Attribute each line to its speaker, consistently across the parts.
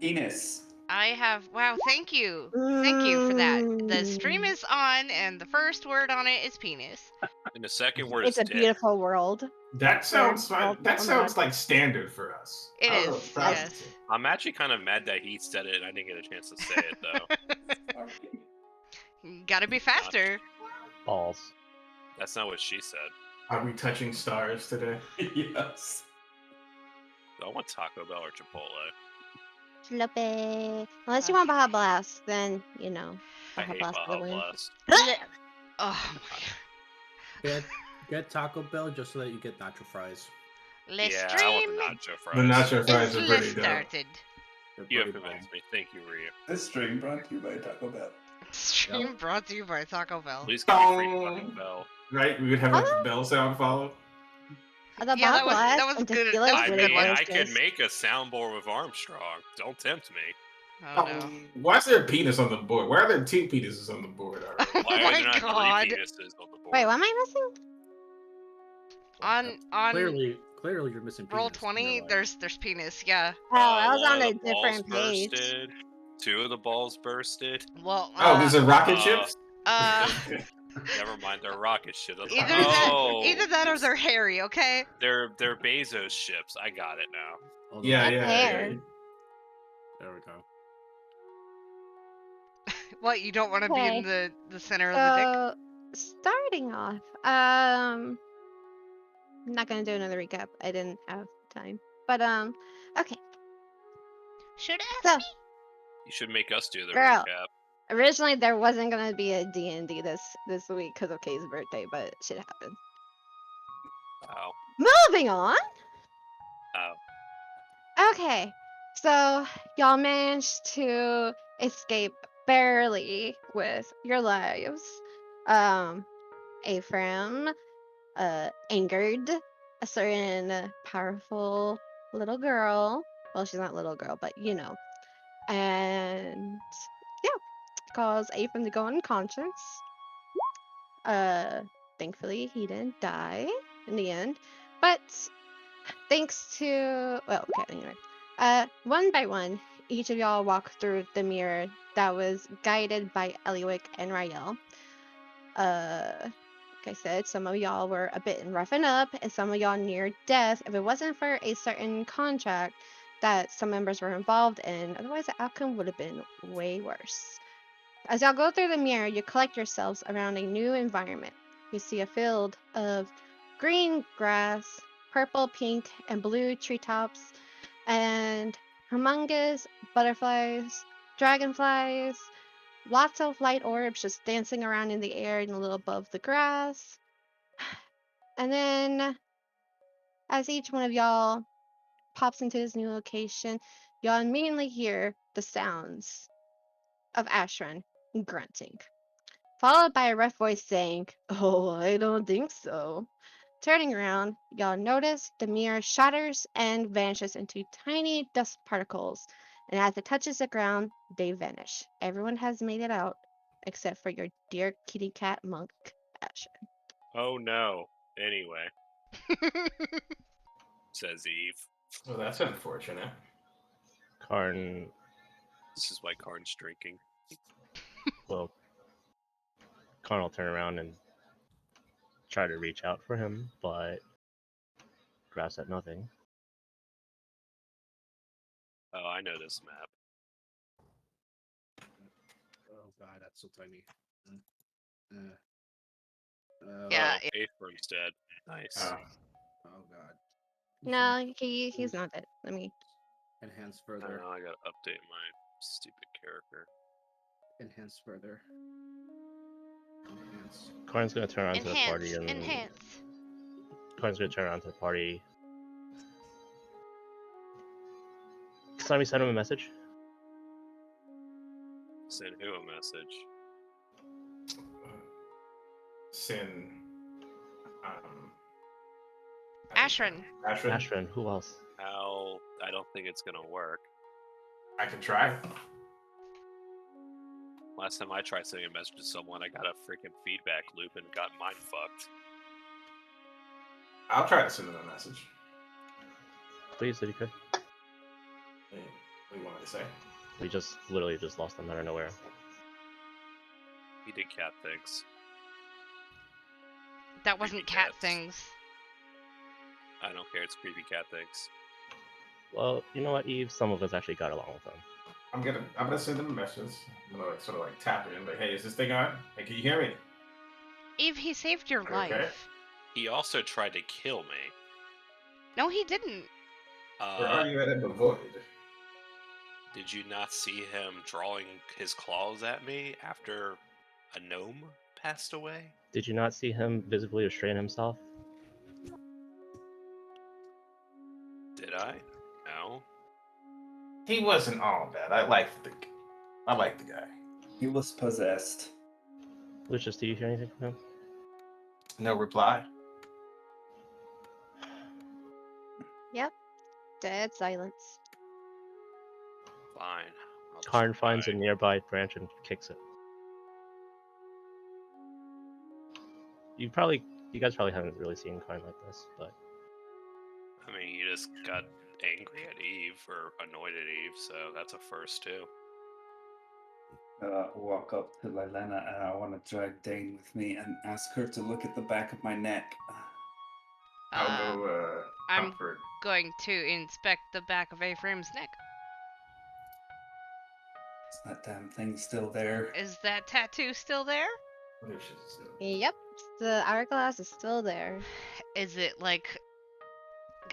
Speaker 1: Penis.
Speaker 2: I have. Wow, thank you.
Speaker 3: Mm.
Speaker 2: Thank you for that. The stream is on, and the first word on it is penis.
Speaker 4: And the second word
Speaker 3: It's
Speaker 4: is
Speaker 3: a
Speaker 4: dick.
Speaker 3: beautiful world.
Speaker 5: That sounds fine.
Speaker 3: Oh,
Speaker 5: That
Speaker 3: oh my
Speaker 5: sounds
Speaker 3: God.
Speaker 5: like standard for us.
Speaker 2: It
Speaker 5: I don't know,
Speaker 2: is,
Speaker 5: proud
Speaker 2: yes.
Speaker 5: to-
Speaker 4: I'm actually kind of mad that he said it and I didn't get a chance to say it though.
Speaker 2: Gotta be faster.
Speaker 6: Balls.
Speaker 4: That's not what she said.
Speaker 5: Are we touching stars today?
Speaker 1: Yes.
Speaker 4: I want Taco Bell or Chipotle.
Speaker 3: Sloppy. Unless you want Baja Blast, then, you know.
Speaker 4: I
Speaker 3: Baja
Speaker 4: hate
Speaker 3: Blast
Speaker 4: Baja
Speaker 3: will win.
Speaker 4: Blast.
Speaker 2: Oh my god.
Speaker 7: Get Taco Bell just so that you get nacho fries.
Speaker 2: The
Speaker 4: Yeah, I
Speaker 2: stream
Speaker 4: want the nacho fries.
Speaker 5: The nacho fries
Speaker 2: is
Speaker 5: are pretty dope.
Speaker 2: started.
Speaker 7: They're
Speaker 4: You have
Speaker 7: pretty
Speaker 4: convinced me. Thank you, Ryu.
Speaker 1: This stream brought to you by Taco Bell.
Speaker 2: Stream brought to you by Taco Bell.
Speaker 4: Please give me free fucking bell.
Speaker 5: Right? We would have like the bell sound follow.
Speaker 3: The
Speaker 2: Yeah,
Speaker 3: Baja Blast
Speaker 2: that was
Speaker 3: and
Speaker 2: good.
Speaker 3: tequila
Speaker 2: That
Speaker 3: is
Speaker 2: was
Speaker 4: I
Speaker 2: a
Speaker 3: really
Speaker 2: good one.
Speaker 4: mean, I could
Speaker 3: delicious.
Speaker 4: make a soundboard with Armstrong. Don't tempt me.
Speaker 2: Oh no.
Speaker 5: Why is there a penis on the board? Why are there 2 penises on the board already?
Speaker 2: Oh
Speaker 4: Why are
Speaker 2: my
Speaker 4: there not
Speaker 2: god.
Speaker 4: 3 penises on the board?
Speaker 3: Wait, what am I missing?
Speaker 2: On
Speaker 7: Clearly you're missing
Speaker 2: roll
Speaker 7: penis in
Speaker 2: 20,
Speaker 7: your life.
Speaker 2: there's penis. Yeah.
Speaker 3: Oh, I was
Speaker 4: one
Speaker 3: on
Speaker 4: of
Speaker 3: a
Speaker 4: the balls
Speaker 3: different page.
Speaker 4: bursted. 2 of the balls bursted.
Speaker 2: Well.
Speaker 5: Oh, these are rocket ships?
Speaker 4: Never mind, they're rocket ships.
Speaker 2: Either
Speaker 4: Oh,
Speaker 2: that or they're hairy. Okay.
Speaker 4: they're Bezos ships. I got it now.
Speaker 7: Hold on.
Speaker 5: Yeah,
Speaker 3: That's
Speaker 5: yeah,
Speaker 3: hair.
Speaker 5: yeah.
Speaker 7: There we go.
Speaker 2: What, you don't want to be
Speaker 3: Okay.
Speaker 2: in the center of the dick?
Speaker 3: So, starting off, I'm not gonna do another recap. I didn't have time. But okay.
Speaker 2: Should ask
Speaker 3: So,
Speaker 2: me.
Speaker 4: You should make us do the
Speaker 3: Girl.
Speaker 4: recap.
Speaker 3: originally there wasn't gonna be a D&D this week because of Kay's birthday, but shit happened.
Speaker 4: Wow.
Speaker 3: Moving on.
Speaker 4: Oh.
Speaker 3: Okay, so y'all managed to escape barely with your lives. Ephraim, angered a certain powerful little girl. Well, she's not little girl, but you know. And yeah, caused Ephraim to go unconscious. Thankfully he didn't die in the end, but thanks to anyway, one by one, each of y'all walked through the mirror that was guided by Eliwick and Rael. Like I said, some of y'all were a bit roughened up, and some of y'all near death. If it wasn't for a certain contract that some members were involved in, otherwise the outcome would have been way worse. As y'all go through the mirror, you collect yourselves around a new environment. You see a field of green grass, purple, pink, and blue treetops, and humongous butterflies, dragonflies, lots of light orbs just dancing around in the air and a little above the grass. And then, as each one of y'all pops into this new location, y'all immediately hear the sounds of Ashran grunting, followed by a rough voice saying, "Oh, I don't think so." Turning around, y'all notice the mirror shatters and vanishes into tiny dust particles, and as it touches the ground, they vanish. Everyone has made it out, except for your dear kitty cat monk, Ashran.
Speaker 4: Oh no. Anyway, says Eve.
Speaker 5: Well, that's unfortunate.
Speaker 6: Karn,
Speaker 4: This is why Karn's drinking.
Speaker 6: well, Karn will turn around and try to reach out for him, but grasp at nothing.
Speaker 4: Oh, I know this map.
Speaker 7: Oh god, that's so tiny.
Speaker 2: Yeah.
Speaker 4: Oh, Ephraim's dead. Nice.
Speaker 7: Oh god.
Speaker 3: No, he's not dead. Let me.
Speaker 7: Enhance
Speaker 4: I
Speaker 7: further.
Speaker 4: know, I gotta update my stupid character.
Speaker 7: Enhance further. Enhance.
Speaker 6: Karn's gonna turn around to the party and
Speaker 2: Enhance.
Speaker 6: Karn's gonna turn around to the party. Somebody send him a message.
Speaker 4: Send who a message?
Speaker 5: Sin.
Speaker 2: Ashran.
Speaker 5: Ashran.
Speaker 6: Ashran, who else?
Speaker 4: How? I don't think it's gonna work.
Speaker 5: I can try.
Speaker 4: Last time I tried sending a message to someone, I got a freaking feedback loop and got mind fucked.
Speaker 5: I'll try to send him a message.
Speaker 6: Please, if you could.
Speaker 5: What do you want me to say?
Speaker 6: We just literally just lost them out of nowhere.
Speaker 4: He did cat things.
Speaker 2: That wasn't
Speaker 4: Creepy
Speaker 2: cat
Speaker 4: cats.
Speaker 2: things.
Speaker 4: I don't care. It's creepy cat things.
Speaker 6: Well, you know what, Eve? Some of us actually got along with them.
Speaker 5: I'm gonna send them a message. I'm gonna sort of like tap it in, like, hey, is this thing on? Hey, can you hear me?
Speaker 2: Eve, he saved your
Speaker 5: Okay.
Speaker 2: life.
Speaker 4: He also tried to kill me.
Speaker 2: No, he didn't.
Speaker 5: Where are you at in the void?
Speaker 4: Did you not see him drawing his claws at me after a gnome passed away?
Speaker 6: Did you not see him visibly restrain himself?
Speaker 4: Did I? No.
Speaker 5: He wasn't all that. I like the guy.
Speaker 1: He was possessed.
Speaker 6: Lucius, do you hear anything from him?
Speaker 5: No reply.
Speaker 3: Yep. Dead silence.
Speaker 4: Fine. I'll just
Speaker 6: Karn finds a
Speaker 4: try.
Speaker 6: nearby branch and kicks it. You guys probably haven't really seen Karn like this, but
Speaker 4: I mean, he just got angry at Eve, or annoyed at Eve, so that's a first, too.
Speaker 1: Walk up to Lylena and I want to drag Dane with me and ask her to look at the back of my neck.
Speaker 5: I'll go
Speaker 2: I'm
Speaker 5: comfort.
Speaker 2: going to inspect the back of Ephraim's neck.
Speaker 1: Is that damn thing still there?
Speaker 2: Is that tattoo still there?
Speaker 5: Lucius.
Speaker 3: Yep. The hourglass is still there.
Speaker 2: Is it like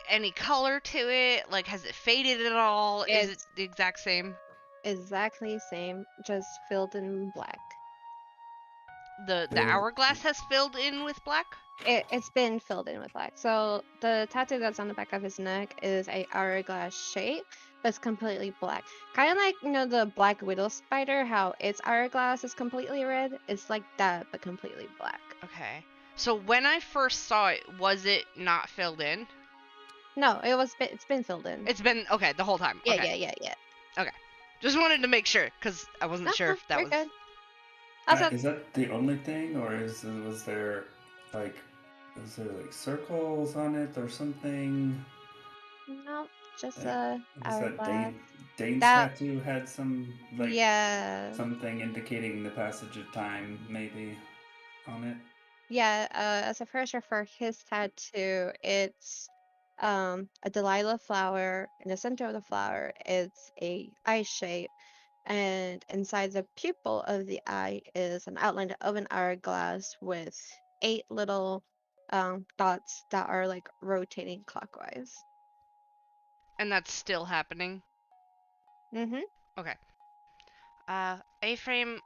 Speaker 2: any color to it? Like, has it faded at all? Is it
Speaker 3: It's-
Speaker 2: the exact same?
Speaker 3: Exactly same, just filled in black.
Speaker 2: The
Speaker 1: Filled-
Speaker 2: hourglass has filled in with black?
Speaker 3: It's been filled in with black. So the tattoo that's on the back of his neck is a hourglass shape, but it's completely black. Kind of like, you know, the black widow spider, how its hourglass is completely red. It's like that, but completely black.
Speaker 2: Okay. So when I first saw it, was it not filled in?
Speaker 3: No, it's been filled in.
Speaker 2: It's been okay the whole time.
Speaker 3: yeah,
Speaker 2: Okay.
Speaker 3: yeah.
Speaker 2: Just wanted to make sure, because I wasn't sure if that
Speaker 3: you're
Speaker 2: was.
Speaker 3: good. Also,
Speaker 1: Is that the only thing, or was there like circles on it or something?
Speaker 3: no, just
Speaker 1: What is that
Speaker 3: hourglass.
Speaker 1: Dane's
Speaker 3: That-
Speaker 1: tattoo had some like
Speaker 3: Yeah.
Speaker 1: something indicating the passage of time, maybe, on it.
Speaker 3: Yeah, as a finisher for his tattoo, it's a Delilah flower. In the center of the flower, it's a eye shape, and inside the pupil of the eye is an outline of an hourglass with 8 little dots that are like rotating clockwise.
Speaker 2: And that's still happening.
Speaker 3: Mm-hmm.
Speaker 2: Okay. Ephraim,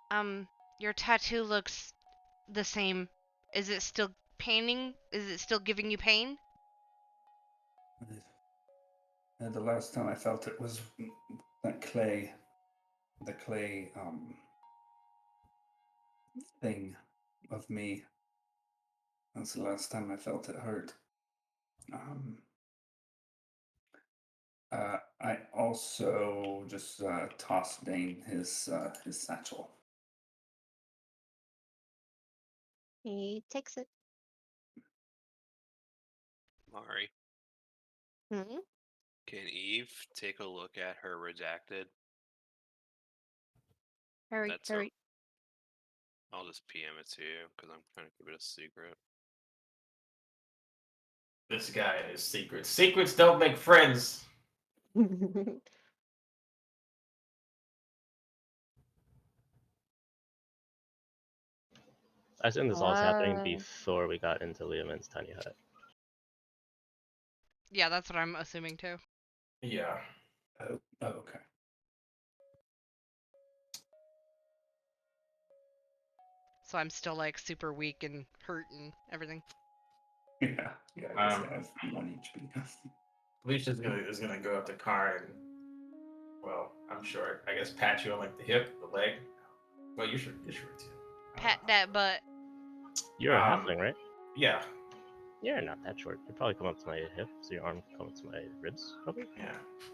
Speaker 2: your tattoo looks the same. Is it still paining? Is it still giving you pain?
Speaker 1: And the last time I felt it was that the clay thing of me. That's the last time I felt it hurt. I also just tossed Dane his satchel.
Speaker 3: He takes it.
Speaker 4: Mari,
Speaker 3: Hmm.
Speaker 4: can Eve take a look at her redacted?
Speaker 3: Hurry,
Speaker 4: That's
Speaker 3: hurry.
Speaker 4: I'll just PM it to you, because I'm trying to keep it a secret.
Speaker 5: This guy and his secrets. Secrets don't make friends.
Speaker 6: I assume this all was happening
Speaker 3: Ah.
Speaker 6: before we got into Liamon's tiny hut.
Speaker 2: Yeah, that's what I'm assuming too.
Speaker 5: Yeah.
Speaker 1: Oh, okay.
Speaker 2: So I'm still like super weak and hurt and everything.
Speaker 1: Yeah, this guy's 1 HP.
Speaker 5: Lucius is gonna go up to Car and, well, I'm sure, I guess, pat you on like the hip, the leg. Well, you're sure too.
Speaker 2: Pat that butt.
Speaker 6: You're a halfling, right?
Speaker 5: Yeah,
Speaker 6: You're not that short. You probably come up to my hip, so your arm come up to my ribs, probably.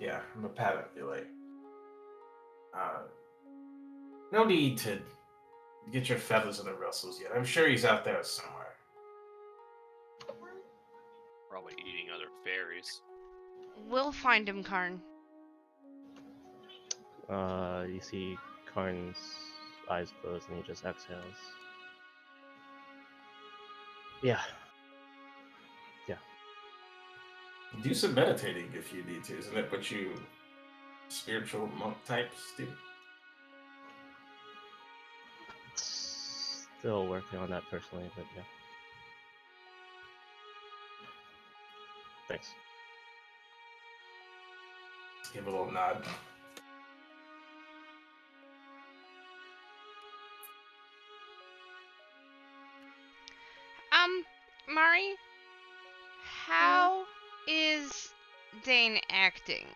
Speaker 5: yeah. I'm gonna pat it, be like, no need to get your feathers in the rustles yet. I'm sure he's out there somewhere.
Speaker 4: Probably eating other fairies.
Speaker 2: We'll find him, Karn.
Speaker 6: You see Karn's eyes close and he just exhales. Yeah.
Speaker 5: Do some meditating if you need to. Isn't that what you spiritual monk types do?
Speaker 6: Still working on that personally, but yeah. Thanks.
Speaker 5: Give a little nod.
Speaker 2: Mari, how is Dane acting?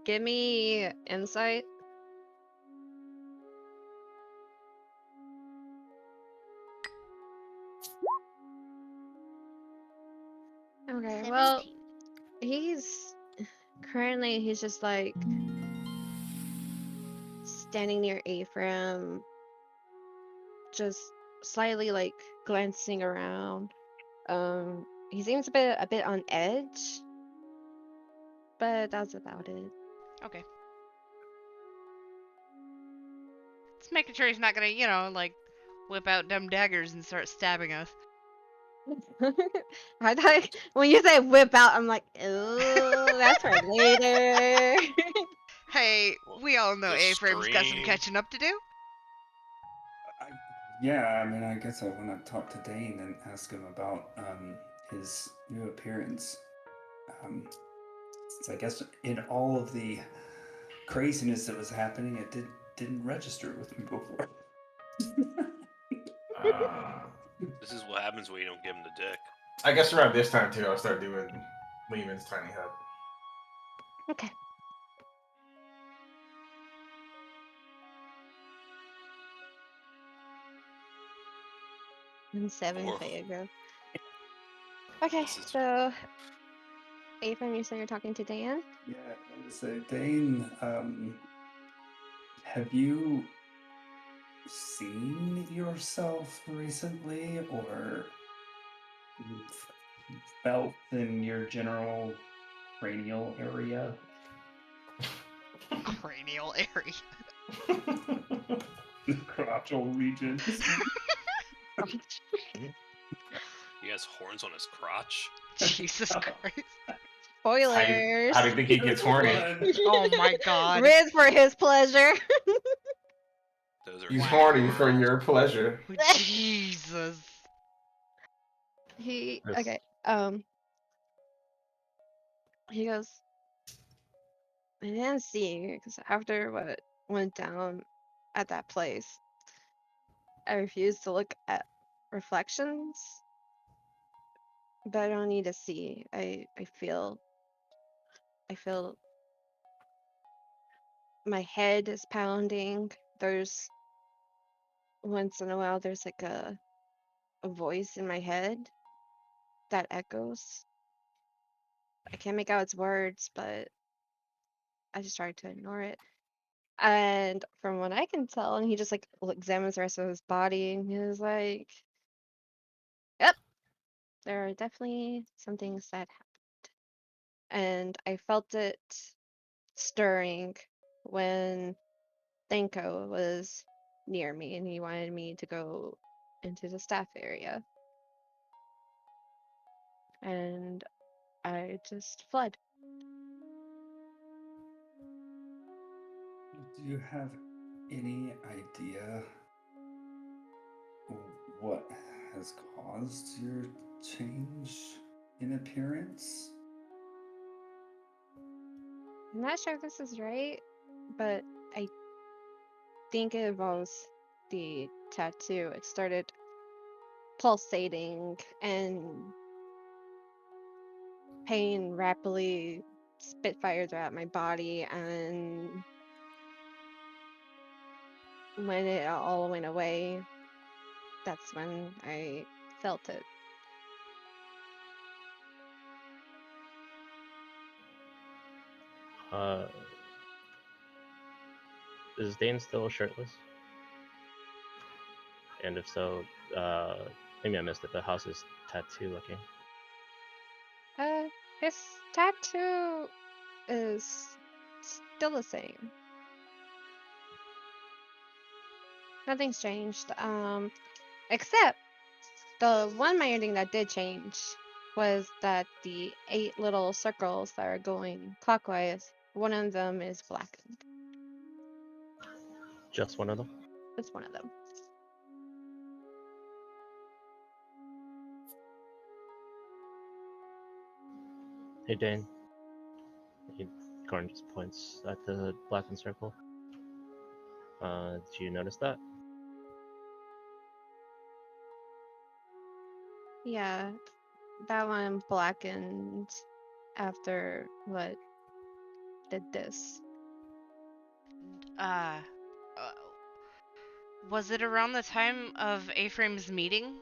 Speaker 3: Give me insight. Okay, well,
Speaker 2: 17.
Speaker 3: he's just like standing near Ephraim, just slightly like glancing around. He seems a bit on edge, but that's about it.
Speaker 2: Okay. Just making sure he's not gonna, like, whip out them daggers and start stabbing us.
Speaker 3: I thought when you say whip out, I'm like, oh, that's for later.
Speaker 2: Hey, we all know
Speaker 4: The
Speaker 2: Ephraim's got some
Speaker 4: stream.
Speaker 2: catching up to do.
Speaker 1: Yeah, I mean, I guess I want to talk to Dane and ask him about his new appearance. Since I guess in all of the craziness that was happening, it didn't register with me before.
Speaker 4: This is what happens when you don't give him the dick.
Speaker 5: I guess around this time too, I'll start doing Lehman's tiny hut.
Speaker 3: Okay. And 7
Speaker 4: Or-
Speaker 3: Fayetteville. Okay,
Speaker 4: This is-
Speaker 3: so Ephraim, you said you're talking to Dan?
Speaker 1: Yeah, I would say, Dane, have you seen yourself recently, or felt in your general cranial area?
Speaker 2: Cranial area.
Speaker 1: The crotchal regions?
Speaker 4: He has horns on his crotch.
Speaker 2: Jesus Christ.
Speaker 3: Spoilers.
Speaker 5: How do you think he gets horny?
Speaker 2: Oh my god.
Speaker 3: Riz for his pleasure.
Speaker 4: Those are
Speaker 5: He's
Speaker 2: Wow.
Speaker 5: horny for your pleasure.
Speaker 2: Jesus.
Speaker 6: Yes.
Speaker 3: Okay. He goes, I didn't see you because after what went down at that place, I refused to look at reflections, but I don't need to see. I feel my head is pounding. There's once in a while there's like a voice in my head that echoes. I can't make out its words, but I just tried to ignore it. And from what I can tell, and he just like examines the rest of his body, and he's like, "Yep, there are definitely some things that happened." And I felt it stirring when Thanko was near me, and he wanted me to go into the staff area, and I just fled.
Speaker 1: Do you have any idea what has caused your change in appearance?
Speaker 3: I'm not sure if this is right, but I think it involves the tattoo. It started pulsating and pain rapidly spit fire throughout my body, and when it all went away, that's when I felt it.
Speaker 6: Is Dane still shirtless? And if so, maybe I missed it, but how's his tattoo looking?
Speaker 3: His tattoo is still the same. Nothing's changed. Except the one minor thing that did change was that the 8 little circles that are going clockwise, one of them is blackened.
Speaker 6: Just one of them.
Speaker 3: It's one of them.
Speaker 6: Hey Dane. Corn just points at the blackened circle. Did you notice that?
Speaker 3: Yeah, that one blackened after what did this.
Speaker 2: Uh, was it around the time of Ephraim's meeting?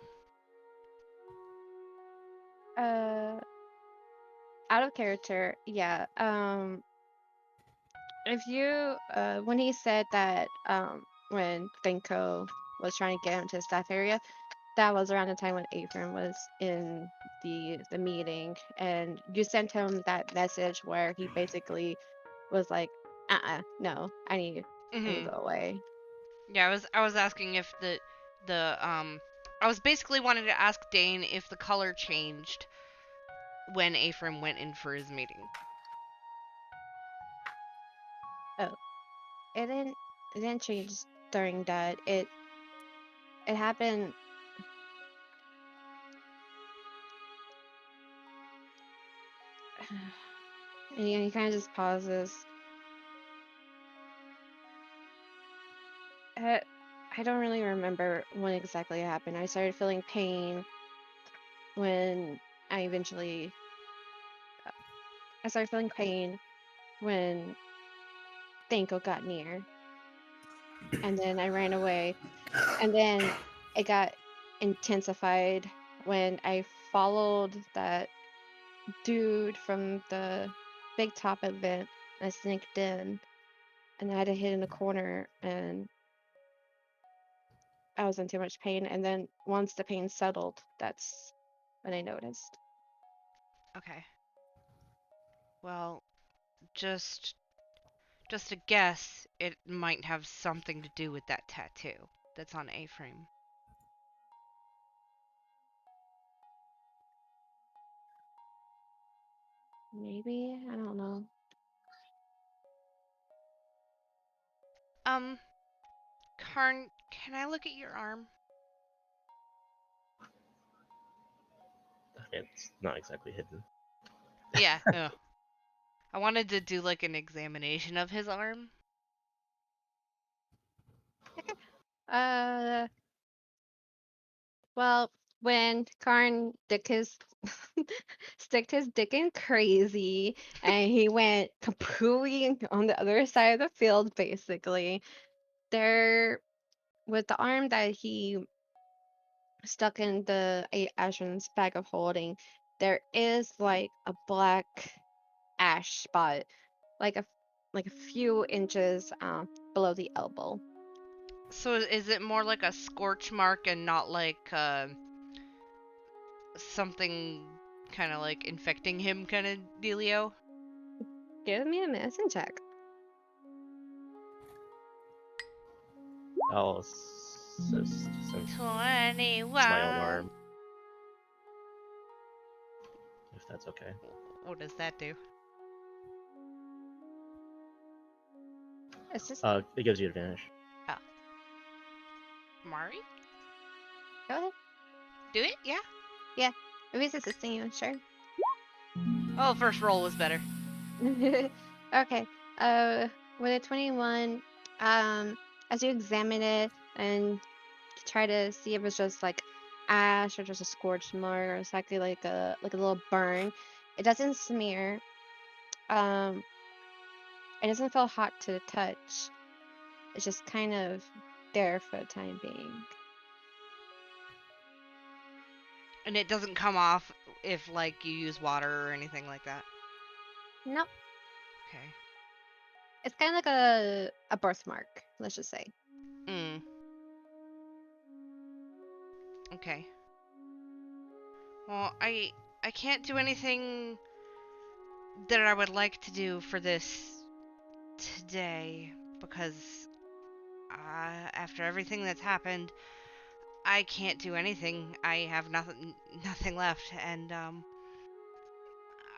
Speaker 3: Out of character, yeah. If you when he said that when Denko was trying to get him to the staff area, that was around the time when Ephraim was in the meeting, and you sent him that message where he basically was like, no, I need to go away.
Speaker 2: Yeah, I was asking if I was basically wanting to ask Dane if the color changed when Ephraim went in for his meeting.
Speaker 3: Oh, it didn't change during that. It happened. And he kind of just pauses. I don't really remember when exactly it happened. I started feeling pain when I eventually. I started feeling pain when Thanko got near, and then I ran away, and then it got intensified when I followed that dude from the big top event. I sneaked in, and I had to hid in a corner, and I was in too much pain. And then once the pain settled, that's when I noticed.
Speaker 2: Okay. Well, just a guess, it might have something to do with that tattoo that's on Ephraim.
Speaker 3: Maybe, I don't know.
Speaker 2: Karn, can I look at your arm?
Speaker 6: It's not exactly hidden.
Speaker 2: Yeah. Ugh. I wanted to do like an examination of his arm.
Speaker 3: Well, when Karn sticked his dick in crazy and he went completely on the other side of the field, basically, there, with the arm that he stuck in the Ashen's bag of holding, there is like a black ash spot, like a few inches below the elbow.
Speaker 2: So is it more like a scorch mark and not like something kind of like infecting him kind of dealio?
Speaker 3: Give me a medicine check.
Speaker 6: I'll assist since
Speaker 2: 21.
Speaker 6: it's my own arm. If that's okay.
Speaker 2: What does that do?
Speaker 3: It's just
Speaker 6: It gives you advantage.
Speaker 2: Oh. Mari?
Speaker 3: go ahead.
Speaker 2: Do it? Yeah.
Speaker 3: If he's assisting you, sure.
Speaker 2: Oh, first roll was better.
Speaker 3: Okay. With a 21, as you examine it and try to see if it's just like ash or just a scorched mark or exactly like a little burn, it doesn't smear. Um, it doesn't feel hot to the touch. It's just kind of there for the time being.
Speaker 2: And it doesn't come off if like you use water or anything like that.
Speaker 3: Nope.
Speaker 2: Okay.
Speaker 3: It's kind of like a birthmark, let's just say.
Speaker 2: Okay. Well, I can't do anything that I would like to do for this today, because after everything that's happened, I can't do anything. I have nothing left, and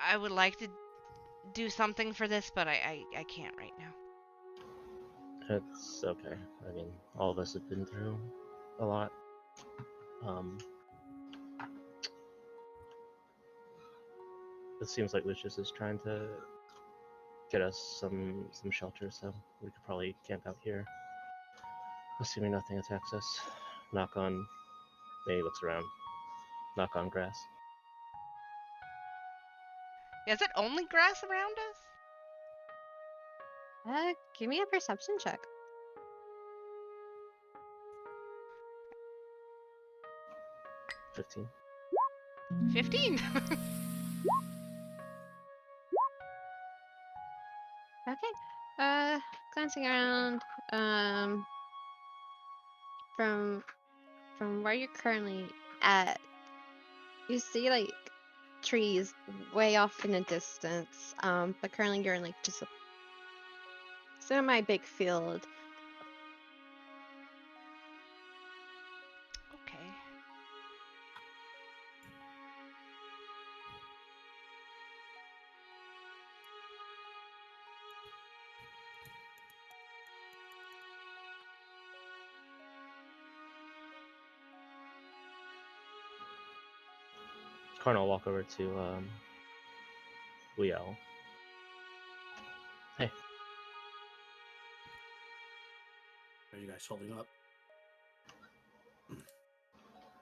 Speaker 2: I would like to do something for this, but I can't right now.
Speaker 6: It's okay. I mean, all of us have been through a lot. It seems like Lucius is trying to get us some shelter, so we could probably camp out here, assuming nothing attacks us. Knock on. Maybe looks around. Knock on grass.
Speaker 2: Is it only grass around us?
Speaker 3: Give me a perception check.
Speaker 6: 15.
Speaker 2: 15.
Speaker 3: Okay. Glancing around, from where you're currently at, you see like trees way off in the distance. But currently you're in like just a semi big field.
Speaker 2: Okay.
Speaker 6: Carnal walk over to Liel. Hey.
Speaker 7: Are you guys holding up?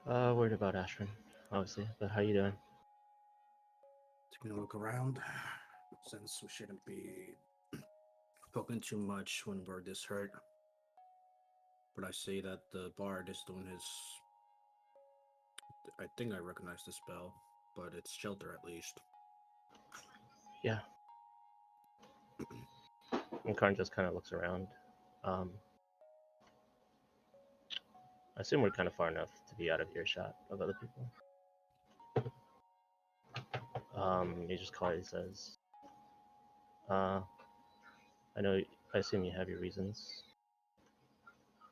Speaker 6: Worried about Ashrin, obviously, but how you doing?
Speaker 7: Taking a look around, since we shouldn't be poking too much when we're this hurt. But I see that the bard is doing his. I think I recognize the spell, but it's shelter at least.
Speaker 6: Yeah. And Karn just kind of looks around. I assume we're kind of far enough to be out of earshot of other people. He just quietly says, I assume you have your reasons,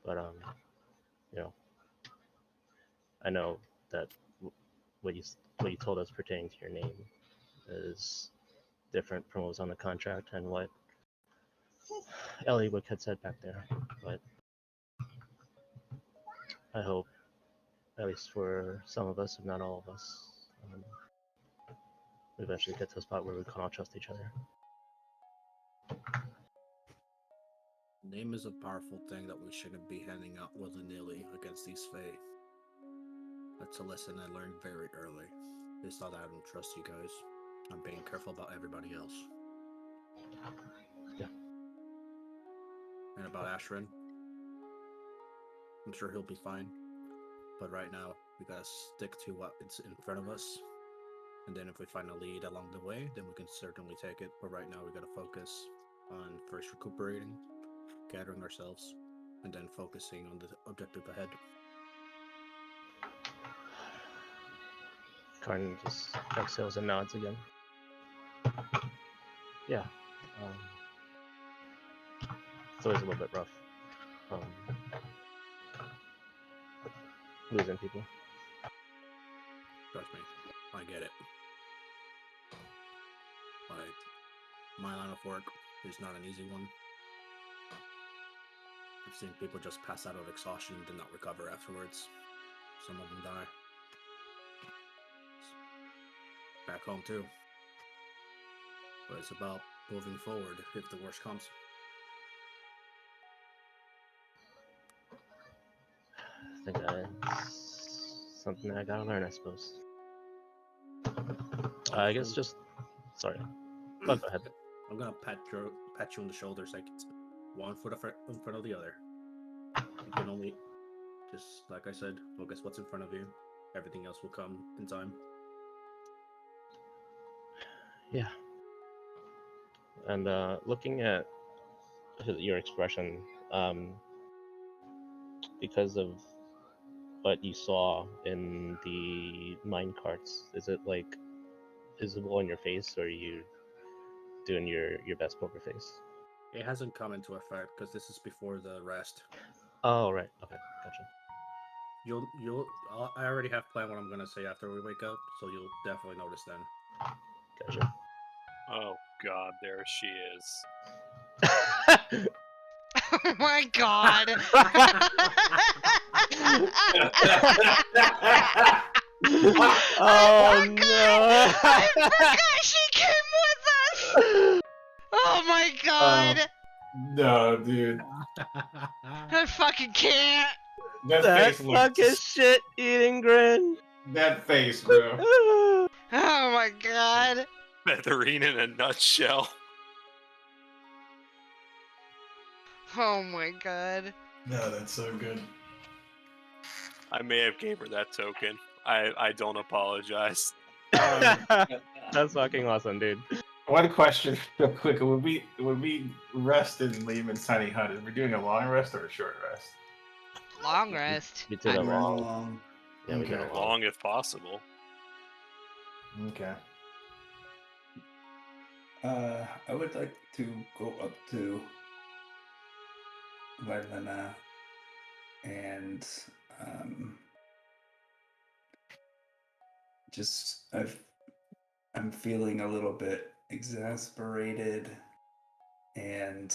Speaker 6: but, I know that what you told us pertaining to your name is different from what was on the contract and what Ellie had said back there, but I hope, at least for some of us, if not all of us, we eventually get to a spot where we can all trust each other.
Speaker 7: Name is a powerful thing that we shouldn't be handing out willy-nilly against these Fae. That's a lesson I learned very early. It's not that I don't trust you guys. I'm being careful about everybody else.
Speaker 6: Yeah.
Speaker 7: And about Ashrin, I'm sure he'll be fine. But right now, we gotta stick to what's in front of us. And then if we find a lead along the way, then we can certainly take it. But right now, we gotta focus on first recuperating, gathering ourselves, and then focusing on the objective ahead.
Speaker 6: Karn just exhales and nods again. Yeah. It's always a little bit rough. Losing people.
Speaker 7: Trust me, I get it. Like, my line of work is not an easy one. I've seen people just pass out of exhaustion and did not recover afterwards. Some of them die. Back home too. But it's about moving forward if the worst comes.
Speaker 6: I think that's something that I gotta learn, I suppose. I guess just... Sorry. Oh, go ahead.
Speaker 7: I'm gonna pat you on the shoulders like it's one foot in front of the other. You can only, just like I said, focus what's in front of you. Everything else will come in time.
Speaker 6: Yeah. And looking at your expression, because of what you saw in the mine carts, is it like visible in your face, or are you doing your best poker face.
Speaker 7: It hasn't come into effect because this is before the rest.
Speaker 6: Oh, right. Okay, gotcha.
Speaker 7: I already have planned what I'm gonna say after we wake up, so you'll definitely notice then.
Speaker 6: Gotcha.
Speaker 4: Oh God, there she is.
Speaker 2: Oh my god.
Speaker 6: Oh
Speaker 2: no! I
Speaker 6: no!
Speaker 2: forgot she came with us! Oh my god!
Speaker 5: No, dude.
Speaker 2: I fucking can't!
Speaker 5: That
Speaker 6: That
Speaker 5: face looks.
Speaker 6: fucking shit eating grin.
Speaker 5: That face, bro.
Speaker 2: Oh my god!
Speaker 4: Featherine in a nutshell.
Speaker 2: Oh my god.
Speaker 5: No, that's so good.
Speaker 4: I may have gave her that token. I don't apologize.
Speaker 6: That's fucking awesome, dude.
Speaker 5: One question, real quick. Would we rest in Lehman's tiny hut? Are we doing a long rest or a short rest?
Speaker 2: Long rest.
Speaker 6: We did a
Speaker 1: We're
Speaker 6: long.
Speaker 1: long.
Speaker 6: Yeah, we did a
Speaker 5: Okay.
Speaker 6: long.
Speaker 4: Long if possible.
Speaker 5: Okay.
Speaker 1: I would like to go up to Vailena and just I'm feeling a little bit exasperated and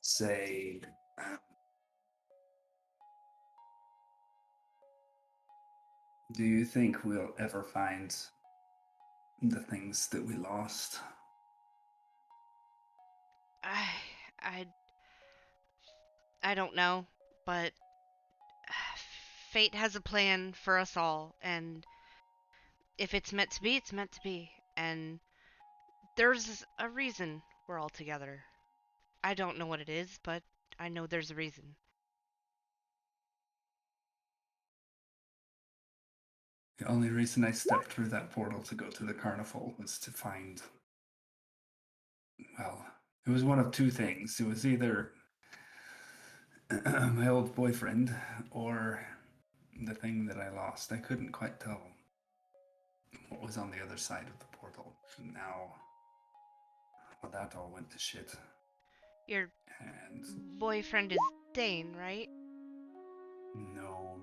Speaker 1: say do you think we'll ever find the things that we lost?
Speaker 2: I I don't know, but fate has a plan for us all, and if it's meant to be, it's meant to be. And there's a reason we're all together. I don't know what it is, but I know there's a reason.
Speaker 1: The only reason I stepped through that portal to go to the Carnival was to find, well, it was one of two things. It was either my old boyfriend or the thing that I lost. I couldn't quite tell what was on the other side of the portal. And now, well, that all went to shit.
Speaker 2: Your
Speaker 1: And
Speaker 2: boyfriend is Dane, right?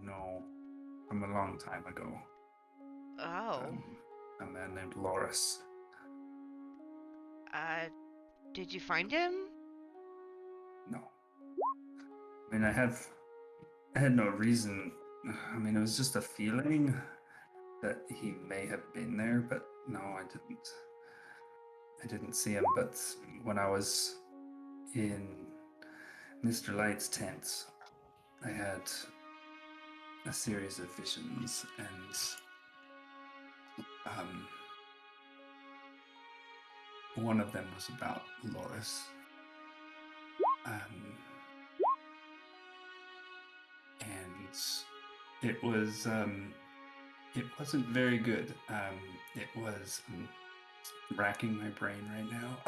Speaker 1: no, from a long time ago.
Speaker 2: Oh.
Speaker 1: A man named Loris.
Speaker 2: Did you find him?
Speaker 1: No. I mean, I had no reason. I mean, it was just a feeling that he may have been there, but no, I didn't. I didn't see him, but when I was in Mr. Light's tent, I had a series of visions, and one of them was about Loris. And it wasn't very good. It was racking my brain right now.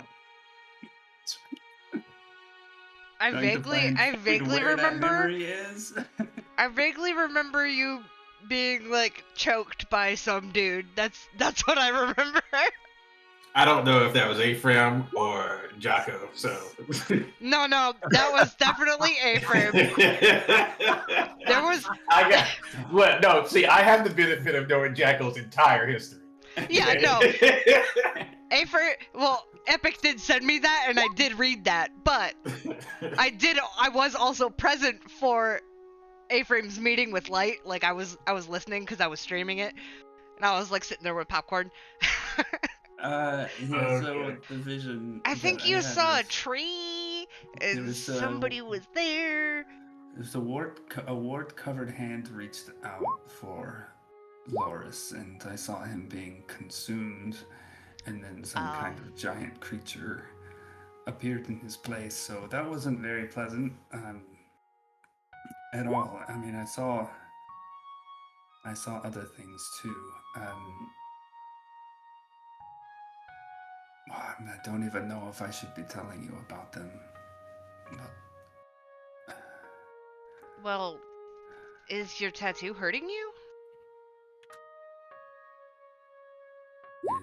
Speaker 2: I vaguely
Speaker 1: where that
Speaker 2: remember.
Speaker 1: memory is.
Speaker 2: I vaguely remember you being like choked by some dude. That's what I remember.
Speaker 5: I don't know if that was Ephraim or Jocko, so.
Speaker 2: No, that was definitely Ephraim. There was.
Speaker 5: No, see, I have the benefit of knowing Jacko's entire history.
Speaker 2: Yeah, no. Ephraim. Well, Epic did send me that, and I did read that, but I was also present for Ephraim's meeting with Light. Like I was listening because I was streaming it, and I was like sitting there with popcorn.
Speaker 1: So the vision.
Speaker 2: I think you
Speaker 1: had
Speaker 2: saw a
Speaker 1: was-
Speaker 2: tree, and
Speaker 1: was,
Speaker 2: somebody was there.
Speaker 1: It was a wart-covered hand reached out for Loris, and I saw him being consumed, and then some kind of giant creature appeared in his place. So that wasn't very pleasant at all. I mean, I saw other things too. I don't even know if I should be telling you about them. But
Speaker 2: Well, is your tattoo hurting you?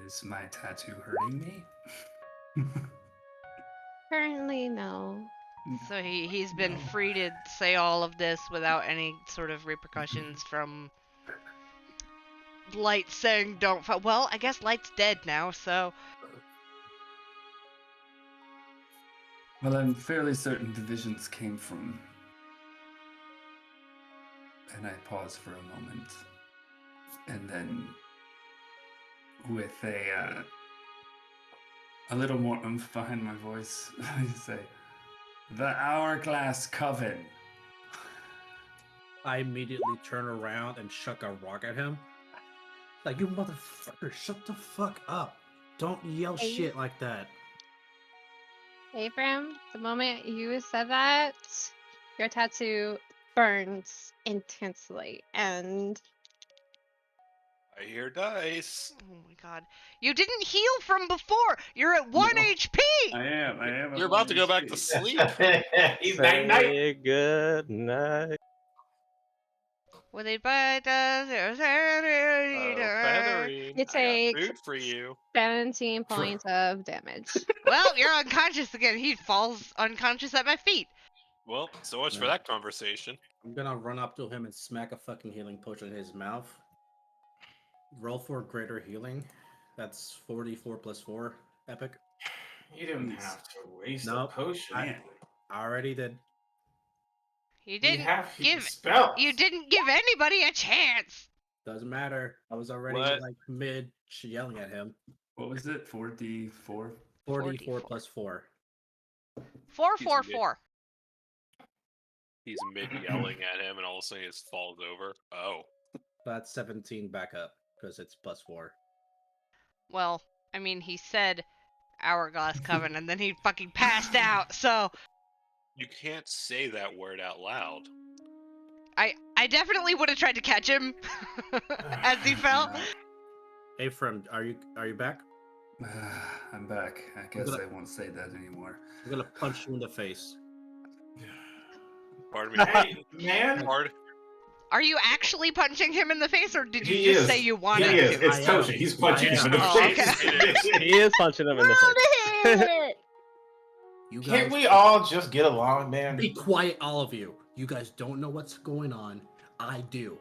Speaker 1: Is my tattoo hurting me?
Speaker 3: Currently, no.
Speaker 2: So he's been
Speaker 1: No.
Speaker 2: free to say all of this without any sort of repercussions from Light saying don't fight. Well, I guess Light's dead now, so
Speaker 1: Well, I'm fairly certain the visions came from. And I pause for a moment. And then, with a little more oomph behind my voice, I say, "The Hourglass Coven."
Speaker 7: I immediately turn around and chuck a rock at him. Like, you motherfucker, shut the fuck up. Don't yell
Speaker 3: Hey.
Speaker 7: shit like that.
Speaker 3: Abram, the moment you said that, your tattoo burns intensely, and
Speaker 4: I hear dice.
Speaker 2: oh my god. You didn't heal from before! You're at 1
Speaker 1: No.
Speaker 2: HP!
Speaker 1: I am.
Speaker 4: You're about to go back to sleep.
Speaker 5: He's night night.
Speaker 6: Say good night.
Speaker 2: With a bite does
Speaker 4: Oh, Feathery,
Speaker 3: You
Speaker 4: I got
Speaker 3: take
Speaker 4: food for you.
Speaker 3: 17 points of damage.
Speaker 2: Well, you're unconscious again. He falls unconscious at my feet.
Speaker 4: Well, so much for
Speaker 7: Yeah.
Speaker 4: that conversation.
Speaker 7: I'm gonna run up to him and smack a fucking healing potion in his mouth. Roll for greater healing. That's 44 plus 4. Epic.
Speaker 5: You didn't
Speaker 1: Please.
Speaker 5: have to waste
Speaker 7: Nope.
Speaker 5: a potion.
Speaker 7: I already did.
Speaker 2: You
Speaker 5: You
Speaker 2: didn't
Speaker 5: have
Speaker 2: give
Speaker 5: spells.
Speaker 2: you didn't give anybody a chance.
Speaker 7: Doesn't matter. I was already
Speaker 4: What?
Speaker 7: like mid yelling at him.
Speaker 1: What was it? 4d4?
Speaker 7: 44 plus 4.
Speaker 2: 444.
Speaker 4: He's mid yelling at him, and all of a sudden he just falls over. Oh,
Speaker 7: That's 17 back up because it's plus 4.
Speaker 2: Well, I mean, he said Hourglass Coven, and then he fucking passed out. So
Speaker 4: you can't say that word out loud.
Speaker 2: I definitely would have tried to catch him as he fell.
Speaker 7: Ephraim, are you back?
Speaker 1: I'm back. I guess
Speaker 7: gonna-
Speaker 1: I won't say that anymore.
Speaker 7: I'm gonna punch you in the face.
Speaker 4: Pardon me.
Speaker 5: Hey, man.
Speaker 4: Pardon.
Speaker 2: Are you actually punching him in the face, or did you
Speaker 5: He
Speaker 2: just
Speaker 5: is.
Speaker 2: say you wanted
Speaker 5: He is.
Speaker 2: to?
Speaker 5: It's
Speaker 7: I am.
Speaker 5: Toshi. He's punching
Speaker 7: I
Speaker 5: him in the
Speaker 7: am.
Speaker 2: Oh,
Speaker 5: face.
Speaker 2: okay.
Speaker 6: He is punching him in the face.
Speaker 3: Hit!
Speaker 7: You guys,
Speaker 5: Can't we all just get along, man?
Speaker 7: be quiet, all of you. You guys don't know what's going on. I do.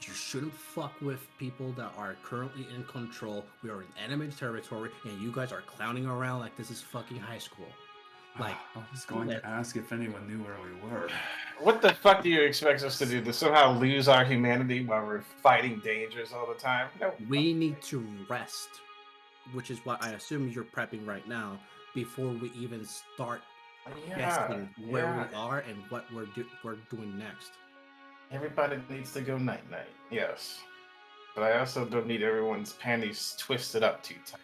Speaker 7: You shouldn't fuck with people that are currently in control. We are in enemy territory, and you guys are clowning around like this is fucking high school. Like,
Speaker 1: I was going to ask if anyone knew where we were.
Speaker 5: What the fuck do you expect us to do? To somehow lose our humanity while we're fighting dangers all the time? No.
Speaker 7: we need to rest, which is what I assume you're prepping right now before we even start guessing where we are and what we're doing next.
Speaker 5: Everybody needs to go night night. Yes, but I also don't need everyone's panties twisted up too tight.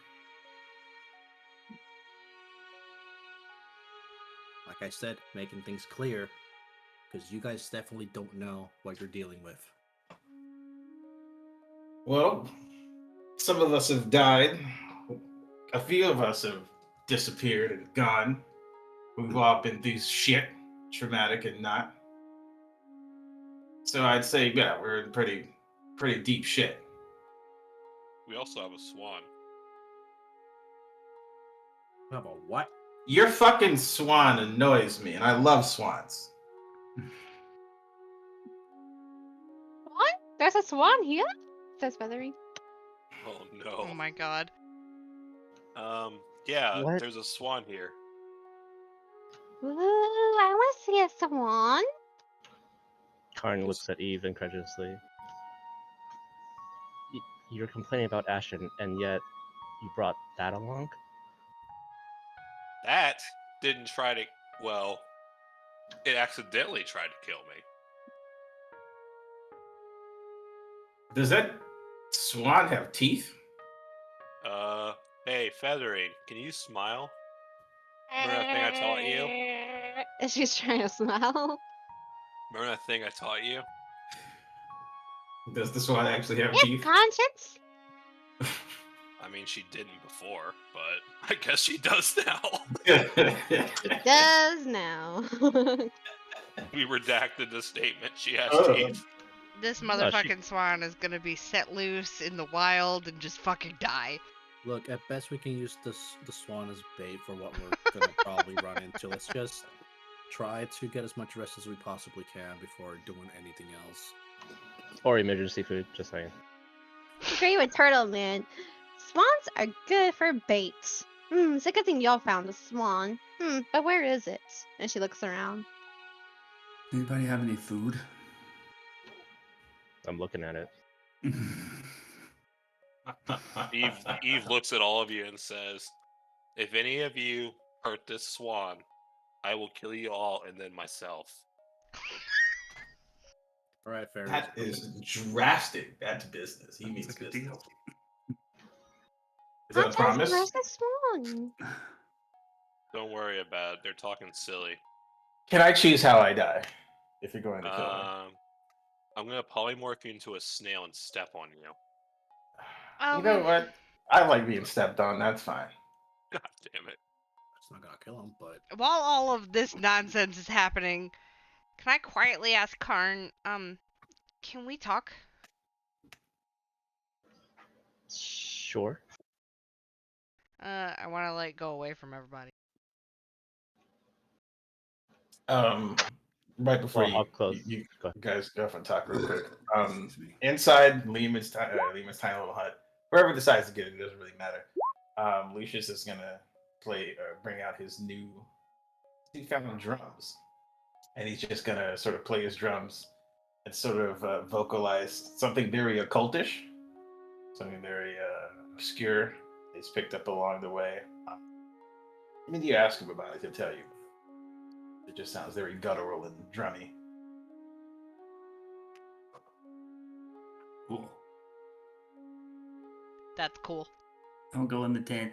Speaker 7: Like I said, making things clear, because you guys definitely don't know what you're dealing with.
Speaker 5: Well, some of us have died. A few of us have disappeared and gone. We've all been through shit, traumatic and not. So I'd say, yeah, we're in pretty deep shit.
Speaker 4: We also have a swan.
Speaker 7: How about what?
Speaker 5: Your fucking swan annoys me, and I love swans.
Speaker 3: What? There's a swan here? Says Feathery.
Speaker 4: Oh
Speaker 2: Oh
Speaker 4: no.
Speaker 2: my god.
Speaker 4: Yeah,
Speaker 6: What?
Speaker 4: there's a swan here.
Speaker 3: Ooh, I want to see a swan.
Speaker 6: Karn looks at Eve incredulously. You're complaining about Ashen, and yet you brought that along?
Speaker 4: That didn't try to. Well, it accidentally tried to kill me.
Speaker 5: Does that swan have teeth?
Speaker 4: Hey, Feathering, can you smile? Remember that thing I taught you?
Speaker 3: She's trying to smile.
Speaker 4: Remember that thing I taught you?
Speaker 5: Does the swan actually have
Speaker 3: Yes,
Speaker 5: teeth?
Speaker 3: conscience.
Speaker 4: I mean, she didn't before, but I guess she does now.
Speaker 3: It does now.
Speaker 4: We redacted the statement. She has
Speaker 5: Oh.
Speaker 4: teeth.
Speaker 2: This
Speaker 6: she-
Speaker 2: motherfucking swan is gonna be set loose in the wild and just fucking die.
Speaker 7: Look, at best we can use the swan as bait for what we're gonna probably run into. Let's just try to get as much rest as we possibly can before doing anything else.
Speaker 6: Or emergency food, just saying.
Speaker 3: Agree with Turtle Man. Swans are good for bait. It's a good thing y'all found the swan. But where is it? And she looks around.
Speaker 1: Anybody have any food?
Speaker 6: I'm looking at it.
Speaker 4: Eve looks at all of you and says, "If any of you hurt this swan, I will kill you all and then myself."
Speaker 7: All right, fairies.
Speaker 5: That is drastic. That's business. He means
Speaker 1: That's a good
Speaker 5: business.
Speaker 1: deal.
Speaker 5: Is that a promise?
Speaker 3: Where's the swan?
Speaker 4: Don't worry about it. They're talking silly.
Speaker 5: Can I choose how I die? If you're going to kill me.
Speaker 4: I'm gonna polymorph you into a snail and step on you.
Speaker 5: You know what? I like being stepped on. That's fine.
Speaker 4: God damn it.
Speaker 7: It's not gonna kill him, but
Speaker 2: While all of this nonsense is happening, can I quietly ask Karn, can we talk?
Speaker 6: Sure.
Speaker 2: I want to like go away from everybody.
Speaker 5: Right before
Speaker 6: Well, I'll close.
Speaker 5: you
Speaker 6: Go ahead.
Speaker 5: guys go off and talk real quick.
Speaker 1: Excuse me.
Speaker 5: Inside Lehman's tiny little hut, whoever decides to get it, it doesn't really matter. Lucius is gonna bring out his newfound drums, and he's just gonna sort of play his drums and sort of vocalize something very occultish, something very obscure he's picked up along the way. I mean, you ask him about it, he'll tell you. It just sounds very guttural and drummy.
Speaker 1: Cool.
Speaker 2: That's cool.
Speaker 1: I'll go in the tent.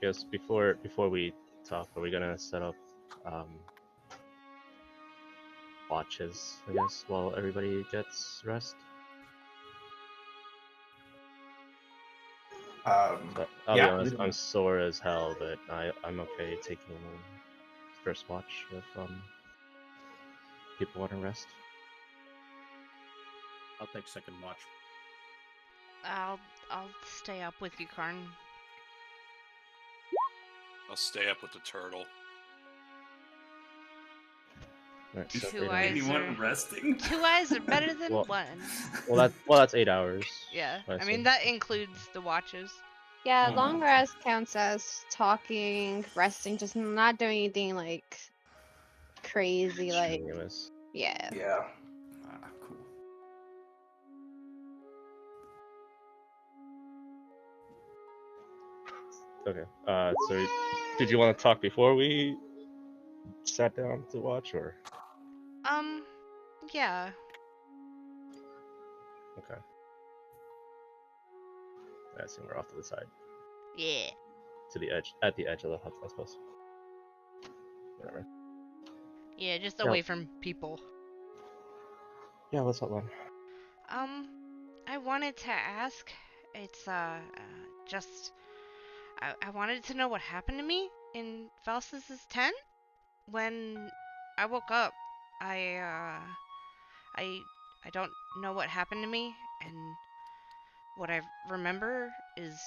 Speaker 6: Guess before we talk, are we gonna set up watches, I guess, while everybody gets rest? But I'll be
Speaker 5: Yeah.
Speaker 6: honest, I'm sore as hell, but I'm okay taking first watch if people want to rest.
Speaker 7: I'll take second watch.
Speaker 2: I'll stay up with you, Karn.
Speaker 4: I'll stay up with the turtle.
Speaker 6: Alright,
Speaker 2: Two
Speaker 6: so 8
Speaker 2: eyes.
Speaker 6: hours.
Speaker 1: Anyone resting?
Speaker 2: 2 eyes are better than
Speaker 6: Well-
Speaker 2: one.
Speaker 6: Well, that's 8 hours.
Speaker 2: Yeah,
Speaker 6: I
Speaker 2: I mean
Speaker 6: assume.
Speaker 2: that includes the watches.
Speaker 3: Yeah,
Speaker 1: Oh.
Speaker 3: long rest counts as talking, resting, just not doing anything like crazy. Like,
Speaker 6: Strenuous.
Speaker 3: yeah.
Speaker 5: Yeah.
Speaker 1: Ah, cool.
Speaker 6: Okay. So did you want to talk before we sat down to watch, or?
Speaker 2: Yeah.
Speaker 6: Okay. I assume we're off to the side,
Speaker 2: Yeah.
Speaker 6: to the edge, at the edge of the hut, I suppose. Whatever.
Speaker 2: Yeah, just
Speaker 6: Yeah.
Speaker 2: away from people.
Speaker 6: Yeah, what's up, man?
Speaker 2: I wanted to ask. It's just I wanted to know what happened to me in Faustus's tent when I woke up. I I don't know what happened to me, and what I remember is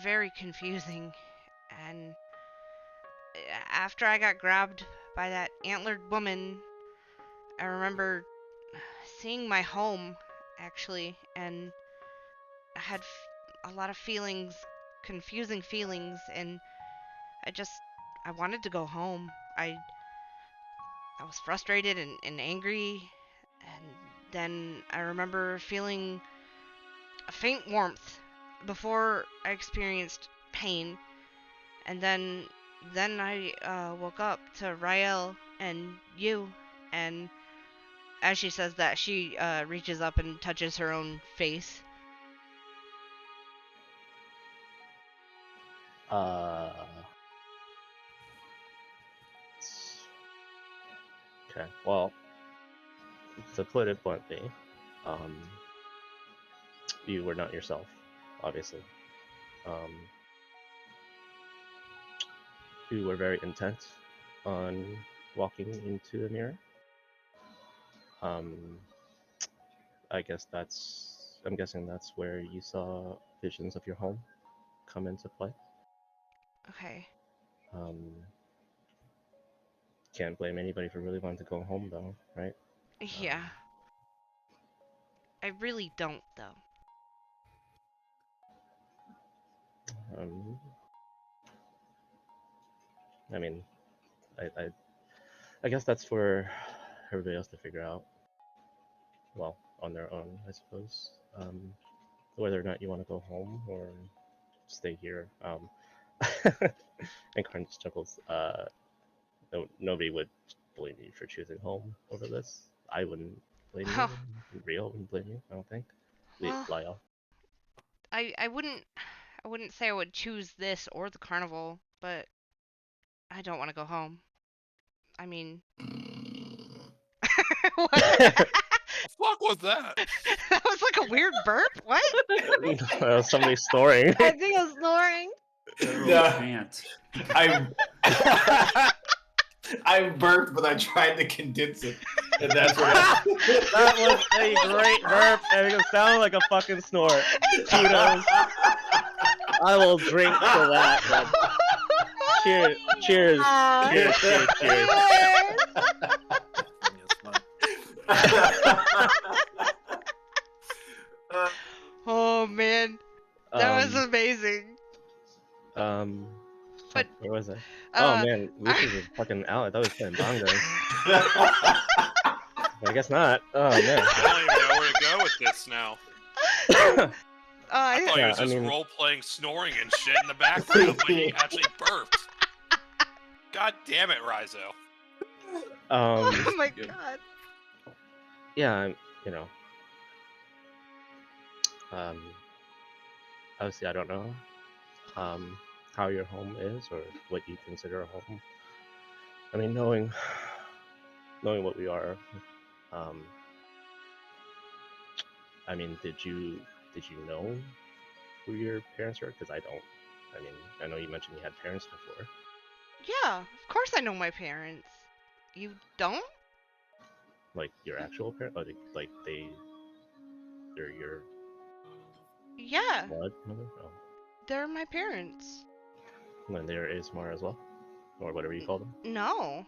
Speaker 2: very confusing. And after I got grabbed by that antlered woman, I remember seeing my home, actually, and I had a lot of feelings, confusing feelings, and I wanted to go home. I was frustrated and angry, and then I remember feeling a faint warmth before I experienced pain, and then I woke up to Rael and you, and as she says that, she reaches up and touches her own face.
Speaker 6: Okay. Well, to put it bluntly, you were not yourself, obviously. You were very intent on walking into the mirror. I guess I'm guessing that's where you saw visions of your home come into play.
Speaker 2: Okay.
Speaker 6: Can't blame anybody for really wanting to go home, though, right?
Speaker 2: Yeah. I really don't, though.
Speaker 6: I mean, I guess that's for everybody else to figure out. Well, on their own, I suppose. Whether or not you want to go home or stay here. And Karn just chuckles. Nobody would blame you for choosing home over this. I wouldn't blame
Speaker 2: Well,
Speaker 6: you. Rio wouldn't blame you. I don't think.
Speaker 2: well,
Speaker 6: Lyle.
Speaker 2: I wouldn't say I would choose this or the carnival, but I don't want to go home. I mean, what?
Speaker 4: The fuck was that?
Speaker 2: That was like a weird burp. What?
Speaker 6: Somebody snoring.
Speaker 3: I think I was snoring.
Speaker 5: No.
Speaker 1: Can't.
Speaker 5: I burped, but I tried to condense it, and that's what.
Speaker 6: That was a great burp, and it sounded like a fucking snort. Kudos. I will drink to that. Man. Cheers. Cheers. Cheers. Cheers. Cheers.
Speaker 2: Oh man, that was amazing. But
Speaker 6: where was I? Oh man, Lucius is fucking out. I thought he was playing bongos. I guess not. Oh man.
Speaker 4: I don't even know where to go with this now. I thought he was just role-playing snoring and shit in the background when he actually burped. God damn it, Rizo.
Speaker 2: Oh my god.
Speaker 6: Yeah, obviously I don't know how your home is or what you consider a home. I mean, knowing what we are, I mean, did you know who your parents were? Because I don't. I mean, I know you mentioned you had parents before.
Speaker 2: Yeah, of course I know my parents. You don't?
Speaker 6: Like your actual parents? Like they're your
Speaker 2: Yeah.
Speaker 6: blood mother? Oh.
Speaker 2: They're my parents.
Speaker 6: And then they're ASMR as well? Or whatever you call them?
Speaker 2: No.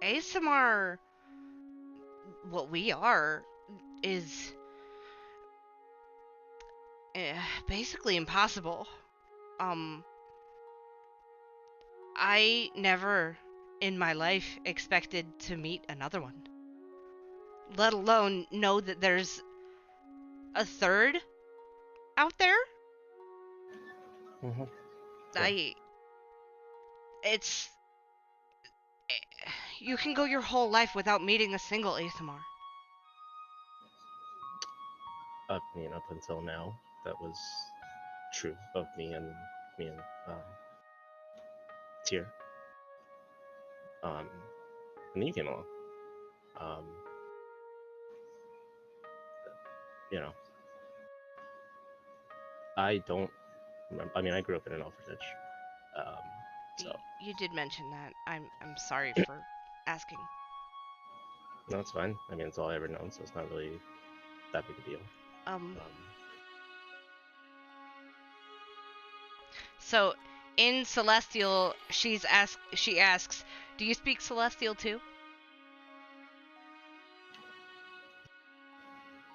Speaker 2: ASMR, what we are, is basically impossible. I never in my life expected to meet another one. Let alone know that there's a third out there.
Speaker 6: Mm-hmm.
Speaker 2: You can go your whole life without meeting a single ASMR.
Speaker 6: I mean, up until now, that was true of me and Tyr. And then you came along. I don't remember. I mean, I grew up in an orphanage. So
Speaker 2: you did mention that. I'm sorry for asking.
Speaker 6: No, it's fine. I mean, it's all I ever known, so it's not really that big a deal.
Speaker 2: So in Celestial, she asks, do you speak Celestial too?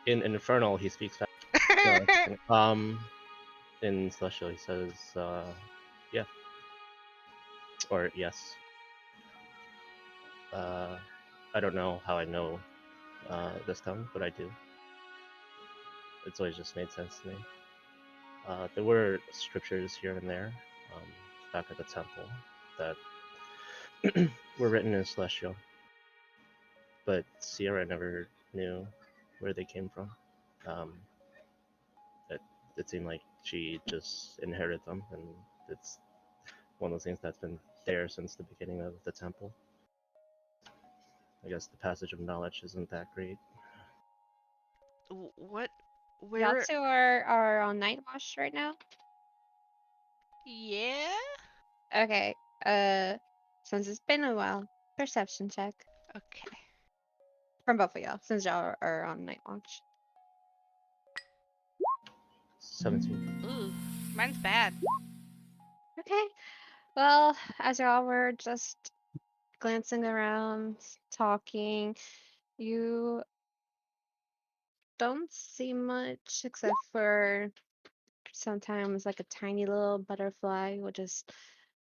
Speaker 6: In Infernal, he speaks fast. In Celestial, he says, yeah. Or yes. I don't know how I know this tongue, but I do. It's always just made sense to me. There were scriptures here and there back at the temple that were written in Celestial, but Sierra never knew where they came from. It seemed like she just inherited them, and it's one of those things that's been there since the beginning of the temple. I guess the passage of knowledge isn't that great.
Speaker 2: What?
Speaker 3: Y'all two are on night watch right now?
Speaker 2: Yeah.
Speaker 3: Okay. Since it's been a while, perception check.
Speaker 2: Okay.
Speaker 3: From both of y'all, since y'all are on night watch.
Speaker 6: 17.
Speaker 2: Ooh, mine's bad.
Speaker 3: Okay. Well, as y'all were just glancing around, talking, you don't see much except for sometimes like a tiny little butterfly would just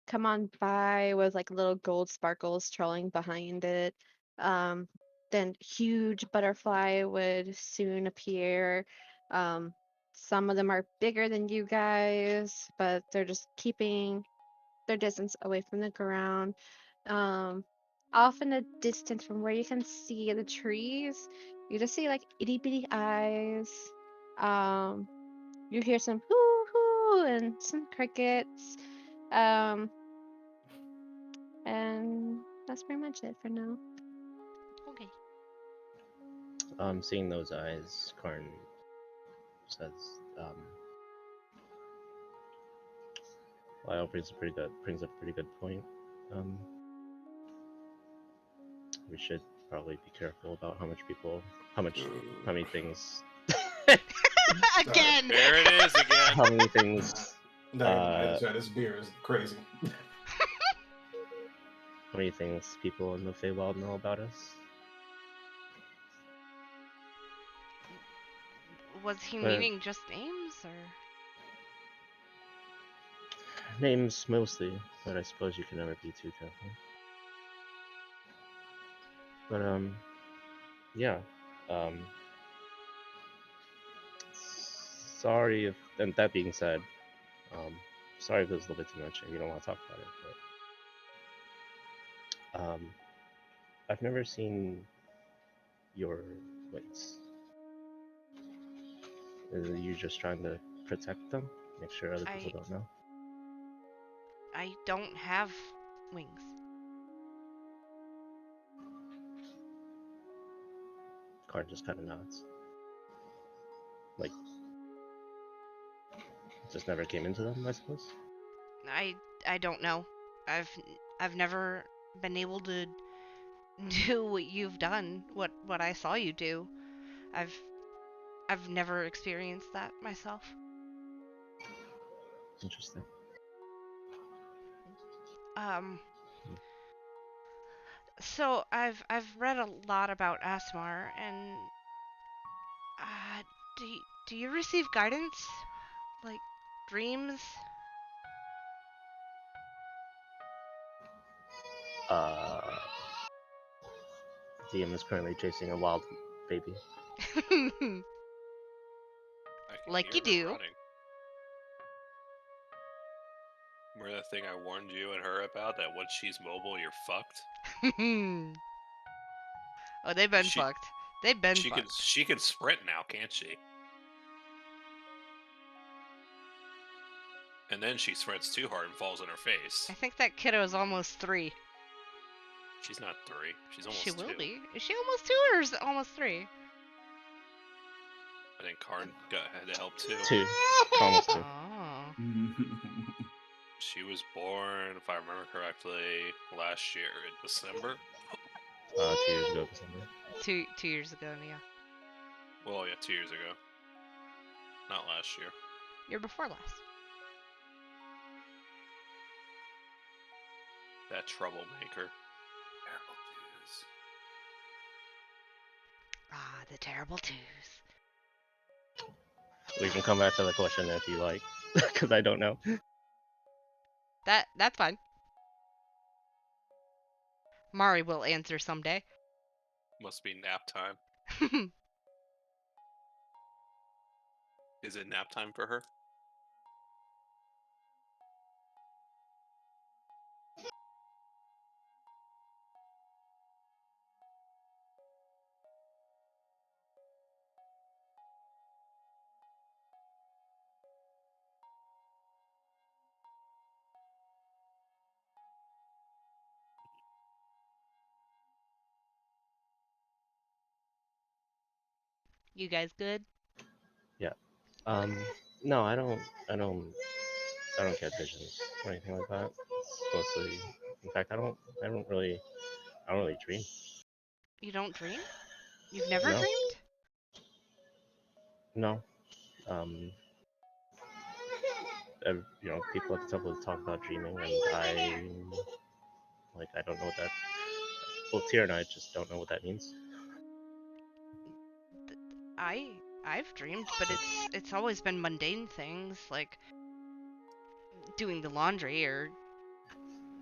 Speaker 3: come on by with like little gold sparkles trailing behind it. Um, then huge butterfly would soon appear. Um, some of them are bigger than you guys, but they're just keeping their distance away from the ground. Um, Off in the distance from where you can see the trees, you just see like itty bitty eyes. Um, you hear some hoo hoo and some crickets. Um, and that's pretty much it for now.
Speaker 2: Okay.
Speaker 6: Seeing those eyes, Karn says, Lyle brings up a pretty good point. We should probably be careful about how many things,
Speaker 2: Again.
Speaker 4: There it is again.
Speaker 6: how many things,
Speaker 5: This beer is crazy.
Speaker 6: how many things people in the Feywild know about us.
Speaker 2: Was he
Speaker 6: But
Speaker 2: meaning just names or?
Speaker 6: names mostly, but I suppose you can never be too careful. But yeah. Sorry if, and that being said, sorry if it was a little bit too much and you don't want to talk about it, but I've never seen your wings. Are you just trying to protect them? Make sure other people don't know?
Speaker 2: I don't have wings.
Speaker 6: Karn just kind of nods. Like, just never came into them, I suppose?
Speaker 2: I don't know. I've never been able to do what you've done, what I saw you do. I've never experienced that myself.
Speaker 6: Interesting.
Speaker 2: So I've read a lot about Asmar, and do you receive guidance, like dreams?
Speaker 6: DM is currently chasing a wild baby.
Speaker 2: Like you do.
Speaker 4: Running. Remember that thing I warned you and her about? That once she's mobile, you're fucked.
Speaker 2: Oh, they've been fucked. They've been fucked.
Speaker 4: She can sprint now, can't she? And then she sprints too hard and falls on her face.
Speaker 2: I think that kiddo is almost 3.
Speaker 4: She's not 3. She's almost 2.
Speaker 2: She will be. Is she almost 2 or is it almost 3?
Speaker 4: I think Karn had to help too.
Speaker 6: 2. Almost 2.
Speaker 2: Oh.
Speaker 4: She was born, if I remember correctly, last year in December.
Speaker 6: 2 years ago, December.
Speaker 2: 2 years ago, yeah.
Speaker 4: Well, yeah, 2 years ago. Not last year.
Speaker 2: Year before last.
Speaker 4: That troublemaker.
Speaker 2: Ah, the terrible twos.
Speaker 6: We can come back to the question if you like, because I don't know.
Speaker 2: That's fine. Mari will answer someday.
Speaker 4: Must be nap time. Is it nap time for her?
Speaker 2: You guys good?
Speaker 6: Yeah. No, I don't get visions or anything like that. Mostly, in fact, I don't really dream.
Speaker 2: You don't dream? You've never
Speaker 6: No.
Speaker 2: dreamed?
Speaker 6: No. People at the temple talk about dreaming, and I don't know what that. Well, Tyr and I just don't know what that means.
Speaker 2: I've dreamed, but it's always been mundane things like doing the laundry or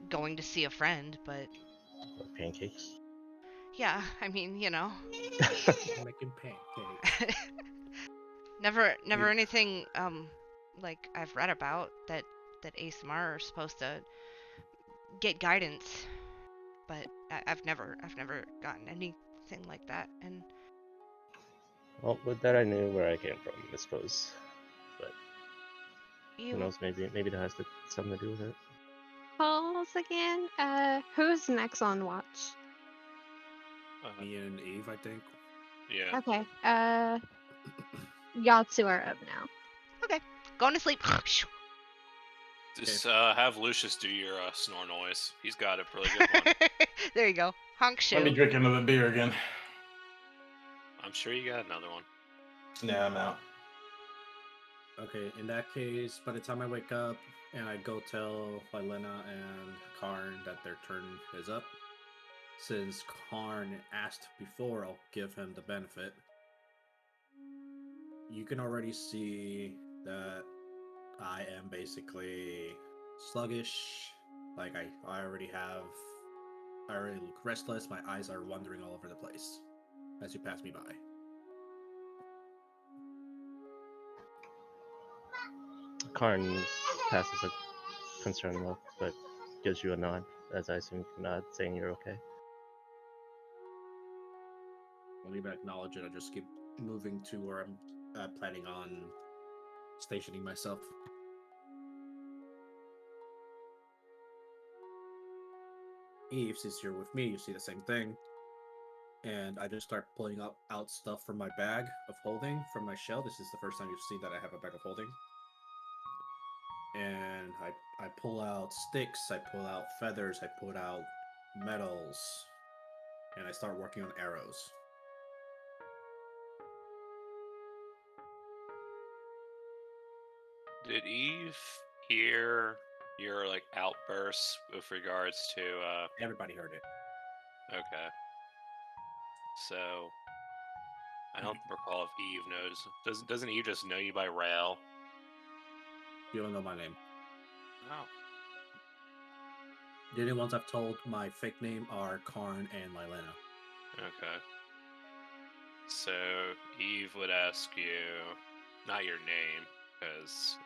Speaker 2: going to see a friend, but
Speaker 6: Or pancakes.
Speaker 2: yeah, I mean,
Speaker 7: Making pancakes.
Speaker 2: never
Speaker 7: You-
Speaker 2: anything like I've read about that ASMR are supposed to get guidance, but I've never gotten anything like that. And
Speaker 6: Well, with that, I knew where I came from, I suppose. But who
Speaker 2: you
Speaker 6: knows? Maybe that has something to do with it.
Speaker 3: Calls again. Who's next on watch?
Speaker 7: Me and Eve, I think.
Speaker 4: Yeah.
Speaker 3: Okay. Y'all two are up now.
Speaker 2: okay? Going to sleep.
Speaker 4: Just have Lucius do your snore noise. He's got a really good one.
Speaker 2: There you go. Honk
Speaker 5: Let me
Speaker 2: shoe.
Speaker 5: drink another beer again.
Speaker 4: I'm sure you got another one.
Speaker 5: Yeah, I'm out.
Speaker 7: Okay, in that case, by the time I wake up and I go tell Lylena and Karn that their turn is up, since Karn asked before, I'll give him the benefit. You can already see that I am basically sluggish. Like I already look restless. My eyes are wandering all over the place as you pass me by.
Speaker 6: Karn passes a concerned look, but gives you a nod, as I assume you nod, saying you're okay.
Speaker 7: Won't even acknowledge it. I just keep moving to where I'm planning on stationing myself. Eve, since you're with me, you see the same thing. And I just start pulling out stuff from my bag of holding from my shell. This is the first time you've seen that I have a bag of holding. And I pull out sticks, I pull out feathers, I pull out metals, and I start working on arrows.
Speaker 4: Did Eve hear your outbursts with regards to
Speaker 7: Everybody heard it.
Speaker 4: Okay. So I don't recall if Eve knows. Doesn't Eve just know you by rail?
Speaker 7: You don't know my name.
Speaker 4: Oh.
Speaker 7: The only ones I've told my fake name are Karn and Lylena.
Speaker 4: Okay. So Eve would ask you, not your name, because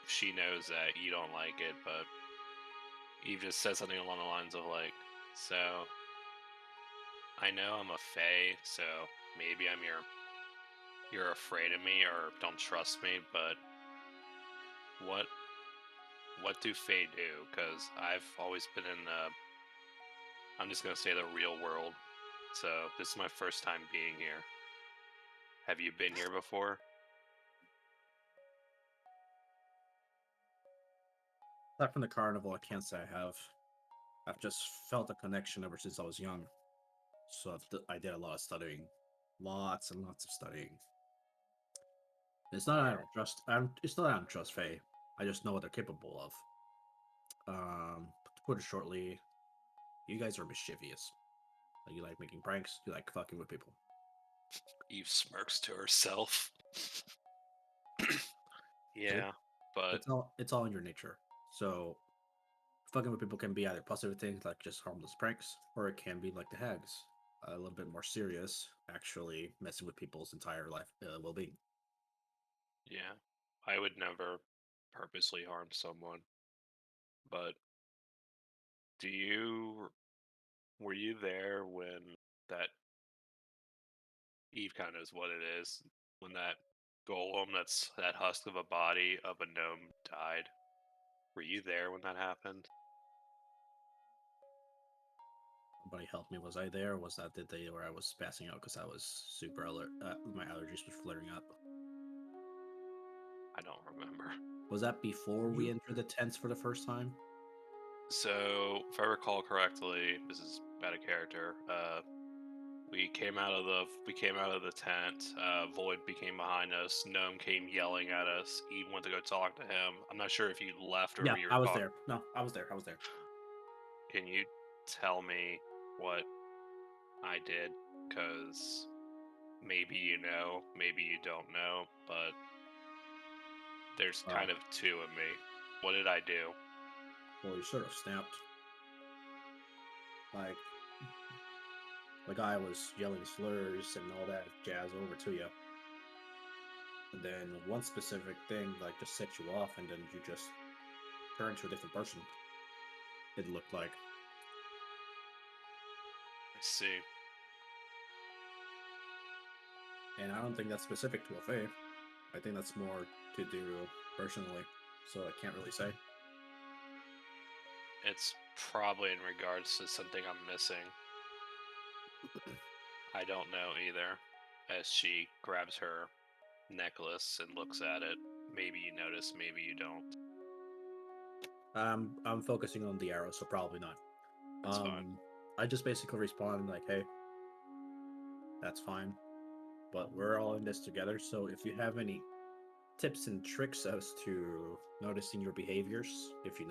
Speaker 4: she knows that you don't like it, but Eve just says something along the lines of so I know I'm a fae, so maybe you're afraid of me or don't trust me, but what do fae do? Because I've always been in I'm just gonna say the real world, so this is my first time being here. Have you been here before?
Speaker 7: Aside from the carnival, I can't say I have. I've just felt a connection ever since I was young. So I did a lot of studying. Lots and lots of studying. It's not that I don't trust. It's not that I don't trust Faye. I just know what they're capable of. To put it shortly, you guys are mischievous. You like making pranks. You like fucking with people.
Speaker 4: Eve smirks to herself. Yeah,
Speaker 7: See?
Speaker 4: but
Speaker 7: It's all in your nature. So fucking with people can be either positive things like just harmless pranks, or it can be like the hags, a little bit more serious, actually messing with people's entire life well-being.
Speaker 4: yeah, I would never purposely harm someone. But were you there when that Eve kind of knows what it is, when that golem, that husk of a body of a gnome died? Were you there when that happened?
Speaker 7: Nobody helped me. Was I there? Or was that the day where I was passing out because I was super alert? My allergies were flaring up.
Speaker 4: I don't remember.
Speaker 7: Was that before we entered the tents for the first time?
Speaker 4: So, if I recall correctly, this is out of character. We came out of the tent. Void became behind us. Gnome came yelling at us. Eve went to go talk to him. I'm not sure if you left or
Speaker 7: Yeah,
Speaker 4: you
Speaker 7: I
Speaker 4: were
Speaker 7: was
Speaker 4: talking.
Speaker 7: there. No, I was there. I was there.
Speaker 4: Can you tell me what I did? Because maybe you know, maybe you don't know, but there's
Speaker 7: Wow.
Speaker 4: kind of two of me. What did I do?
Speaker 7: Well, you sort of snapped. Like, the guy was yelling slurs and all that jazz over to you. And then one specific thing, like, just set you off, and then you just turned to a different person. It looked like.
Speaker 4: I see.
Speaker 7: And I don't think that's specific to a Fae. I think that's more to do personally. So I can't really say.
Speaker 4: It's probably in regards to something I'm missing. I don't know either. As she grabs her necklace and looks at it. Maybe you notice, maybe you don't.
Speaker 7: I'm focusing on the arrow, so probably not.
Speaker 4: That's fine.
Speaker 7: I just basically respond like, hey, that's fine. But we're all in this together, so if you have any tips and tricks as to noticing your behaviors, if you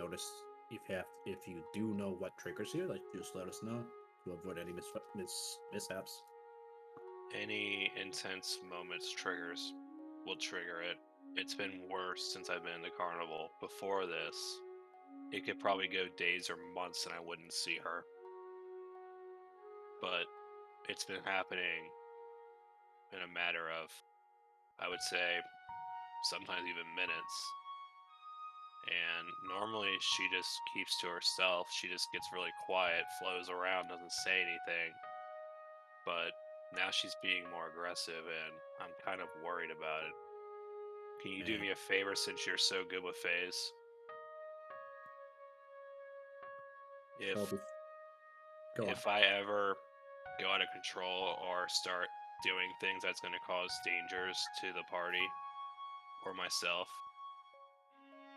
Speaker 7: do know what triggers you, like, just let us know to avoid any mishaps.
Speaker 4: Any intense moments triggers will trigger it. It's been worse since I've been in the carnival. Before this, it could probably go days or months and I wouldn't see her. But it's been happening in a matter of, I would say, sometimes even minutes. And normally she just keeps to herself. She just gets really quiet, flows around, doesn't say anything. But now she's being more aggressive and I'm kind of worried about it. Can you do
Speaker 7: Man.
Speaker 4: me a favor since you're so good with phase? If
Speaker 7: So go on.
Speaker 4: if I ever go out of control or start doing things that's going to cause dangers to the party or myself,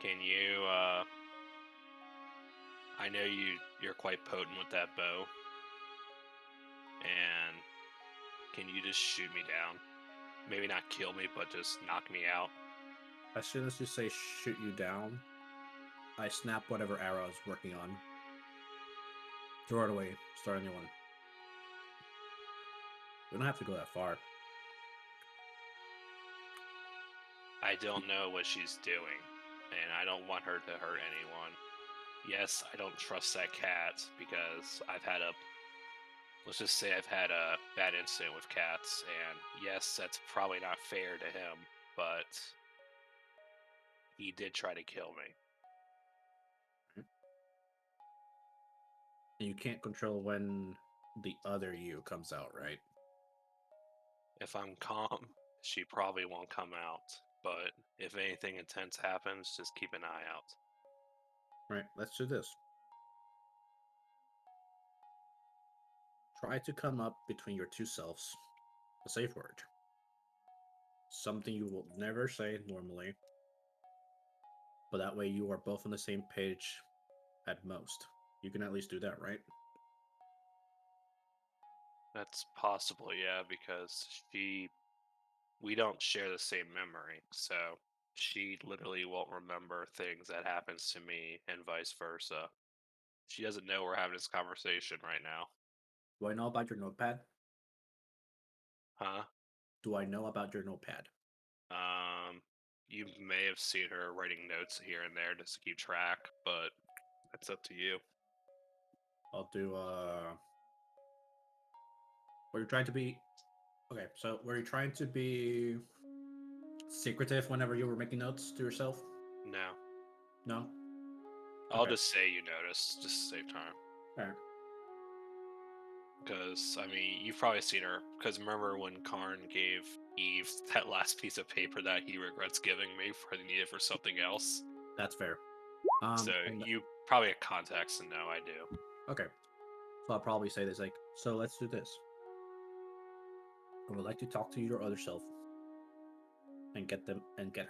Speaker 4: can you I know you're quite potent with that bow. And can you just shoot me down? Maybe not kill me, but just knock me out.
Speaker 7: As soon as you say shoot you down, I snap whatever arrow I was working on. Throw it away. Start a new one. We don't have to go that far.
Speaker 4: I don't know what she's doing, and I don't want her to hurt anyone. Yes, I don't trust that cat because let's just say I've had a bad incident with cats, and yes, that's probably not fair to him, but he did try to kill me.
Speaker 7: And you can't control when the other you comes out, right?
Speaker 4: If I'm calm, she probably won't come out, but if anything intense happens, just keep an eye out.
Speaker 7: Right, let's do this. Try to come up between your two selves. A safe word. Something you will never say normally. But that way you are both on the same page at most. You can at least do that, right?
Speaker 4: That's possible, yeah, because we don't share the same memory, so she literally won't remember things that happens to me and vice versa. She doesn't know we're having this conversation right now.
Speaker 7: Do I know about your notepad?
Speaker 4: Huh?
Speaker 7: Do I know about your notepad?
Speaker 4: You may have seen her writing notes here and there just to keep track, but that's up to you.
Speaker 7: I'll do were you trying to be okay, so were you trying to be secretive whenever you were making notes to yourself?
Speaker 4: No.
Speaker 7: No?
Speaker 4: I'll
Speaker 7: Okay.
Speaker 4: just say you noticed, just to save time.
Speaker 7: Alright.
Speaker 4: Because, I mean, you've probably seen her. Because remember when Karn gave Eve that last piece of paper that he regrets giving me for needed for something else?
Speaker 7: That's fair.
Speaker 4: So
Speaker 7: And
Speaker 4: you probably have context to know I do.
Speaker 7: okay. So I'll probably say this like, so let's do this. I would like to talk to your other self and get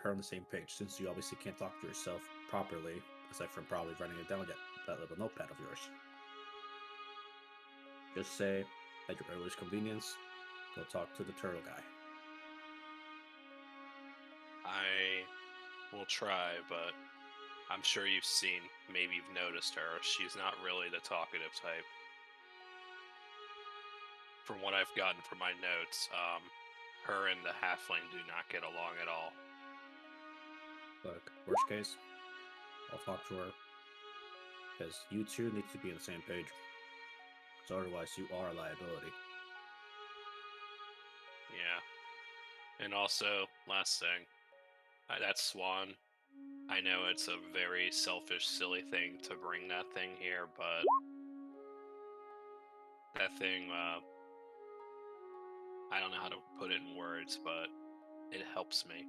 Speaker 7: her on the same page, since you obviously can't talk to yourself properly, aside from probably writing it down at that little notepad of yours. Just say, At your earliest convenience, go talk to the turtle guy.
Speaker 4: I will try, but I'm sure you've seen, maybe you've noticed her. She's not really the talkative type. From what I've gotten from my notes, her and the halfling do not get along at all.
Speaker 7: Look, worst case, I'll talk to her. Because you two need to be on the same page. So otherwise, you are a liability.
Speaker 4: Yeah. And also, last thing, that swan, I know it's a very selfish, silly thing to bring that thing here, but that thing, I don't know how to put it in words, but it helps me.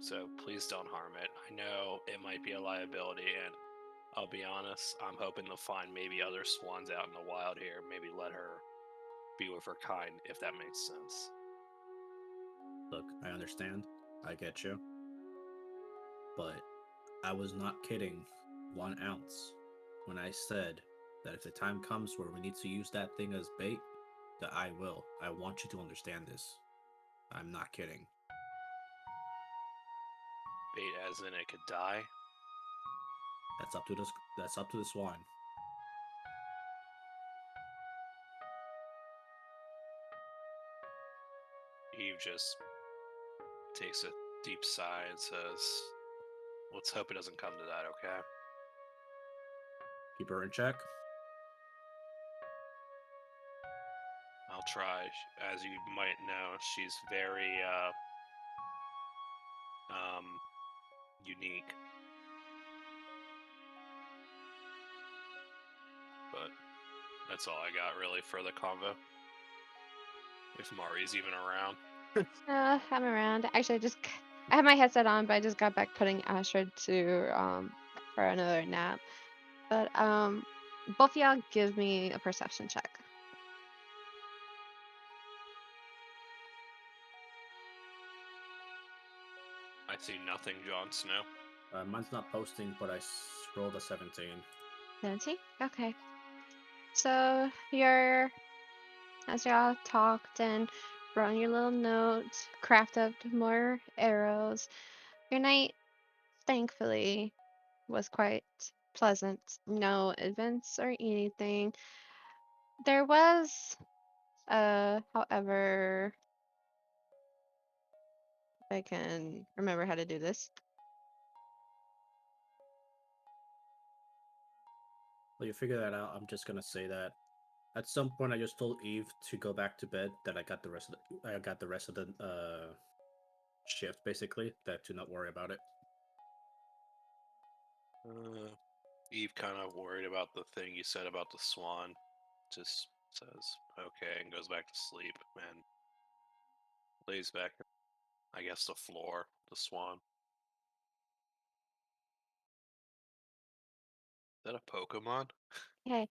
Speaker 4: So please don't harm it. I know it might be a liability, and I'll be honest, I'm hoping to find maybe other swans out in the wild here. Maybe let her be with her kind, if that makes sense.
Speaker 7: Look, I understand. I get you. But I was not kidding 1 ounce when I said that if the time comes where we need to use that thing as bait, that I will. I want you to understand this. I'm not kidding.
Speaker 4: Bait as in it could die?
Speaker 7: That's up to the swan.
Speaker 4: Eve just takes a deep sigh and says, let's hope it doesn't come to that, okay?
Speaker 7: Keep her in check.
Speaker 4: I'll try. As you might know, she's very, unique. But that's all I got, really, for the convo. If Mari's even around.
Speaker 3: I'm around. Actually, I have my headset on, but I just got back putting Astrid to for another nap. But both of y'all give me a perception check.
Speaker 4: I see nothing, Jon Snow.
Speaker 7: Mine's not posting, but I rolled a 17.
Speaker 3: 17? Okay. So as y'all talked and wrote on your little notes, craft up more arrows. Your night, thankfully, was quite pleasant. No events or anything. There was, however, if I can remember how to do this.
Speaker 7: Well, you figure that out. I'm just gonna say that at some point I just told Eve to go back to bed. That I got the rest of the shift basically. That to not worry about it.
Speaker 4: Eve kind of worried about the thing you said about the swan. Just says, okay, and goes back to sleep and lays back, I guess, the floor, the swan. Is that a Pokemon?
Speaker 3: Okay.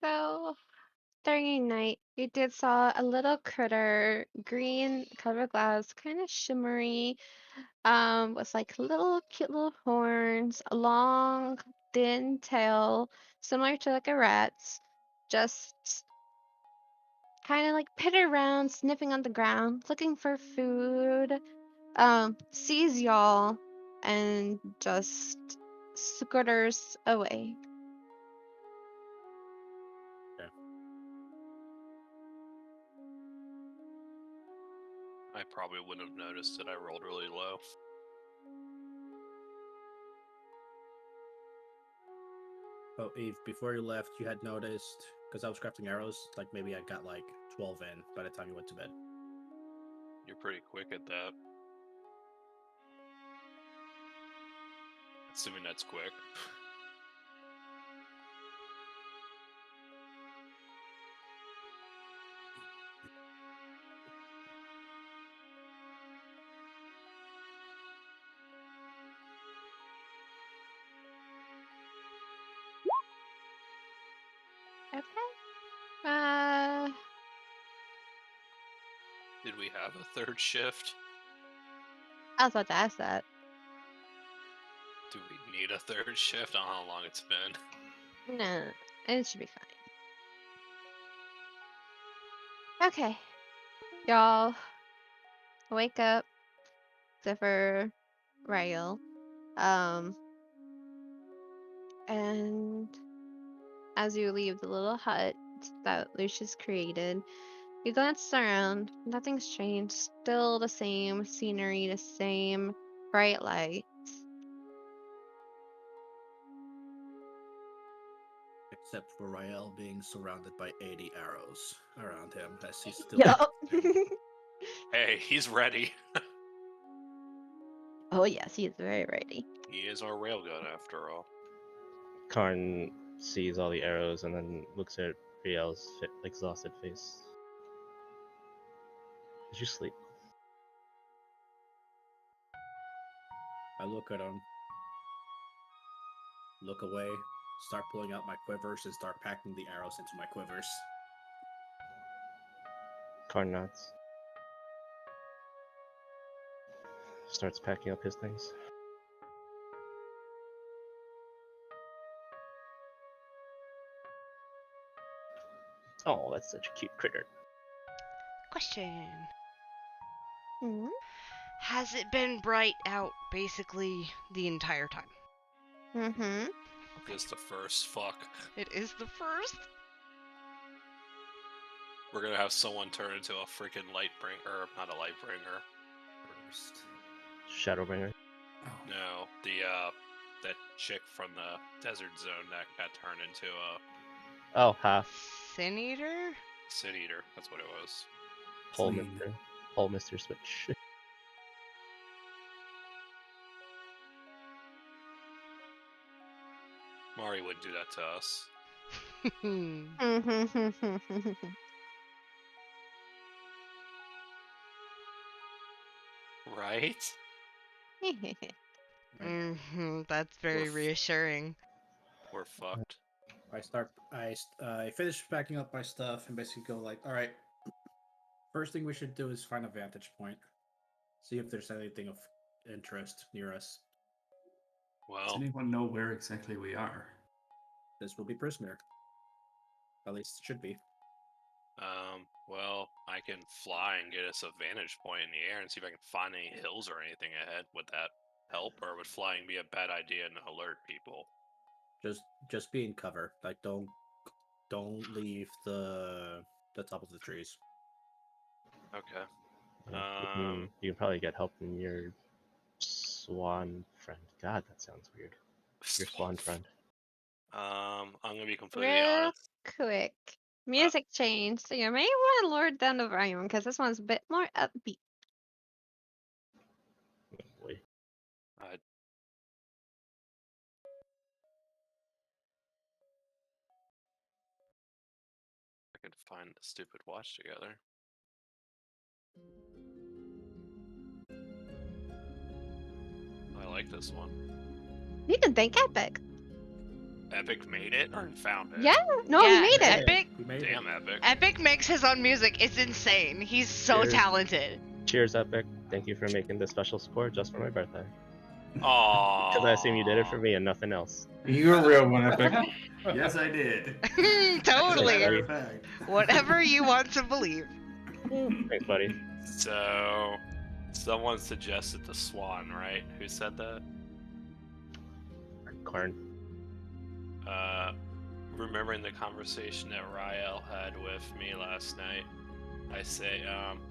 Speaker 3: So during night, you did saw a little critter, green covered glass, kind of shimmery, with like little cute little horns, a long thin tail, similar to like a rat's, just kind of like pitter around, sniffing on the ground, looking for food. Sees y'all and just scooters away.
Speaker 4: I probably wouldn't have noticed it. I rolled really low.
Speaker 7: Oh, Eve, before you left, you had noticed because I was crafting arrows. Like maybe I got like 12 in by the time you went to bed.
Speaker 4: You're pretty quick at that. Assuming that's quick.
Speaker 3: Okay.
Speaker 4: Did we have a third shift?
Speaker 3: I was about to ask that.
Speaker 4: Do we need a third shift? I don't know how long it's been.
Speaker 3: No, It should be fine. Okay. Y'all wake up, except for Rael. And as you leave the little hut that Lucius created, you glance around. Nothing's changed. Still the same scenery, the same bright lights.
Speaker 7: Except for Rael being surrounded by 80 arrows around him as he's still.
Speaker 3: Yup.
Speaker 4: Hey, he's ready.
Speaker 3: Oh yes, he is very ready.
Speaker 4: He is our railgun after all.
Speaker 6: Karn sees all the arrows and then looks at Riel's exhausted face. Did you sleep?
Speaker 7: I look at him, look away, start pulling out my quivers, and start packing the arrows into my quivers.
Speaker 6: Karn nods. Starts packing up his things. Oh, that's such a cute critter.
Speaker 2: Question.
Speaker 3: Hmm?
Speaker 2: Has it been bright out basically the entire time?
Speaker 3: Mm-hmm.
Speaker 4: Just the first fuck.
Speaker 2: It is the first?
Speaker 4: We're gonna have someone turn into a freaking light bringer, not a light bringer.
Speaker 7: First.
Speaker 6: Shadowbringer.
Speaker 1: Oh,
Speaker 4: No, that chick from the desert zone that got turned into a
Speaker 6: Oh, half.
Speaker 2: Sin Eater?
Speaker 4: City Eater. That's what it was.
Speaker 6: Whole
Speaker 1: Clean.
Speaker 6: Mr. Whole Mr. Switch.
Speaker 4: Mari wouldn't do that to us. Right?
Speaker 2: That's very
Speaker 4: Oof.
Speaker 2: reassuring.
Speaker 4: We're fucked.
Speaker 7: I finish packing up my stuff and basically go like, all right, first thing we should do is find a vantage point. See if there's anything of interest near us.
Speaker 1: does
Speaker 4: Well,
Speaker 1: anyone know where exactly we are?
Speaker 7: This will be Prisoner. At least it should be.
Speaker 4: well, I can fly and get us a vantage point in the air and see if I can find any hills or anything ahead. Would that help, or would flying be a bad idea and alert people?
Speaker 7: Just be in cover. Like don't leave the top of the trees.
Speaker 4: Okay.
Speaker 6: You can probably get help from your swan friend. God, that sounds weird. Your swan friend.
Speaker 4: I'm gonna be completely
Speaker 3: Real
Speaker 4: honest.
Speaker 3: quick. Music change. So you may want to lower down the volume because this one's a bit more upbeat.
Speaker 6: Boy.
Speaker 4: I could find the stupid watch together. I like this one.
Speaker 3: You can thank Epic.
Speaker 4: Epic made it or found it?
Speaker 3: Yeah, no, he
Speaker 2: Yeah,
Speaker 3: made it.
Speaker 2: Epic.
Speaker 7: We made
Speaker 4: Damn,
Speaker 7: it.
Speaker 4: Epic.
Speaker 2: Epic makes his own music. It's insane. He's so
Speaker 6: Cheers.
Speaker 2: talented.
Speaker 6: Cheers, Epic. Thank you for making this special score just for my birthday.
Speaker 4: Aww.
Speaker 6: Because I assume you did it for me and nothing else.
Speaker 5: You're a real one, Epic.
Speaker 1: Yes, I did. As a
Speaker 2: Totally.
Speaker 1: matter of fact.
Speaker 2: Whatever you want to believe.
Speaker 6: Thanks, buddy.
Speaker 4: So, someone suggested the swan, right? Who said that?
Speaker 6: Karn.
Speaker 4: Remembering the conversation that Rael had with me last night, I say,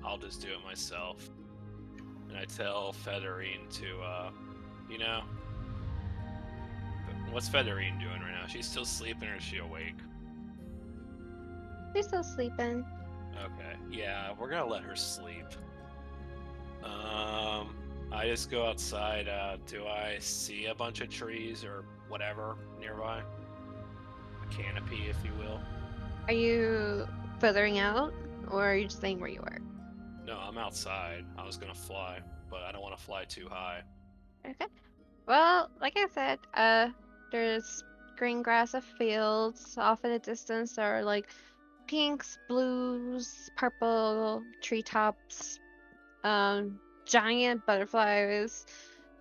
Speaker 4: I'll just do it myself. And I tell Federine to, what's Federine doing right now? She's still sleeping or is she awake?
Speaker 3: She's still sleeping.
Speaker 4: Okay, yeah, we're gonna let her sleep. I just go outside. Do I see a bunch of trees or whatever nearby? A canopy, if you will.
Speaker 3: Are you feathering out, or are you just staying where you are?
Speaker 4: No, I'm outside. I was gonna fly, but I don't want to fly too high.
Speaker 3: Okay. Well, like I said, there's green grass of fields. Off in the distance there are like pinks, blues, purple treetops, giant butterflies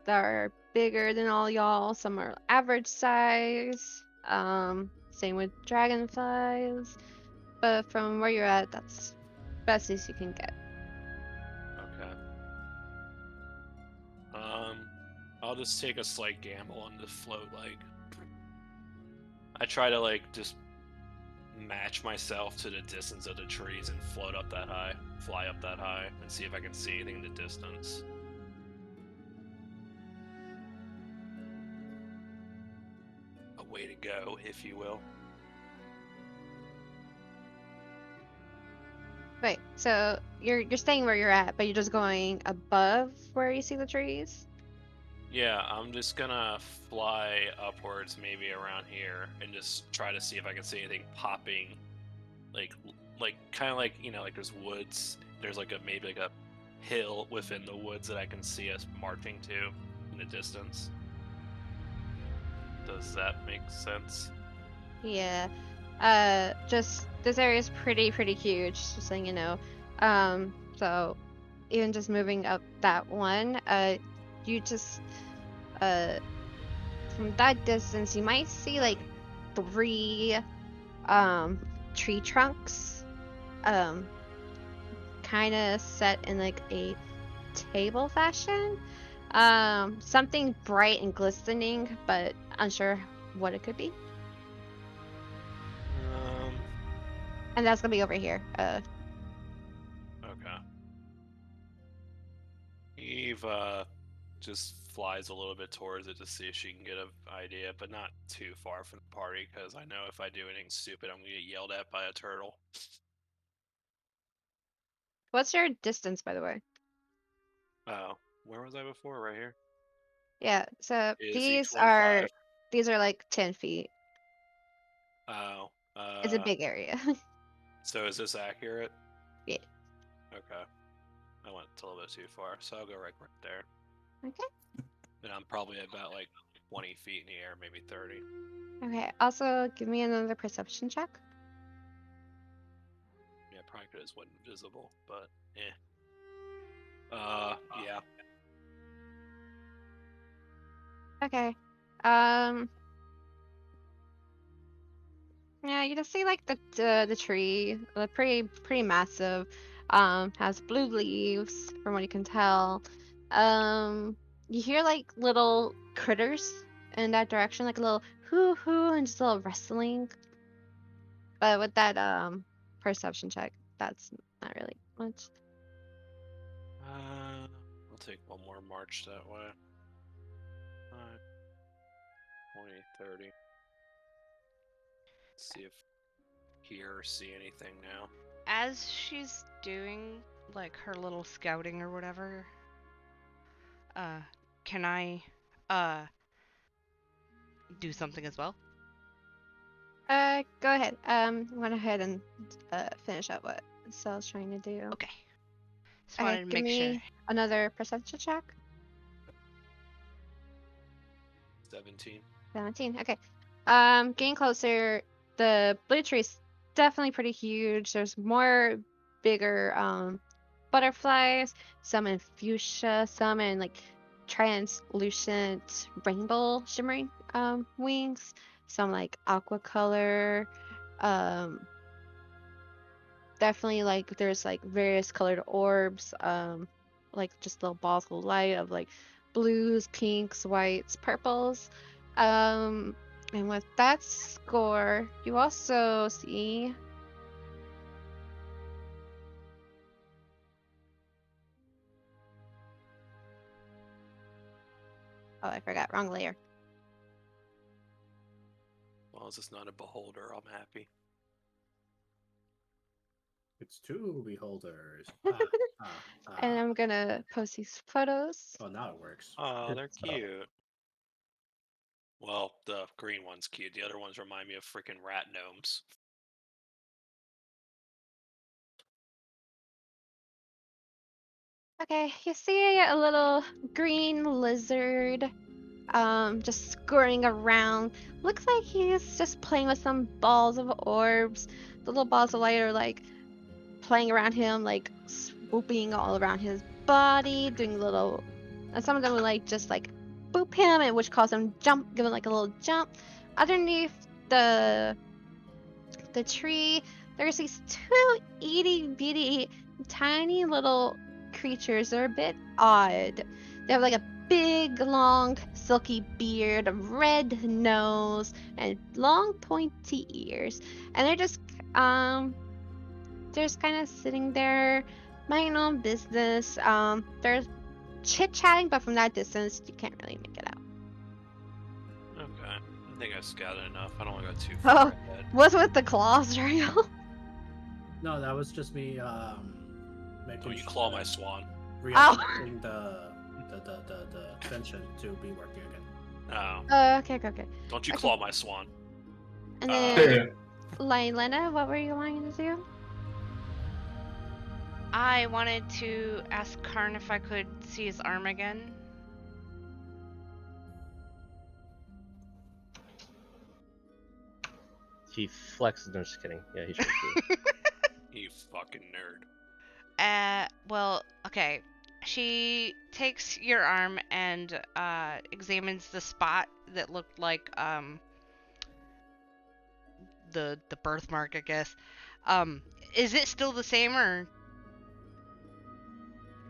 Speaker 3: that are bigger than all y'all. Some are average size. Same with dragonflies. But from where you're at, that's best as you can get.
Speaker 4: Okay. I'll just take a slight gamble on the float. Like, I try to like just match myself to the distance of the trees and float up that high, fly up that high, and see if I can see anything in the distance. A way to go, if you will.
Speaker 3: Right. So you're staying where you're at, but you're just going above where you see the trees.
Speaker 4: Yeah, I'm just gonna fly upwards, maybe around here, and just try to see if I can see anything popping, like kind of like, you know, like there's woods. There's like maybe like a hill within the woods that I can see us marching to in the distance. Does that make sense?
Speaker 3: Yeah. Just this area is pretty huge, just letting you know. So even just moving up that one, you just from that distance you might see like 3 tree trunks kind of set in like a table fashion. Something bright and glistening, but unsure what it could be. And that's gonna be over here.
Speaker 4: Okay. Eve just flies a little bit towards it to see if she can get an idea, but not too far from the party, because I know if I do anything stupid, I'm gonna get yelled at by a turtle.
Speaker 3: What's your distance, by the way?
Speaker 4: Oh, where was I before? Right here.
Speaker 3: Yeah, so
Speaker 4: Is he
Speaker 3: these
Speaker 4: 25?
Speaker 3: are like 10 feet.
Speaker 4: Oh,
Speaker 3: It's a big area.
Speaker 4: so is this accurate?
Speaker 3: Yeah.
Speaker 4: Okay. I went a little bit too far, so I'll go right there.
Speaker 3: Okay.
Speaker 4: And I'm probably about like 20 feet in the air, maybe 30.
Speaker 3: Okay. Also, give me another perception check.
Speaker 4: Yeah, probably because it wasn't visible, but eh. Yeah.
Speaker 3: Okay. Yeah, you just see like the tree, pretty massive. Has blue leaves from what you can tell. You hear like little critters in that direction, like a little hoo hoo and just a little rustling. But with that perception check, that's not really much.
Speaker 4: I'll take one more march that way. 5, 20, 30. Let's see if hear or see anything now.
Speaker 2: As she's doing like her little scouting or whatever, can I do something as well?
Speaker 3: Go ahead. Went ahead and finish up what Sal's trying to do.
Speaker 2: Okay. Just
Speaker 3: Okay,
Speaker 2: wanted to
Speaker 3: give
Speaker 2: make
Speaker 3: me
Speaker 2: sure.
Speaker 3: another perception check.
Speaker 4: 17.
Speaker 3: 17. Okay. Getting closer. The blue tree's definitely pretty huge. There's more bigger butterflies, some in fuchsia, some in like translucent rainbow shimmering wings, some like aqua color. Definitely like there's like various colored orbs, like just little balls of light of like blues, pinks, whites, purples. And with that score, you also see oh, I forgot, wrong layer.
Speaker 4: Well, as it's not a beholder, I'm happy.
Speaker 7: It's 2 beholders.
Speaker 3: And I'm gonna post these photos.
Speaker 7: Oh, now it works.
Speaker 4: Oh, they're
Speaker 7: So-
Speaker 4: cute. Well, the green one's cute. The other ones remind me of freaking rat gnomes.
Speaker 3: Okay, you see a little green lizard just scurrying around. Looks like he's just playing with some balls of orbs. The little balls of light are like playing around him, like swooping all around his body, doing little. And some of them will like just like boop him, and which cause him jump, give him like a little jump. Underneath the the tree, there's these two itty bitty tiny little creatures. They're a bit odd. They have like a big, long, silky beard, a red nose, and long, pointy ears. And they're just kind of sitting there, minding their own business. They're chit-chatting, but from that distance, you can't really make it out.
Speaker 4: Okay. I think I scouted enough. I don't want to go too
Speaker 3: Oh,
Speaker 4: far ahead.
Speaker 3: what's with the claws, Ariel?
Speaker 7: No, that was just me making
Speaker 4: Oh, you claw my swan.
Speaker 7: readjusting the tension to be working again.
Speaker 4: Oh.
Speaker 3: Okay.
Speaker 4: Don't you
Speaker 3: Okay.
Speaker 4: claw my swan.
Speaker 3: And
Speaker 4: Uh,
Speaker 3: then, Lena, what were you wanting to do?
Speaker 2: I wanted to ask Karn if I could see his arm again.
Speaker 6: He flexes. No, just kidding. Yeah, he should be.
Speaker 4: You fucking nerd.
Speaker 2: Well, okay. She takes your arm and examines the spot that looked like the birthmark, I guess. Is it still the same, or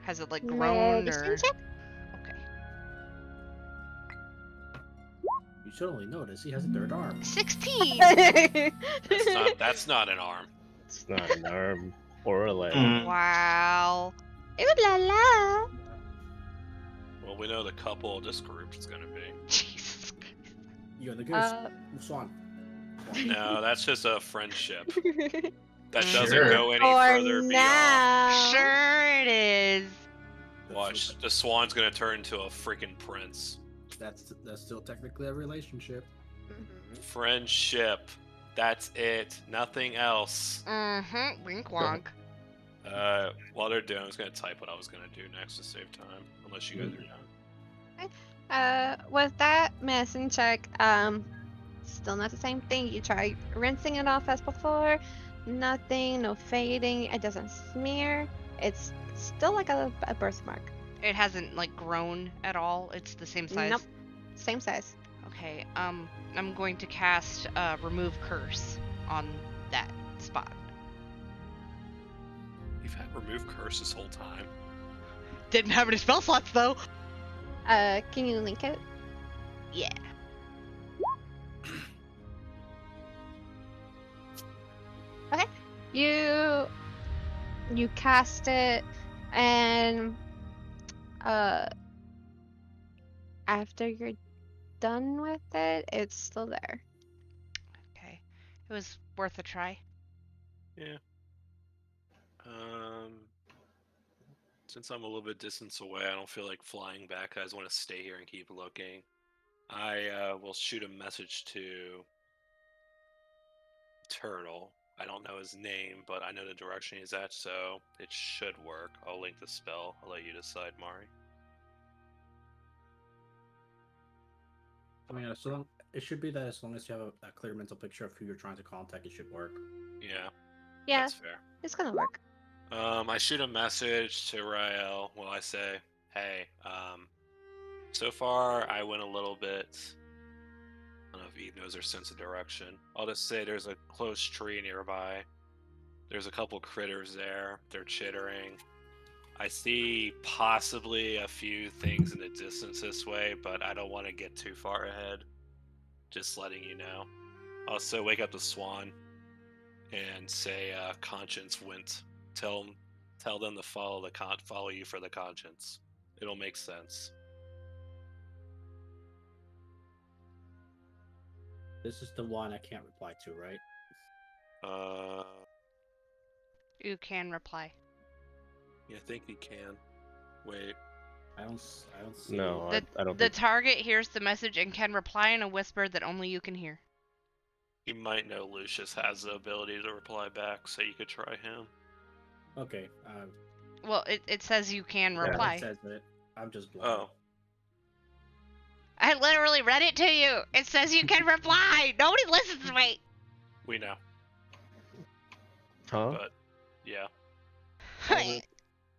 Speaker 2: has it like grown,
Speaker 3: Medicine
Speaker 2: or
Speaker 3: check?
Speaker 2: okay?
Speaker 7: You should only notice he has a third arm.
Speaker 2: 16.
Speaker 4: That's not an arm.
Speaker 6: It's not an arm or a leg.
Speaker 2: Wow.
Speaker 3: Ooh la la.
Speaker 4: Well, we know the couple this group is gonna be.
Speaker 2: Jesus Christ.
Speaker 7: You and the goose. Swan.
Speaker 4: No, that's just a friendship. That
Speaker 1: Sure.
Speaker 4: doesn't go any
Speaker 3: Or
Speaker 4: further beyond.
Speaker 3: now.
Speaker 2: Sure it is.
Speaker 4: Watch, the swan's gonna turn into a freaking prince.
Speaker 7: That's still technically a relationship.
Speaker 3: Mhm.
Speaker 4: Friendship. That's it. Nothing else.
Speaker 2: Mm-hmm. Wink wonk.
Speaker 4: While they're doing, I was gonna type what I was gonna do next to save time. Unless you guys are done.
Speaker 3: With that medicine check, still not the same thing. You try rinsing it off as before. Nothing, no fading. It doesn't smear. It's still like a birthmark.
Speaker 2: It hasn't like grown at all. It's the same size.
Speaker 3: Nope. Same size.
Speaker 2: Okay. I'm going to cast remove curse on that spot.
Speaker 4: You've had remove curse this whole time.
Speaker 2: Didn't have any spell slots though.
Speaker 3: Can you link it?
Speaker 2: Yeah.
Speaker 3: Okay. You cast it, and after you're done with it, it's still there.
Speaker 2: Okay. It was worth a try.
Speaker 4: Yeah. Since I'm a little bit distance away, I don't feel like flying back. I just want to stay here and keep looking. I will shoot a message to Turtle. I don't know his name, but I know the direction he's at, so it should work. I'll link the spell. I'll let you decide, Mari.
Speaker 7: I mean, it should be that as long as you have a clear mental picture of who you're trying to contact, it should work.
Speaker 4: Yeah,
Speaker 3: Yeah,
Speaker 4: that's fair.
Speaker 3: it's gonna work.
Speaker 4: I shoot a message to Rael. Well, I say, hey, so far I went a little bit. I don't know if Eve knows her sense of direction. I'll just say there's a close tree nearby. There's a couple critters there. They're chittering. I see possibly a few things in the distance this way, but I don't want to get too far ahead. Just letting you know. Also, wake up the swan and say, conscience went. Tell them to follow you for the conscience. It'll make sense.
Speaker 7: This is the one I can't reply to, right?
Speaker 2: You can reply.
Speaker 4: Yeah, I think you can. Wait.
Speaker 7: I don't see.
Speaker 6: No,
Speaker 2: The,
Speaker 6: I don't
Speaker 2: the
Speaker 6: think.
Speaker 2: target hears the message and can reply in a whisper that only you can hear.
Speaker 4: You might know Lucius has the ability to reply back, so you could try him.
Speaker 7: Okay.
Speaker 2: Well, it says you can
Speaker 6: Yeah.
Speaker 2: reply.
Speaker 7: It says it. I'm just blind.
Speaker 4: Oh.
Speaker 2: I literally read it to you. It says you can reply. Nobody listens to me.
Speaker 4: We know.
Speaker 6: Huh?
Speaker 4: But, yeah.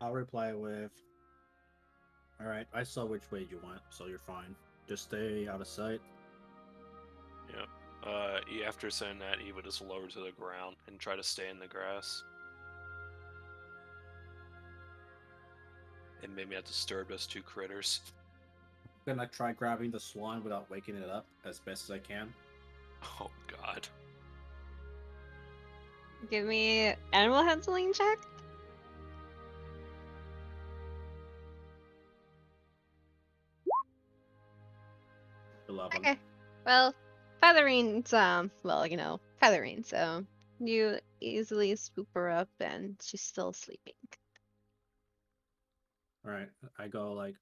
Speaker 7: I'll reply with. All right. I saw which way you went, so you're fine. Just stay out of sight.
Speaker 4: Yeah. After saying that, Eve would just lower to the ground and try to stay in the grass. And maybe not disturb those two critters.
Speaker 7: I'm gonna try grabbing the swan without waking it up as best as I can.
Speaker 4: Oh god.
Speaker 3: Give me animal handling check.
Speaker 7: 11.
Speaker 3: Okay. Well, feathering's feathering. So you easily swoop her up, and she's still sleeping.
Speaker 7: All right, I go like,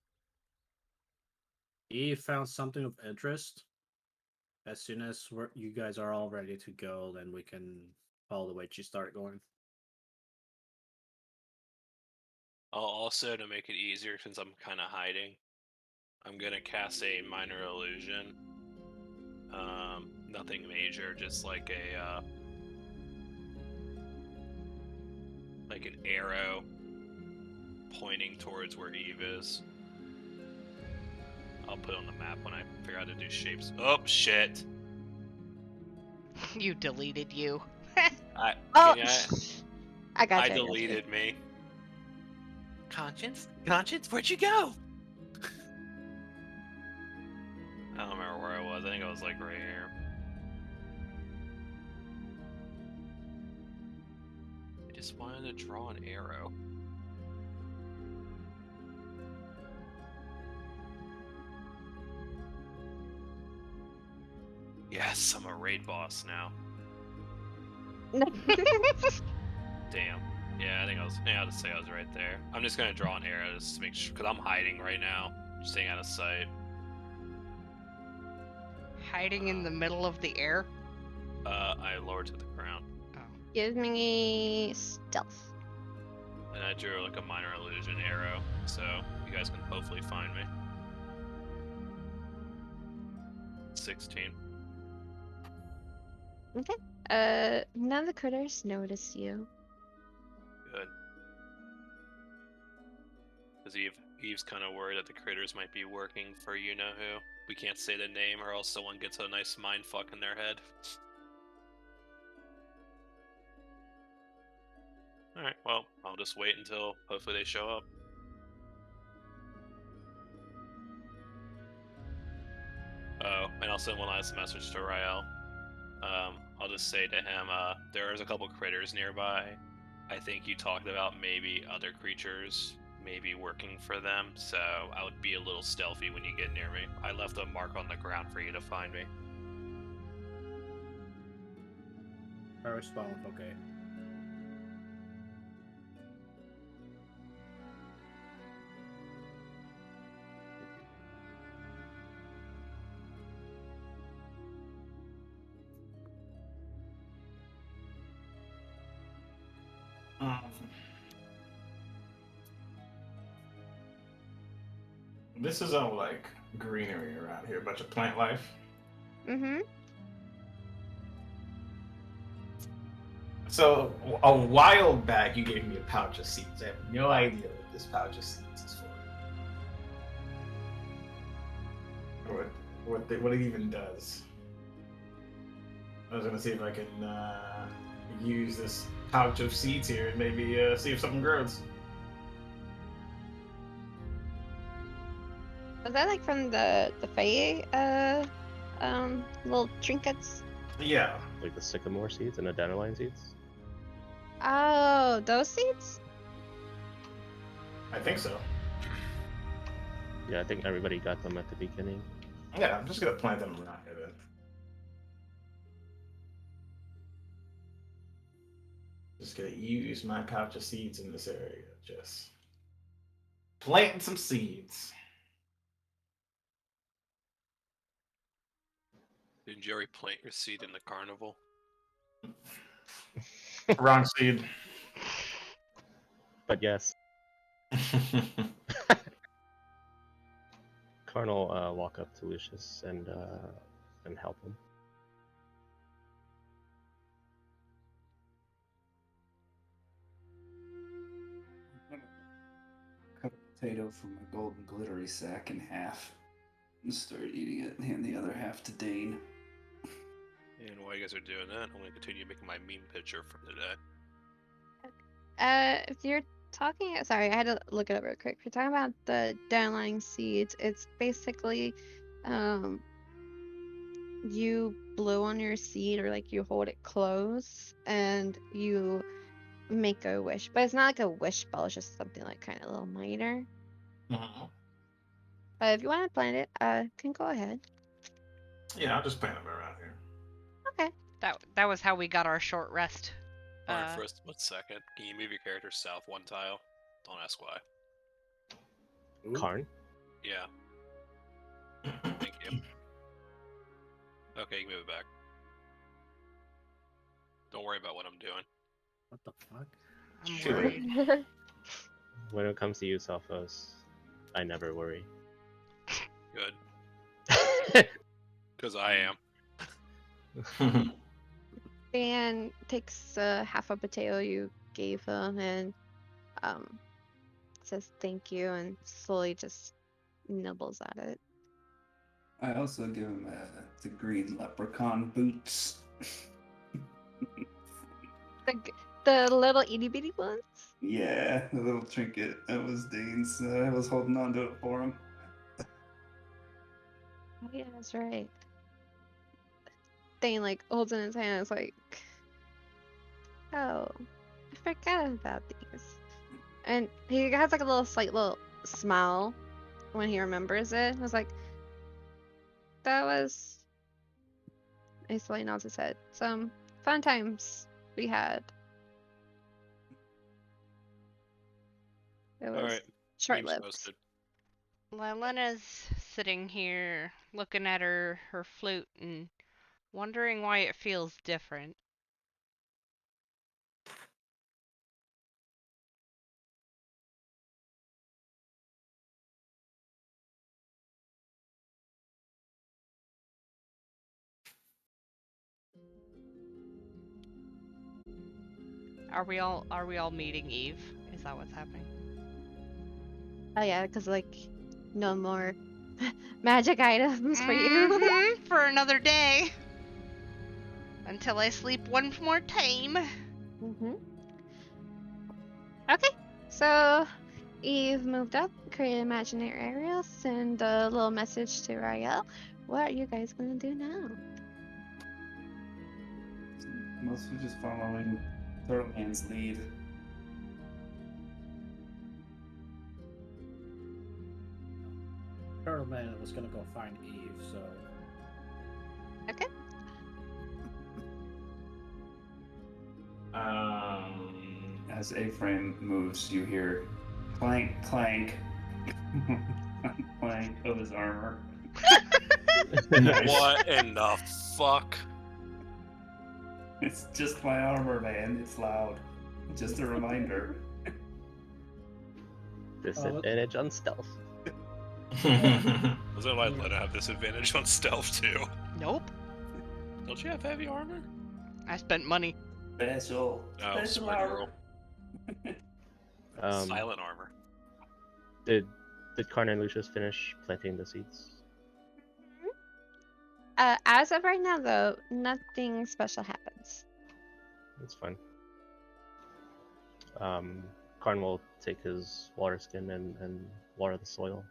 Speaker 7: Eve found something of interest. As soon as you guys are all ready to go, then we can follow the way she started going.
Speaker 4: I'll also, to make it easier, since I'm kind of hiding, I'm gonna cast a minor illusion. Nothing major, just like an arrow pointing towards where Eve is. I'll put it on the map when I figure out how to do shapes. Oh shit!
Speaker 2: You deleted you.
Speaker 3: Oh,
Speaker 4: I
Speaker 3: I got
Speaker 4: I
Speaker 3: you.
Speaker 4: deleted me. Conscience, where'd you go? I don't remember where I was. I think I was like right here. I just wanted to draw an arrow. Yes, I'm a raid boss now. Damn. Yeah, I think I was. Yeah, I'll just say I was right there. I'm just gonna draw an arrow just to make sure, because I'm hiding right now, just staying out of sight.
Speaker 2: Hiding in the middle of the air.
Speaker 4: I lowered to the ground,
Speaker 2: Oh.
Speaker 3: Give me stealth.
Speaker 4: and I drew like a minor illusion arrow, so you guys can hopefully find me. 16.
Speaker 3: None of the critters notice you.
Speaker 4: Good. Because Eve's kind of worried that the critters might be working for you know who. We can't say the name, or else someone gets a nice mind fuck in their head. Alright, well, I'll just wait until hopefully they show up. Oh, and I'll send one last message to Rael. I'll just say to him, there's a couple critters nearby. I think you talked about maybe other creatures maybe working for them, so I would be a little stealthy when you get near me. I left a mark on the ground for you to find me.
Speaker 7: I respond with okay.
Speaker 5: This is all like greenery around here, a bunch of plant life.
Speaker 3: Mm-hmm.
Speaker 5: So a while back, you gave me a pouch of seeds. I have no idea what this pouch of seeds is for, or what it even does. I was gonna see if I can use this pouch of seeds here and maybe see if something grows.
Speaker 3: Was that like from the Fae little trinkets?
Speaker 5: Yeah,
Speaker 6: Like the sycamore seeds and the dandelion seeds.
Speaker 3: Oh, those seeds?
Speaker 5: I think so.
Speaker 6: Yeah, I think everybody got them at the beginning.
Speaker 5: Yeah, I'm just gonna plant them around here then. Just gonna use my pouch of seeds in this area. Just planting some seeds.
Speaker 4: Did you already plant your seed in the carnival?
Speaker 5: Wrong seed.
Speaker 6: But yes, Carnal walk up to Lucius and help him.
Speaker 1: Cut a potato from my golden glittery sack in half and start eating it and hand the other half to Dane.
Speaker 4: And while you guys are doing that, I'm going to continue making my meme picture from today.
Speaker 3: If you're talking, sorry, I had to look it up real quick. If you're talking about the downlying seeds, it's basically, you blow on your seed or like you hold it close and you make a wish, but it's not like a wish spell. It's just something like kind of a little minor.
Speaker 5: Mhm.
Speaker 3: But if you want to plant it, can go ahead.
Speaker 5: Yeah, I'll just plant them around here.
Speaker 3: Okay.
Speaker 2: That was how we got our short rest.
Speaker 4: Alright, for a split second, can you move your character south one tile? Don't ask why.
Speaker 7: Ooh.
Speaker 6: Karn?
Speaker 4: Yeah. Thank you. Okay, you can move it back. Don't worry about what I'm doing.
Speaker 7: What the fuck?
Speaker 2: I'm
Speaker 5: Sure.
Speaker 2: worried.
Speaker 6: When it comes to you, Sophos, I never worry.
Speaker 4: Good. Because I am.
Speaker 3: Dan takes half a potato you gave him and says thank you and slowly just nibbles at it.
Speaker 1: I also give him the green leprechaun boots.
Speaker 3: The little itty bitty ones?
Speaker 1: Yeah, the little trinket. That was Dane's. I was holding on to it for him.
Speaker 3: Oh yeah, that's right. Dane like holds in his hand and is like, oh, I forgot about these. And he has like a little slight little smile when he remembers it. I was like, that was. He slowly nods his head. Some fun times we had. It was
Speaker 4: Alright.
Speaker 3: short-lived.
Speaker 4: Posted.
Speaker 2: Lena's sitting here looking at her flute and wondering why it feels different. Are we all meeting Eve? Is that what's happening?
Speaker 3: Oh yeah, because like no more magic items for you.
Speaker 2: Mhm, for another day. Until I sleep one more time.
Speaker 3: Okay, so Eve moved up, created imaginary area, send a little message to Rael. What are you guys gonna do now?
Speaker 1: Mostly just following Thurman's lead.
Speaker 7: Turtle Man was gonna go find Eve, so
Speaker 3: Okay.
Speaker 1: As A-frame moves, you hear clank, clank, clank of his armor.
Speaker 5: Nice.
Speaker 4: What in the fuck?
Speaker 1: It's just my armor, man. It's loud. Just a reminder.
Speaker 6: Disadvantage on stealth.
Speaker 4: Doesn't like Lena have disadvantage on stealth too?
Speaker 2: Nope.
Speaker 4: Don't you have heavy armor?
Speaker 2: I spent money.
Speaker 1: Special.
Speaker 4: Oh,
Speaker 1: Special
Speaker 4: sword
Speaker 1: armor.
Speaker 4: Silent armor.
Speaker 6: Did Karn and Lucius finish planting the seeds?
Speaker 3: As of right now, though, nothing special happens.
Speaker 6: That's fine. Karn will take his water skin and water the soil.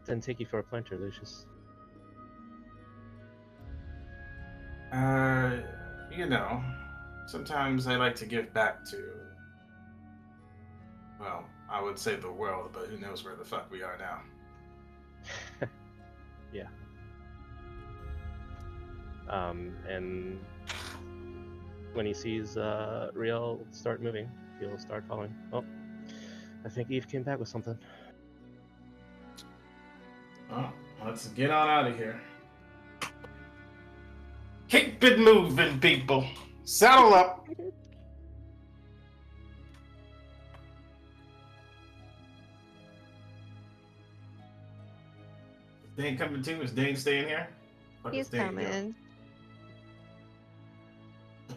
Speaker 6: Then take you for a planter, Lucius.
Speaker 5: You know, sometimes I like to give back to, well, I would say the world, but who knows where the fuck we are now.
Speaker 6: Yeah. And when he sees Riel start moving, he'll start following. Oh, I think Eve came back with something.
Speaker 5: Well, let's get on out of here. Keep it moving, people. Saddle up. Is Dane coming too? Is Dane staying here? Fuck
Speaker 3: He's
Speaker 5: is Dane doing?
Speaker 3: coming.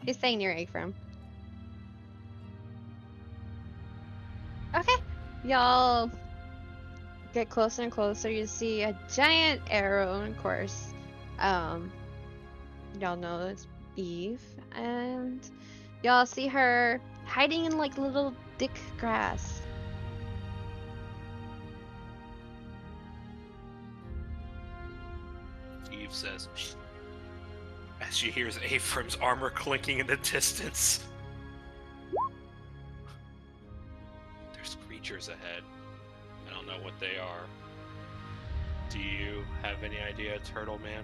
Speaker 3: He's staying near Ephraim. Okay, y'all get closer and closer. You see a giant arrow, and of course, y'all know it's Eve, and y'all see her hiding in like little thick grass.
Speaker 4: Eve says, as she hears Ephraim's armor clinking in the distance. There's creatures ahead. I don't know what they are. Do you have any idea, Turtle Man?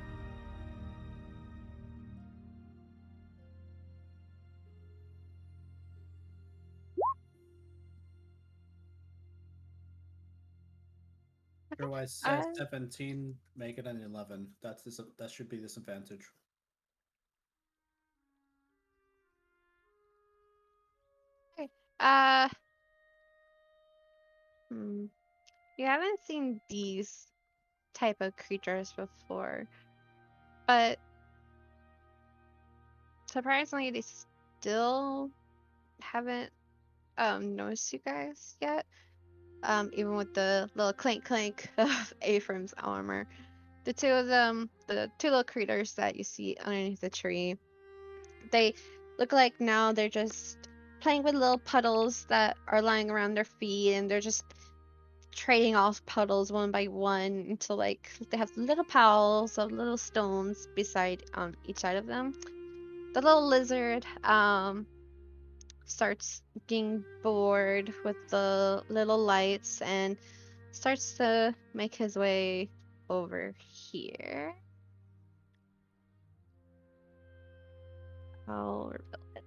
Speaker 7: Otherwise,
Speaker 3: I-
Speaker 7: 17, make it an 11. That should be disadvantage.
Speaker 3: Okay. Uh, you haven't seen these type of creatures before, but surprisingly, they still haven't noticed you guys yet. Even with the little clink clink of Ephraim's armor, the two of them, the two little critters that you see underneath the tree, they look like now they're just playing with little puddles that are lying around their feet, and they're just trading off puddles one by one until like they have little piles of little stones beside each side of them. The little lizard starts getting bored with the little lights and starts to make his way over here. I'll reveal it.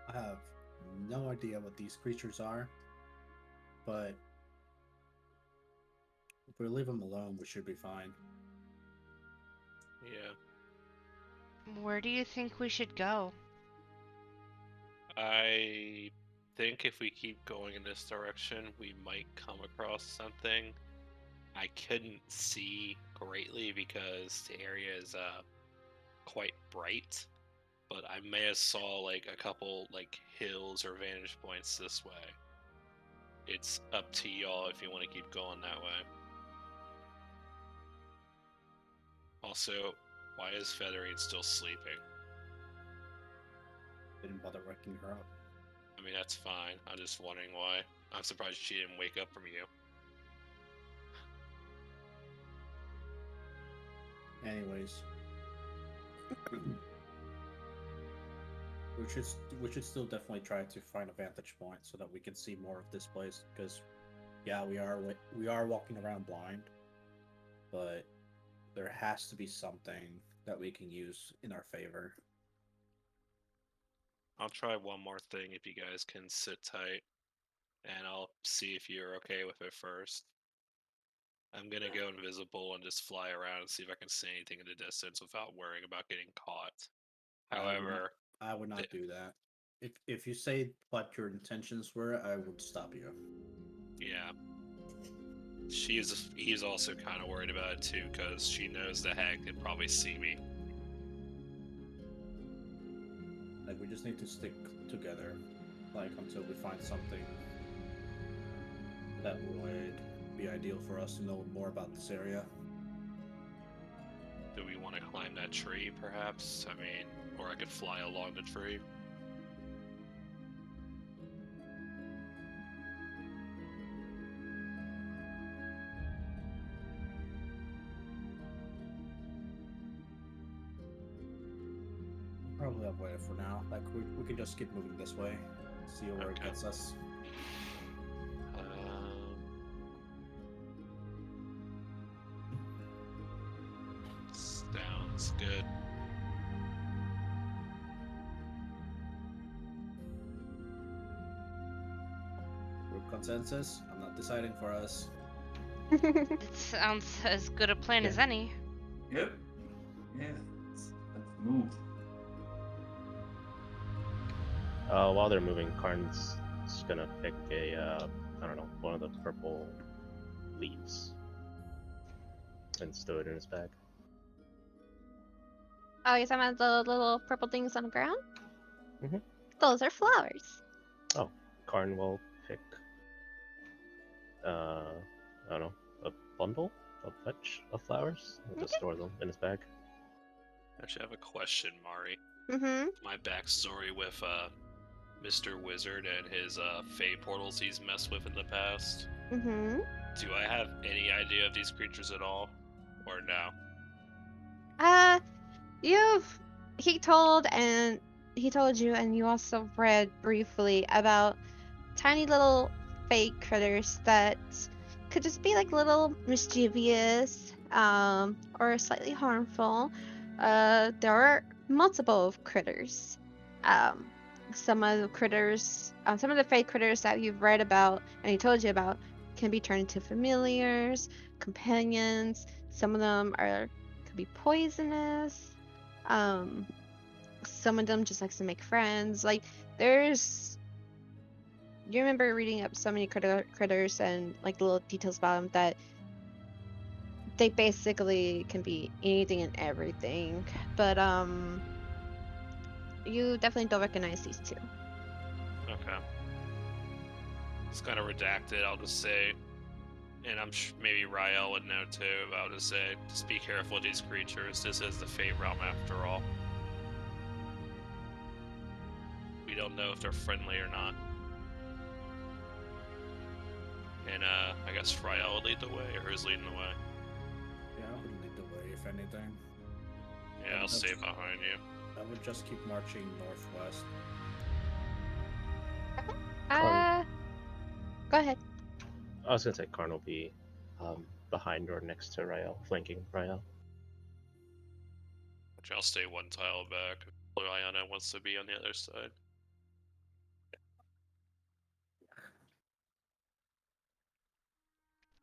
Speaker 7: I have no idea what these creatures are, but if we leave them alone, we should be fine.
Speaker 4: Yeah.
Speaker 2: Where do you think we should go?
Speaker 4: I think if we keep going in this direction, we might come across something. I couldn't see greatly because the area is quite bright, but I may have saw like a couple like hills or vantage points this way. It's up to y'all if you want to keep going that way. Also, why is Featherine still sleeping?
Speaker 7: Didn't bother waking her up.
Speaker 4: I mean, that's fine. I'm just wondering why. I'm surprised she didn't wake up from you.
Speaker 7: Anyways, we should still definitely try to find a vantage point so that we can see more of this place. Because, yeah, we are walking around blind, but there has to be something that we can use in our favor.
Speaker 4: I'll try one more thing if you guys can sit tight, and I'll see if you're okay with it first. I'm gonna go invisible and just fly around and see if I can see anything in the distance without worrying about getting caught. However,
Speaker 7: I would not do that. If you say what your intentions were, I would stop you.
Speaker 4: yeah, he's also kind of worried about it too because she knows the hag can probably see me.
Speaker 7: Like, we just need to stick together, like, until we find something that would be ideal for us to know more about this area.
Speaker 4: Do we want to climb that tree, perhaps? I mean, or I could fly along the tree.
Speaker 7: Probably avoid it for now. Like, we can just keep moving this way, see where it
Speaker 4: Okay.
Speaker 7: gets us.
Speaker 4: Sounds good.
Speaker 7: Group consensus? I'm not deciding for us.
Speaker 2: It sounds as good a plan as
Speaker 1: Yeah.
Speaker 2: any.
Speaker 1: Yep. Yeah. Let's move.
Speaker 6: While they're moving, Karn's just gonna pick a, I don't know, one of the purple leaves and stow it in his bag.
Speaker 3: Oh, you're talking about the little purple things on the ground?
Speaker 6: Mhm.
Speaker 3: Those are flowers.
Speaker 6: Carnival pick, I don't know, a bundle, a bunch of flowers, and just store them in his bag.
Speaker 4: Actually, I have a question, Mari.
Speaker 3: Mm-hmm.
Speaker 4: My backstory with Mr. Wizard and his Fey portals he's messed with in the past.
Speaker 3: Mm-hmm.
Speaker 4: Do I have any idea of these creatures at all, or no?
Speaker 3: He told you, and you also read briefly about tiny little fake critters that could just be like little mischievous, or slightly harmful. There are multiple of critters. Some of the fake critters that you've read about and he told you about can be turned into familiars, companions. Some of them could be poisonous. Some of them just likes to make friends. Like you remember reading up so many critters and like little details about them that they basically can be anything and everything. But you definitely don't recognize these two.
Speaker 4: Okay. It's kind of redacted, I'll just say. And I'm maybe Rael would know too, but I'll just say, just be careful with these creatures. This is the Fey realm after all. We don't know if they're friendly or not. And I guess Rael would lead the way, or who's leading the way?
Speaker 7: Yeah, I would lead the way if anything.
Speaker 4: Yeah, I'll stay behind you.
Speaker 7: I would just keep marching northwest.
Speaker 3: Go ahead.
Speaker 6: I was gonna say Karn will be behind or next to Rael, flanking Rael.
Speaker 4: Which I'll stay one tile back. Lyanna wants to be on the other side.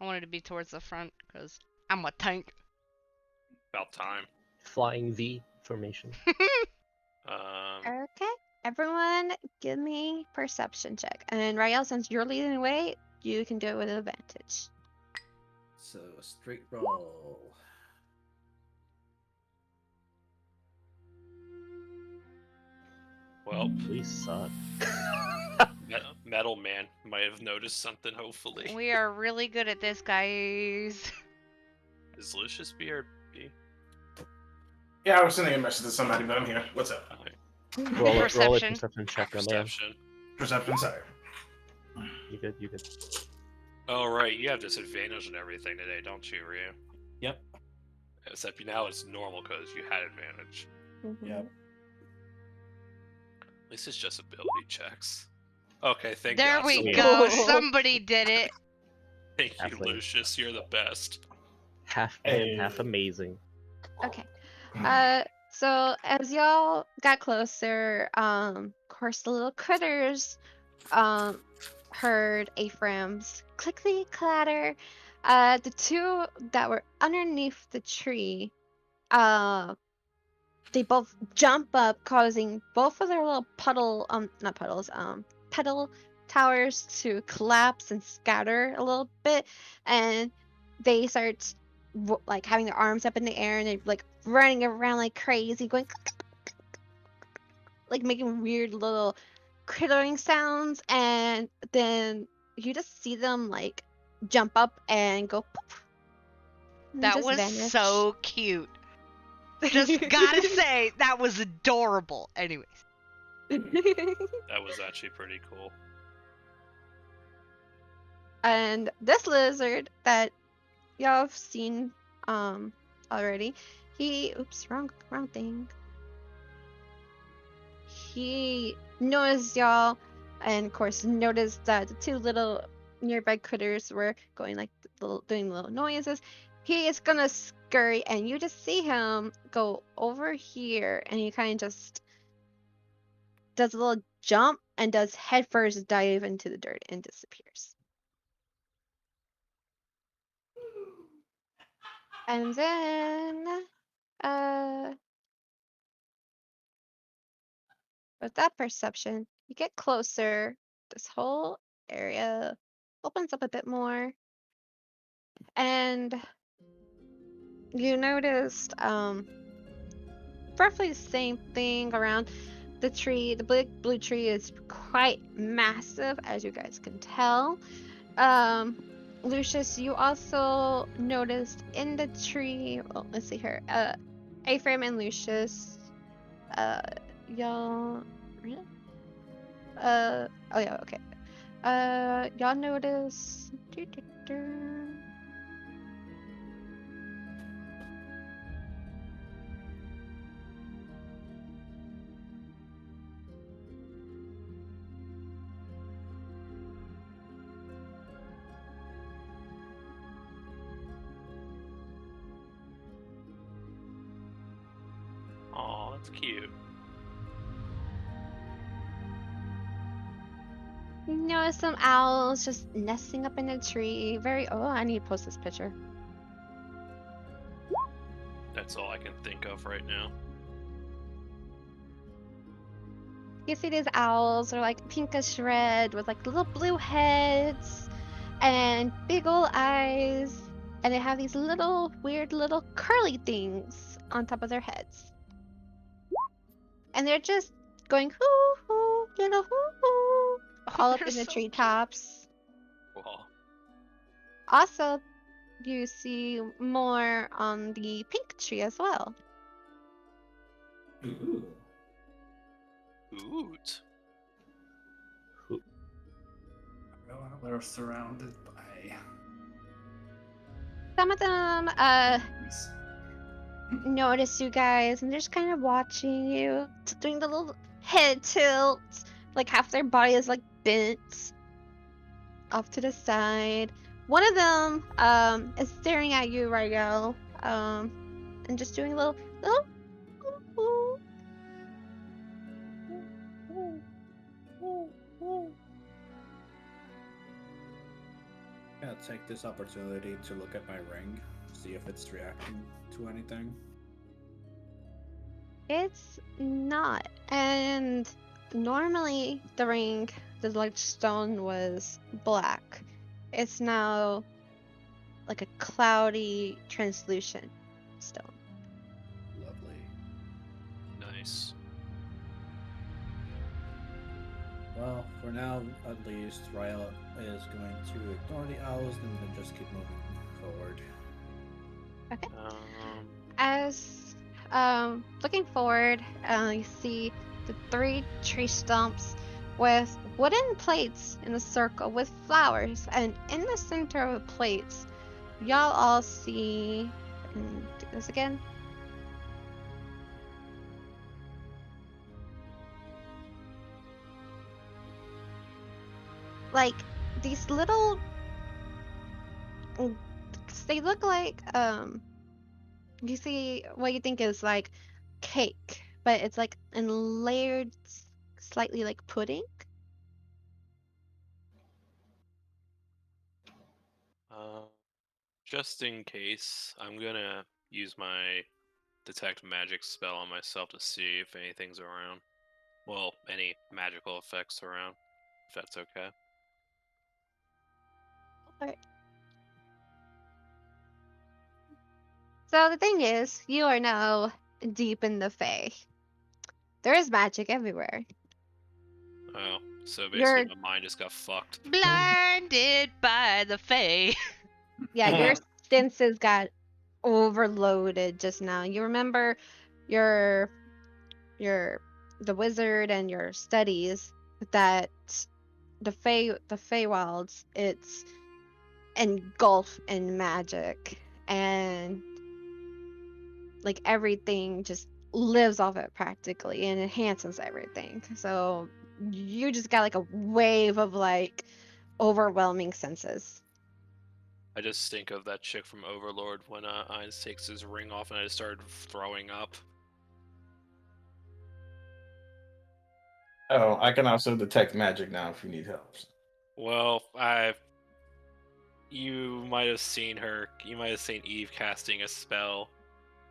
Speaker 2: I wanted to be towards the front because I'm a tank.
Speaker 4: About time.
Speaker 6: Flying V formation.
Speaker 3: Okay. Everyone, give me perception check. And Rael, since you're leading the way, you can do it with advantage.
Speaker 7: So a straight roll.
Speaker 4: Well,
Speaker 6: We suck.
Speaker 4: Metal Man might have noticed something, hopefully.
Speaker 2: We are really good at this, guys.
Speaker 4: Is Lucius BRB?
Speaker 5: Yeah, I was sending a message to somebody, but I'm here. What's up?
Speaker 6: Roll a
Speaker 2: Perception.
Speaker 6: perception check, my man.
Speaker 4: Perception.
Speaker 5: Perception, sorry.
Speaker 6: You good? You good?
Speaker 4: Oh, right, you have disadvantage and everything today, don't you, Ryu?
Speaker 5: Yep.
Speaker 4: Except now it's normal because you had advantage.
Speaker 5: Yep.
Speaker 4: At least it's just ability checks. Okay, thank
Speaker 2: There
Speaker 4: God.
Speaker 2: we
Speaker 4: somebody-
Speaker 2: go. Somebody did it.
Speaker 4: Thank you,
Speaker 6: Halfway.
Speaker 4: Lucius. You're the best.
Speaker 6: Half
Speaker 5: Hey.
Speaker 6: half amazing.
Speaker 3: Okay. So as y'all got closer, of course the little critters heard Ephraim's clickety clatter. The two that were underneath the tree, they both jump up, causing both of their little not puddles, petal towers to collapse and scatter a little bit, and they start like having their arms up in the air and they're like running around like crazy, going like making weird little crittering sounds, and then you just see them like jump up and go poof, and
Speaker 2: That
Speaker 3: just
Speaker 2: was
Speaker 3: vanish.
Speaker 2: so cute. Just gotta say, that was adorable. Anyways.
Speaker 4: That was actually pretty cool.
Speaker 3: And this lizard that y'all have seen already, wrong thing. He noticed y'all, and of course noticed that the two little nearby critters were going like doing little noises. He is gonna scurry, and you just see him go over here, and he kind of just does a little jump and does headfirst dive into the dirt and disappears. And then, with that perception, you get closer. This whole area opens up a bit more. And you noticed, roughly the same thing around, the tree, the big blue tree, is quite massive, as you guys can tell. Lucius, you also noticed in the tree. Well, let's see here. Ephraim and Lucius. Y'all. Oh yeah, okay. Y'all notice.
Speaker 4: Aw, that's cute.
Speaker 3: You notice some owls just nesting up in a tree. Oh, I need to post this picture.
Speaker 4: That's all I can think of right now.
Speaker 3: You see these owls are like pinkish red with like little blue heads and big old eyes, and they have these little weird little curly things on top of their heads. And they're just going hoo hoo, little hoo hoo, all up
Speaker 2: They're
Speaker 3: in the
Speaker 2: so cute.
Speaker 3: treetops.
Speaker 4: Well,
Speaker 3: Also, you see more on the pink tree as well.
Speaker 5: Ooh.
Speaker 4: Oot.
Speaker 1: Well, we're surrounded by.
Speaker 3: Some of them notice you guys, and they're just kind of watching you, doing the little head tilts, like half their body is like bent off to the side. One of them is staring at you right now, and just doing a little.
Speaker 7: Yeah, take this opportunity to look at my ring, see if it's reacting to anything.
Speaker 3: It's not. And normally the ring, the large stone, was black. It's now like a cloudy, translucent stone.
Speaker 7: Lovely.
Speaker 4: Nice.
Speaker 7: Well, for now, at least, Ryle is going to ignore the owls and then just keep moving forward.
Speaker 3: Okay.
Speaker 4: Um,
Speaker 3: As looking forward, you see the 3 tree stumps with wooden plates in a circle with flowers, and in the center of the plates, y'all all see. And do this again. Like these little. They look like you see what you think is like cake, but it's like in layered, slightly like pudding.
Speaker 4: Just in case, I'm gonna use my detect magic spell on myself to see if anything's around. Well, any magical effects around, if that's okay.
Speaker 3: Alright. So the thing is, you are now deep in the Fae. There is magic everywhere.
Speaker 4: Oh, so basically
Speaker 3: Your
Speaker 4: my mind just got fucked.
Speaker 2: Blinded by the Fae.
Speaker 3: your senses got overloaded just now. You remember your the wizard and your studies that the Feywilds, it's engulfed in magic, and like everything just lives off it practically and enhances everything. So you just got like a wave of like overwhelming senses.
Speaker 4: I just think of that chick from Overlord when Ainz takes his ring off and I just started throwing up.
Speaker 5: Oh, I can also detect magic now if you need help.
Speaker 4: Well, you might have seen her. You might have seen Eve casting a spell.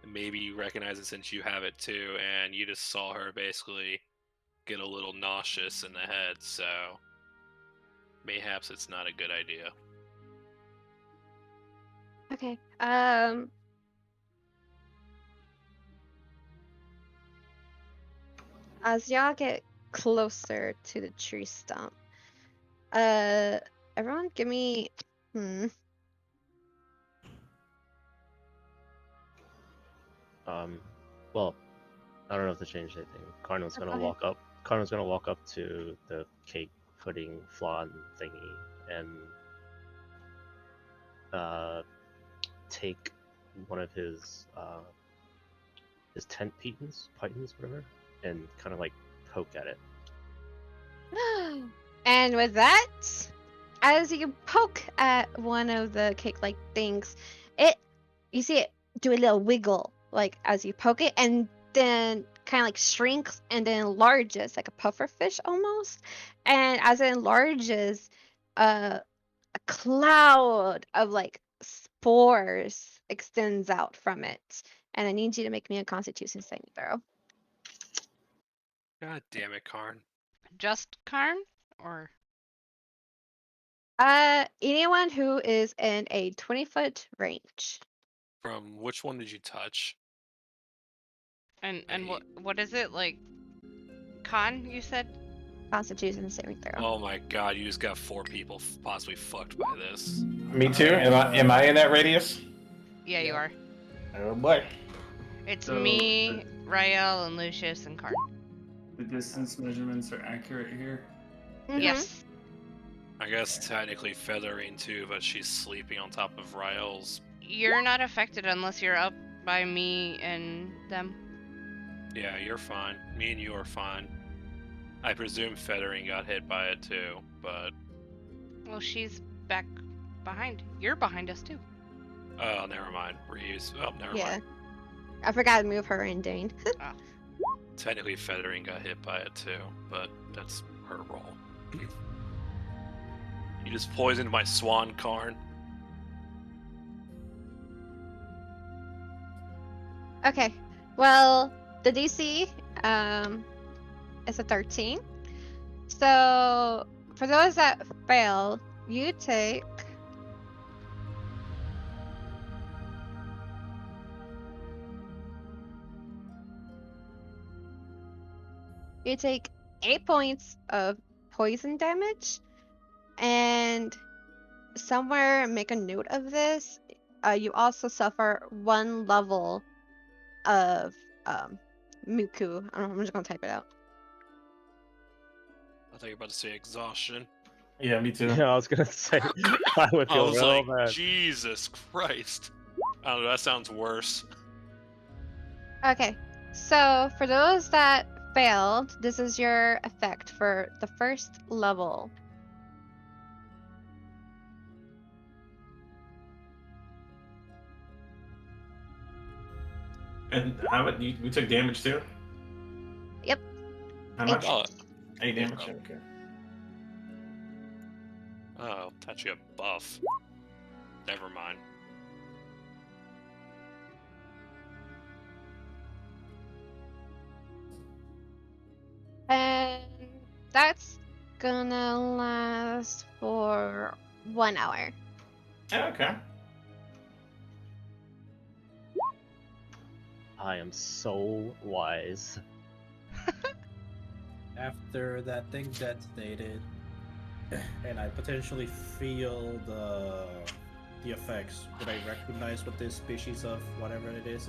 Speaker 4: Maybe you recognize it since you have it too, and you just saw her basically get a little nauseous in the head. So mayhaps it's not a good idea.
Speaker 3: Okay. As y'all get closer to the tree stump, everyone give me
Speaker 6: Well, I don't know if to change anything. Cardinal's
Speaker 3: Go
Speaker 6: gonna
Speaker 3: ahead.
Speaker 6: walk up. Cardinal's gonna walk up to the cake pudding flan thingy and take one of his tent pitons, whatever, and kind of like poke at it.
Speaker 3: And with that, as you poke at one of the cake-like things, you see it do a little wiggle, like as you poke it, and then kind of like shrinks and then enlarges, like a puffer fish almost. And as it enlarges, a cloud of like spores extends out from it. And I need you to make me a Constitution saving throw.
Speaker 4: God damn it, Karn.
Speaker 2: Just Karn? Or
Speaker 3: Anyone who is in a 20-foot range.
Speaker 4: From which one did you touch?
Speaker 2: and what is it like? Con, you said?
Speaker 3: Constitution saving throw.
Speaker 4: Oh my god, you just got 4 people possibly fucked by this.
Speaker 5: Me too. Am I in that radius?
Speaker 2: Yeah, you
Speaker 7: Yeah.
Speaker 2: are.
Speaker 5: Oh boy.
Speaker 2: It's
Speaker 1: So,
Speaker 2: me, Rael, and Lucius, and Karn.
Speaker 1: The distance measurements are accurate here.
Speaker 3: Mhm.
Speaker 2: Yes.
Speaker 4: I guess technically Feathering too, but she's sleeping on top of Rael's.
Speaker 2: You're not affected unless you're up by me and them.
Speaker 4: Yeah, you're fine. Me and you are fine. I presume Feathering got hit by it too, but
Speaker 2: Well, she's back behind. You're behind us too.
Speaker 4: oh, never mind. Reuse. Oh, never
Speaker 3: Yeah.
Speaker 4: mind.
Speaker 3: I forgot to move her in, Dane.
Speaker 4: Technically, Feathering got hit by it too, but that's her role. You just poisoned my swan, Karn.
Speaker 3: Okay. Well, the DC is a 13. So for those that fail, you take you take 8 points of poison damage, and somewhere make a note of this. You also suffer 1 level of Muku. I don't know, I'm just gonna type it out.
Speaker 4: I thought you were about to say exhaustion.
Speaker 5: Yeah, me too.
Speaker 6: Yeah, I was gonna say I would
Speaker 4: I
Speaker 6: feel
Speaker 4: was
Speaker 6: real
Speaker 4: like,
Speaker 6: bad.
Speaker 4: Jesus Christ. I don't know, that sounds worse.
Speaker 3: Okay, so for those that failed, this is your effect for the first level.
Speaker 5: And how much? We took damage too.
Speaker 3: Yep.
Speaker 5: How
Speaker 3: 8
Speaker 5: much?
Speaker 4: Oh,
Speaker 5: 8 damage.
Speaker 4: Oh.
Speaker 5: Okay.
Speaker 4: oh, touch you a buff. Never mind.
Speaker 3: And that's gonna last for 1 hour.
Speaker 5: Yeah, okay.
Speaker 6: I am so wise.
Speaker 7: After that thing detonated, and I potentially feel the effects, would I recognize what this species of whatever it is?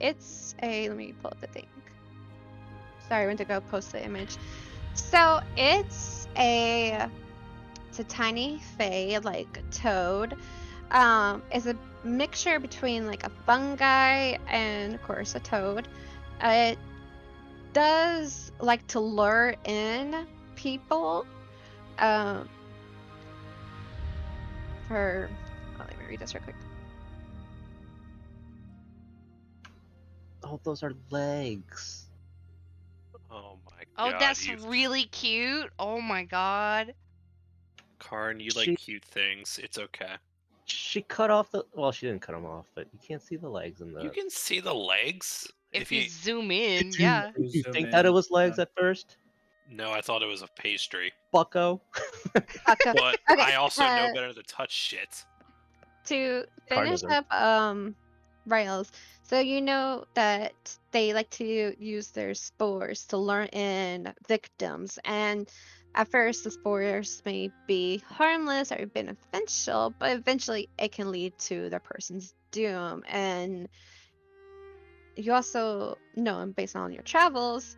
Speaker 3: It's a, let me pull up the thing. Sorry, I went to go post the image. So it's a tiny fae, like toad. It's a mixture between like a fungi and of course a toad. It does like to lure in people. Let me read this real quick.
Speaker 6: Oh, those are legs.
Speaker 4: Oh my
Speaker 2: Oh,
Speaker 4: god.
Speaker 2: that's really cute. Oh my god.
Speaker 4: Karn, you
Speaker 6: She-
Speaker 4: like cute things. It's okay.
Speaker 6: She cut off the. Well, she didn't cut them off, but you can't see the legs in the.
Speaker 4: You can see the legs.
Speaker 2: If you zoom in, yeah.
Speaker 6: Did you think that it was legs at first,
Speaker 4: No, I thought it was a pastry.
Speaker 6: bucko?
Speaker 3: Okay,
Speaker 4: But
Speaker 3: okay,
Speaker 4: I also know better to touch shit.
Speaker 3: to
Speaker 6: Card
Speaker 3: finish
Speaker 6: doesn't.
Speaker 3: up rails. So you know that they like to use their spores to lure in victims. And at first, the spores may be harmless or beneficial, but eventually it can lead to the person's doom. And you also know, based on your travels,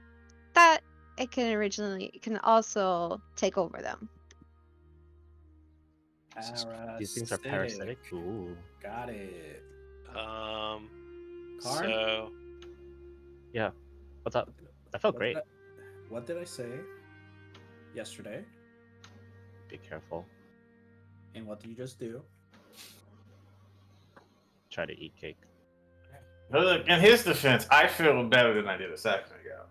Speaker 3: that it can also take over them.
Speaker 6: These things are parasitic. Ooh.
Speaker 7: Got it.
Speaker 4: Um.
Speaker 7: Karn?
Speaker 4: So
Speaker 6: Yeah. What's up? That felt great.
Speaker 7: What did I say yesterday?
Speaker 6: Be careful.
Speaker 7: And what did you just do?
Speaker 6: Try to eat cake.
Speaker 5: But look, in his defense, I feel better than I did a second ago.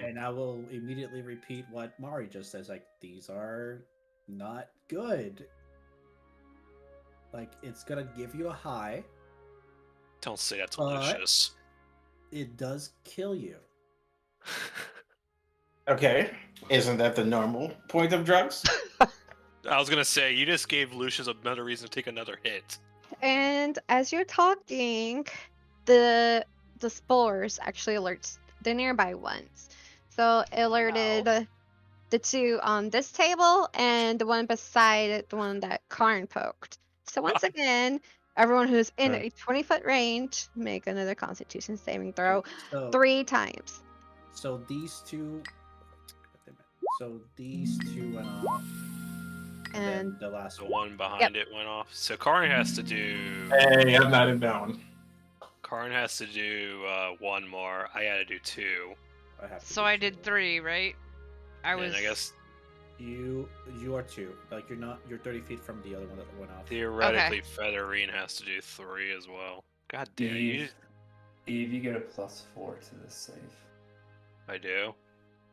Speaker 7: And I will immediately repeat what Mari just says. Like, these are not good. Like, it's gonna give you a high.
Speaker 4: don't say that to
Speaker 7: But-
Speaker 4: Lucius.
Speaker 7: It does kill you.
Speaker 5: Okay, isn't that the normal point of drugs?
Speaker 4: I was gonna say you just gave Lucius another reason to take another hit.
Speaker 3: And as you're talking, the spores actually alerts the nearby ones. So it alerted the two on this table and the one beside the one that Karn poked. So once again, everyone who's in a 20-foot range, make another Constitution saving throw
Speaker 7: So,
Speaker 3: 3 times.
Speaker 7: so these two. So these two went off. And then
Speaker 3: And
Speaker 7: the last
Speaker 4: The
Speaker 7: one.
Speaker 4: one behind it went off. So Karn has to do.
Speaker 5: Hey, I'm not in that one.
Speaker 4: Karn has to do one more. I had to do 2.
Speaker 7: I have to
Speaker 2: So
Speaker 7: do
Speaker 2: I
Speaker 7: two.
Speaker 2: did 3, right? I was.
Speaker 4: And I guess
Speaker 7: You are 2. Like you're 30 feet from the other one that went off.
Speaker 4: theoretically Featherine has to do 3 as well. God damn you!
Speaker 1: Eve, you get a +4 to this save
Speaker 4: I do.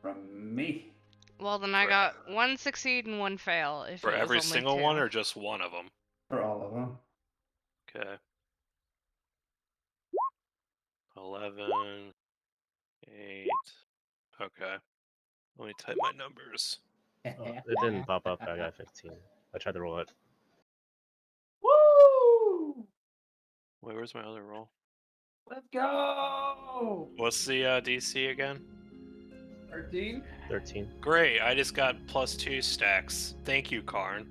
Speaker 1: from me.
Speaker 2: Well, then I got 1 succeed and 1 fail. If
Speaker 4: For
Speaker 2: it was
Speaker 4: every
Speaker 2: only
Speaker 4: single
Speaker 2: 2.
Speaker 4: one, or just one of them?
Speaker 1: For all of them.
Speaker 4: Okay. 11, 8. Okay. Let me type my numbers.
Speaker 6: Oh, it didn't pop up. I got 15. I tried to roll it.
Speaker 1: Woo!
Speaker 4: Wait, where's my other roll?
Speaker 1: Let's go!
Speaker 4: What's the DC again?
Speaker 1: 13?
Speaker 6: 13.
Speaker 4: Great, I just got +2 stacks. Thank you, Karn.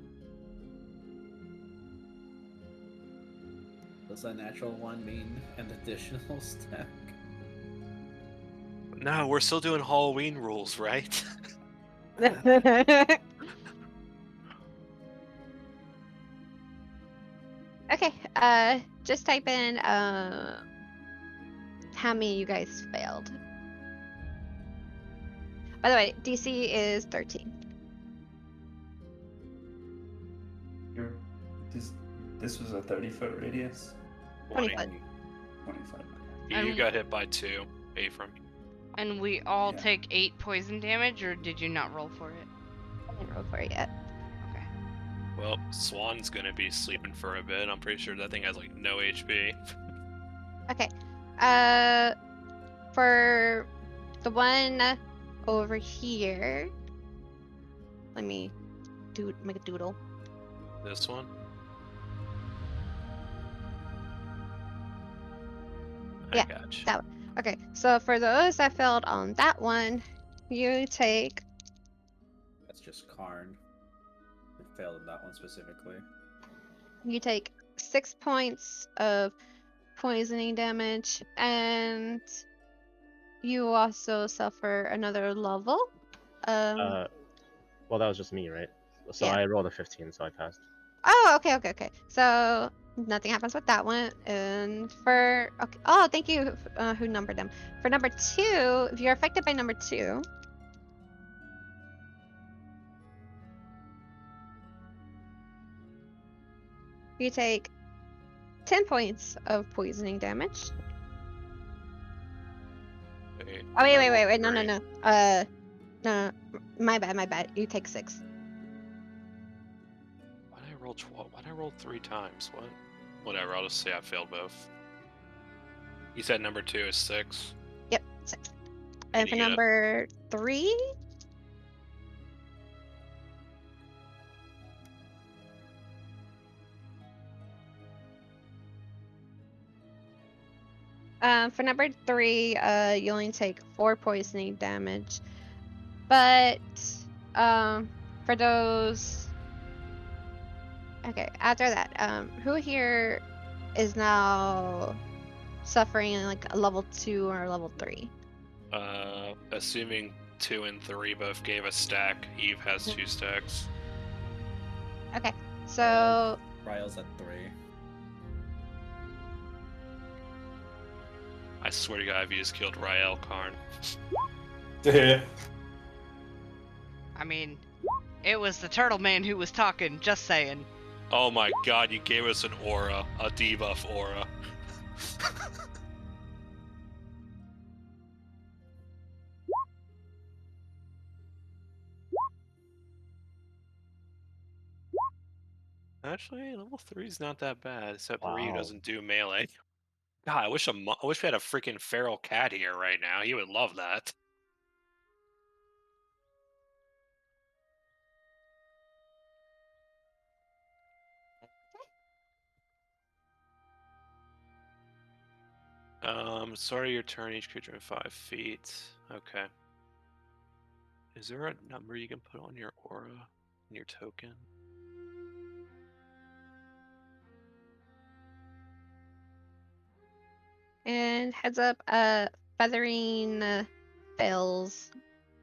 Speaker 7: Does a natural one mean an additional stack?
Speaker 4: No, we're still doing Halloween rules, right?
Speaker 3: okay, just type in how many you guys failed. By the way, DC is 13.
Speaker 1: This was a 30-foot radius?
Speaker 3: 20 foot.
Speaker 1: 25.
Speaker 4: You got hit by 2, Ephraim.
Speaker 2: And we all
Speaker 1: Yeah.
Speaker 2: take 8 poison damage, or did you not roll for it?
Speaker 3: I didn't roll for it yet.
Speaker 2: Okay.
Speaker 4: Well, Swan's gonna be sleeping for a bit. I'm pretty sure that thing has like no HP.
Speaker 3: Okay. For the one over here, let me make a doodle.
Speaker 4: This one?
Speaker 3: Yeah,
Speaker 4: I gotcha.
Speaker 3: that one. Okay, so for those that failed on that one, you take
Speaker 7: That's just Karn. It failed in that one specifically.
Speaker 3: 6 points of poisoning damage, and you also suffer another level.
Speaker 6: Well, that was just me, right? So
Speaker 3: Yeah.
Speaker 6: I rolled a 15, so I passed.
Speaker 3: Oh, okay. So nothing happens with that one. And for thank you, who numbered them. For number 2, if you're affected by number 2, you take 10 points of poisoning damage.
Speaker 4: Wait,
Speaker 3: Oh
Speaker 4: I
Speaker 3: wait,
Speaker 4: rolled
Speaker 3: no.
Speaker 4: 3.
Speaker 3: No, my bad. You take 6.
Speaker 4: Why did I roll 12? Why did I roll 3 times? What? Whatever, I'll just say I failed both. You said number 2 is 6.
Speaker 3: Yep, 6.
Speaker 4: Can
Speaker 3: And
Speaker 4: you
Speaker 3: for
Speaker 4: get
Speaker 3: number 3, For number 3, you only take 4 poisoning damage. But for those, okay, after that, who here is now suffering like a level 2 or a level 3?
Speaker 4: Assuming 2 and 3 both gave a stack, Eve has 2 stacks.
Speaker 3: Okay, so
Speaker 7: Ryle's at 3.
Speaker 4: I swear to God, if you just killed Rael Karn.
Speaker 2: I mean, it was the turtle man who was talking, just saying.
Speaker 4: Oh my God, you gave us an aura, a debuff aura. Actually, level 3 is not that bad, except Ryu
Speaker 6: Wow.
Speaker 4: doesn't do melee. God, I wish we had a freaking feral cat here right now. He would love that. Start of your turn, each creature in 5 feet. Okay. Is there a number you can put on your aura, in your token?
Speaker 3: and heads up, Feathering fails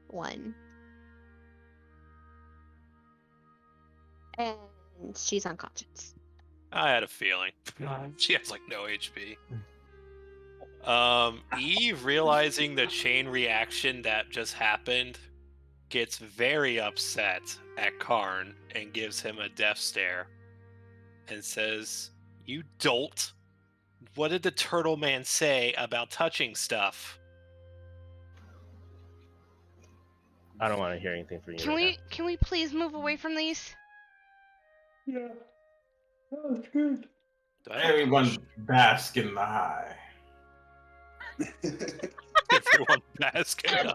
Speaker 3: 1. And she's unconscious.
Speaker 4: I had a feeling. She has like no HP. Eve, realizing the chain reaction that just happened, gets very upset at Karn and gives him a death stare and says, "You dolt! What did the turtle man say about touching stuff?"
Speaker 6: I don't want to hear anything from you
Speaker 2: Can
Speaker 6: right
Speaker 2: we please move away from these?
Speaker 1: Yeah, that was good.
Speaker 4: Do I have
Speaker 5: Everyone bask in the high.
Speaker 4: everyone basking?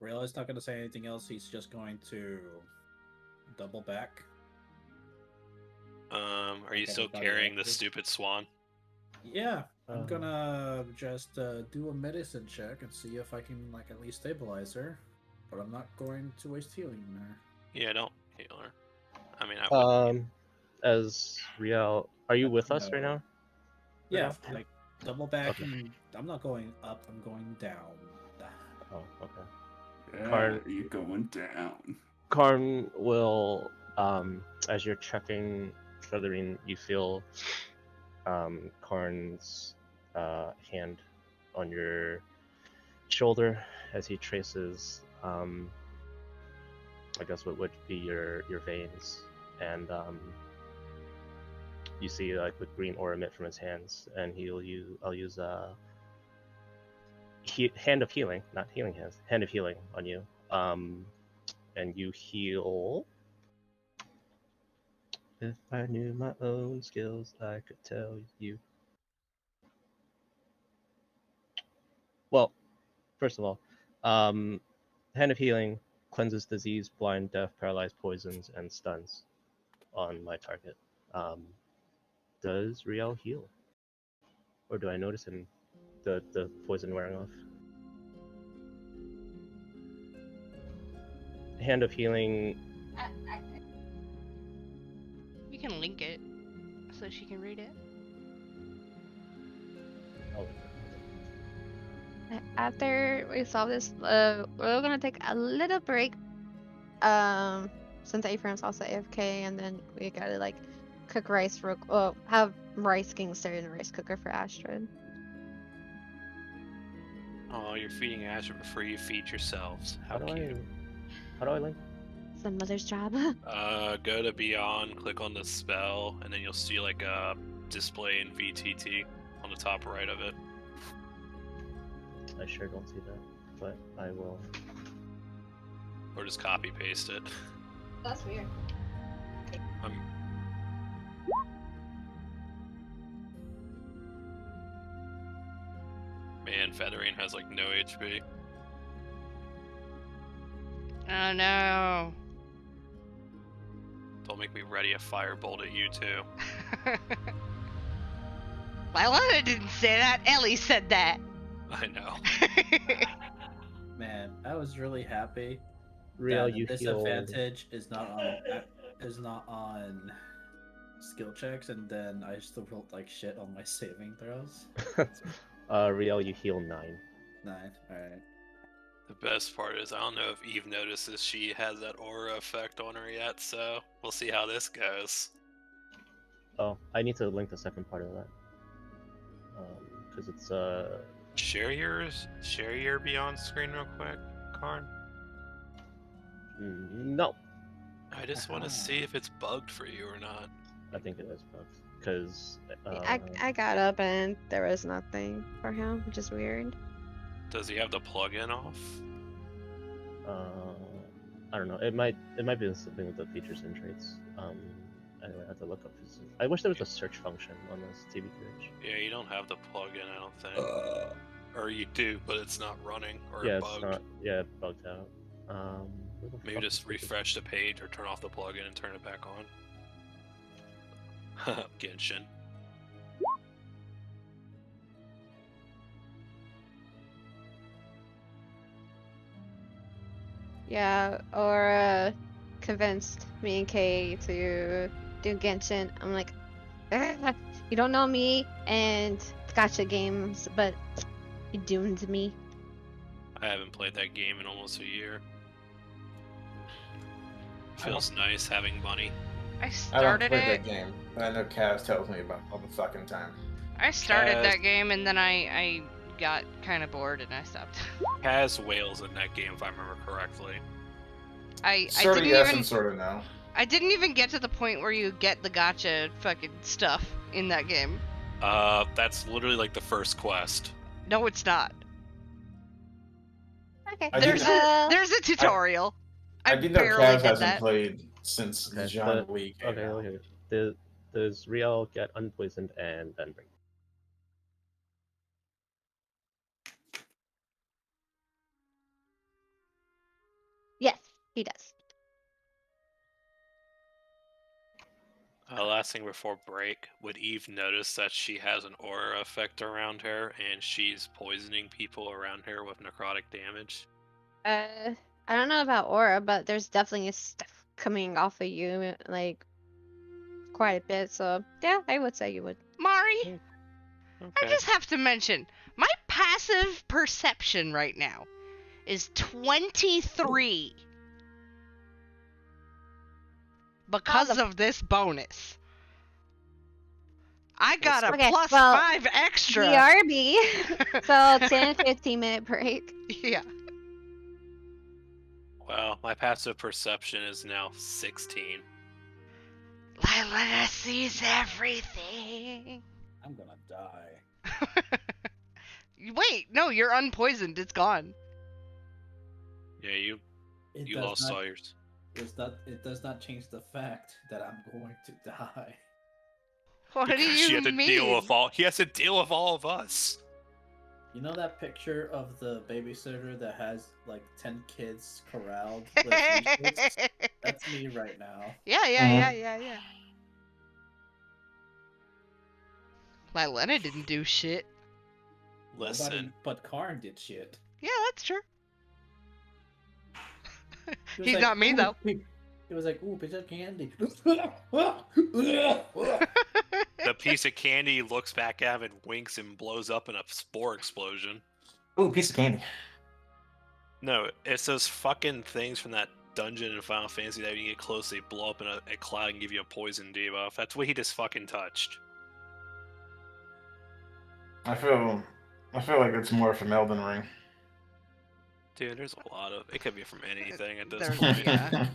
Speaker 7: Rail is not going to say anything else. He's just going to double back.
Speaker 4: Are you
Speaker 7: Okay,
Speaker 4: still
Speaker 7: got it,
Speaker 4: carrying the
Speaker 7: okay.
Speaker 4: stupid swan?
Speaker 7: Yeah, I'm
Speaker 6: Um,
Speaker 7: gonna just do a medicine check and see if I can like at least stabilize her. But I'm not going to waste healing on her.
Speaker 4: Yeah, don't heal her. I mean, I
Speaker 6: now?
Speaker 4: would.
Speaker 6: As Riel, are you with us right
Speaker 7: No.
Speaker 6: now?
Speaker 7: Yeah,
Speaker 6: now?
Speaker 7: like double back
Speaker 6: Okay.
Speaker 7: and I'm not going up. I'm going down.
Speaker 6: Oh, okay.
Speaker 1: Yeah,
Speaker 6: Karn-
Speaker 1: you're going down.
Speaker 6: Karn will, as you're checking Feathering, you feel Karn's hand on your shoulder as he traces, I guess what would be your veins, and you see like the green aura emit from his hands, and I'll use hand of healing, not healing hands, hand of healing on you, and you heal. If I knew my own skills, I could tell you. Well, first of all, hand of healing cleanses disease, blind, deaf, paralyzed, poisons, and stuns on my target. Does Riel heal, or do I notice him the poison wearing off? Hand of healing.
Speaker 2: You can link it so she can read it.
Speaker 6: Oh,
Speaker 3: After we solve this, we're gonna take a little break. Since Ephraim's also AFK, and then we gotta like cook rice have rice getting started in a rice cooker for Astrid.
Speaker 4: Oh, you're feeding Astrid before you feed yourselves. How
Speaker 6: how do
Speaker 4: cute.
Speaker 6: I link?
Speaker 3: It's the mother's job.
Speaker 4: Go to Beyond, click on the spell, and then you'll see like a display in VTT on the top right of it.
Speaker 6: I sure don't see that, but I will.
Speaker 4: Or just copy paste it.
Speaker 3: That's weird.
Speaker 4: Man, Feathering has like no HP.
Speaker 2: Oh no.
Speaker 4: Don't make me ready a firebolt at you too.
Speaker 2: Lylana didn't say that. Ellie said that.
Speaker 4: I know.
Speaker 7: Man, I was really happy
Speaker 6: Riel,
Speaker 7: that
Speaker 6: you
Speaker 7: the
Speaker 6: heal.
Speaker 7: disadvantage is not on skill checks, and then I still rolled like shit on my saving throws.
Speaker 6: Riel, you heal 9.
Speaker 7: 9. Alright.
Speaker 4: The best part is I don't know if Eve notices she has that aura effect on her yet, so we'll see how this goes.
Speaker 6: Oh, I need to link the second part of that. Because it's
Speaker 4: Share your beyond screen real quick, Karn.
Speaker 6: no,
Speaker 4: I just want to see if it's bugged for you or not.
Speaker 6: I think it is bugs. Because
Speaker 3: I got up and there was nothing for him, which is weird.
Speaker 4: Does he have the plugin off?
Speaker 6: I don't know. It might be something with the features and traits. Anyway, I have to look up his. I wish there was a search function on this TBQH.
Speaker 4: Yeah, you don't have the plugin, I don't think. Or you do, but it's not running or
Speaker 6: Yeah,
Speaker 4: bugged.
Speaker 6: it's not. Yeah, bugged out. Where the
Speaker 4: Maybe
Speaker 6: fuck
Speaker 4: just
Speaker 6: is this?
Speaker 4: refresh the page or turn off the plugin and turn it back on. Genshin.
Speaker 3: Yeah, or convinced me and Kay to do Genshin. I'm like, "Ah, you don't know me and gotcha games, but you doomed me.
Speaker 4: I haven't played that game in almost a year. Feels nice having money.
Speaker 2: I
Speaker 5: I don't
Speaker 2: started
Speaker 5: play
Speaker 2: it.
Speaker 5: that game, but I know Kaz tells me about all the fucking time.
Speaker 2: I started
Speaker 4: Kaz-
Speaker 2: that game and then I got kind of bored and I stopped.
Speaker 4: Has whales in that game, if I remember correctly.
Speaker 2: I
Speaker 5: Sort of
Speaker 2: didn't
Speaker 5: yes
Speaker 2: even
Speaker 5: and sort of no.
Speaker 2: I didn't even get to the point where you get the gotcha fucking stuff in that game.
Speaker 4: That's literally like the first quest.
Speaker 2: No, it's not.
Speaker 3: Okay.
Speaker 5: I
Speaker 2: There's
Speaker 5: didn't-
Speaker 2: there's a tutorial.
Speaker 5: I
Speaker 2: I
Speaker 5: did know
Speaker 2: barely
Speaker 5: Kaz
Speaker 2: did
Speaker 5: hasn't
Speaker 2: that.
Speaker 5: played since
Speaker 6: Okay,
Speaker 5: John Wee came
Speaker 6: Okay,
Speaker 5: out.
Speaker 6: okay. Does Riel get unpoisoned and then break?
Speaker 3: Yes, he does.
Speaker 4: Last thing before break, would Eve notice that she has an aura effect around her and she's poisoning people around her with necrotic damage?
Speaker 3: I don't know about aura, but there's definitely stuff coming off of you, like quite a bit. So yeah, I would say you would.
Speaker 2: Mari, I
Speaker 4: Okay.
Speaker 2: just have to mention my passive perception right now is 23 because of this bonus. I got a
Speaker 3: Okay,
Speaker 2: plus
Speaker 3: well,
Speaker 2: 5 extra.
Speaker 3: BRB. So 10, 15-minute break.
Speaker 2: Yeah.
Speaker 4: Well, my passive perception is now 16.
Speaker 2: Lylana sees everything.
Speaker 7: I'm gonna die.
Speaker 2: Wait, no, you're unpoisoned. It's gone.
Speaker 4: Yeah, you
Speaker 7: It
Speaker 4: lost
Speaker 7: does
Speaker 4: all
Speaker 7: not,
Speaker 4: yours.
Speaker 7: it does not change the fact that I'm going to die.
Speaker 2: What do
Speaker 4: Because she
Speaker 2: you
Speaker 4: had to
Speaker 2: mean?
Speaker 4: deal with all. He has to deal with all of us.
Speaker 7: You know that picture of the babysitter that has like 10 kids corralled with leashes? That's me right now.
Speaker 2: Yeah. Lylana didn't do shit.
Speaker 4: Listen,
Speaker 7: Nobody but Karn did shit.
Speaker 2: Yeah, that's true.
Speaker 7: He was
Speaker 2: He's
Speaker 7: like,
Speaker 2: not me,
Speaker 7: "Ooh,
Speaker 2: though."
Speaker 7: He was like, ooh, piece of candy.
Speaker 4: the piece of candy looks back at him and winks and blows up in a spore explosion.
Speaker 5: Ooh, piece of candy.
Speaker 4: No, it's those fucking things from that dungeon in Final Fantasy that when you get close, they blow up in a cloud and give you a poison debuff. That's what he just fucking touched.
Speaker 5: I feel like it's more from Elden Ring.
Speaker 4: Dude, there's a lot of. It could be from anything at this
Speaker 2: There's-
Speaker 4: point.
Speaker 2: yeah.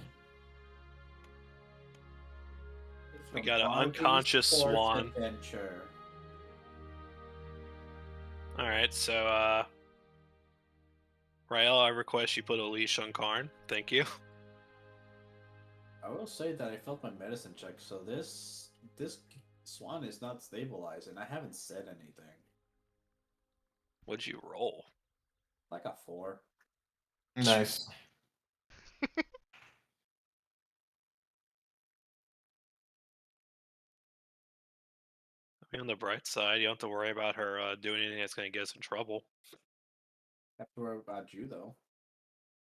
Speaker 4: We got an unconscious swan.
Speaker 7: Adventure.
Speaker 4: Alright, so, Rael, I request you put a leash on Karn. Thank you.
Speaker 7: I will say that I felt my medicine check, so this swan is not stabilized, and I haven't said anything.
Speaker 4: What'd you roll?
Speaker 7: Like a 4.
Speaker 5: Nice.
Speaker 4: On the bright side, you don't have to worry about her doing anything that's going to get us in trouble.
Speaker 7: Have to worry about you though.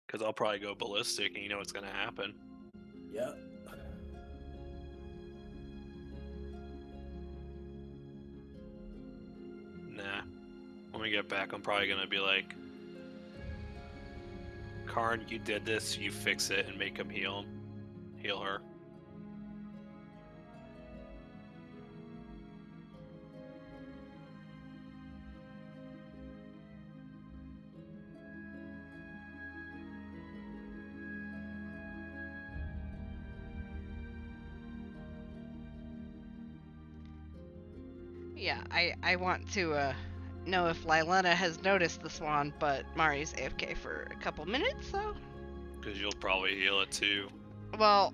Speaker 4: Because I'll probably go ballistic, and you know what's going to happen.
Speaker 7: Yep.
Speaker 4: Nah. When we get back, I'm probably going to be like, Karn, you did this, you fix it, and make him heal her.
Speaker 2: Yeah, I want to know if Lylena has noticed the swan, but Mari's AFK for a couple minutes, so.
Speaker 4: Because you'll probably heal it too,
Speaker 2: Well,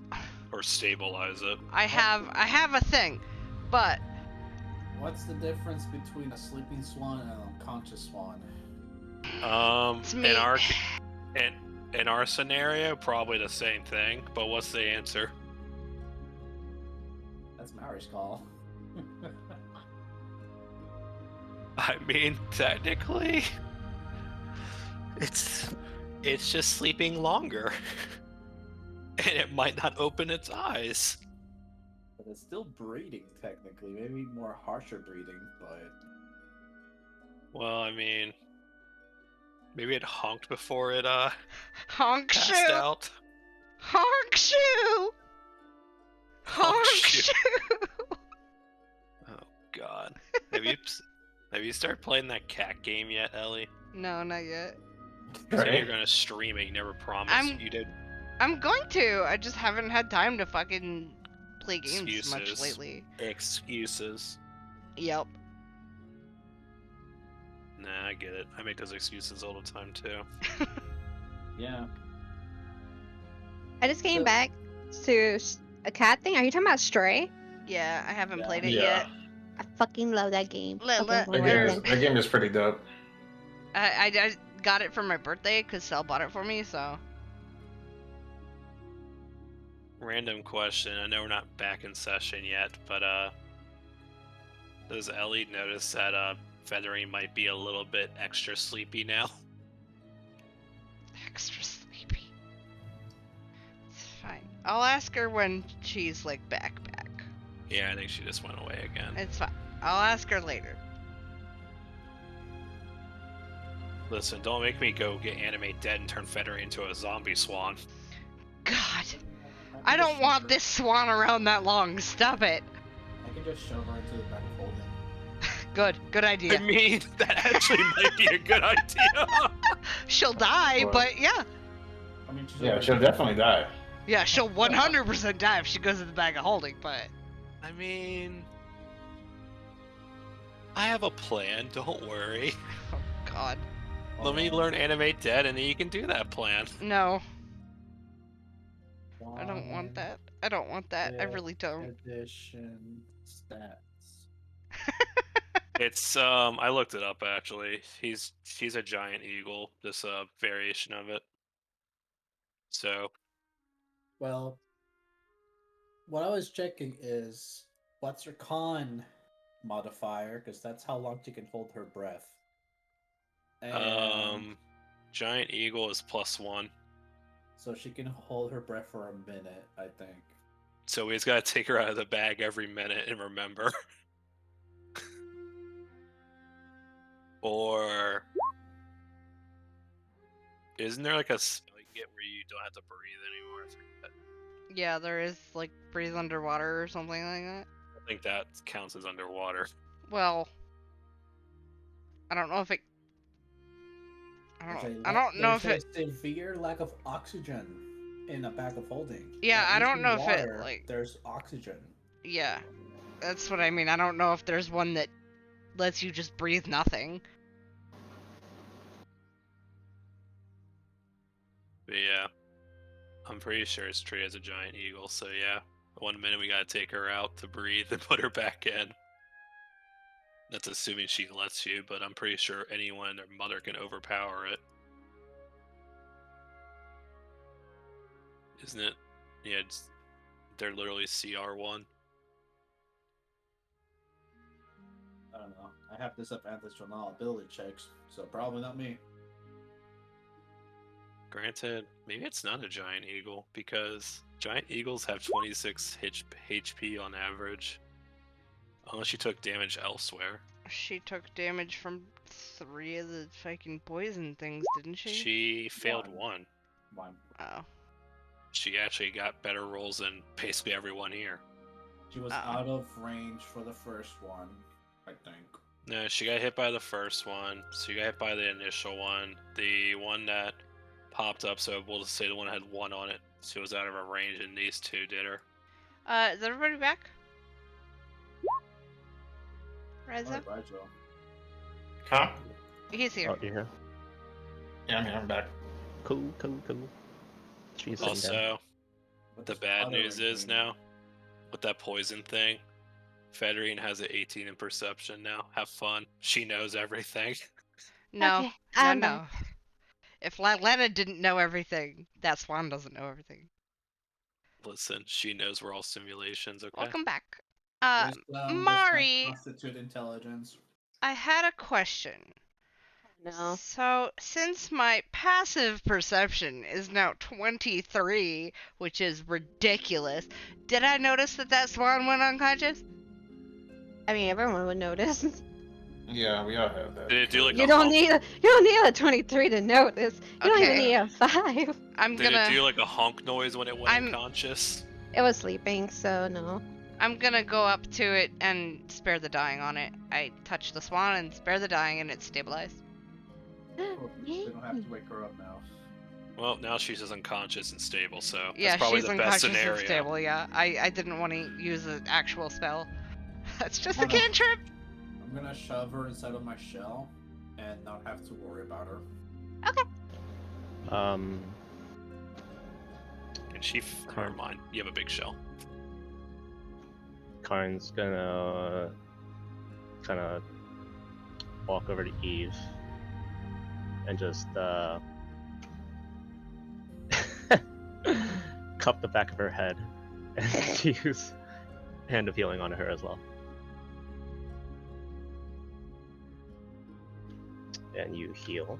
Speaker 4: or stabilize it.
Speaker 2: I have a thing, but
Speaker 7: What's the difference between a sleeping swan and an unconscious swan?
Speaker 2: it's me.
Speaker 4: In our scenario, probably the same thing. But what's the answer?
Speaker 7: That's Maori's call.
Speaker 4: I mean, technically, it's just sleeping longer, and it might not open its eyes.
Speaker 7: But it's still breeding, technically. Maybe more harsher breeding, but...
Speaker 4: Well, I mean, maybe it honked before it
Speaker 2: Honk
Speaker 4: passed
Speaker 2: shoe!
Speaker 4: out.
Speaker 2: Honk shoe! Honk shoe!
Speaker 4: Oh God, have you started playing that cat game yet, Ellie?
Speaker 2: No, not yet.
Speaker 4: You said you're gonna stream it. You never promised. You did.
Speaker 2: I'm going to. I just haven't had time to fucking play games
Speaker 4: Excuses.
Speaker 2: much lately.
Speaker 4: Excuses.
Speaker 2: Yep.
Speaker 4: Nah, I get it. I make those excuses all the time too.
Speaker 7: Yeah.
Speaker 3: I just came
Speaker 7: So-
Speaker 3: back to a cat thing. Are you talking about Stray?
Speaker 2: Yeah, I haven't
Speaker 7: Yeah.
Speaker 2: played it
Speaker 5: Yeah.
Speaker 2: yet.
Speaker 3: I fucking love that game.
Speaker 2: Let-
Speaker 3: Fucking
Speaker 2: let-
Speaker 3: love that game.
Speaker 5: That game is pretty dope.
Speaker 2: I got it for my birthday because Sel bought it for me, so.
Speaker 4: Random question. I know we're not back in session yet, but does Ellie notice that Feathery might be a little bit extra sleepy now?
Speaker 2: Extra sleepy. It's fine. I'll ask her when she's like back.
Speaker 4: Yeah, I think she just went away again.
Speaker 2: It's fine. I'll ask her later.
Speaker 4: Listen, don't make me go get Animate dead and turn Feathery into a zombie swan.
Speaker 2: God, I don't want this swan around that long. Stop it.
Speaker 7: I can just shove her into the back of holding.
Speaker 2: Good idea.
Speaker 4: I mean, that actually might be a good idea.
Speaker 2: She'll die,
Speaker 5: Well-
Speaker 2: but yeah.
Speaker 7: I mean, she's
Speaker 5: Yeah,
Speaker 7: already-
Speaker 5: she'll definitely die.
Speaker 2: Yeah, she'll 100% die if she goes in the bag of holding, but...
Speaker 4: I mean, I have a plan. Don't worry.
Speaker 2: Oh, God.
Speaker 4: Let me learn Animate dead, and then you can do that plan.
Speaker 2: No, I don't want that. I don't want that. I
Speaker 7: Yeah.
Speaker 2: really don't.
Speaker 7: Edition stats.
Speaker 4: It's I looked it up actually. He's a giant eagle, this variation of it. So
Speaker 7: Well, what I was checking is what's her con modifier, because that's how long she can hold her breath. And
Speaker 4: giant eagle is +1.
Speaker 7: so she can hold her breath for a minute, I think.
Speaker 4: So we just gotta take her out of the bag every minute and remember. Or isn't there like a spell you get where you don't have to breathe anymore? I forget.
Speaker 2: Yeah, there is, like, breathe underwater or something like that.
Speaker 4: I think that counts as underwater.
Speaker 2: Well, I don't know if it...
Speaker 7: There's
Speaker 2: I don't know if
Speaker 7: there's
Speaker 2: it...
Speaker 7: a severe lack of oxygen in a bag of holding.
Speaker 2: Yeah,
Speaker 7: At
Speaker 2: I
Speaker 7: least
Speaker 2: don't
Speaker 7: in
Speaker 2: know if it,
Speaker 7: water,
Speaker 2: like-
Speaker 7: there's oxygen.
Speaker 2: Yeah, that's what I mean. I don't know if there's one that lets you just breathe nothing.
Speaker 4: But yeah, I'm pretty sure it's treated as a giant eagle. So yeah, 1 minute we gotta take her out to breathe and put her back in. That's assuming she lets you, but I'm pretty sure anyone and their mother can overpower it. Isn't it? Yeah, they're literally CR1.
Speaker 7: I have disadvantage on all ability checks, so probably not me.
Speaker 4: Granted, maybe it's not a giant eagle because giant eagles have 26 HP on average. Unless you took damage elsewhere.
Speaker 2: She took damage from 3 of the fucking poison things, didn't she?
Speaker 4: She failed one.
Speaker 7: One.
Speaker 2: Oh.
Speaker 4: She actually got better rolls than basically everyone here.
Speaker 7: She was out of range for the first one, I think.
Speaker 4: No, she got hit by the first one. So you got hit by the initial one. The one that popped up, so we'll just say the one that had 1 on it. She was out of her range, and these 2 did her.
Speaker 2: Is everybody back? Reza?
Speaker 7: Oh, right, Joe.
Speaker 5: Huh?
Speaker 2: He's here.
Speaker 6: Oh, you're here.
Speaker 5: Yeah, I'm back.
Speaker 6: Cool. She's sitting down.
Speaker 4: Also,
Speaker 7: But
Speaker 4: the
Speaker 7: this
Speaker 4: bad
Speaker 7: other
Speaker 4: news is
Speaker 7: thing-
Speaker 4: now, with that poison thing, Federine has an 18 in perception now. Have fun. She knows everything.
Speaker 2: No.
Speaker 3: Okay,
Speaker 2: No,
Speaker 3: I'm
Speaker 2: no. If Lana didn't know everything, that Swan doesn't know everything.
Speaker 4: Listen, she knows we're all simulations, okay?
Speaker 2: Welcome back.
Speaker 7: Wisdom does not
Speaker 2: Mari,
Speaker 7: constitute intelligence.
Speaker 2: I had a question.
Speaker 3: No.
Speaker 2: So, since my passive perception is now 23, which is ridiculous, did I notice that Swan went unconscious?
Speaker 3: I mean, everyone would notice.
Speaker 5: Yeah, we all have that.
Speaker 4: Did it do like
Speaker 3: You
Speaker 4: a
Speaker 3: don't
Speaker 4: honk?
Speaker 3: need a 23 to notice. You don't even
Speaker 2: Okay.
Speaker 3: need a 5.
Speaker 2: I'm
Speaker 4: Did
Speaker 2: gonna
Speaker 4: it do like a honk noise when it went
Speaker 2: I'm-
Speaker 4: unconscious?
Speaker 3: It was sleeping, so no.
Speaker 2: I'm gonna go up to it and spare the dying on it. I touch the Swan and spare the dying, and it's stabilized.
Speaker 7: Oh,
Speaker 3: Yay.
Speaker 7: we don't have to wake her up now.
Speaker 4: Well, now she's just unconscious and stable, so
Speaker 2: Yeah,
Speaker 4: that's probably
Speaker 2: she's
Speaker 4: the best
Speaker 2: unconscious
Speaker 4: scenario.
Speaker 2: and stable. Yeah, I didn't want to use an actual spell. That's just a
Speaker 7: Hold on.
Speaker 2: cantrip.
Speaker 7: I'm gonna shove her inside of my shell and not have to worry about her.
Speaker 4: And never mind. You have a big shell.
Speaker 6: Karn's gonna kind of walk over to Eve and just cup the back of her head and use Hand of Healing on her as well. And you heal.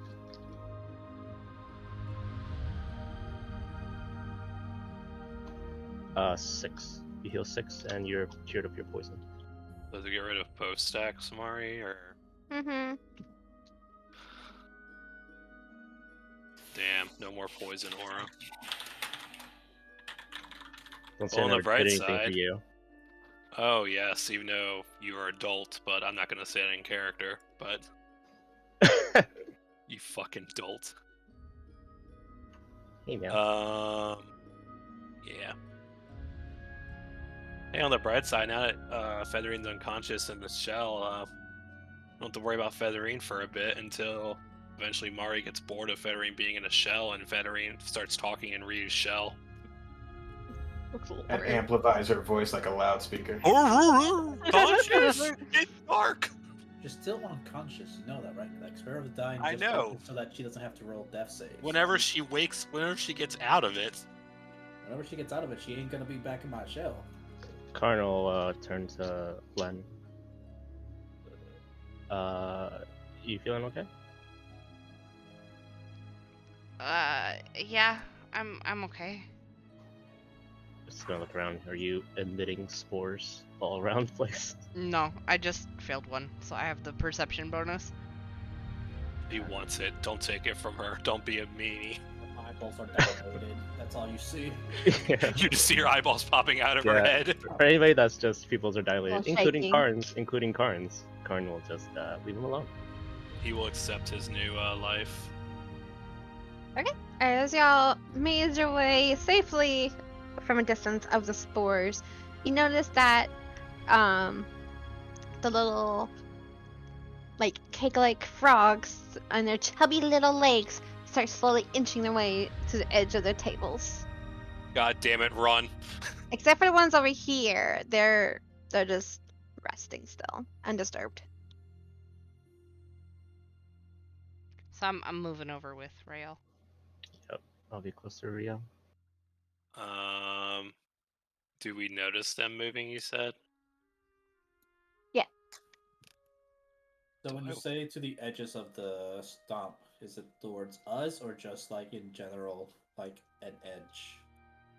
Speaker 6: Six. You heal 6, and you're cured of your poison.
Speaker 4: Does it get rid of post stacks, Mari, or
Speaker 3: Mm-hmm.
Speaker 4: damn, no more poison aura?
Speaker 6: Don't say
Speaker 4: Well, on
Speaker 6: I
Speaker 4: the
Speaker 6: never
Speaker 4: bright
Speaker 6: did anything for
Speaker 4: side-
Speaker 6: you.
Speaker 4: Oh yes, even though you are adult, but I'm not gonna say it in character. But you fucking dolt.
Speaker 6: Hey man.
Speaker 4: Yeah. Hey, on the bright side, now that Federine's unconscious in the shell, don't have to worry about Federine for a bit until eventually Mari gets bored of Federine being in a shell and Federine starts talking in Ryu's shell.
Speaker 5: And amplifies her voice like a loudspeaker.
Speaker 4: Conscious! It's dark!
Speaker 7: She's still unconscious, you know that, right? Like, spare of the dying.
Speaker 4: I
Speaker 7: just
Speaker 4: know.
Speaker 7: so that she doesn't have to roll death saves.
Speaker 4: Whenever she gets out of it.
Speaker 7: Whenever she gets out of it, she ain't gonna be back in my shell.
Speaker 6: Karn will turn to Len. You feeling okay?
Speaker 2: Yeah, I'm okay.
Speaker 6: Just gonna look around. Are you emitting spores all around the place?
Speaker 2: No, I just failed one, so I have the perception bonus.
Speaker 4: He wants it. Don't take it from her. Don't be a meanie.
Speaker 7: My eyeballs are dilated. That's all you see.
Speaker 6: Yeah.
Speaker 4: You just see her eyeballs popping out of her
Speaker 6: Yeah.
Speaker 4: head.
Speaker 6: For anybody that's just pupils are dilated,
Speaker 3: Well,
Speaker 6: including
Speaker 3: shaking.
Speaker 6: Karn's. Karn will just leave him alone.
Speaker 4: He will accept his new life.
Speaker 3: Alright, as y'all made your way safely from a distance of the spores, you notice that the little like cake-like frogs on their chubby little legs start slowly inching their way to the edge of their tables.
Speaker 4: God damn it, run.
Speaker 3: Except for the ones over here, they're just resting still, undisturbed.
Speaker 2: So I'm moving over with Rael.
Speaker 6: I'll be close to Rio.
Speaker 4: Do we notice them moving, you said?
Speaker 3: Yeah.
Speaker 7: So when you say to the edges of the stomp, is it towards us or just like in general, like an edge?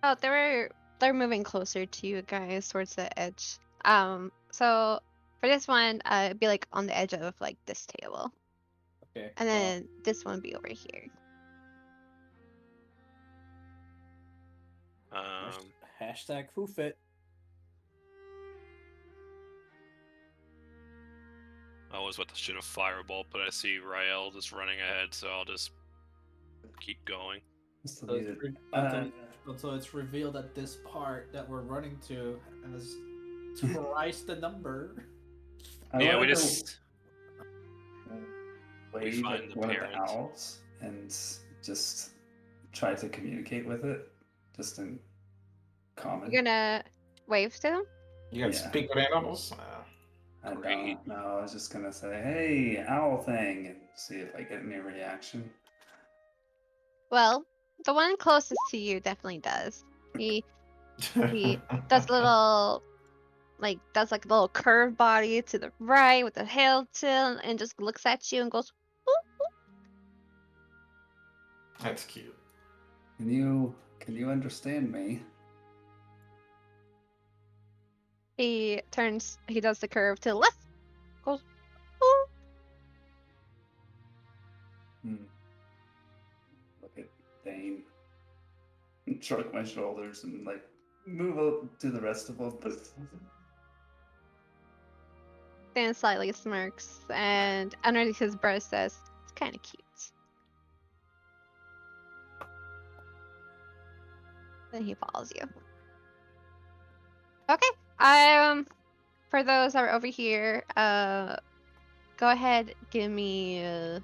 Speaker 3: Oh, they're moving closer to you guys towards the edge. So for this one, it'd be like on the edge of like this table,
Speaker 7: Okay.
Speaker 3: and then this one would be over here.
Speaker 7: Hashtag Foofit.
Speaker 4: I was about to shoot a firebolt, but I see Rael just running ahead, so I'll just keep going.
Speaker 1: Just
Speaker 7: So
Speaker 1: leave
Speaker 7: it's,
Speaker 1: it.
Speaker 7: so it's revealed that this part that we're running to has twice the number.
Speaker 4: Yeah, we
Speaker 1: wanted to
Speaker 4: just
Speaker 1: wave
Speaker 4: find
Speaker 1: at
Speaker 4: the
Speaker 1: one of
Speaker 4: parent.
Speaker 1: the owls and just try to communicate with it, just in common.
Speaker 3: You're gonna wave to them.
Speaker 5: You can
Speaker 1: Yeah.
Speaker 5: speak with animals?
Speaker 1: I
Speaker 4: Great.
Speaker 1: don't know. I was just gonna say, "Hey, owl thing," and see if I get any reaction.
Speaker 3: Well, the one closest to you definitely does. He does a little does like a little curved body to the right with the tail tilt and just looks at you and goes, "Ooh,
Speaker 5: That's cute.
Speaker 1: Can you understand me?
Speaker 3: He does the curve to the left, goes, "Ooh."
Speaker 1: Look at Dane. Shrug my shoulders and like move up to the rest of them.
Speaker 3: Dan slightly smirks and underneath his breath says, "It's kind of cute." Then he follows you. Okay. For those that are over here, go ahead, give me a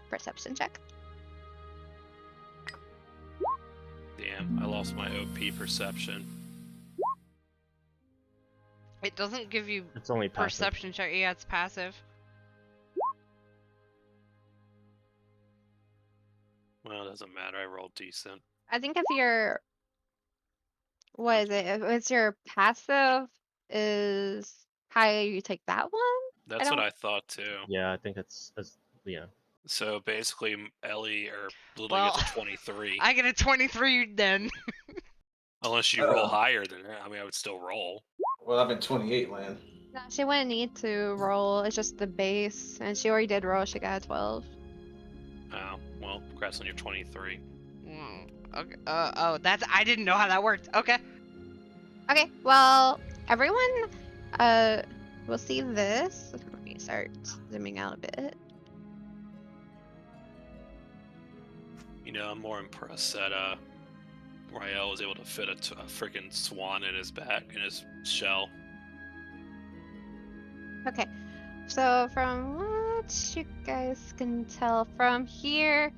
Speaker 3: perception check.
Speaker 4: Damn, I lost my OP perception.
Speaker 2: It doesn't give you
Speaker 6: It's only passive.
Speaker 2: perception check. Yeah, it's passive.
Speaker 4: Well, it doesn't matter. I rolled decent.
Speaker 3: I think if you're, what is it? If it's your passive is how you take that one.
Speaker 4: That's what I thought too.
Speaker 6: Yeah, I think it's yeah.
Speaker 4: So basically, Ellie or Lily
Speaker 2: Well,
Speaker 4: gets a 23.
Speaker 2: I get a 23 then.
Speaker 4: Unless you roll higher than that. I mean, I would still roll.
Speaker 5: Well, I've been 28, Lan.
Speaker 3: No, she wouldn't need to roll. It's just the base, and she already did roll. She got a 12.
Speaker 4: Oh, well, congrats on your 23.
Speaker 2: Okay. Oh, that's. I didn't know how that worked. Okay.
Speaker 3: Okay. Well, everyone, will see this. Let me start zooming out a bit.
Speaker 4: You know, I'm more impressed that Rael was able to fit a freaking swan in his back, in his shell.
Speaker 3: Okay. So from what you guys can tell from here,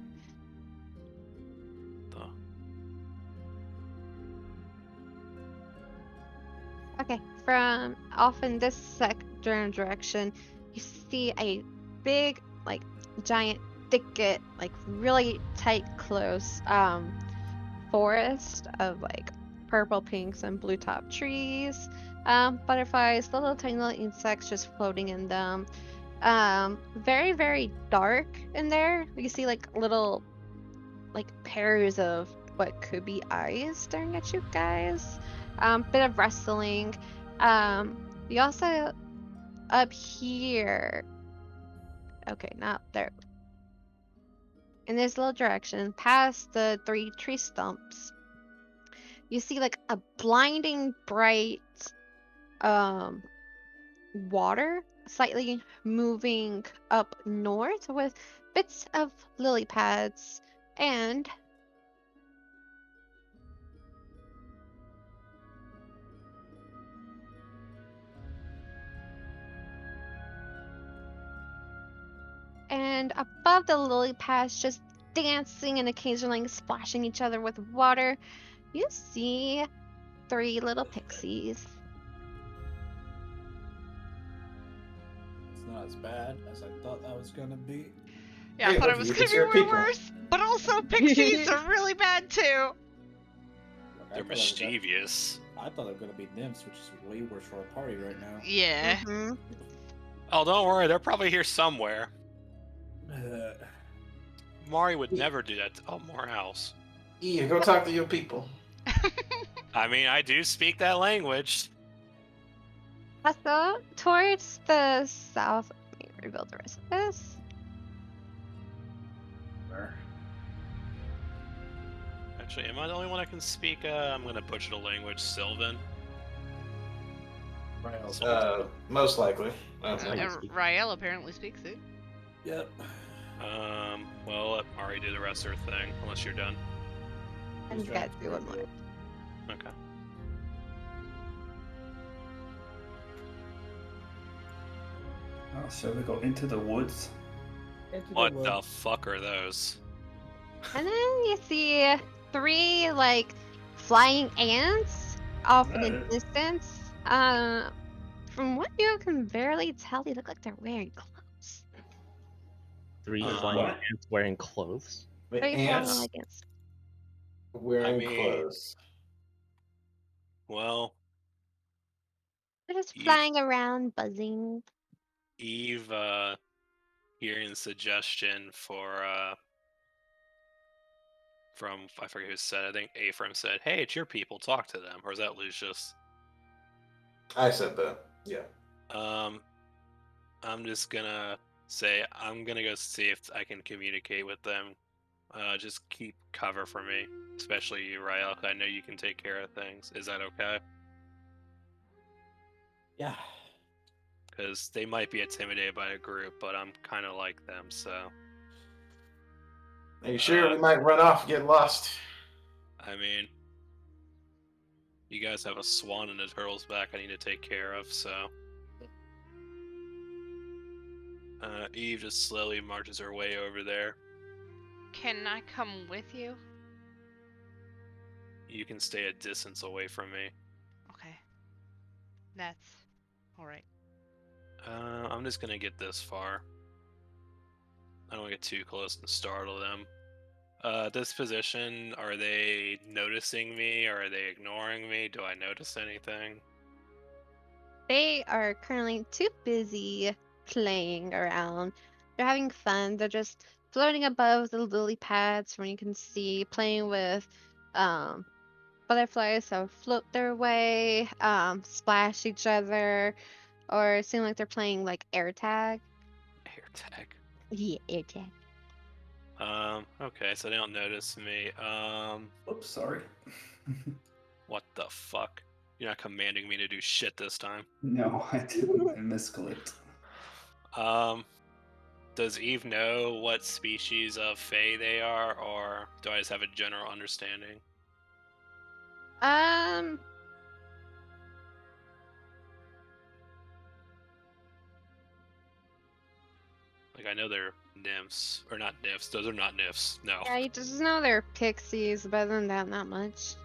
Speaker 3: okay, from off in this sector direction, you see a big, like, giant thicket, like really tight, close, forest of like purple, pinks, and blue top trees, butterflies, little tiny little insects just floating in them. Very, very dark in there. You see like little, like pairs of what could be eyes staring at you guys. Bit of rustling. You also up here. Okay, not there. In this little direction, past the 3 tree stumps, you see like a blinding bright water slightly moving up north with bits of lily pads and above the lily pads, just dancing and occasionally splashing each other with water, you see 3 little pixies.
Speaker 7: It's not as bad as I thought that was gonna be.
Speaker 2: Yeah, I
Speaker 5: Hey,
Speaker 2: thought
Speaker 5: look,
Speaker 2: it was
Speaker 5: you
Speaker 2: gonna
Speaker 5: can
Speaker 2: be
Speaker 5: serve
Speaker 2: way
Speaker 5: people.
Speaker 2: worse. But also, pixies are really bad too.
Speaker 7: Look,
Speaker 4: They're mischievous.
Speaker 7: I thought they were gonna be nymphs, which is way worse for a party right now.
Speaker 2: Yeah.
Speaker 3: Mhm.
Speaker 4: Oh, don't worry, they're probably here somewhere.
Speaker 5: Uh,
Speaker 4: Mari would never do that to more house.
Speaker 5: Eve, go talk to your people.
Speaker 4: I mean, I do speak that language.
Speaker 3: So towards the south, let me rebuild the rest of this.
Speaker 4: Actually, am I the only one that can speak? I'm gonna butcher the language, Sylvan.
Speaker 5: Most likely.
Speaker 6: How you speak?
Speaker 2: Rael apparently speaks it.
Speaker 7: Yep.
Speaker 4: Well, let Mari do the rest of her thing, unless you're done.
Speaker 3: I just gotta do one more.
Speaker 4: Okay.
Speaker 1: Oh, shall we go into the woods?
Speaker 4: What the fuck are those?
Speaker 3: And then you see 3 like flying ants off in the distance. From what you can barely tell, they look like they're wearing clothes.
Speaker 6: 3
Speaker 4: Uh,
Speaker 6: flying
Speaker 1: what?
Speaker 6: ants wearing clothes.
Speaker 5: The
Speaker 3: 3 flying
Speaker 5: ants
Speaker 3: like ants.
Speaker 5: wearing
Speaker 4: I mean-
Speaker 5: clothes.
Speaker 4: Well,
Speaker 3: They're just
Speaker 4: Eve-
Speaker 3: flying around, buzzing.
Speaker 4: Eve, hearing the suggestion from, I forget who said, I think Ephraim said, hey, it's your people, talk to them. Or is that Lucius?
Speaker 5: I said that. Yeah.
Speaker 4: I'm just gonna say, I'm gonna go see if I can communicate with them. Just keep cover for me, especially you, Rael. I know you can take care of things. Is that okay?
Speaker 5: Yeah.
Speaker 4: Because they might be intimidated by a group, but I'm kind of like them, so.
Speaker 5: Are you sure we might run off and get lost?
Speaker 4: I mean, you guys have a swan and a turtle's back I need to take care of, so. Eve just slowly marches her way over there.
Speaker 2: Can I come with you?
Speaker 4: You can stay a distance away from me.
Speaker 2: Okay. That's alright.
Speaker 4: I'm just gonna get this far. I don't want to get too close and startle them. This position, are they noticing me? Or are they ignoring me? Do I notice anything?
Speaker 3: They are currently too busy playing around. They're having fun. They're just floating above the lily pads where you can see, playing with butterflies that float their way, splash each other, or seem like they're playing like air tag.
Speaker 4: Air tag.
Speaker 3: Yeah, air tag.
Speaker 4: Okay, so they don't notice me.
Speaker 1: Oops, sorry.
Speaker 4: What the fuck? You're not commanding me to do shit this time.
Speaker 1: No, I didn't. I misclicked.
Speaker 4: Does Eve know what species of fae they are, or do I just have a general understanding? Like, I know they're nymphs, or not nymphs. Those are not nymphs. No.
Speaker 3: Yeah, you just know they're pixies, but other than that, not much.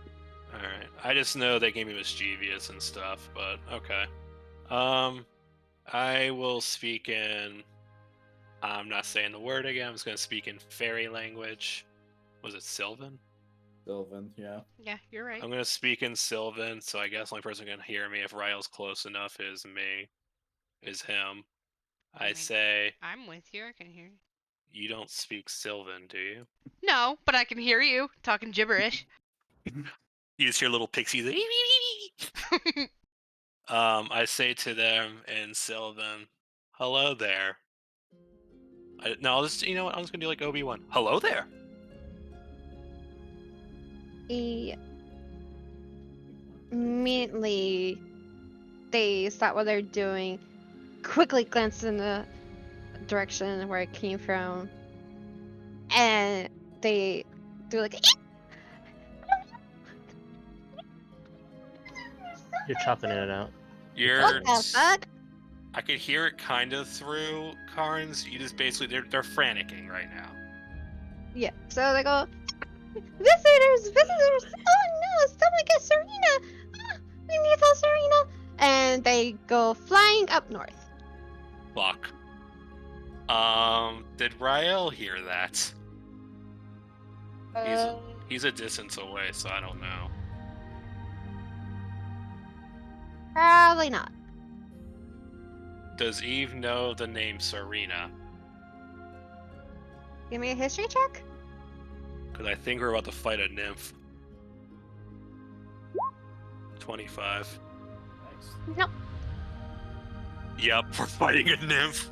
Speaker 4: Alright. I just know they can be mischievous and stuff, but okay. I will speak in... I'm not saying the word again. I'm just going to speak in fairy language. Was it Sylvan?
Speaker 7: Sylvan, yeah.
Speaker 2: Yeah, you're right.
Speaker 4: I'm going to speak in Sylvan, so I guess the only person who can hear me if Ryle's close enough is me. Is him. I
Speaker 2: mean,
Speaker 4: say,
Speaker 2: I'm with you. I can hear you.
Speaker 4: you don't speak Sylvan, do you?
Speaker 2: No, but I can hear you talking gibberish.
Speaker 4: You just hear little pixies. I say to them in Sylvan, hello there. No, I'll just, you know what? I'm just gonna do like Obi-Wan. Hello there.
Speaker 3: Immediately, they stop what they're doing, quickly glance in the direction where it came from, and they do like.
Speaker 6: You're chopping in and out.
Speaker 3: What the fuck?
Speaker 4: I could hear it kind of through Karns. You just basically they're franticking right now.
Speaker 3: Yeah, so they go, visitors! Oh no, someone get Serena! Ah, we need to tell Serena! And they go flying up north.
Speaker 4: Fuck. Did Rael hear that? He's a distance away, so I don't know.
Speaker 3: Probably not.
Speaker 4: Does Eve know the name Serena?
Speaker 3: Give me a history check.
Speaker 4: Because I think we're about to fight a nymph. 25.
Speaker 5: Nice.
Speaker 3: Nope.
Speaker 4: Yep, we're fighting a nymph.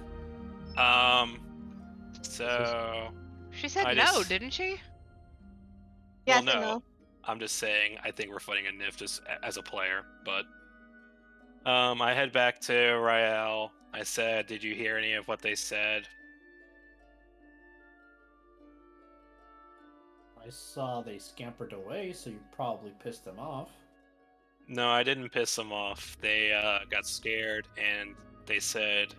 Speaker 4: So
Speaker 2: She said
Speaker 4: I
Speaker 2: no,
Speaker 4: just-
Speaker 2: didn't she?
Speaker 3: Yes
Speaker 4: well,
Speaker 3: and
Speaker 4: no.
Speaker 3: no.
Speaker 4: I'm just saying I think we're fighting a nymph just as a player, but I head back to Rael. I said, did you hear any of what they said?
Speaker 7: I saw they scampered away, so you probably pissed them off.
Speaker 4: No, I didn't piss them off. They got scared and they said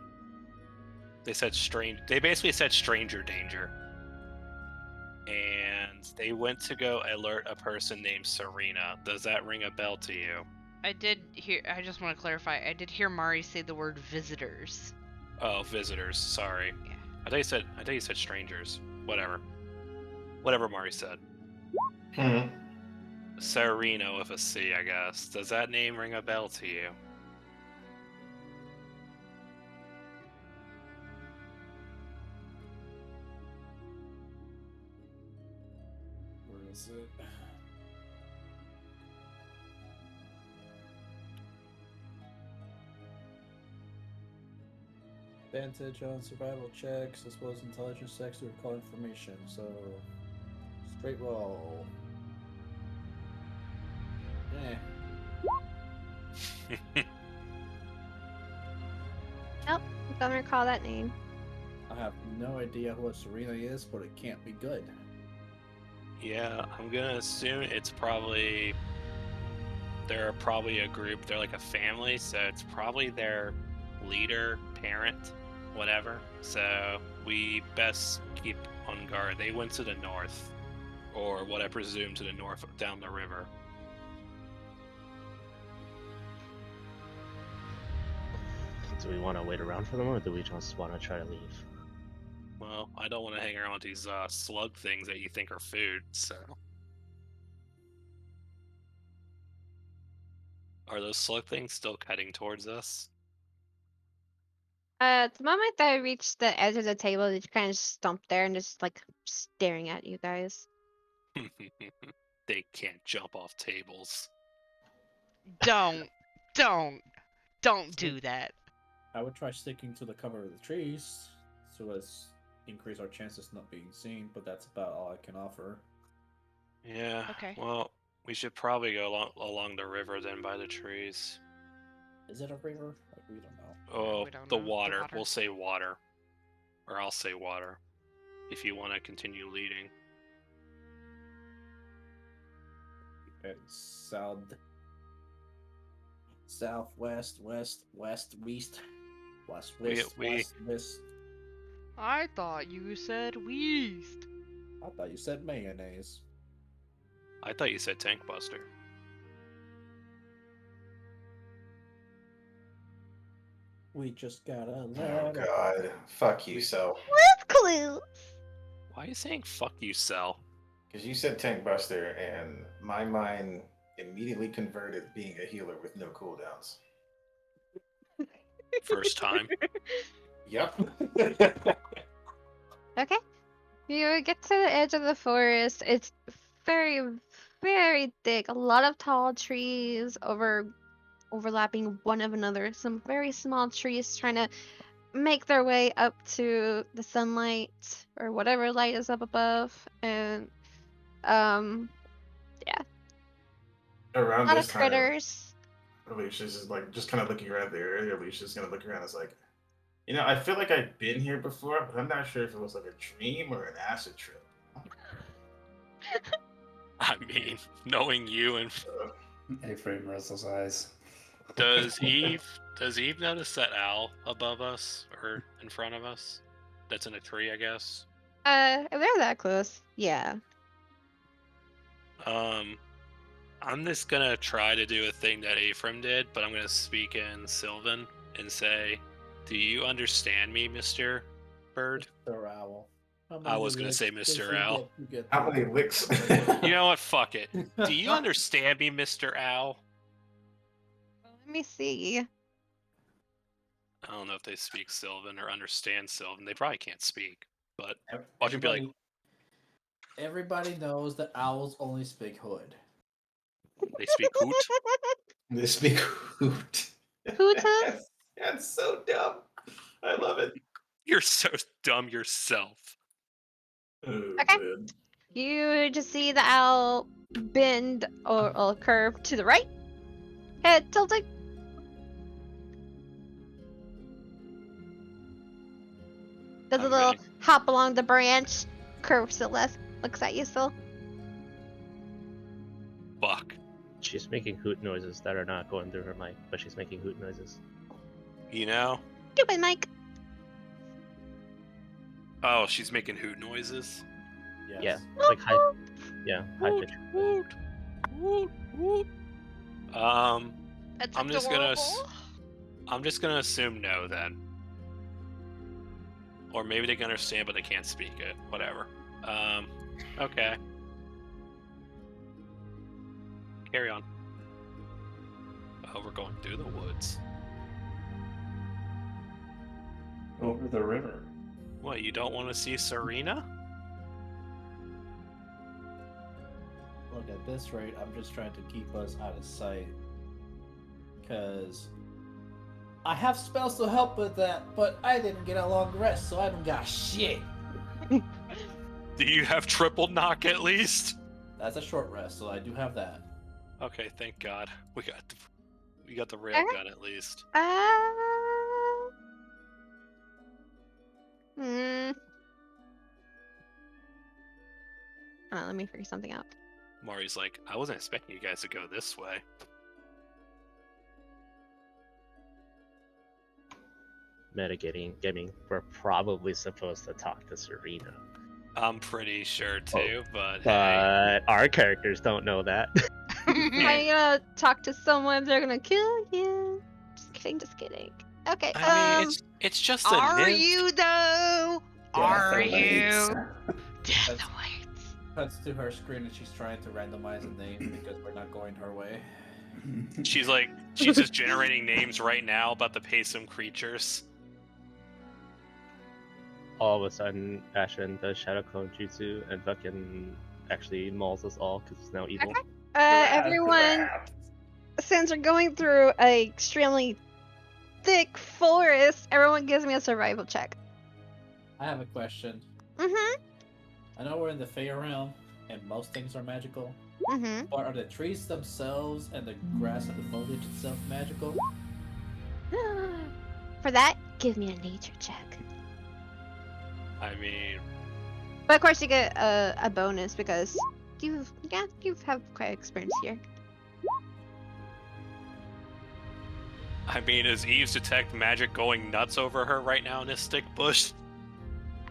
Speaker 4: strange. They basically said stranger danger. And they went to go alert a person named Serena. Does that ring a bell to you?
Speaker 2: I did hear. I just want to clarify. I did hear Mari say the word visitors.
Speaker 4: Oh, visitors. Sorry.
Speaker 2: Yeah.
Speaker 4: I thought you said strangers. Whatever. Whatever Mari said.
Speaker 5: Hmm.
Speaker 4: Serena with a C, I guess. Does that name ring a bell to you?
Speaker 8: Where is it? Advantage on survival checks as well as intelligence checks to recall information. So, straight roll. Eh.
Speaker 3: Don't recall that name.
Speaker 8: I have no idea what Serena is, but it can't be good.
Speaker 4: Yeah, I'm gonna assume it's probably... They're probably a group, they're like a family, so it's probably their leader, parent, whatever. So we best keep on guard. They went to the north, or what I presume to the north, down the river.
Speaker 6: Do we want to wait around for them, or do we just want to try to leave?
Speaker 4: Well, I don't want to hang around with these slug things that you think are food, so... Are those slug things still heading towards us?
Speaker 3: The moment that I reached the edge of the table, they just kind of stumped there and just like staring at you guys.
Speaker 4: They can't jump off tables.
Speaker 2: Don't do that.
Speaker 8: I would try sticking to the cover of the trees so as increase our chances not being seen, but that's about all I can offer.
Speaker 4: Yeah.
Speaker 2: Okay.
Speaker 4: Well, we should probably go along the river then by the trees.
Speaker 8: Is it a river? Like, we don't know.
Speaker 4: Oh,
Speaker 2: We don't
Speaker 4: the
Speaker 2: know. The
Speaker 4: water.
Speaker 2: water.
Speaker 4: We'll say water. Or I'll say water. If you want to continue leading.
Speaker 8: And southwest, west, west, east, west, west,
Speaker 4: We-
Speaker 8: west, west.
Speaker 2: I thought you said weast.
Speaker 8: I thought you said mayonnaise.
Speaker 4: I thought you said tank buster.
Speaker 8: We just gotta
Speaker 5: Oh
Speaker 8: let it.
Speaker 5: God! Fuck you, so.
Speaker 3: With clue.
Speaker 4: Why are you saying fuck you, Cell?
Speaker 5: Because you said Tank Buster, and my mind immediately converted being a healer with no cooldowns.
Speaker 4: First time.
Speaker 5: Yep.
Speaker 3: Okay. You get to the edge of the forest. It's very, very thick. A lot of tall trees overlapping one of another. Some very small trees trying to make their way up to the sunlight or whatever light is up above. And yeah, a
Speaker 5: Around
Speaker 3: lot
Speaker 5: this
Speaker 3: of
Speaker 5: time,
Speaker 3: critters.
Speaker 5: Alicia's just like just kind of looking around the area. Alicia's gonna look around. It's like, you know, I feel like I've been here before, but I'm not sure if it was like a dream or an acid trip.
Speaker 4: I mean, knowing you and
Speaker 1: A-frame wrestles eyes.
Speaker 4: does Eve notice that owl above us or in front of us? That's in a tree, I guess.
Speaker 3: If they're that close, yeah.
Speaker 4: I'm just gonna try to do a thing that Ephraim did, but I'm gonna speak in Sylvan and say, "Do you understand me, Mr. Bird?"
Speaker 8: Mr. Owl. How
Speaker 4: I
Speaker 8: many
Speaker 4: was gonna say
Speaker 8: licks does
Speaker 4: Mr.
Speaker 8: he
Speaker 4: Owl.
Speaker 8: get to get
Speaker 5: How
Speaker 8: through?
Speaker 5: many licks?
Speaker 4: You know what? Fuck it. Do you understand me, Mr. Owl?
Speaker 3: Let me see.
Speaker 4: I don't know if they speak Sylvan or understand Sylvan. They probably can't speak, but watch him be like,
Speaker 8: Everybody knows that owls only speak hood.
Speaker 4: they speak hoot.
Speaker 5: This big hoot.
Speaker 3: Hootas?
Speaker 5: That's so dumb. I love it.
Speaker 4: You're so dumb yourself.
Speaker 5: Oh,
Speaker 3: Okay.
Speaker 5: man.
Speaker 3: You just see the owl bend or curve to the right. Head tilting. Does a little
Speaker 4: Okay.
Speaker 3: hop along the branch, curves to the left, looks at you still.
Speaker 4: Fuck.
Speaker 6: She's making hoot noises that are not going through her mic, but she's making hoot noises.
Speaker 4: You know?
Speaker 3: Stupid Mike.
Speaker 4: Oh, she's making hoot noises.
Speaker 8: Yes.
Speaker 6: Yeah, like high. Yeah, high
Speaker 4: Woot,
Speaker 6: pitch.
Speaker 4: woot, woot, woot.
Speaker 2: That's
Speaker 4: I'm just gonna
Speaker 2: adorable.
Speaker 4: I'm just gonna assume no then. Or maybe they can understand but they can't speak it. Whatever. Okay. Carry on. Oh, we're going through the woods.
Speaker 1: Over the river.
Speaker 4: What, you don't want to see Serena?
Speaker 8: Look, at this rate, I'm just trying to keep us out of sight. Because I have spells to help with that, but I didn't get a long rest, so I don't got shit.
Speaker 4: Do you have triple knock at least?
Speaker 8: That's a short rest, so I do have that.
Speaker 4: Okay, thank God. We got the rail
Speaker 3: Alright.
Speaker 4: gun at least.
Speaker 3: Let me figure something out.
Speaker 4: Mari's like, I wasn't expecting you guys to go this way.
Speaker 6: Gaming. We're probably supposed to talk to Serena,
Speaker 4: I'm pretty sure
Speaker 6: Oh,
Speaker 4: too, but hey.
Speaker 6: but our characters don't know that.
Speaker 3: How are you gonna talk to someone if they're gonna kill you? Just kidding, just kidding. Okay,
Speaker 4: I mean, it's just a
Speaker 2: Are
Speaker 4: ninja.
Speaker 2: you though? Are
Speaker 1: Death
Speaker 2: you?
Speaker 1: awaits.
Speaker 2: Death
Speaker 8: That's-
Speaker 2: awaits.
Speaker 8: Cuts to her screen and she's trying to randomize a name because we're not going her way.
Speaker 4: She's just generating names right now about the Paysum creatures.
Speaker 6: All of a sudden, Ashen does Shadow Clone Jutsu and fucking actually mauls us all because it's now evil.
Speaker 3: everyone, since we're going through a extremely thick forest, everyone gives me a survival check.
Speaker 8: I have a question.
Speaker 3: Mm-hmm.
Speaker 8: I know we're in the Fey realm, and most things are magical,
Speaker 3: Mm-hmm.
Speaker 8: but are the trees themselves and the grass and the foliage itself magical?
Speaker 3: For that, give me a nature check.
Speaker 4: I mean,
Speaker 3: But of course, you get a bonus because you have quite experience here.
Speaker 4: is Eve's detect magic going nuts over her right now in this stick bush?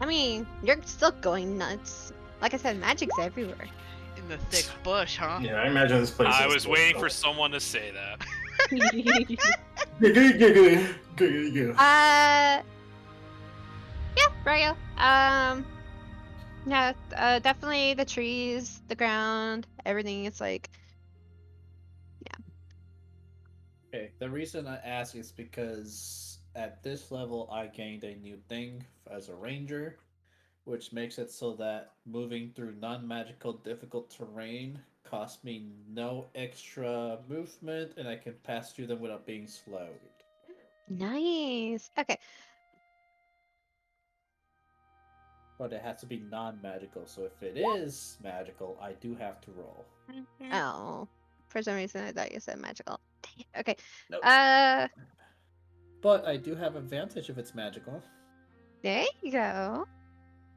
Speaker 3: I mean, you're still going nuts. Like I said, magic's everywhere.
Speaker 2: In the thick bush, huh?
Speaker 5: Yeah, I imagine this place.
Speaker 4: I
Speaker 5: is
Speaker 4: was waiting for someone to say that.
Speaker 3: Yeah, Ryo. Yeah, definitely the trees, the ground, everything. It's like,
Speaker 8: Okay, the reason I ask is because at this level I gained a new thing as a ranger, which makes it so that moving through non-magical difficult terrain costs me no extra movement and I can pass through them without being slowed.
Speaker 3: nice. Okay.
Speaker 8: But it has to be non-magical, so if it is magical, I do have to roll.
Speaker 3: Oh, for some reason I thought you said magical. Dang it. Okay.
Speaker 8: Nope.
Speaker 3: Uh,
Speaker 8: But I do have advantage if it's magical.
Speaker 3: there you go.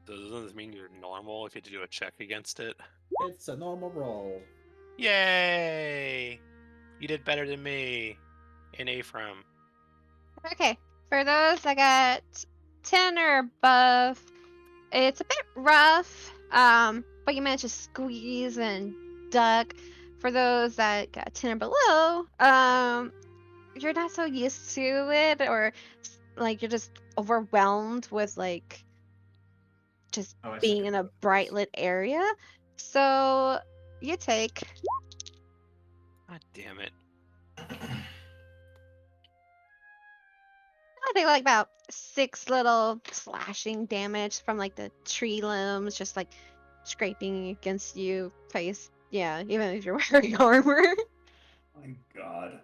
Speaker 4: So doesn't this mean you're normal if you had to do a check against it?
Speaker 8: It's a normal roll.
Speaker 4: Yay! You did better than me and Ephraim.
Speaker 3: Okay. For those that got 10 or above, it's a bit rough. But you managed to squeeze and duck. For those that got 10 or below, you're not so used to it, or like you're just overwhelmed with like just
Speaker 5: Oh, I see.
Speaker 3: being in a bright lit area. So you take
Speaker 4: God damn it.
Speaker 3: I think like about 6 little slashing damage from like the tree limbs, just like scraping against you face. Yeah, even if you're wearing armor.
Speaker 1: My God.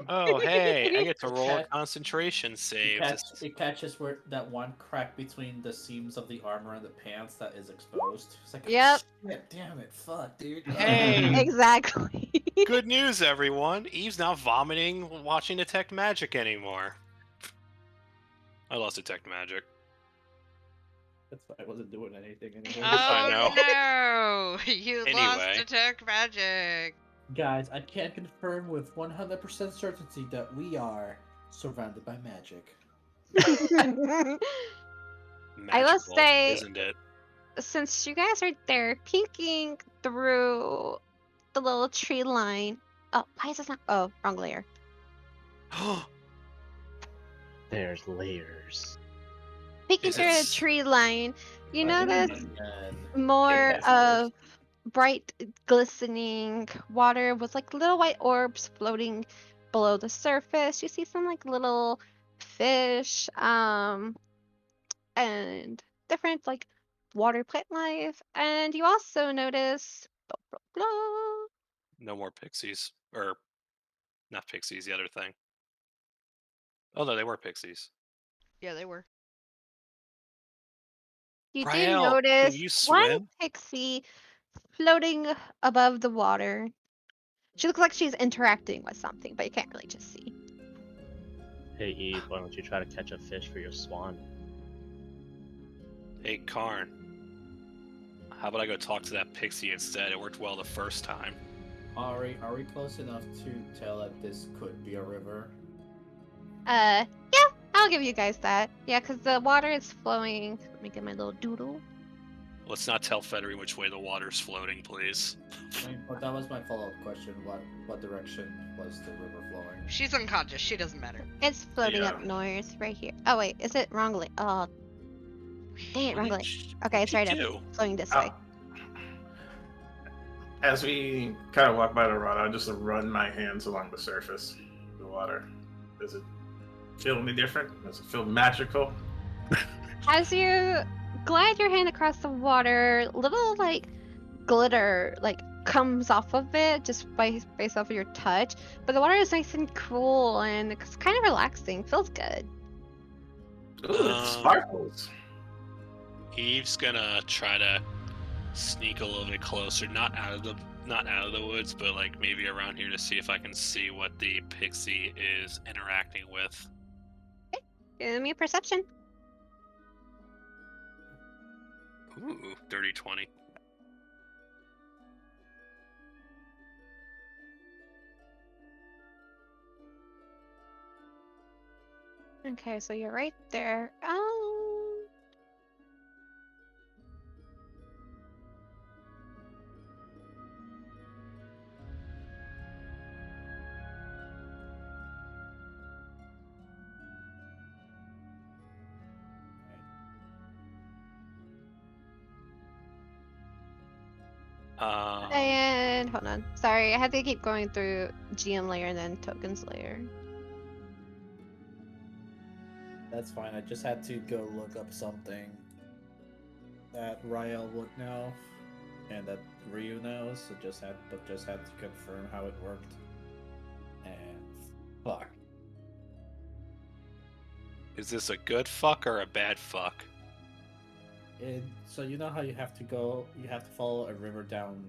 Speaker 4: Oh, hey, I get to
Speaker 8: It
Speaker 4: roll a
Speaker 8: catch-
Speaker 4: concentration
Speaker 8: It,
Speaker 4: save.
Speaker 8: it catches where that one crack between the seams of the armor and the pants that is exposed. It's like,
Speaker 3: Yep.
Speaker 8: oh, shit, damn it, fuck, dude.
Speaker 4: Hey,
Speaker 3: Exactly.
Speaker 4: good news, everyone. Eve's not vomiting watching Detect Magic anymore. I lost Detect Magic.
Speaker 8: That's why I wasn't doing anything anymore.
Speaker 4: I know.
Speaker 2: Oh no! You lost
Speaker 4: Anyway.
Speaker 2: Detect Magic.
Speaker 8: Guys, I can confirm with 100% certainty that we are surrounded by magic.
Speaker 4: Magical,
Speaker 3: say-
Speaker 4: isn't it?
Speaker 3: Since you guys are there peeking through the little tree line. Oh, why is this not? Oh, wrong layer.
Speaker 6: There's layers.
Speaker 3: Peeking
Speaker 4: Is
Speaker 3: through
Speaker 4: it
Speaker 3: the tree line, you notice
Speaker 8: And
Speaker 3: more
Speaker 8: It has
Speaker 3: of bright, glistening water with like little white orbs floating below the surface. You see some like little fish, and different like water plant life. And you also notice blah, blah, blah.
Speaker 4: No more pixies. Or, not pixies, the other thing. Oh, no, they were pixies.
Speaker 2: Yeah, they were.
Speaker 3: You do
Speaker 4: Rael, can
Speaker 3: notice
Speaker 4: you
Speaker 3: one
Speaker 4: swim?
Speaker 3: pixie floating above the water. She looks like she's interacting with something, but you can't really just see.
Speaker 6: Hey Eve, why don't you try to catch a fish for your swan?
Speaker 4: Hey, Karn. How about I go talk to that pixie instead? It worked well the first time.
Speaker 8: Ari, are we close enough to tell that this could be a river?
Speaker 3: Yeah, I'll give you guys that. Yeah, because the water is flowing. Let me get my little doodle.
Speaker 4: Let's not tell Federer which way the water's floating, please.
Speaker 8: I mean, but that was my follow-up question. What direction was the river flowing?
Speaker 2: She's unconscious. She doesn't matter.
Speaker 3: It's floating
Speaker 5: Yeah.
Speaker 3: up north, right here. Oh wait, is it wrongly? Oh, dang it,
Speaker 4: What
Speaker 3: wrongly.
Speaker 4: did you-
Speaker 3: Okay, it's right
Speaker 4: what'd
Speaker 3: up,
Speaker 4: you do?
Speaker 3: flowing this way.
Speaker 5: As we kind of walk by the rod, I just run my hands along the surface of the water. Does it feel any different? Does it feel magical?
Speaker 3: As you glide your hand across the water, little like glitter like comes off of it just based off of your touch. But the water is nice and cool and it's kind of relaxing. Feels good.
Speaker 5: Ooh, it sparkles.
Speaker 4: Eve's gonna try to sneak a little bit closer, not out of the woods, but like maybe around here to see if I can see what the pixie is interacting with.
Speaker 3: Give me a perception.
Speaker 4: Ooh, dirty 20.
Speaker 3: Okay, so you're right there. And hold on. Sorry, I had to keep going through GM layer and then tokens layer.
Speaker 8: That's fine. I just had to go look up something that Rael would know, and that Ryu knows. So just had to confirm how it worked. And fuck.
Speaker 4: Is this a good fuck or a bad fuck?
Speaker 8: So you know how you have to follow a river down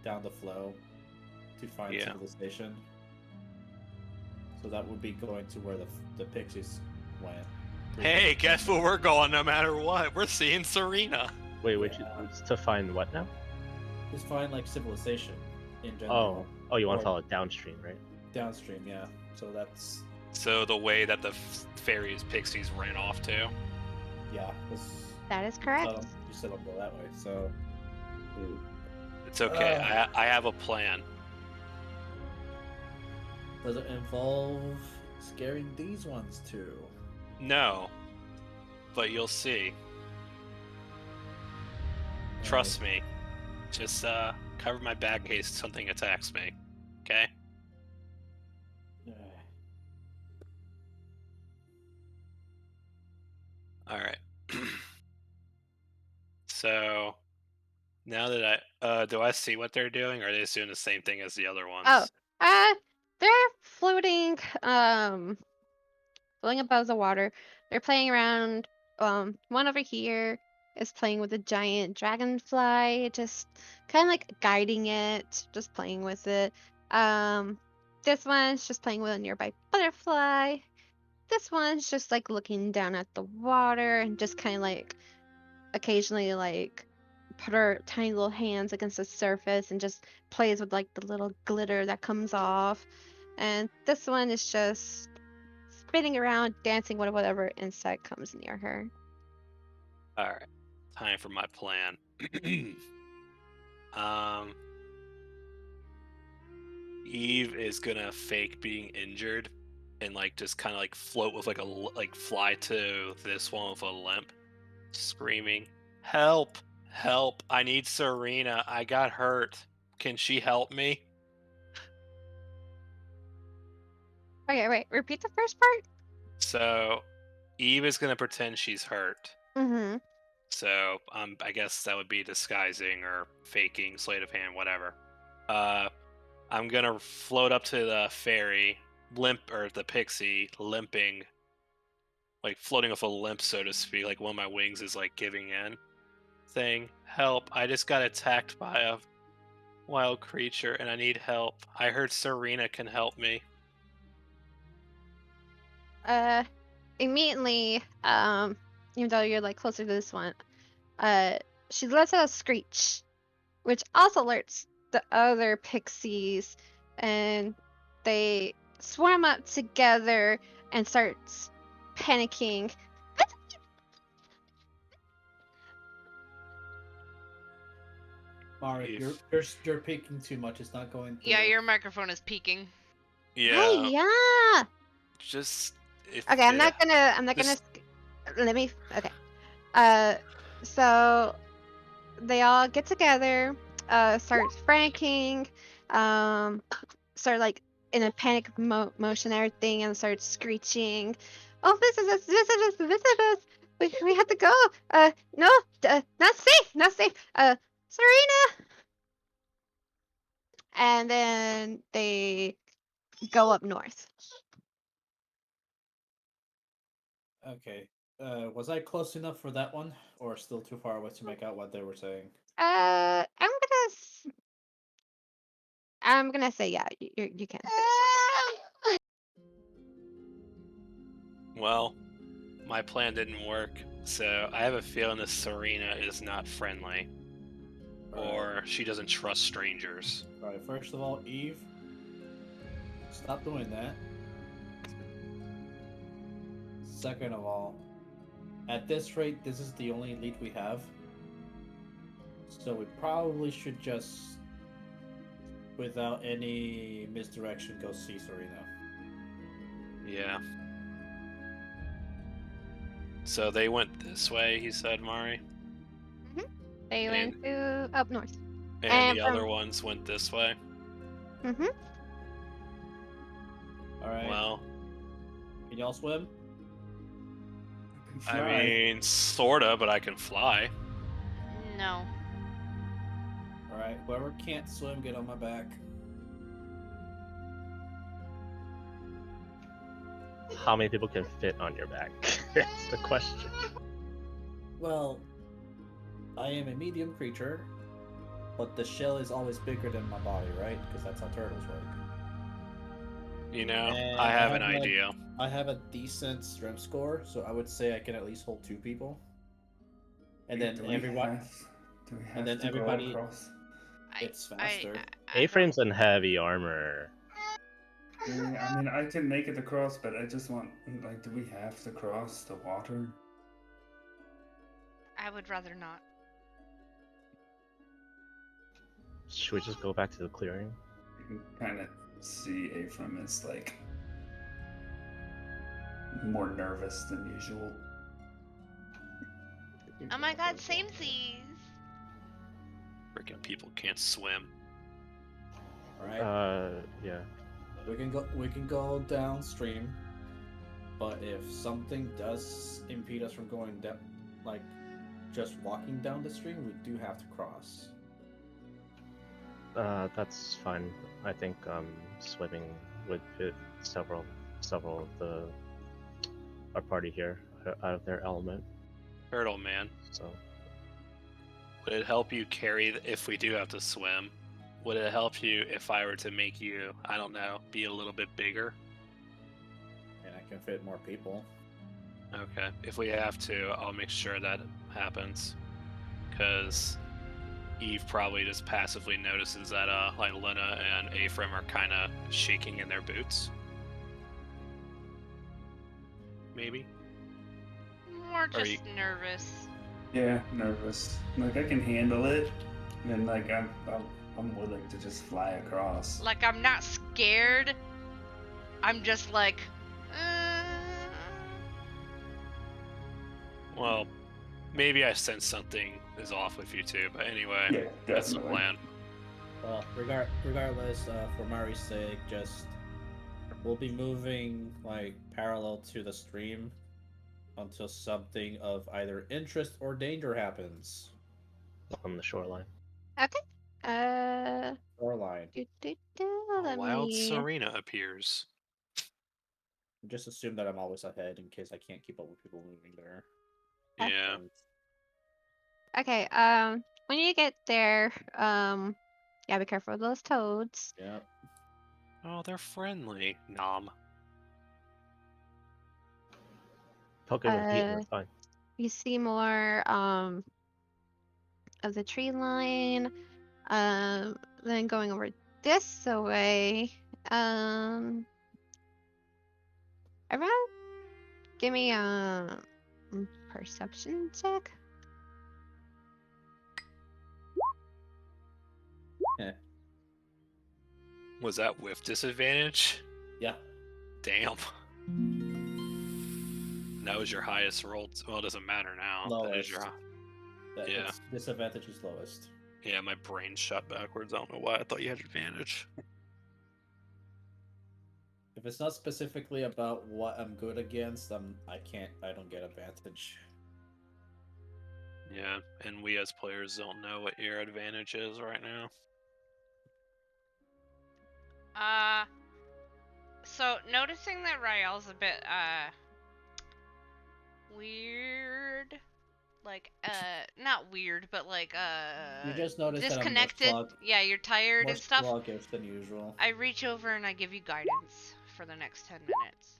Speaker 8: the flow to find
Speaker 4: Yeah.
Speaker 8: civilization. So that would be going to where the pixies went.
Speaker 4: Hey, guess where we're going no matter what? We're seeing Serena.
Speaker 6: Wait, which
Speaker 8: Yeah.
Speaker 6: is to find what now?
Speaker 8: Just find like civilization in general.
Speaker 6: Oh, you want
Speaker 8: Or
Speaker 6: to follow downstream, right?
Speaker 8: downstream, yeah. So that's
Speaker 4: So the way that the fairies pixies ran off to.
Speaker 8: yeah.
Speaker 3: That is correct.
Speaker 8: You said I'll go that way. So
Speaker 4: It's okay. I have a plan.
Speaker 8: does it involve scaring these ones too?
Speaker 4: No, but you'll see. Trust me. Just cover my back in case something attacks me. Okay? All right. So now that do I see what they're doing, or are they just doing the same thing as the other
Speaker 3: Oh,
Speaker 4: ones?
Speaker 3: they're floating, floating above the water. They're playing around. One over here is playing with a giant dragonfly, just kind of like guiding it, just playing with it. This one's just playing with a nearby butterfly. This one's just like looking down at the water and just kind of like occasionally like put her tiny little hands against the surface and just plays with like the little glitter that comes off. And this one is just spinning around, dancing with whatever insect comes near her.
Speaker 4: All right. Time for my plan. um, Eve is gonna fake being injured and like just kind of like float with like like fly to this one with a limp, screaming, "Help! Help! I need Serena. I got hurt. Can she help me?"
Speaker 3: Okay, wait, repeat the first part?
Speaker 4: So Eve is gonna pretend she's hurt.
Speaker 3: Mm-hmm.
Speaker 4: So I guess that would be disguising or faking, sleight of hand, whatever. I'm gonna float up to the fairy, or the pixie, limping, like floating with a limp, so to speak. Like one of my wings is like giving in, saying, "Help! I just got attacked by a wild creature, and I need help. I heard Serena can help me."
Speaker 3: Immediately, even though you're like closer to this one, uh, she lets out a screech, which also alerts the other pixies, and they swarm up together and starts panicking.
Speaker 8: Mari, you're peeking too much. It's not going through.
Speaker 2: Yeah, your microphone is peaking.
Speaker 3: Hey,
Speaker 4: Yeah,
Speaker 3: yeah.
Speaker 4: just if
Speaker 3: Okay, I'm not gonna.
Speaker 4: just-
Speaker 3: Let me. Okay. So they all get together, start franking, start like in a panic motion, and everything, and start screeching. Oh, visit us! Visit us! Visit us! We have to go. No, not safe, not safe. Serena. And then they go up north.
Speaker 8: Okay. Was I close enough for that one, or still too far away to make out what they were saying?
Speaker 3: I'm gonna say yeah. You can.
Speaker 4: well, my plan didn't work. So I have a feeling that Serena is not friendly, or she doesn't trust strangers.
Speaker 8: Alright, first of all, Eve, stop doing that. Second of all, at this rate, this is the only lead we have. So we probably should just, without any misdirection, go see Serena.
Speaker 4: Yeah. So they went this way, he said, Mari.
Speaker 3: They went to up north.
Speaker 4: And the other ones went this way.
Speaker 3: Mm-hmm.
Speaker 8: Alright.
Speaker 4: Well,
Speaker 8: can y'all swim?
Speaker 4: I mean, sorta, but I can fly.
Speaker 2: No.
Speaker 8: Alright, whoever can't swim, get on my back.
Speaker 6: How many people can fit on your back? That's the question.
Speaker 8: Well, I am a medium creature, but the shell is always bigger than my body, right? Because that's how turtles work.
Speaker 4: You know,
Speaker 8: And
Speaker 4: I have an idea.
Speaker 8: I have a decent strength score, so I would say I can at least hold 2 people. And then everybody. And then everybody. It's faster.
Speaker 6: A-frames and heavy armor.
Speaker 1: Yeah, I mean, I can make it across, but I just want, like, do we have to cross the water?
Speaker 2: I would rather not.
Speaker 6: Should we just go back to the clearing?
Speaker 1: You can kind of see Ephraim is, like, more nervous than usual.
Speaker 2: Oh my god, samesies!
Speaker 4: Freaking people can't swim.
Speaker 8: Alright.
Speaker 6: Yeah.
Speaker 8: We can go downstream. But if something does impede us from going down, like just walking down the stream, we do have to cross.
Speaker 6: That's fine. I think swimming would put several of our party here out of their element.
Speaker 4: Turtle man,
Speaker 6: So
Speaker 4: would it help you carry if we do have to swim? Would it help you if I were to make you, I don't know, be a little bit bigger?
Speaker 8: And I can fit more people.
Speaker 4: Okay, if we have to, I'll make sure that happens. Because Eve probably just passively notices that like Luna and Ephraim are kind of shaking in their boots. Maybe.
Speaker 2: More
Speaker 4: Are
Speaker 2: just
Speaker 4: you-
Speaker 2: nervous.
Speaker 1: Yeah, nervous. Like I can handle it, and like I'm willing to just fly across.
Speaker 2: Like, I'm not scared. I'm just like,
Speaker 4: Well, maybe I sense something is off with you two, but anyway,
Speaker 1: Yeah,
Speaker 4: that's the
Speaker 1: definitely.
Speaker 4: plan.
Speaker 8: Well, regardless, for Mari's sake, just we'll be moving like parallel to the stream until something of either interest or danger happens.
Speaker 6: on the shoreline.
Speaker 3: Okay.
Speaker 8: Shoreline.
Speaker 4: A
Speaker 3: Let
Speaker 4: wild
Speaker 3: me.
Speaker 4: Serena appears.
Speaker 8: Just assume that I'm always ahead in case I can't keep up with people moving there.
Speaker 4: Yeah.
Speaker 8: And
Speaker 3: Okay. When you get there, yeah, be careful of those toads.
Speaker 8: yeah,
Speaker 4: Oh, they're friendly. Nom.
Speaker 6: Poke it with heat and we're fine.
Speaker 3: You see more of the tree line. Then going over this way. Everyone, give me a perception check.
Speaker 4: Was that with disadvantage?
Speaker 8: yeah.
Speaker 4: Damn. That was your highest roll. Well, it doesn't matter now. That is your.
Speaker 8: Lowest.
Speaker 4: Yeah.
Speaker 8: Its disadvantage is lowest.
Speaker 4: Yeah, my brain shut backwards. I don't know why. I thought you had advantage.
Speaker 8: If it's not specifically about what I'm good against, I don't get advantage.
Speaker 4: Yeah, and we as players don't know what your advantage is right now.
Speaker 2: So noticing that Rael's a bit, weird. Like, not weird, but like,
Speaker 8: You just noticed
Speaker 2: disconnected.
Speaker 8: that I'm
Speaker 2: Yeah, you're tired
Speaker 8: more
Speaker 2: and stuff.
Speaker 8: sluggish than usual.
Speaker 2: I reach over and I give you guidance for the next 10 minutes.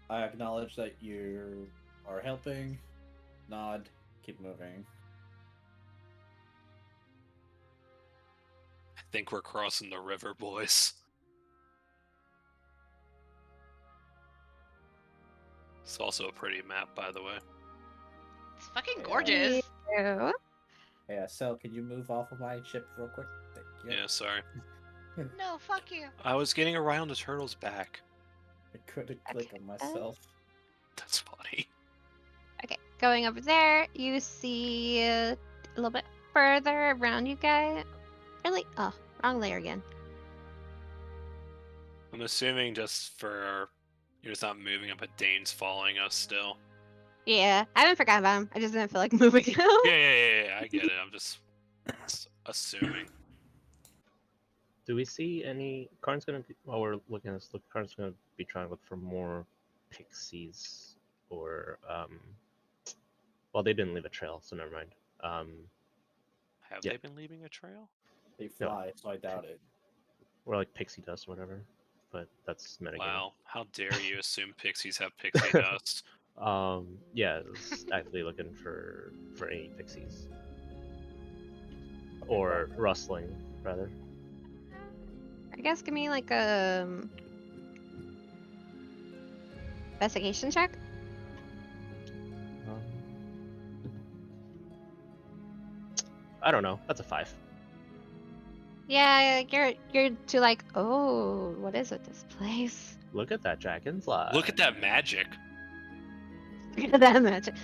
Speaker 8: I acknowledge that you are helping. Nod. Keep moving.
Speaker 4: I think we're crossing the river, boys. It's also a pretty map, by the way.
Speaker 2: It's fucking
Speaker 8: Yeah.
Speaker 2: gorgeous.
Speaker 3: Ew.
Speaker 8: Hey, Sel, can you move off of my ship real quick? Thank you.
Speaker 4: Yeah, sorry.
Speaker 2: No, fuck you.
Speaker 4: I was getting around the turtle's back.
Speaker 8: I couldn't click on myself.
Speaker 4: That's funny.
Speaker 3: Okay, going over there, you see a little bit further around you guys. Really? Oh, wrong layer again.
Speaker 4: I'm assuming just for you're just not moving up, but Dane's following us still.
Speaker 3: Yeah, I haven't forgotten about him. I just didn't feel like moving him.
Speaker 4: Yeah, I get it. I'm just assuming.
Speaker 6: Do we see any? Karn's gonna be, while we're looking at this, Karn's gonna be trying to look for more pixies or well, they didn't leave a trail, so never mind.
Speaker 4: Have
Speaker 6: Yeah.
Speaker 4: they been leaving a trail?
Speaker 8: They fly, so I doubt it.
Speaker 6: Or like pixie dust or whatever, but that's metagame.
Speaker 4: Wow, how dare you assume pixies have pixie dust?
Speaker 6: Yeah, I was actively looking for any pixies or rustling rather.
Speaker 3: I guess give me like a investigation check.
Speaker 6: I don't know. That's a 5.
Speaker 3: Yeah, you're too like, oh, what is with this place?
Speaker 6: Look at that dragonfly.
Speaker 4: Look at that magic.
Speaker 3: Look at that magic.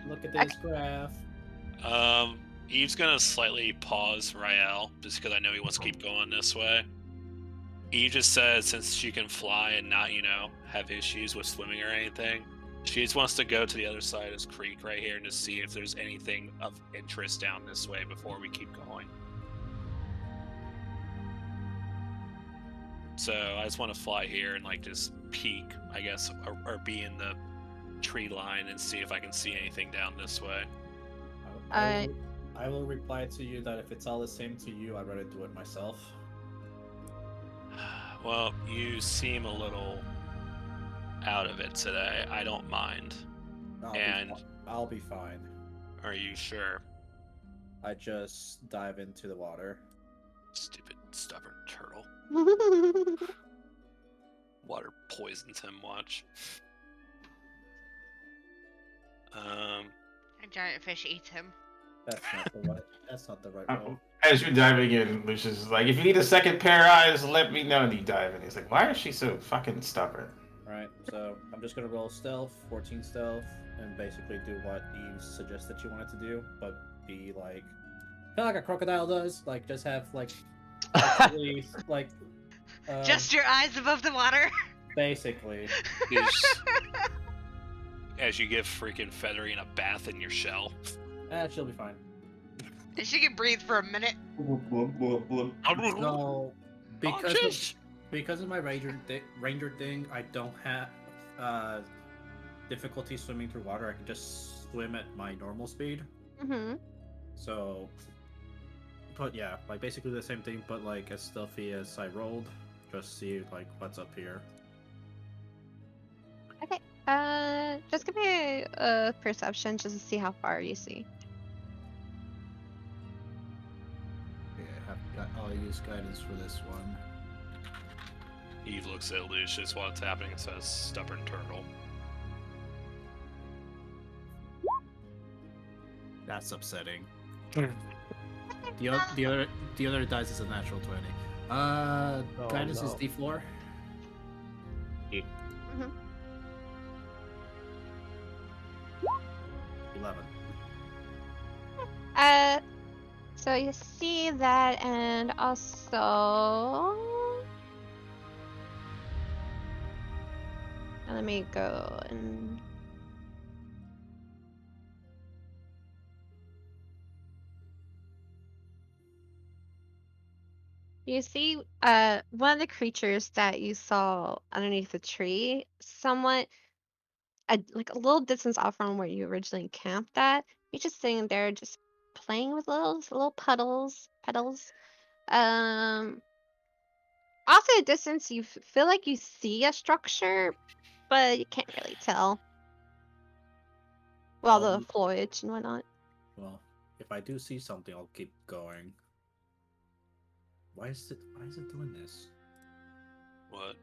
Speaker 8: Look at this graph.
Speaker 4: Eve's gonna slightly pause Rael just because I know he wants to keep going this way. Eve just says since she can fly and not, have issues with swimming or anything, she just wants to go to the other side of this creek right here and just see if there's anything of interest down this way before we keep going. So I just want to fly here and just peek, I guess, or be in the tree line and see if I can see anything down this way.
Speaker 8: I will reply to you that if it's all the same to you, I'd rather do it myself.
Speaker 4: Well, you seem a little out of it today. I don't mind.
Speaker 8: I'll be fine.
Speaker 4: Are you sure?
Speaker 8: I just dive into the water.
Speaker 4: Stupid, stubborn turtle. Water poisons him, watch.
Speaker 2: A giant fish eats him.
Speaker 8: That's not the right way.
Speaker 5: As you're diving in, Lucius is like, if you need a second pair of eyes, let me know. And you dive in. He's like, why is she so fucking stubborn?
Speaker 8: Alright, so I'm just gonna roll stealth, 14 stealth, and basically do what Eve suggested she wanted to do, but be like, kind of like a crocodile does, just have actually,
Speaker 2: just your eyes above the water.
Speaker 8: Basically.
Speaker 4: As you give freaking Featherine a bath in your shell.
Speaker 8: She'll be fine.
Speaker 2: And she can breathe for a minute.
Speaker 8: No, because of my ranger thing, I don't have difficulty swimming through water. I can just swim at my normal speed.
Speaker 3: Mm-hmm.
Speaker 8: So, but yeah, basically the same thing, but as stealthy as I rolled. Just see what's up here.
Speaker 3: Okay. Just give me a perception just to see how far you see.
Speaker 7: Yeah, I'll use guidance for this one.
Speaker 4: Eve looks at Lucius while it's happening and says, stubborn turtle.
Speaker 7: That's upsetting. The other dice is a natural 20. Guidance is D4.
Speaker 3: Mm-hmm.
Speaker 7: 11.
Speaker 3: So you see that, and also, let me go and. You see, one of the creatures that you saw underneath the tree, somewhat, a little distance off from where you originally camped at. You're just sitting there, just playing with little petals. Off at a distance, you feel like you see a structure, but you can't really tell. Well, the foliage and whatnot.
Speaker 7: Well, if I do see something, I'll keep going. Why is it doing this?
Speaker 4: What?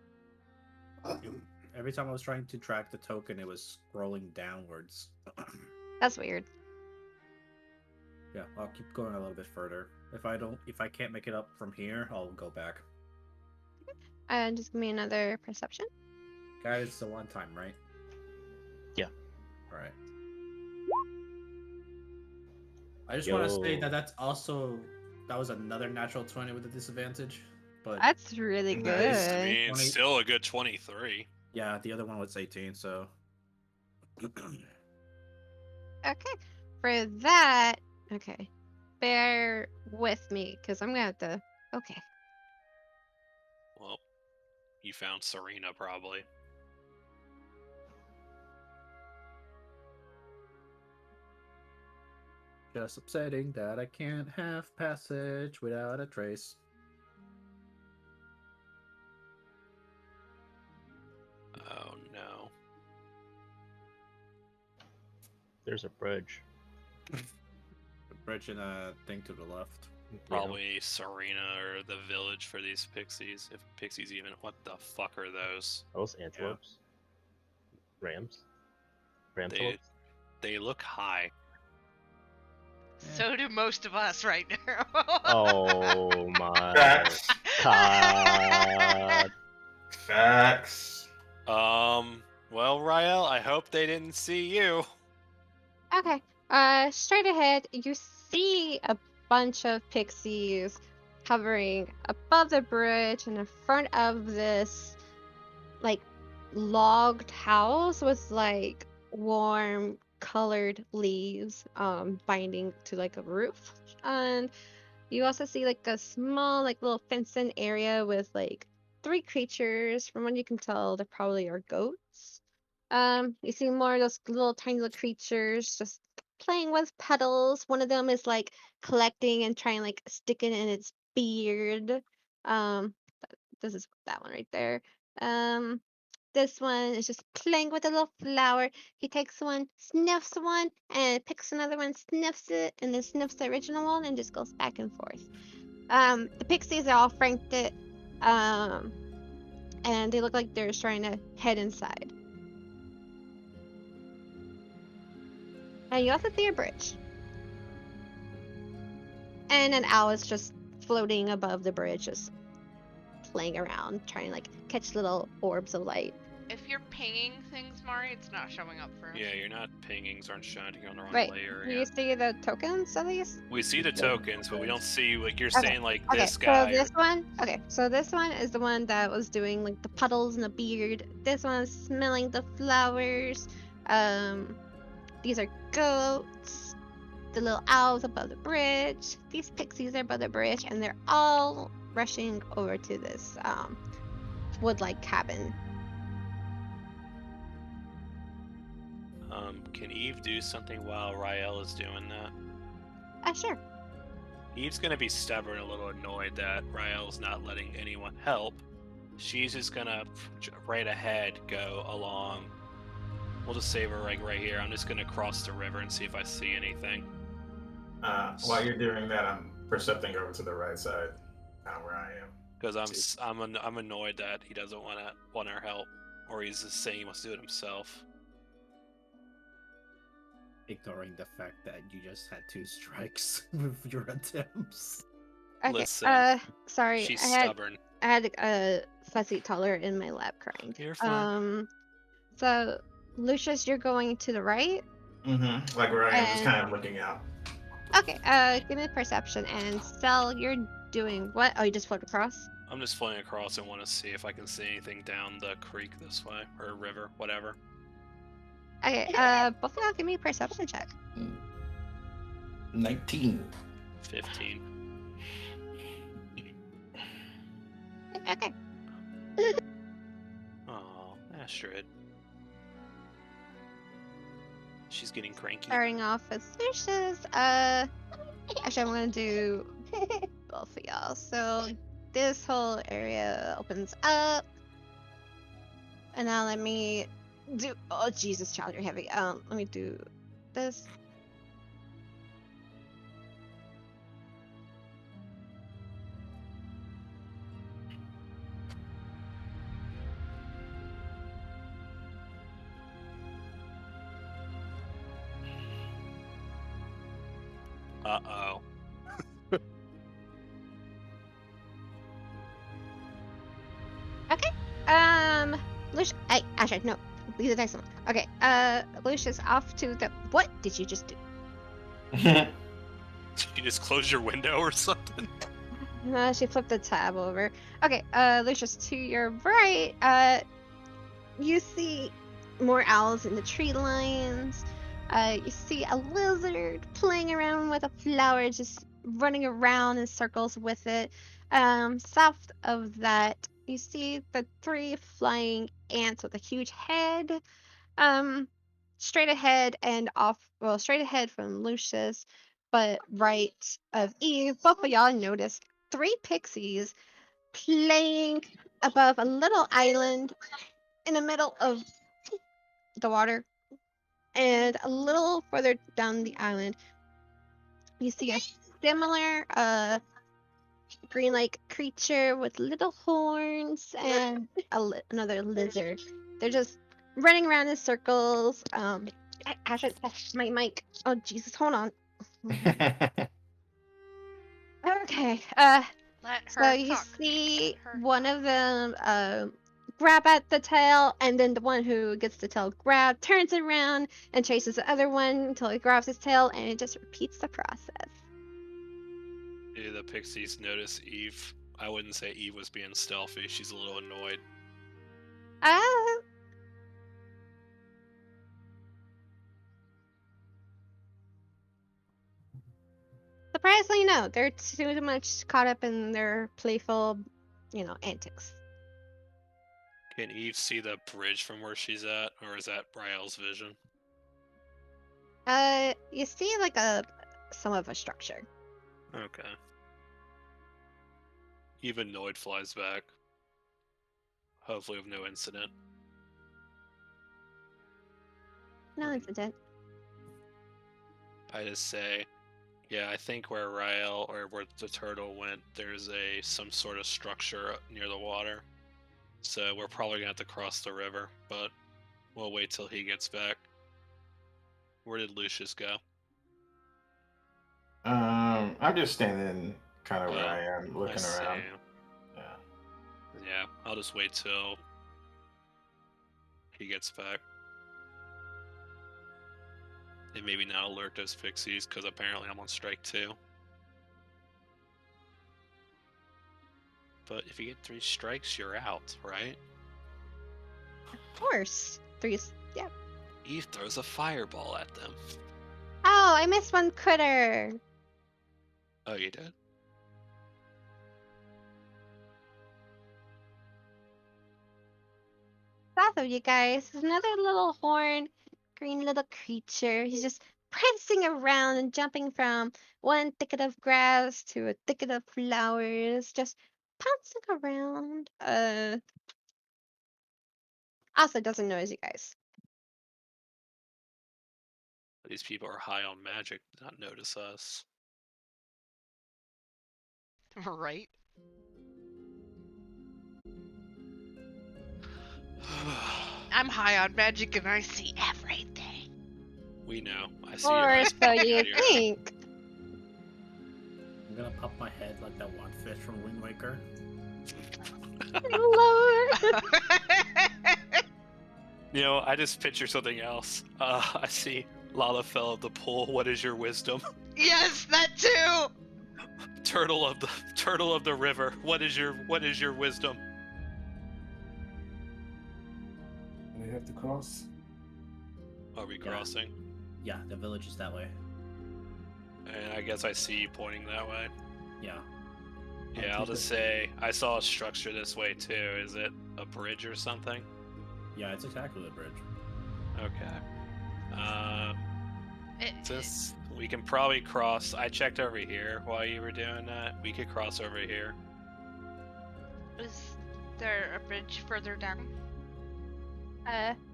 Speaker 7: Every time I was trying to track the token, it was scrolling downwards.
Speaker 3: That's weird.
Speaker 7: Yeah, I'll keep going a little bit further. If I can't make it up from here, I'll go back.
Speaker 3: Just give me another perception.
Speaker 7: Guys, it's the one time, right?
Speaker 6: Yeah.
Speaker 7: All right. I just want to say that was another natural 20 with a disadvantage, but
Speaker 3: That's really good.
Speaker 5: Nice.
Speaker 4: I mean,
Speaker 7: 20.
Speaker 4: still a good 23.
Speaker 7: yeah, the other one was 18, so
Speaker 3: Okay. For that, okay. Bear with me, because I'm gonna have to. Okay.
Speaker 4: Well, you found Serena probably.
Speaker 7: just upsetting that I can't have passage without a trace.
Speaker 4: Oh no.
Speaker 6: There's a bridge.
Speaker 7: The bridge and a thing to the left.
Speaker 4: Probably Serena or the village for these pixies. If pixies even. What the fuck are those?
Speaker 6: Are those antelopes? Rams? Ramtelopes?
Speaker 4: They look high.
Speaker 2: So do most of us right now.
Speaker 6: Oh my
Speaker 5: Facts.
Speaker 6: god.
Speaker 5: Facts.
Speaker 4: Well, Rael, I hope they didn't see you.
Speaker 3: Okay. Straight ahead, you see a bunch of pixies hovering above the bridge and in front of this like logged house with like warm colored leaves binding to like a roof. And you also see like a small like little fenced in area with like 3 creatures. From what you can tell, they probably are goats. You see more of those little tiny little creatures just playing with petals. One of them is like collecting and trying like stick it in its beard. Um, this is that one right there. Um, this one is just playing with a little flower. He takes one, sniffs one, and picks another one, sniffs it, and then sniffs the original one, and just goes back and forth. The pixies are all franked it, and they look like they're trying to head inside. And you also see a bridge. And an owl is just floating above the bridge, just playing around, trying to like catch little orbs of light.
Speaker 2: If you're pinging things, Mari, it's not showing up for us.
Speaker 4: Yeah, you're not pingings aren't shining on the wrong
Speaker 3: Right.
Speaker 4: layer.
Speaker 3: Do you
Speaker 4: Yeah.
Speaker 3: see the tokens at least?
Speaker 4: We see the tokens, but we don't see like you're
Speaker 3: Okay,
Speaker 4: saying like
Speaker 3: Okay,
Speaker 4: this guy.
Speaker 3: so this one, so this one is the one that was doing like the puddles and the beard. This one is smelling the flowers. These are goats. The little owls above the bridge. These pixies are above the bridge, and they're all rushing over to this wood-like cabin.
Speaker 4: Can Eve do something while Rael is doing that?
Speaker 3: Sure.
Speaker 4: Eve's gonna be stubborn, a little annoyed that Rael's not letting anyone help. She's just gonna right ahead go along. We'll just save her right here. I'm just gonna cross the river and see if I see anything.
Speaker 5: While you're doing that, I'm percepting over to the right side, where I am.
Speaker 4: Because I'm annoyed that he doesn't want our help, or he's just saying he wants to do it himself.
Speaker 7: Ignoring the fact that you just had 2 strikes with your attempts.
Speaker 3: Okay.
Speaker 4: Listen,
Speaker 3: Sorry.
Speaker 4: She's
Speaker 3: I
Speaker 4: stubborn.
Speaker 3: had a fussy toddler in my lap crying.
Speaker 4: You're fine.
Speaker 3: So Lucius, you're going to the right.
Speaker 5: Mm-hmm. Like where I am, just kind of looking out.
Speaker 3: Okay. Give me perception. And Sel, you're doing what? Oh, you just float across.
Speaker 4: I'm just floating across and want to see if I can see anything down the creek this way or river, whatever.
Speaker 3: Okay. Both of y'all give me a perception check.
Speaker 5: 19.
Speaker 4: 15.
Speaker 3: Okay.
Speaker 4: Oh, Astrid. She's getting cranky.
Speaker 3: Starting off with Lucius. Actually, I'm gonna do both of y'all. So this whole area opens up, and now let me do. Oh Jesus, child, you're heavy. Let me do this.
Speaker 4: Uh-oh.
Speaker 3: Okay. Lucius. Hey, actually, no. Leave the next one. Okay. Lucius, off to the. What did you just do?
Speaker 4: Did you just close your window or something?
Speaker 3: She flipped the tab over. Okay. Lucius, to your right. You see more owls in the tree lines. You see a lizard playing around with a flower, just running around in circles with it. South of that, you see the 3 flying ants with a huge head. Straight ahead and off, well, straight ahead from Lucius, but right of Eve, both of y'all noticed 3 pixies playing above a little island in the middle of the water. And a little further down the island, you see a similar green-like creature with little horns and another lizard. They're just running around in circles. Actually, my mic. Oh Jesus, hold on. Okay.
Speaker 2: Let her
Speaker 3: So you
Speaker 2: talk.
Speaker 3: see
Speaker 2: Let her
Speaker 3: one
Speaker 2: talk.
Speaker 3: of them grab at the tail, and then the one who gets the tail grab turns around and chases the other one until it grabs his tail, and it just repeats the process.
Speaker 4: Do the pixies notice Eve? I wouldn't say Eve was being stealthy. She's a little annoyed.
Speaker 3: Uh, surprisingly, no. They're too much caught up in their playful, antics.
Speaker 4: Can Eve see the bridge from where she's at, or is that Rael's vision?
Speaker 3: You see like some of a structure.
Speaker 4: Okay. Even Noid flies back. Hopefully with no incident.
Speaker 3: No incident.
Speaker 4: I just say, yeah, I think where Rael or where the turtle went, there's some sort of structure near the water. So we're probably gonna have to cross the river, but we'll wait till he gets back. Where did Lucius go?
Speaker 5: I'm just standing kind of where
Speaker 4: Oh,
Speaker 5: I am, looking
Speaker 4: see.
Speaker 5: around. Yeah.
Speaker 4: Yeah, I'll just wait till he gets back. And maybe not alert those pixies, because apparently I'm on strike too. But if you get 3 strikes, you're out, right?
Speaker 3: Of course. Yeah.
Speaker 4: Eve throws a fireball at them.
Speaker 3: Oh, I missed one critter.
Speaker 4: Oh, you did?
Speaker 3: South of you guys is another little horn, green little creature. He's just prancing around and jumping from one thicket of grass to a thicket of flowers, just pouncing around. Also doesn't notice you guys.
Speaker 4: These people are high on magic, did not notice us.
Speaker 2: Right? I'm high on magic and I see everything.
Speaker 4: We know. I see
Speaker 3: Or
Speaker 4: your
Speaker 3: so you
Speaker 4: out your head.
Speaker 3: think.
Speaker 7: I'm gonna pop my head like that one fish from Wind Waker.
Speaker 3: Lord.
Speaker 4: You know, I just picture something else. I see Lala fell of the pool. What is your wisdom?
Speaker 2: Yes, that too.
Speaker 4: Turtle of the river. What is your wisdom?
Speaker 1: We have to cross.
Speaker 4: Are we
Speaker 7: Yeah.
Speaker 4: crossing?
Speaker 7: Yeah, the village is that way.
Speaker 4: And I guess I see you pointing that way.
Speaker 7: Yeah.
Speaker 4: Yeah, I'll just say I saw a structure this way too. Is it a bridge or something?
Speaker 7: Yeah, it's exactly the bridge.
Speaker 4: Okay. Since we can probably cross, I checked over here while you were doing that. We could cross over here.
Speaker 2: Is there a bridge further down?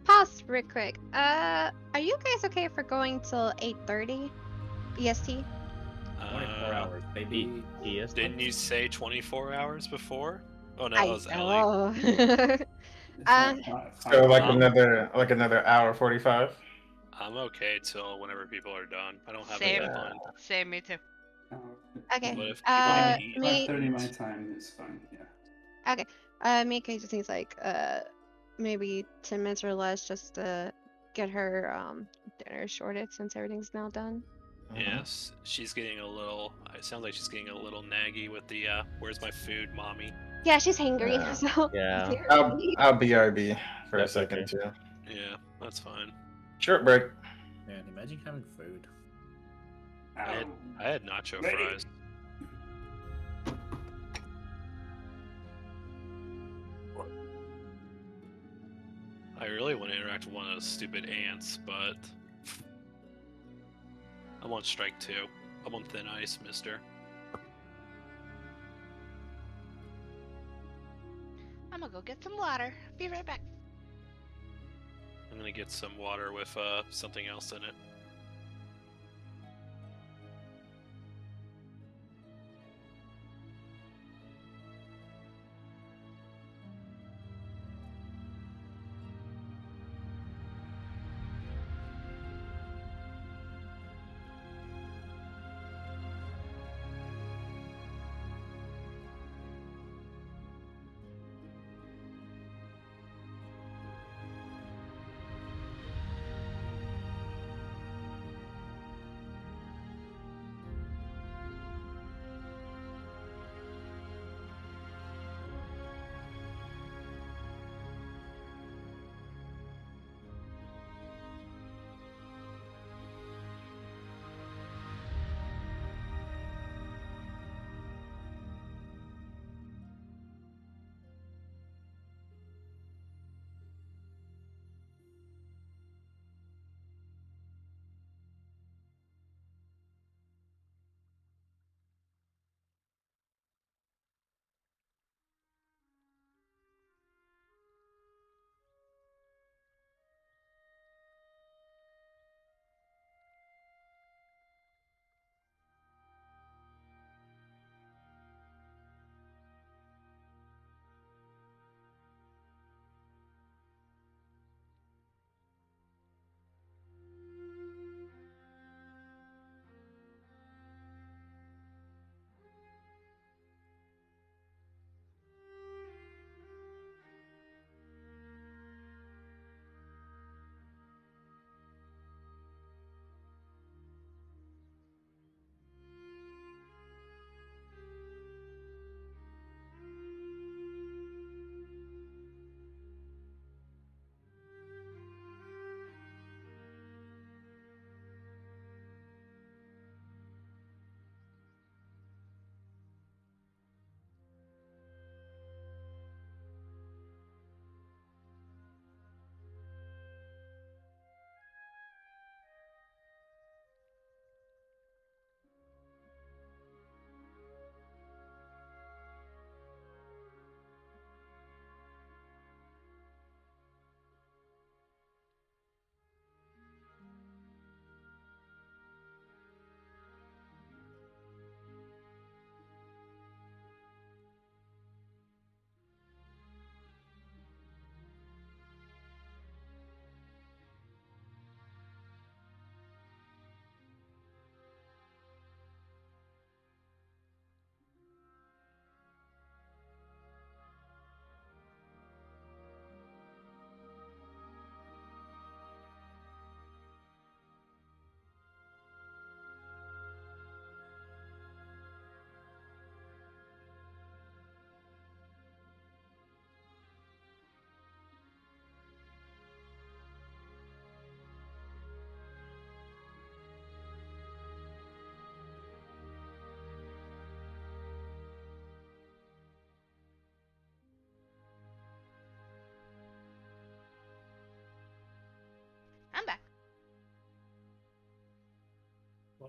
Speaker 3: Pause real quick. Are you guys okay for going till 8:30 EST?
Speaker 7: 24 hours, baby.
Speaker 6: ES.
Speaker 4: Didn't you say 24 hours before? Oh no,
Speaker 3: I
Speaker 4: that was Ellie.
Speaker 3: know.
Speaker 1: It's like
Speaker 5: So like
Speaker 4: Um,
Speaker 5: another hour 45.
Speaker 4: I'm okay till whenever people are done. I don't have a
Speaker 2: Same.
Speaker 4: deadline.
Speaker 2: Same, me too.
Speaker 3: Okay.
Speaker 4: But if people need to eat,
Speaker 3: Me.
Speaker 1: 5:30 my time is fine. Yeah.
Speaker 3: Okay. Mika just needs like maybe 10 minutes or less just to get her dinner sorted since everything's now done.
Speaker 4: yes, she's getting a little. It sounds like she's getting a little naggy with the "Where's my food, mommy?"
Speaker 3: Yeah, she's hangry.
Speaker 5: Yeah.
Speaker 3: So
Speaker 6: Yeah.
Speaker 5: I'll BRB for
Speaker 6: That's
Speaker 5: a second
Speaker 6: okay.
Speaker 5: too.
Speaker 4: Yeah, that's fine.
Speaker 5: Short break.
Speaker 7: Man, imagine having food.
Speaker 4: I had nacho
Speaker 1: Ready.
Speaker 4: fries. I really want to interact with one of those stupid ants, but I'm on strike 2. I'm on thin ice, mister.
Speaker 2: I'm gonna go get some water. Be right back.
Speaker 4: I'm gonna get some water with something else in it.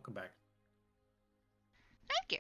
Speaker 7: welcome back.
Speaker 2: Thank you.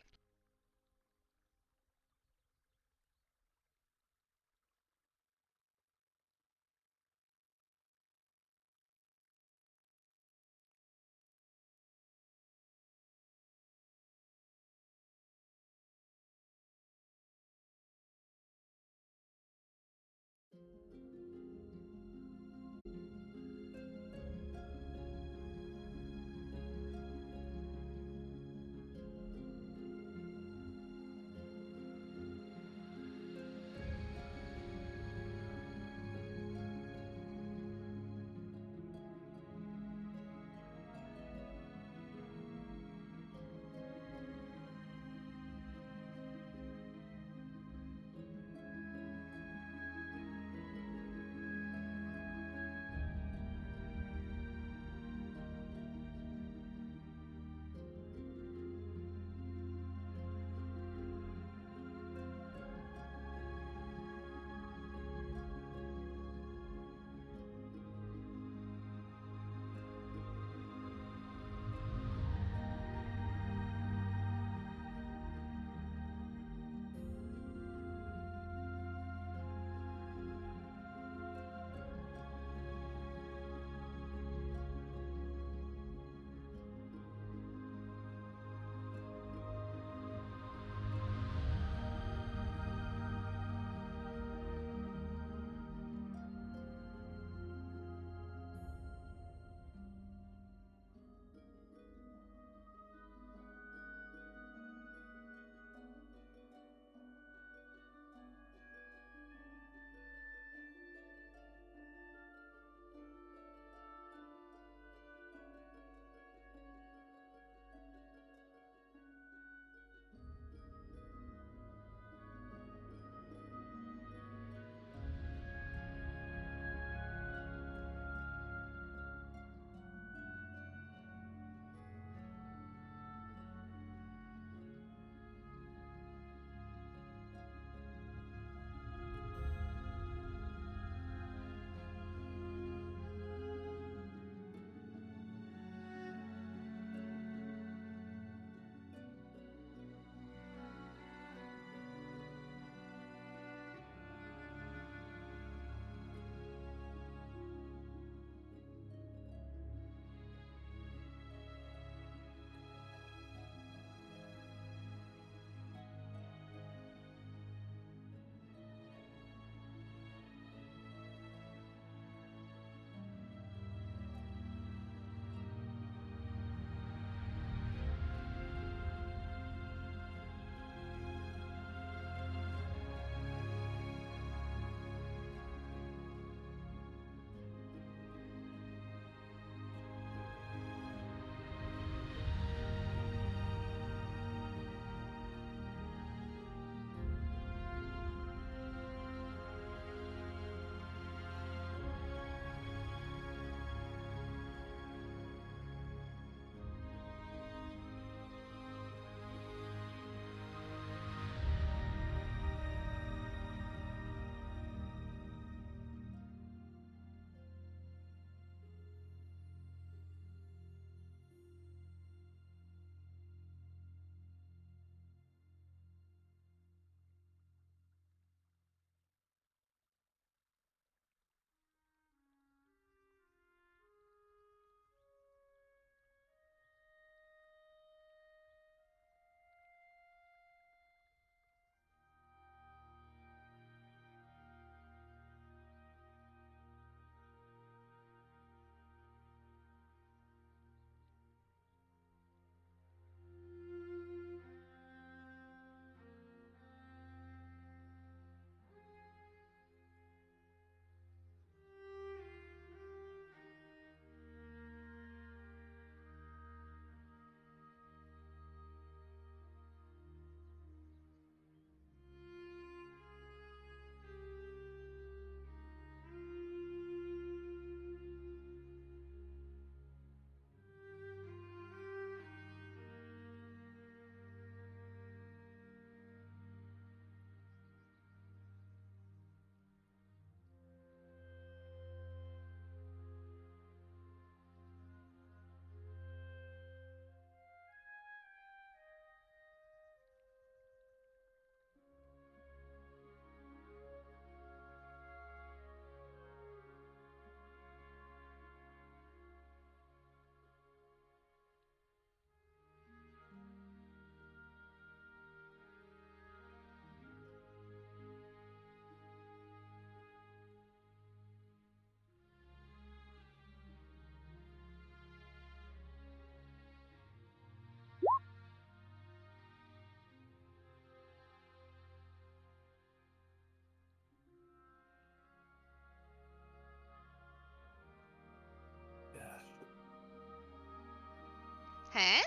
Speaker 2: Huh?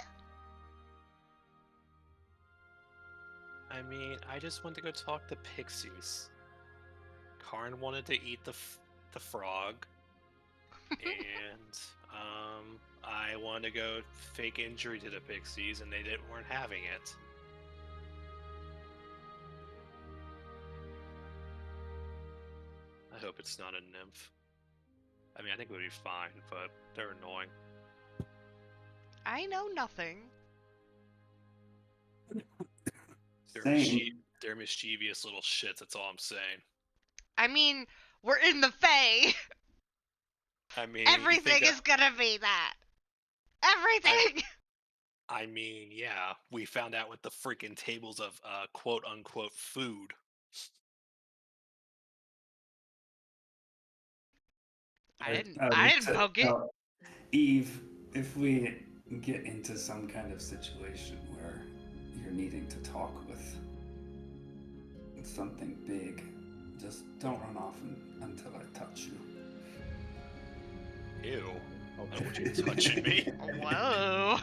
Speaker 4: I mean, I just went to go talk to pixies. Karn wanted to eat the frog, and I wanted to go fake injury to the pixies, and they weren't having it. I hope it's not a nymph. I mean, I think it would be fine, but they're annoying.
Speaker 2: I know nothing.
Speaker 4: They're mischievous little shits, that's all I'm saying.
Speaker 2: I mean, we're in the Fae.
Speaker 4: I mean,
Speaker 2: Everything is gonna be that. Everything.
Speaker 4: I mean, yeah, we found out with the freaking tables of quote-unquote food.
Speaker 2: I didn't poke it.
Speaker 1: Eve, if we get into some kind of situation where you're needing to talk with something big, just don't run off until I touch you.
Speaker 4: Ew. I don't want you touching me.
Speaker 2: Whoa.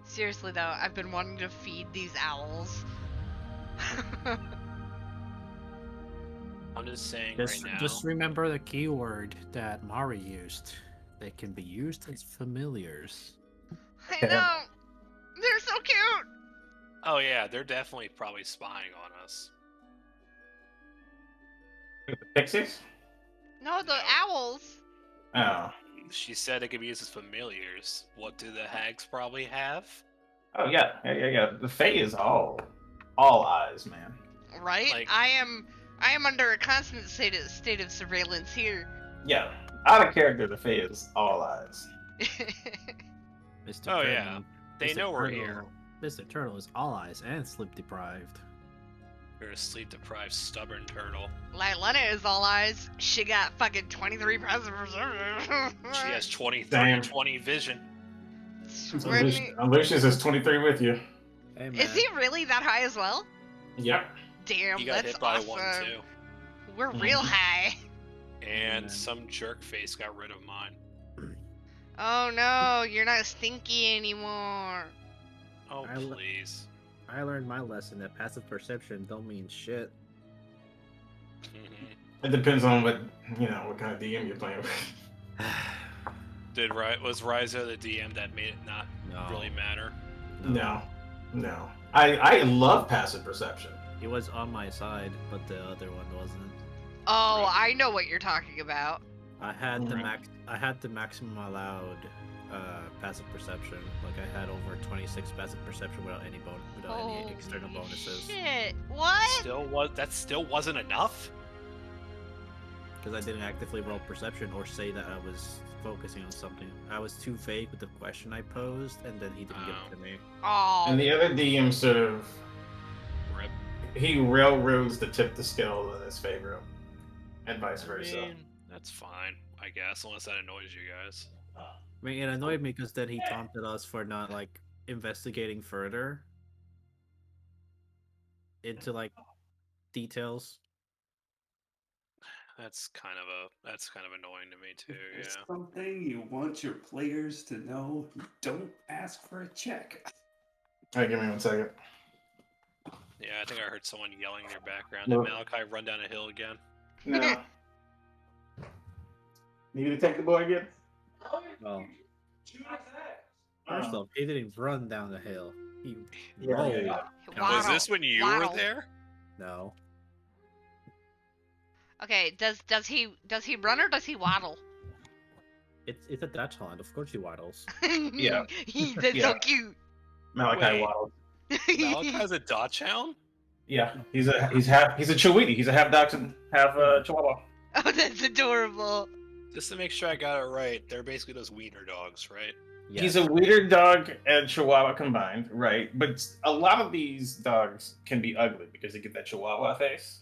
Speaker 2: Seriously though, I've been wanting to feed these owls.
Speaker 4: I'm just saying
Speaker 7: Just,
Speaker 4: right now.
Speaker 7: just remember the keyword that Mari used. They can be used as familiars.
Speaker 2: I know. They're so cute.
Speaker 4: Oh yeah, they're definitely probably spying on us.
Speaker 5: The pixies?
Speaker 2: No, the
Speaker 4: No.
Speaker 2: owls.
Speaker 5: Oh.
Speaker 4: She said they could be used as familiars. What do the hags probably have?
Speaker 5: Oh yeah. The Fae is all eyes, man.
Speaker 2: Right?
Speaker 4: Like-
Speaker 2: I am under a constant state of surveillance here.
Speaker 5: Yeah. Out of character, the Fae is all eyes.
Speaker 7: Mr.
Speaker 4: Oh,
Speaker 7: Turtle,
Speaker 4: yeah. They
Speaker 7: Mr.
Speaker 4: know we're
Speaker 7: Turtle-
Speaker 4: here.
Speaker 7: Mr. Turtle is all eyes and sleep deprived.
Speaker 4: You're a sleep-deprived, stubborn turtle.
Speaker 2: Like Lena is all eyes. She got fucking 23 present preservatives.
Speaker 4: She has 20,
Speaker 5: Damn.
Speaker 4: 20 vision.
Speaker 5: Lucius is 23 with you.
Speaker 7: Hey, man.
Speaker 2: Is he really that high as well?
Speaker 5: Yep.
Speaker 2: Damn,
Speaker 4: He got
Speaker 2: that's
Speaker 4: hit by
Speaker 2: awesome.
Speaker 4: one too.
Speaker 2: We're real high.
Speaker 4: And
Speaker 7: man.
Speaker 4: some jerk face got rid of mine.
Speaker 2: Oh no, you're not stinky anymore.
Speaker 4: Oh,
Speaker 7: I lo-
Speaker 4: please.
Speaker 7: I learned my lesson that passive perception don't mean shit.
Speaker 5: It depends on what kind of DM you're playing with.
Speaker 4: Was Rizo the DM that made it not
Speaker 7: No.
Speaker 4: really matter?
Speaker 5: No. I love passive perception.
Speaker 7: He was on my side, but the other one wasn't.
Speaker 2: Oh, I know what you're talking about.
Speaker 7: I had the
Speaker 5: Mhm.
Speaker 7: I had the maximum allowed passive perception. Like I had over 26 passive perception without any any external
Speaker 2: Holy
Speaker 7: bonuses.
Speaker 2: Shit. What?
Speaker 4: That still wasn't enough?
Speaker 7: Because I didn't actively roll perception or say that I was focusing on something. I was too vague with the question I posed, and then he didn't give it to me.
Speaker 2: Oh.
Speaker 5: And the other DM sort of
Speaker 4: Rip.
Speaker 5: he railroads the tip the skill in his favor, and vice
Speaker 4: I
Speaker 5: versa.
Speaker 4: mean, that's fine, I guess, unless that annoys you guys.
Speaker 7: I mean, it annoyed me because then he taunted us for not like investigating further into like details.
Speaker 4: That's kind of annoying to me too.
Speaker 1: If there's
Speaker 4: Yeah.
Speaker 1: something you want your players to know, don't ask for a check.
Speaker 5: Alright, give me 1 second.
Speaker 4: Yeah, I think I heard someone yelling in your background.
Speaker 5: Look.
Speaker 4: Did Malachi run down a hill again?
Speaker 5: No. Need to take the boy again?
Speaker 7: Well, first off, he didn't run down the hill. He
Speaker 5: Yeah.
Speaker 7: rolled.
Speaker 4: Was
Speaker 2: Waddle.
Speaker 4: this when you
Speaker 2: Waddle.
Speaker 4: were there?
Speaker 7: No.
Speaker 2: Okay, does he run or does he waddle?
Speaker 7: It's a Dutch Haunt. Of course he waddles.
Speaker 5: Yeah.
Speaker 2: That's so
Speaker 5: Yeah.
Speaker 2: cute.
Speaker 5: Malachi
Speaker 4: Wait.
Speaker 5: waddles.
Speaker 4: Malachi's a Dachshund?
Speaker 5: Yeah, he's a Chiweenie. He's a half Dachshund, half Chihuahua.
Speaker 2: Oh, that's adorable.
Speaker 4: Just to make sure I got it right, they're basically those wiener dogs, right?
Speaker 5: He's a wiener dog and Chihuahua combined, right? But a lot of these dogs can be ugly because they get that Chihuahua face.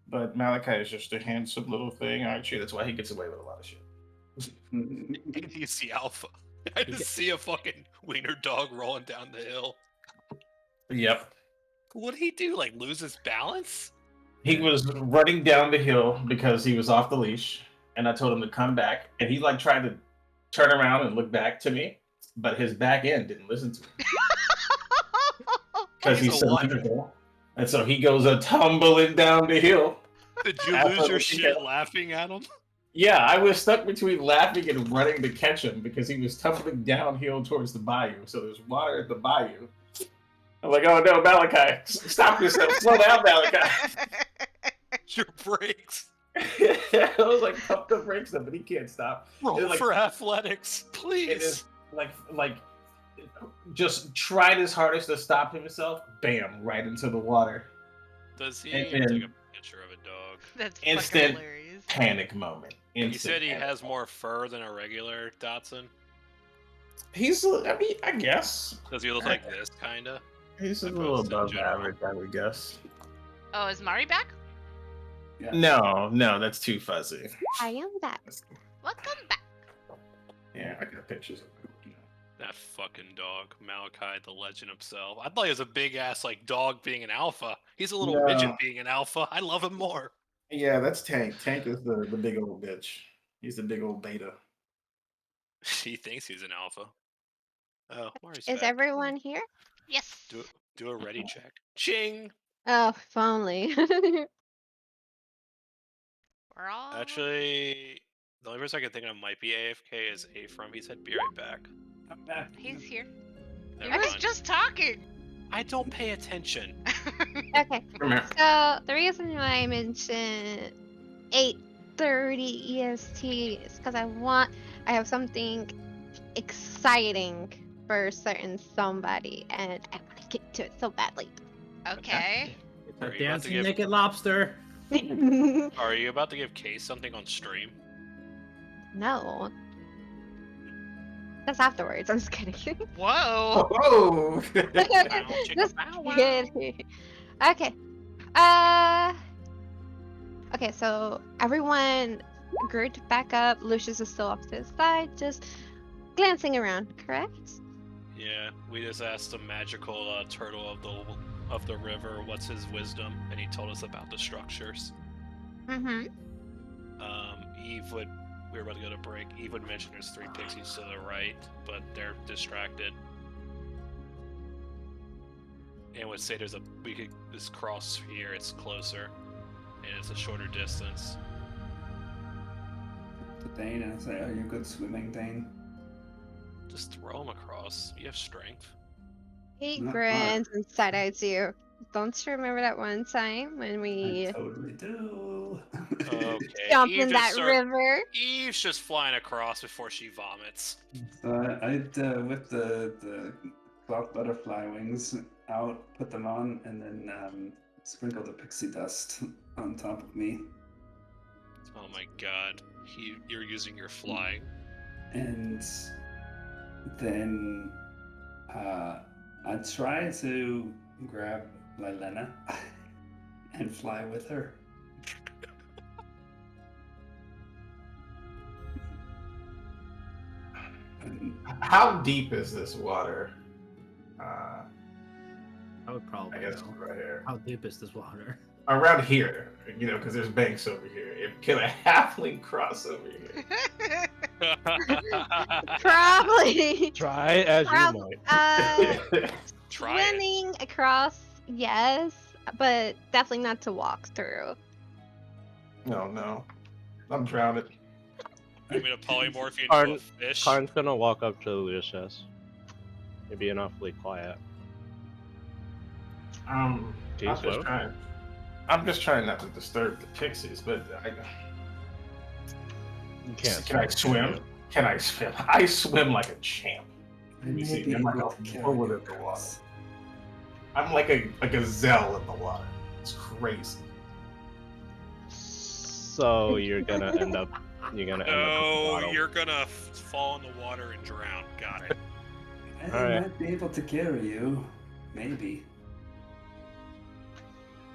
Speaker 5: But Malachi is just a handsome little thing, aren't you? That's why he gets away with a lot of shit.
Speaker 4: He's the alpha. I just see a fucking wiener dog rolling down the hill.
Speaker 5: Yep.
Speaker 4: What did he do? Like lose his balance?
Speaker 5: He was running down the hill because he was off the leash, and I told him to come back, and he like tried to turn around and look back to me, but his back end didn't listen to me because he's cylindrical, and so he goes a tumbling down the hill.
Speaker 4: Did you lose your shit laughing at him?
Speaker 5: Yeah, I was stuck between laughing and running to catch him because he was tumbling downhill towards the bayou. So there's water at the bayou. I'm like, oh no, Malachi, stop yourself, slow down, Malachi.
Speaker 4: Your brakes.
Speaker 5: I was like, pump the brakes up, but he can't stop.
Speaker 4: Roll
Speaker 5: like,
Speaker 4: for athletics,
Speaker 5: It
Speaker 4: please.
Speaker 5: is like, just tried his hardest to stop himself. Bam, right into the water.
Speaker 4: Does he
Speaker 5: and
Speaker 4: take
Speaker 5: then-
Speaker 4: a picture of a dog?
Speaker 2: That's
Speaker 5: Instant
Speaker 2: fucking hilarious.
Speaker 5: Panic moment.
Speaker 4: He
Speaker 5: Instant
Speaker 4: said he
Speaker 5: panic.
Speaker 4: has more fur than a regular Dotson.
Speaker 5: He's, I mean, I guess.
Speaker 4: Does he look like this, kinda?
Speaker 5: He's a
Speaker 4: Like
Speaker 5: little
Speaker 4: most in
Speaker 5: above
Speaker 4: general.
Speaker 5: average, I would guess.
Speaker 2: Oh, is Mari back?
Speaker 1: Yeah.
Speaker 5: No, that's too fuzzy.
Speaker 3: I am back.
Speaker 2: Welcome back.
Speaker 5: Yeah, I got pictures of him.
Speaker 4: That fucking dog, Malachi, the legend himself. I thought he was a big ass like dog being an alpha. He's a little
Speaker 5: No.
Speaker 4: midget being an alpha. I love him more.
Speaker 5: Yeah, that's Tank. Tank is the big old bitch. He's the big old beta.
Speaker 4: He thinks he's an alpha. Oh, Mari's
Speaker 3: Is
Speaker 4: back.
Speaker 3: everyone here?
Speaker 2: Yes.
Speaker 4: Do a ready check. Ching.
Speaker 3: Oh, if only.
Speaker 2: We're all.
Speaker 4: Actually, the only person I can think of might be AFK is Afram. He said, "Be right back."
Speaker 1: I'm back.
Speaker 2: He's here.
Speaker 4: Never
Speaker 2: He was
Speaker 4: mind.
Speaker 2: just talking.
Speaker 4: I don't pay attention.
Speaker 3: Okay.
Speaker 5: Come here.
Speaker 3: So the reason why I mentioned 8:30 EST is because I have something exciting for a certain somebody, and I want to get to it so badly.
Speaker 2: Okay.
Speaker 7: It's
Speaker 4: Are
Speaker 7: a
Speaker 4: you about to
Speaker 7: dancing
Speaker 4: give-
Speaker 7: naked lobster.
Speaker 4: Are you about to give Case something on stream?
Speaker 3: No. That's afterwards. I'm just kidding.
Speaker 2: Whoa.
Speaker 5: Oh!
Speaker 3: Just
Speaker 2: bow wow.
Speaker 3: kidding. Okay. Okay, so everyone grouped back up. Lucius is still off to the side, just glancing around, correct?
Speaker 4: Yeah, we just asked the magical turtle of the river what's his wisdom, and he told us about the structures.
Speaker 3: Mm-hmm.
Speaker 4: We were about to go to break. Eve would mention there's 3 pixies to the right, but they're distracted. And would say we could just cross here, it's closer, and it's a shorter distance.
Speaker 1: To Dane and I say, "Are you good swimming, Dane?"
Speaker 4: Just throw him across. You have strength.
Speaker 3: He
Speaker 1: Not
Speaker 3: grins and side-eyes you. Don't you remember that one time when
Speaker 1: I
Speaker 3: we
Speaker 1: totally do.
Speaker 4: Okay.
Speaker 3: jumped
Speaker 4: Eve
Speaker 3: in that
Speaker 4: just
Speaker 3: river?
Speaker 4: Eve's just flying across before she vomits.
Speaker 1: So I'd whip the cloth butterfly wings out, put them on, and then sprinkle the pixie dust on top of me.
Speaker 4: Oh my god. You're using your flying.
Speaker 1: And then I'd try to grab Lylena and fly with her. And
Speaker 5: How deep is this water?
Speaker 7: I would probably
Speaker 5: I guess
Speaker 7: know.
Speaker 5: right here.
Speaker 7: How deep is this water?
Speaker 5: Around here, because there's banks over here. Can a halfling cross over here?
Speaker 3: Probably.
Speaker 6: Try as you
Speaker 3: Prob-
Speaker 6: might.
Speaker 4: Try it.
Speaker 3: Swimming across, yes, but definitely not to walk through.
Speaker 5: No. I'm drowning.
Speaker 4: You mean a polymorph you into
Speaker 6: Karn-
Speaker 4: a fish?
Speaker 6: Karn's gonna walk up to Lucius. You're being awfully quiet.
Speaker 5: I'm
Speaker 6: Do you
Speaker 5: just
Speaker 6: swim?
Speaker 5: trying. I'm just trying not to disturb the pixies, but
Speaker 6: You can't.
Speaker 5: Can I swim? can I swim? I swim like a champ.
Speaker 1: I
Speaker 5: You
Speaker 1: may
Speaker 5: see,
Speaker 1: be
Speaker 5: I'm like
Speaker 1: able
Speaker 5: a
Speaker 1: to carry
Speaker 5: bullet
Speaker 1: you
Speaker 5: in the water.
Speaker 1: across.
Speaker 5: I'm like a gazelle in the water. It's crazy.
Speaker 6: So you're gonna end up with the
Speaker 4: No,
Speaker 6: bottle.
Speaker 4: you're gonna fall in the water and drown. Got it.
Speaker 1: I
Speaker 6: Alright.
Speaker 1: might be able to carry you. Maybe.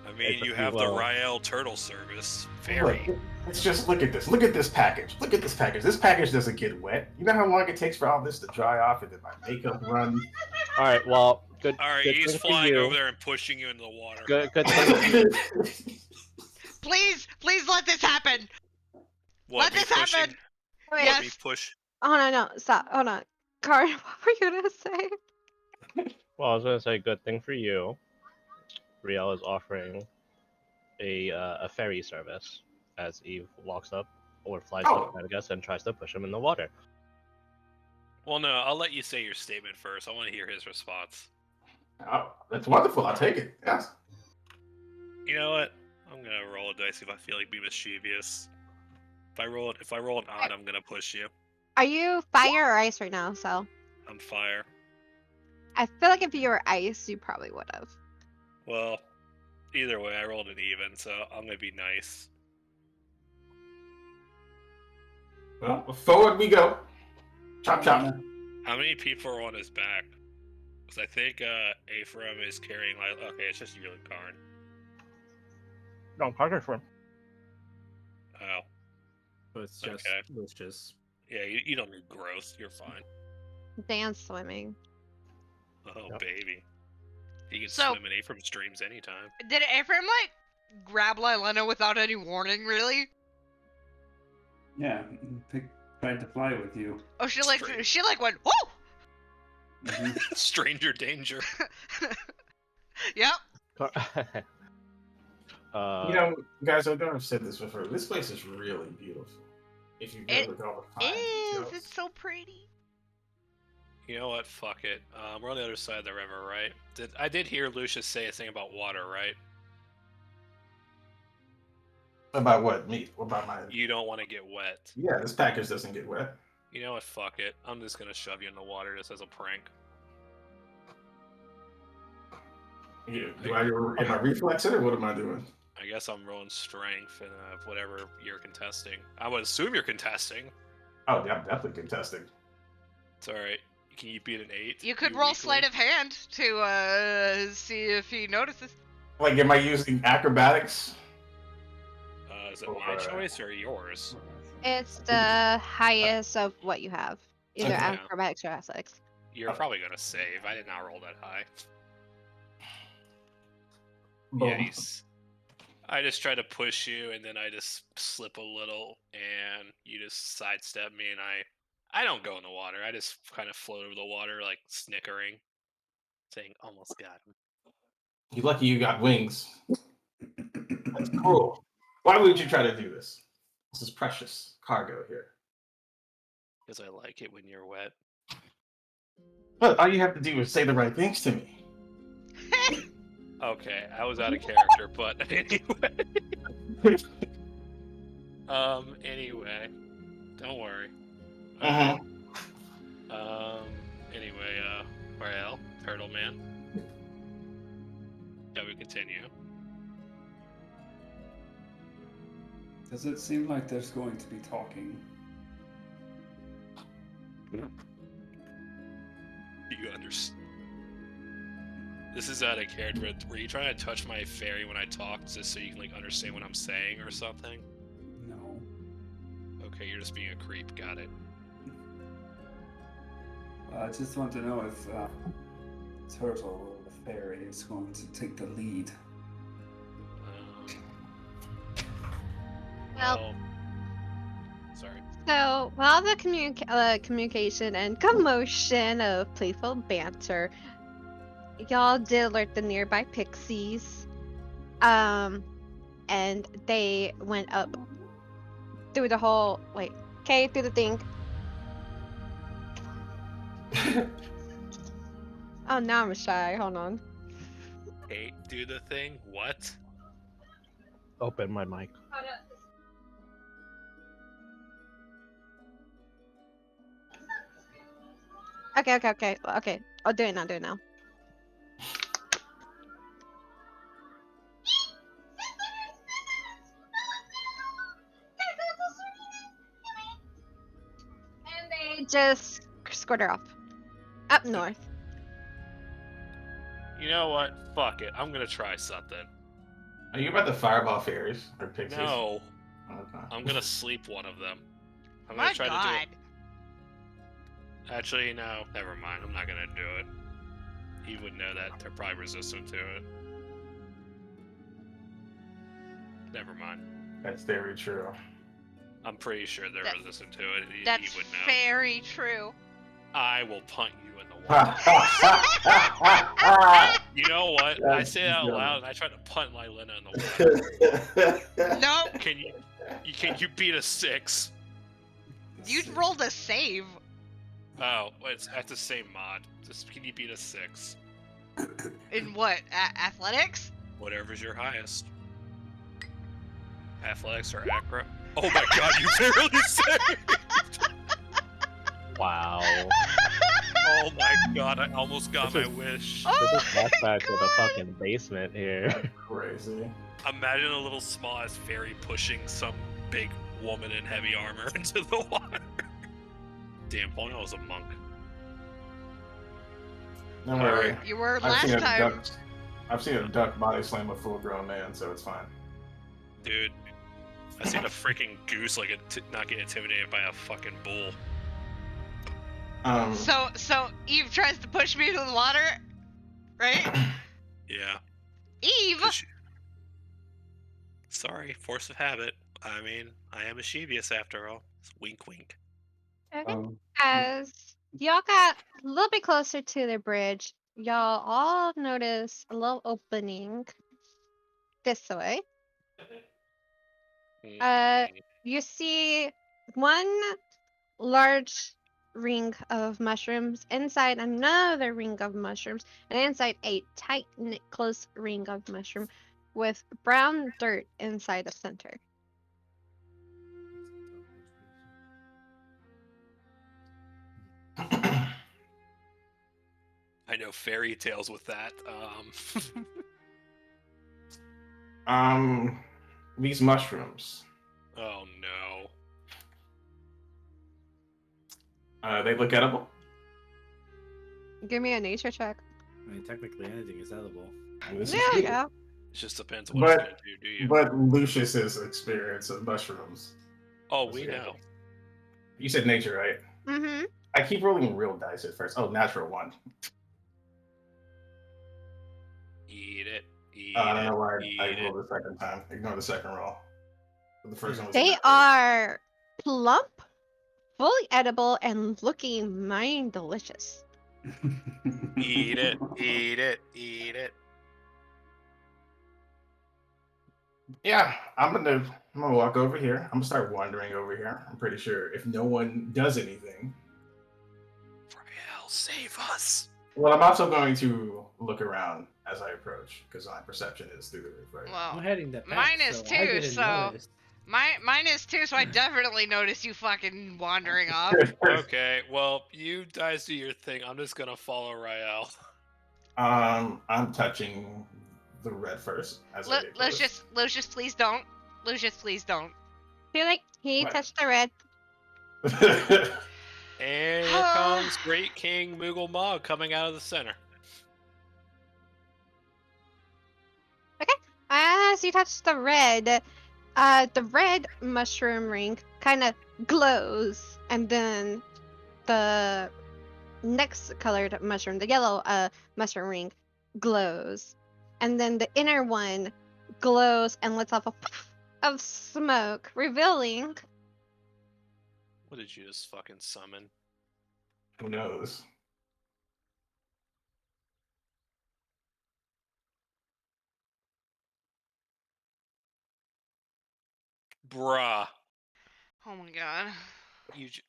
Speaker 4: I mean,
Speaker 5: It's a
Speaker 4: you
Speaker 5: few
Speaker 4: have the
Speaker 6: well.
Speaker 4: Rael turtle service.
Speaker 5: Look,
Speaker 4: Very.
Speaker 5: let's just look at this. Look at this package. Look at this package. This package doesn't get wet. You know how long it takes for all this to dry off and then my makeup run?
Speaker 6: All right. Well, good.
Speaker 4: All right,
Speaker 6: good
Speaker 4: he's
Speaker 6: thing for
Speaker 4: flying
Speaker 6: you.
Speaker 4: over there and pushing you into the water.
Speaker 6: Good thing.
Speaker 2: Please, please let this happen.
Speaker 4: What,
Speaker 2: Let
Speaker 4: me
Speaker 2: this
Speaker 4: pushing?
Speaker 2: happen.
Speaker 3: Wait,
Speaker 2: Yes.
Speaker 4: Me push?
Speaker 3: hold on, no, stop, hold on. Car, what were you gonna say?
Speaker 6: Well, I was gonna say, good thing for you. Riel is offering a ferry service as Eve walks up or flies up, I guess, and tries to push him in the water.
Speaker 4: Well, no, I'll let you say your statement first. I want to hear his response.
Speaker 5: Oh, that's wonderful. I'll take it. Yes.
Speaker 4: You know what? I'm gonna roll a dice if I feel like being mischievous. If I roll an odd, I'm gonna push you.
Speaker 3: Are you fire or ice right now, Sal?
Speaker 4: I'm fire.
Speaker 3: I feel like if you were ice, you probably would have.
Speaker 4: Well, either way, I rolled an even, so I'm gonna be nice.
Speaker 5: Well, forward we go. Chop chop.
Speaker 4: How many people are on his back? Because I think Ephraim is carrying like. Okay, it's just you and Karn.
Speaker 6: No, partner for him.
Speaker 4: Oh,
Speaker 7: But it's just
Speaker 4: Okay.
Speaker 7: Lucius.
Speaker 4: yeah, you don't need growth. You're fine.
Speaker 3: Dance swimming.
Speaker 4: Oh,
Speaker 6: Yep.
Speaker 4: baby. You can
Speaker 2: So-
Speaker 4: swim in Ephraim's streams anytime.
Speaker 2: Did Ephraim like grab Lylena without any warning? Really?
Speaker 1: Yeah, tried to fly with you.
Speaker 2: Oh, she
Speaker 4: Straight.
Speaker 2: went whoa.
Speaker 1: Mhm.
Speaker 4: Stranger danger.
Speaker 2: Yep.
Speaker 5: You know, guys, I've never said this before. This place is really beautiful. If you
Speaker 2: It
Speaker 5: go with all the fine
Speaker 2: Is
Speaker 5: details.
Speaker 2: it's so pretty?
Speaker 4: You know what? Fuck it. We're on the other side of the river, right? I did hear Lucius say a thing about water, right?
Speaker 5: About what? Me? What about my?
Speaker 4: You don't want to get wet.
Speaker 5: Yeah, this package doesn't get wet.
Speaker 4: You know what? Fuck it. I'm just gonna shove you in the water just as a prank.
Speaker 5: Yeah. Am I reflexing or what am I doing?
Speaker 4: I guess I'm rolling strength and whatever you're contesting. I would assume you're contesting.
Speaker 5: Oh, yeah, I'm definitely contesting.
Speaker 4: It's alright. Can you beat an 8?
Speaker 2: You could
Speaker 4: you
Speaker 2: roll
Speaker 4: weakling?
Speaker 2: sleight of hand to see if he notices.
Speaker 5: Like, am I using acrobatics?
Speaker 4: Is it my choice or yours?
Speaker 3: It's the highest of what you have. Either
Speaker 4: Okay.
Speaker 3: acrobatics or athletics.
Speaker 4: You're probably gonna save. I did not roll that high.
Speaker 5: Boom.
Speaker 4: Yeah, I just try to push you, and then I just slip a little, and you just sidestep me, and I don't go in the water. I just kind of float over the water, like snickering, saying, "Almost got him."
Speaker 5: You're lucky you got wings. That's cruel. Why would you try to do this? This is precious cargo here.
Speaker 4: Because I like it when you're wet.
Speaker 5: But all you have to do is say the right things to me.
Speaker 4: Okay, I was out of character, but anyway. Anyway, don't worry. Anyway, Rael, Turtle Man. Shall we continue?
Speaker 1: Does it seem like there's going to be talking?
Speaker 4: Do you understand? This is out of character. Were you trying to touch my fairy when I talked, just so you can like understand what I'm saying or something?
Speaker 1: No.
Speaker 4: Okay, you're just being a creep. Got it.
Speaker 1: I just want to know if Turtle or the fairy is going to take the lead.
Speaker 3: Well,
Speaker 4: Sorry.
Speaker 3: so while the communication and commotion of playful banter, y'all did alert the nearby pixies. And they went up through the whole through the thing. Oh, now I'm shy. Hold on.
Speaker 4: Hey, do the thing. What?
Speaker 6: Open my mic.
Speaker 3: Okay. I'll do it now. And they just squirt her off. Up north.
Speaker 4: You know what? Fuck it. I'm gonna try something.
Speaker 5: Are you about to fireball fairies or pixies?
Speaker 4: No,
Speaker 5: Okay.
Speaker 4: I'm gonna sleep one of them. I'm
Speaker 2: My
Speaker 4: gonna try to
Speaker 2: God.
Speaker 4: do it. Actually, no. Never mind. I'm not gonna do it. He would know that they're probably resistant to it. Never mind.
Speaker 5: That's very true.
Speaker 4: I'm pretty sure they're
Speaker 2: That-
Speaker 4: resistant to it. He
Speaker 2: That's
Speaker 4: would know.
Speaker 2: very true.
Speaker 4: I will punt you in the water. You know what? I say that out loud, and I try to punt my Lena in the water.
Speaker 2: Nope.
Speaker 4: Can you beat a 6?
Speaker 2: You rolled a save.
Speaker 4: Oh, well, it's at the same mod. Just can you beat a 6?
Speaker 2: In what? Athletics?
Speaker 4: Whatever's your highest. Athletics or acro? Oh my god, you barely saved!
Speaker 6: Wow.
Speaker 4: Oh my god, I almost got
Speaker 6: This
Speaker 4: my wish.
Speaker 6: This is
Speaker 2: my
Speaker 6: flashback to the
Speaker 2: God.
Speaker 6: fucking basement here.
Speaker 5: Crazy.
Speaker 4: Imagine a little small ass fairy pushing some big woman in heavy armor into the water. Damn, if only I was a monk.
Speaker 5: Don't worry.
Speaker 2: You were
Speaker 5: I've seen
Speaker 2: last
Speaker 5: a
Speaker 2: time.
Speaker 5: duck. I've seen a duck body slam a full-grown man, so it's fine.
Speaker 4: Dude, I seen a freaking goose like not get intimidated by a fucking bull.
Speaker 2: So Eve tries to push me into the water, right?
Speaker 4: Yeah.
Speaker 2: Eve.
Speaker 4: 'cause she- Sorry, force of habit. I mean, I am mischievous after all. Wink, wink.
Speaker 3: Okay. As y'all got a little bit closer to the bridge, y'all all notice a little opening this way. You see one large ring of mushrooms inside another ring of mushrooms, and inside a tight knit close ring of mushroom with brown dirt inside the center.
Speaker 4: I know fairy tales with that.
Speaker 5: These mushrooms.
Speaker 4: Oh no.
Speaker 5: They look edible.
Speaker 3: Give me a nature check.
Speaker 7: I mean, technically anything is edible.
Speaker 5: This is
Speaker 3: Yeah,
Speaker 5: true.
Speaker 3: yeah.
Speaker 4: It just depends what it's
Speaker 5: But
Speaker 4: gonna do you?
Speaker 5: but Lucius's experience of mushrooms.
Speaker 4: Oh, we know.
Speaker 5: You said nature, right?
Speaker 3: Mm-hmm.
Speaker 5: I keep rolling real dice at first. Oh, natural 1.
Speaker 4: Eat it. Eat
Speaker 5: I don't
Speaker 4: it.
Speaker 5: know why
Speaker 4: Eat
Speaker 5: I
Speaker 4: it.
Speaker 5: rolled the second time. Ignore the second roll. The first one was
Speaker 3: They
Speaker 5: a natural.
Speaker 3: are plump, fully edible, and looking mind delicious.
Speaker 4: Eat it. Eat it. Eat it.
Speaker 5: Yeah, I'm gonna walk over here. I'm gonna start wandering over here. I'm pretty sure if no one does anything.
Speaker 4: Raphael, save us.
Speaker 5: Well, I'm also going to look around as I approach because my perception is through the roof, right?
Speaker 8: I'm
Speaker 2: Well,
Speaker 8: heading the back,
Speaker 2: mine is
Speaker 8: so I
Speaker 2: too,
Speaker 8: didn't
Speaker 2: so-
Speaker 8: notice.
Speaker 2: mine is too. So I definitely noticed you fucking wandering off.
Speaker 4: Okay, well, you guys do your thing. I'm just gonna follow Rael.
Speaker 5: I'm touching the red first. As I get close.
Speaker 2: Lucius, please don't. Lucius, please don't.
Speaker 3: Feel like he
Speaker 5: What?
Speaker 3: touched the red.
Speaker 4: And here comes Great King Moogle Mog coming out of the center.
Speaker 3: As you touch the red mushroom ring kind of glows, and then the next colored mushroom, the yellow mushroom ring, glows, and then the inner one glows and lets off a puff of smoke, revealing
Speaker 4: What did you just fucking summon?
Speaker 5: Who knows?
Speaker 4: Bruh.
Speaker 2: Oh my god.
Speaker 4: You
Speaker 5: Is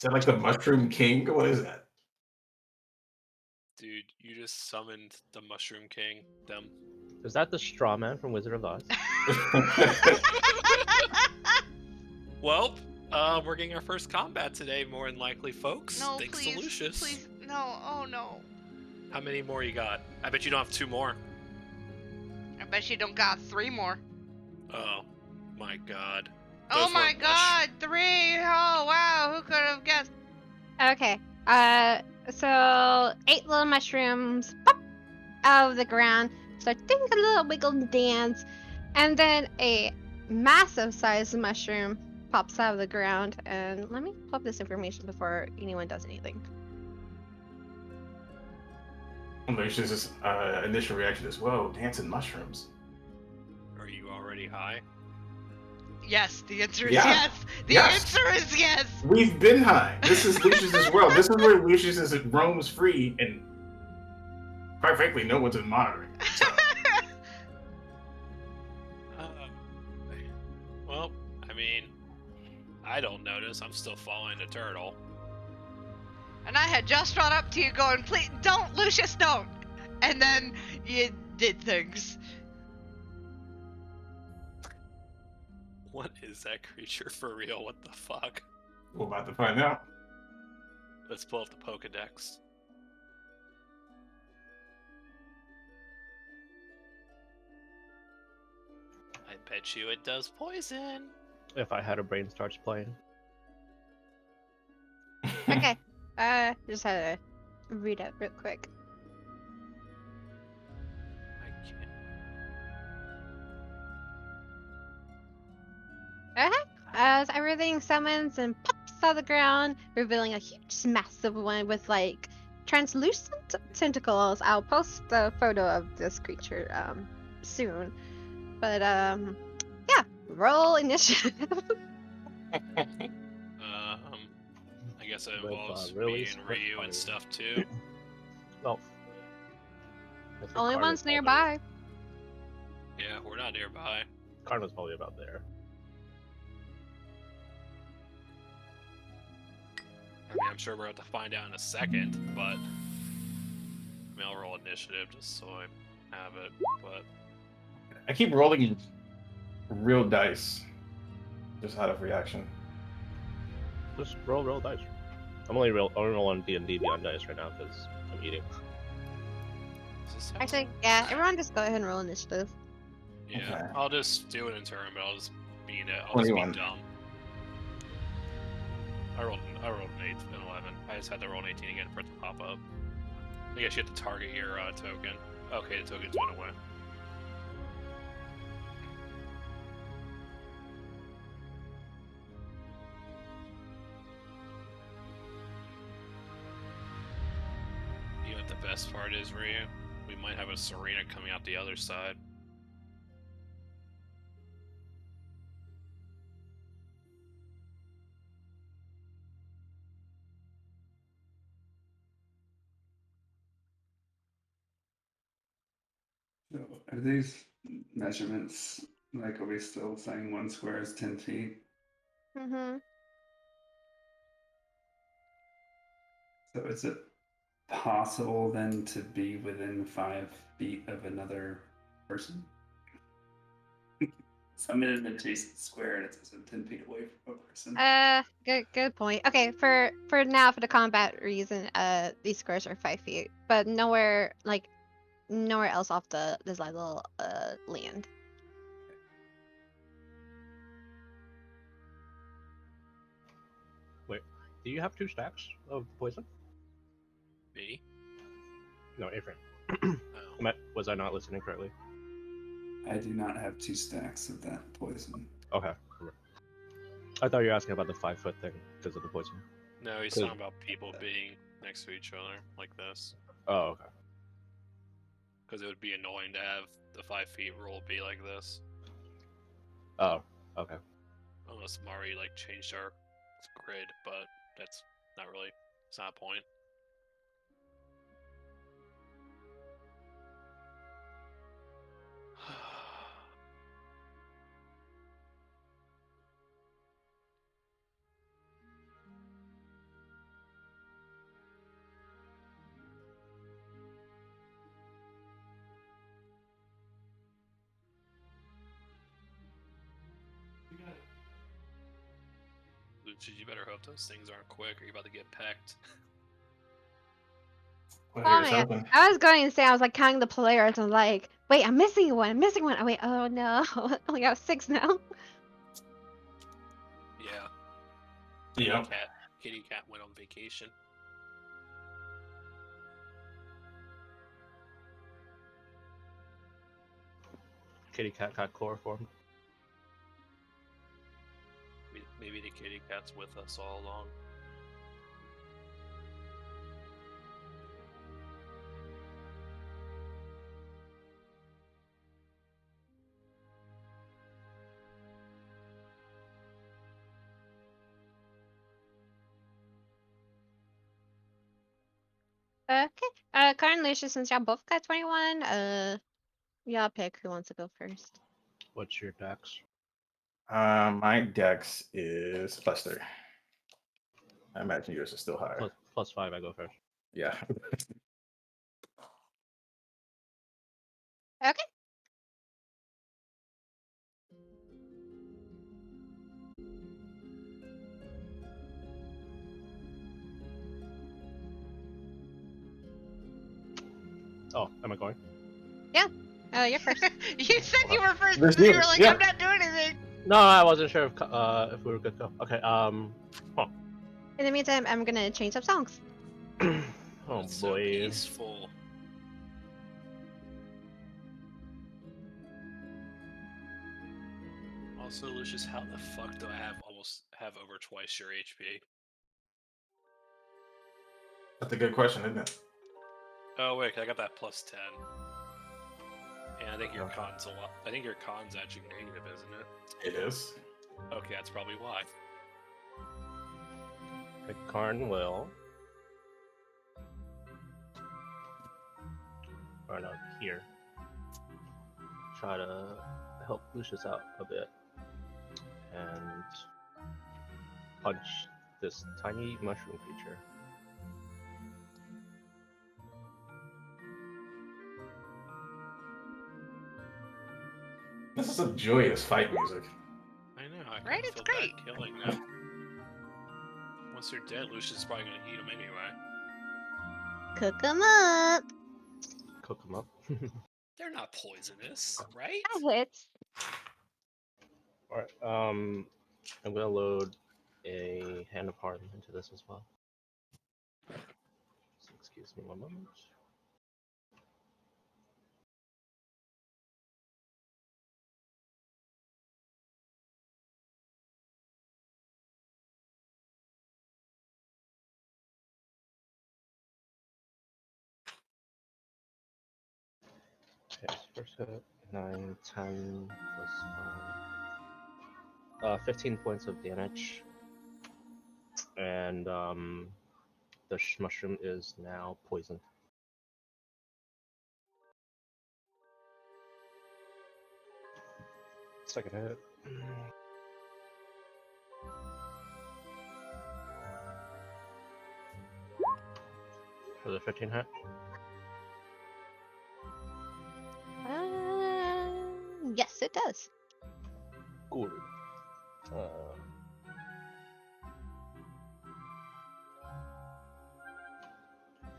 Speaker 5: that like the Mushroom King? What is that?
Speaker 4: Dude, you just summoned the Mushroom King. Them.
Speaker 6: Is that the straw man from Wizard of Oz?
Speaker 4: Well, We're getting our first combat today, more than likely, folks.
Speaker 2: No,
Speaker 4: Thanks
Speaker 2: please,
Speaker 4: to Lucius.
Speaker 2: please, no, oh no.
Speaker 4: How many more you got? I bet you don't have 2 more.
Speaker 2: I bet you don't got 3 more.
Speaker 4: Oh, my God.
Speaker 2: Oh
Speaker 4: Those
Speaker 2: my
Speaker 4: weren't much.
Speaker 2: god, 3! Oh wow, who could have guessed?
Speaker 3: Okay. So 8 little mushrooms pop out of the ground, start doing a little wiggle dance, and then a massive sized mushroom pops out of the ground. And let me pop this information before anyone does anything.
Speaker 5: Lucius's initial reaction is, "Whoa, dancing mushrooms."
Speaker 4: Are you already high?
Speaker 2: Yes, the answer is
Speaker 5: Yeah.
Speaker 2: yes. The
Speaker 5: Yes.
Speaker 2: answer is yes.
Speaker 5: We've been high. This is Lucius's world. This is where Lucius roams free, and quite frankly, no one's been monitoring. So.
Speaker 4: Well, I mean, I don't notice. I'm still following the turtle.
Speaker 2: And I had just run up to you going, please, don't, Lucius, don't. And then you did things.
Speaker 4: What is that creature for real? What the fuck?
Speaker 5: We're about to find out.
Speaker 4: Let's pull up the Pokedex. I bet you it does poison.
Speaker 6: If I had a brain starts playing.
Speaker 3: Okay. Just had to read it real quick.
Speaker 4: I can't.
Speaker 3: As everything summons and pops out of the ground, revealing a huge, massive one with like translucent tentacles. I'll post a photo of this creature soon. But yeah, roll initiative.
Speaker 4: I guess it
Speaker 6: With,
Speaker 4: involves
Speaker 6: really
Speaker 4: me and
Speaker 6: split
Speaker 4: Ryu
Speaker 6: fire.
Speaker 4: and stuff too.
Speaker 6: Well, I think
Speaker 3: Only one's
Speaker 6: Carnival's probably-
Speaker 3: nearby.
Speaker 4: Yeah, we're not nearby.
Speaker 6: Carnival's probably about there.
Speaker 4: I mean, I'm sure we're about to find out in a second, but I mean, I'll roll initiative just so I have it. But
Speaker 5: I keep rolling real dice, just out of reaction.
Speaker 6: Just roll dice. I'm only rolling D&D beyond dice right now because I'm eating.
Speaker 4: is this how
Speaker 3: Actually, yeah, everyone just go ahead and roll initiative.
Speaker 4: Yeah,
Speaker 5: Okay.
Speaker 4: I'll just do it in turn, but I'll just be I'll just
Speaker 5: 21.
Speaker 4: be dumb. I rolled an 8 and 11. I just had to roll an 18 again for it to pop up. I guess you have to target your token. Okay, the tokens went away. You know what the best part is, Ryu? We might have a Serena coming out the other side.
Speaker 1: So are these measurements, like, are we still saying 1 square is 10 feet?
Speaker 3: Mm-hmm.
Speaker 1: So is it possible then to be within 5 feet of another person? So I'm in an adjacent square and it says I'm 10 feet away from a person.
Speaker 3: Good point. Okay, for now, for the combat reason, these squares are 5 feet, but nowhere else off this like little land.
Speaker 6: Wait, do you have 2 stacks of poison?
Speaker 4: Me?
Speaker 6: No, Ephraim.
Speaker 4: Oh.
Speaker 6: Was I not listening correctly?
Speaker 1: I do not have 2 stacks of that poison.
Speaker 6: Okay. I thought you were asking about the 5-foot thing because of the poison.
Speaker 4: No, he's talking about people being next to each other like this.
Speaker 6: Oh, okay.
Speaker 4: Because it would be annoying to have the 5 feet rule be like this.
Speaker 6: Oh, okay.
Speaker 4: Unless Mari like changed our grid, but that's not really. It's not a point. Lucius, you better hope those things aren't quick, or you're about to get pecked.
Speaker 5: Well,
Speaker 3: Oh
Speaker 5: here's
Speaker 3: my god.
Speaker 5: hoping.
Speaker 3: I was going to say, I was like counting the players and like, wait, I'm missing one. I'm missing one. Oh, wait, oh no. I only got 6 now.
Speaker 4: Yeah.
Speaker 5: Yeah.
Speaker 4: Kitty cat went on vacation.
Speaker 6: Kitty cat got chloroformed.
Speaker 4: Maybe the kitty cat's with us all along.
Speaker 3: Okay. Karen, Lucius, since y'all both got 21, y'all pick who wants to go first.
Speaker 6: What's your dex?
Speaker 5: My dex is +3. I imagine yours is still higher.
Speaker 6: +5. I go first.
Speaker 5: Yeah.
Speaker 3: Okay.
Speaker 6: Oh, am I going?
Speaker 3: You're first.
Speaker 2: You said you were first,
Speaker 5: There's
Speaker 2: and then you
Speaker 5: you,
Speaker 2: were like,
Speaker 5: yeah.
Speaker 2: I'm not doing anything.
Speaker 6: No, I wasn't sure if we were good to go. Okay.
Speaker 3: In the meantime, I'm gonna change up songs.
Speaker 6: Oh
Speaker 4: It's so
Speaker 6: boy.
Speaker 4: peaceful. Also, Lucius, how the fuck do I have over twice your HP?
Speaker 5: That's a good question, isn't it?
Speaker 4: Oh wait, I got that +10. And I think your
Speaker 6: Okay.
Speaker 4: con's a lot. I think your con's actually negative, isn't it?
Speaker 5: It is.
Speaker 4: Okay, that's probably why.
Speaker 6: Karn will run out here. Try to help Lucius out a bit. And punch this tiny mushroom creature.
Speaker 5: This is some joyous fight music.
Speaker 4: I know. I
Speaker 2: Right?
Speaker 4: kinda
Speaker 2: It's
Speaker 4: feel
Speaker 2: great.
Speaker 4: bad killing them. Once they're dead, Lucius is probably gonna eat them anyway.
Speaker 3: Cook 'em up.
Speaker 6: Cook him up.
Speaker 4: They're not poisonous, right?
Speaker 3: That hits.
Speaker 6: Alright, I'm gonna load a Hand of Harm into this as well. So excuse me one moment. Okay, so first hit, 9, 10 plus 5. 15 points of damage. And the mushroom is now poisoned. Second hit. For the 15 hit.
Speaker 3: Yes, it does.
Speaker 6: Good.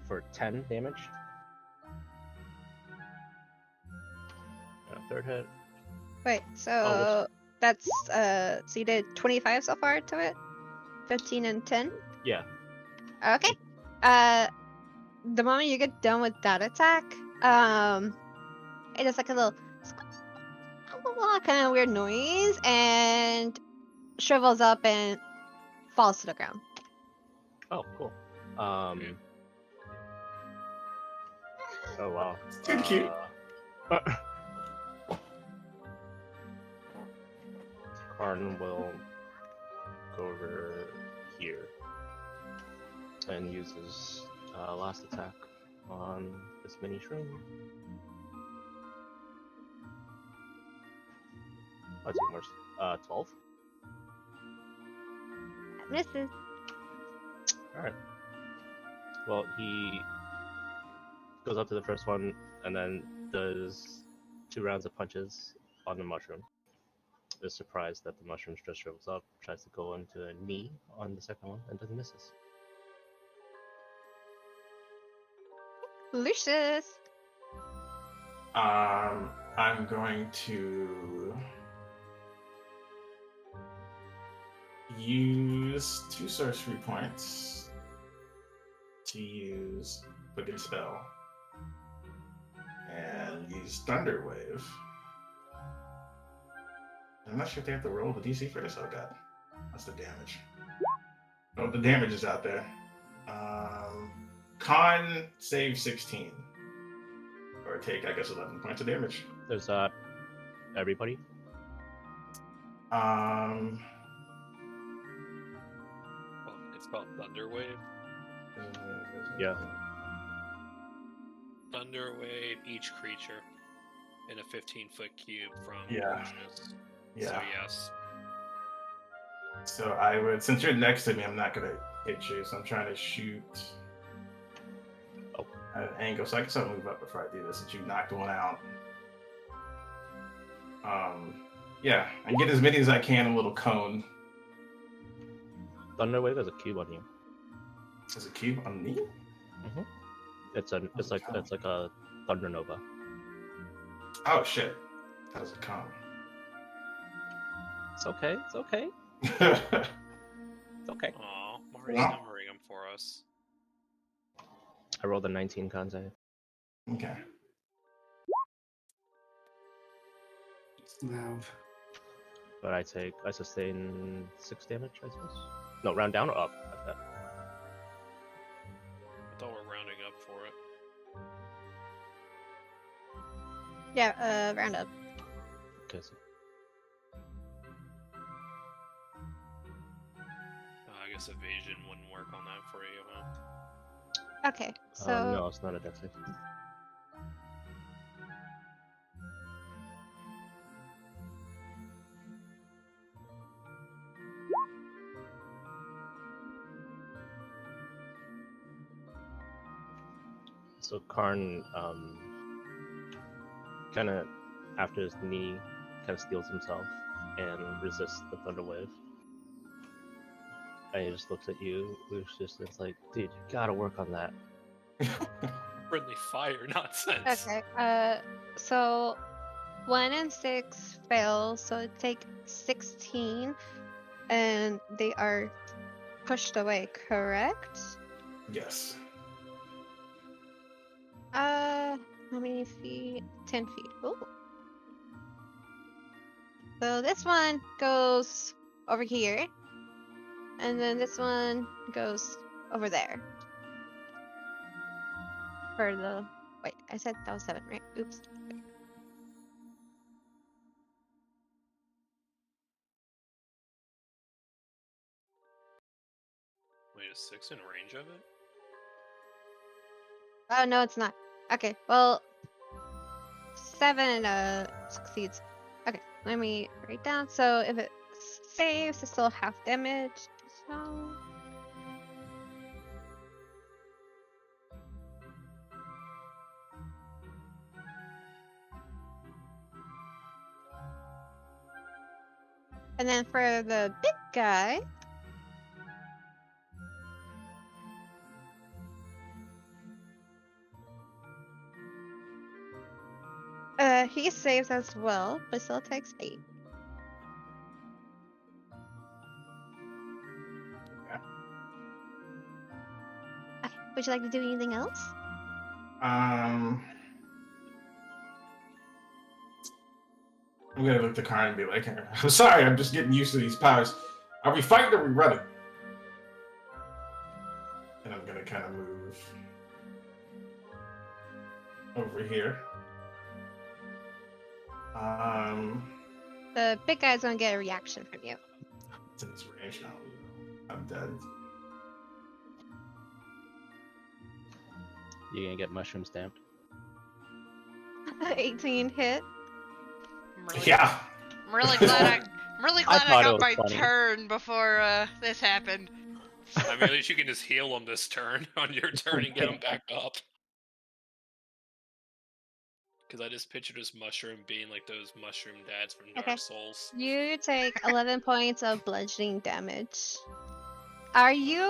Speaker 6: For 10 damage. And a third hit.
Speaker 3: Wait, so that's so you did 25 so far to it? 15 and 10?
Speaker 6: Yeah.
Speaker 3: Okay. The moment you get done with that attack, it is like a little kind of weird noise and shrivels up and falls to the ground.
Speaker 6: Oh, cool. Oh wow.
Speaker 5: Too cute.
Speaker 6: Karn will go over here and use his last attack on this mini shroom. Oh, it's even worse. 12.
Speaker 3: That misses.
Speaker 6: Alright. Well, he goes up to the first one and then does 2 rounds of punches on the mushroom. is surprised that the mushrooms just shrivels up, tries to go into a knee on the second one, and doesn't misses.
Speaker 3: Lucius.
Speaker 5: I'm going to use 2 sorcery points to use Quicken Spell and use Thunder Wave. I'm not sure if they have to roll the DC for this. Oh god, that's the damage. Oh, the damage is out there. Con save 16, or take, I guess, 11 points of damage.
Speaker 6: There's everybody.
Speaker 4: Well, it's called Thunder Wave.
Speaker 6: Yeah.
Speaker 4: Thunder Wave each creature in a 15-foot cube from
Speaker 5: Yeah.
Speaker 4: Lucius.
Speaker 5: Yeah.
Speaker 4: So yes.
Speaker 5: So I would, since you're next to me, I'm not gonna hit you. So I'm trying to shoot at an angle. So I guess I'll move up before I do this. Since you knocked one out. Yeah, I get as many as I can in a little cone.
Speaker 6: Thunder Wave has a cube on you.
Speaker 5: There's a cube on me.
Speaker 6: It's like a Thunder Nova.
Speaker 5: Oh shit, that was a cone.
Speaker 6: It's okay. It's okay. It's okay.
Speaker 4: Aw, Mari's
Speaker 5: Wow.
Speaker 4: numbering them for us.
Speaker 6: I rolled a 19 con save.
Speaker 5: Okay.
Speaker 1: Now,
Speaker 6: But I sustain 6 damage, I suppose. No, round down or up? Like that.
Speaker 4: I thought we're rounding up for it.
Speaker 3: Yeah, round up.
Speaker 6: Okay, so
Speaker 4: I guess evasion wouldn't work on that for you, huh?
Speaker 3: Okay, so
Speaker 6: no, it's not a dex save. So Karn, kind of after his knee, kind of steals himself and resists the thunder wave. And he just looks at you, Lucius, and it's like, dude, you gotta work on that.
Speaker 4: Friendly fire nonsense.
Speaker 3: okay. So 1 and 6 fail, so it take 16, and they are pushed away. Correct?
Speaker 5: Yes.
Speaker 3: How many feet? 10 feet. Ooh. So this one goes over here, and then this one goes over there. For the wait, I said that was 7, right? Oops.
Speaker 4: Wait, is 6 in range of it?
Speaker 3: Oh no, it's not. Okay, well, 7 succeeds. Okay, let me write down. So if it saves, it's still half damage. So and then for the big guy, he saves as well, but still takes 8. Okay, would you like to do anything else?
Speaker 5: I'm gonna look at Karn and be like, I'm sorry, I'm just getting used to these powers. Are we fighting or are we running? And I'm gonna kind of move over here.
Speaker 3: The big guy's gonna get a reaction from you.
Speaker 5: It's in his range now. I'm dead.
Speaker 6: You're gonna get mushroom stamped.
Speaker 3: 18 hit.
Speaker 2: I'm really,
Speaker 5: Yeah.
Speaker 2: I'm really glad I
Speaker 6: thought it
Speaker 2: got
Speaker 6: was
Speaker 2: my
Speaker 6: funny.
Speaker 2: turn before this happened.
Speaker 4: I mean, at least you can just heal them this turn on your turn and get them back up. Because I just pictured this mushroom being like those mushroom dads from
Speaker 3: Okay.
Speaker 4: Dark Souls.
Speaker 3: You take 11 points of bludgeoning damage. Are you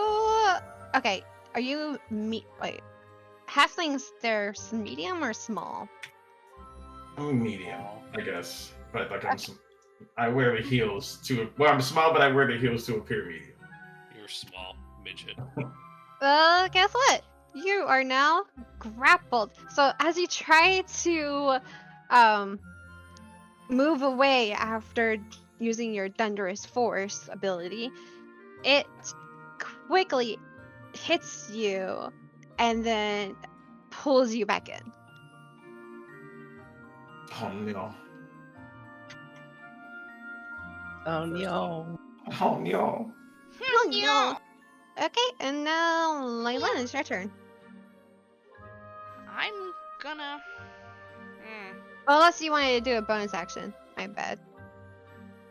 Speaker 3: okay? Are you wait? Halflings, they're medium or small?
Speaker 5: I'm medium, I guess. But like I wear the heels to. Well, I'm small, but I wear the heels to appear medium.
Speaker 4: You're small, midget.
Speaker 3: Well, guess what? You are now grappled. So as you try to move away after using your thunderous force ability, it quickly hits you and then pulls you back in.
Speaker 5: Oh no!
Speaker 6: Oh no.
Speaker 5: Oh no!
Speaker 3: Oh no! Okay, and now Layla, it's your turn.
Speaker 2: I'm gonna.
Speaker 3: Unless you wanted to do a bonus action. My bad.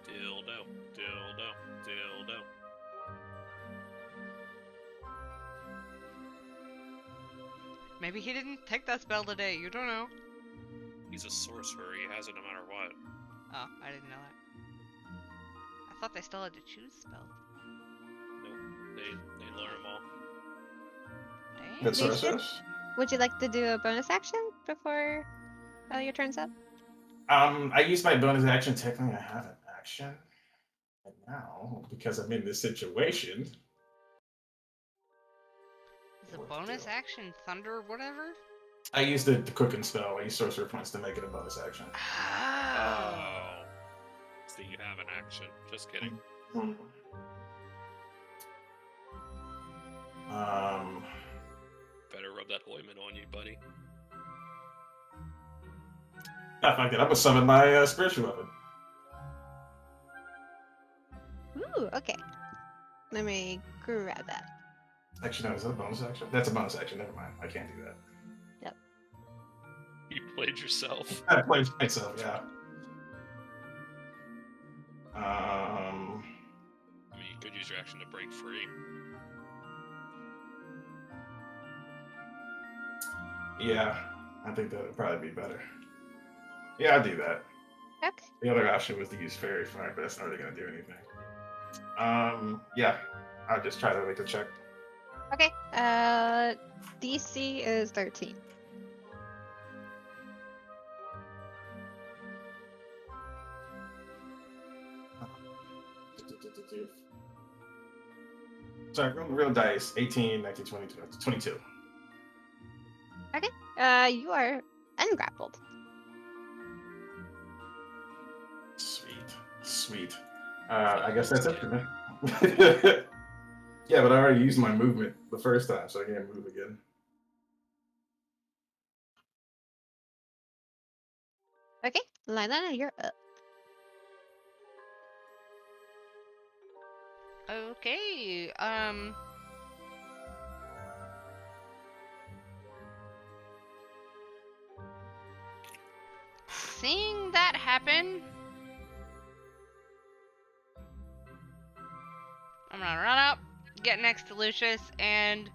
Speaker 4: Dildo, dildo, dildo.
Speaker 2: Maybe he didn't take that spell today. You don't know.
Speaker 4: He's a sorcerer. He has it no matter what.
Speaker 2: Oh, I didn't know that. I thought they still had to choose spells.
Speaker 4: Nope. They learn them all.
Speaker 2: Dang.
Speaker 5: Good
Speaker 3: Lucius?
Speaker 5: sorceress.
Speaker 3: Would you like to do a bonus action before your turn's up?
Speaker 5: I used my bonus action. Technically, I have an action. And now, because I'm in this situation,
Speaker 2: Is a bonus action thunder whatever?
Speaker 5: I used the cooking spell. I used sorcerer points to make it a bonus action.
Speaker 4: Oh. So you have an action. Just kidding. Better rub that ointment on you, buddy.
Speaker 5: I fuck it. I'm gonna summon my spiritual weapon.
Speaker 3: Ooh, okay. Let me grab that.
Speaker 5: Actually, no, is that a bonus action? That's a bonus action. Never mind. I can't do that.
Speaker 4: You played yourself.
Speaker 5: I played myself. Yeah.
Speaker 4: I mean, you could use your action to break free.
Speaker 5: Yeah, I think that would probably be better. Yeah, I'll do that.
Speaker 3: Okay.
Speaker 5: The other option was to use Fairy Fire, but that's not really going to do anything. Yeah, I'll just try to make a check.
Speaker 3: Okay. DC is 13.
Speaker 5: Sorry, real dice. 18, 19, 20, 22.
Speaker 3: Okay. You are ungrappled.
Speaker 5: Sweet. I guess that's it for me. Yeah, but I already used my movement the first time, so I can't move again.
Speaker 3: Okay. Lila, you're up.
Speaker 2: Okay. Seeing that happen, I'm gonna run up, get next to Lucius, and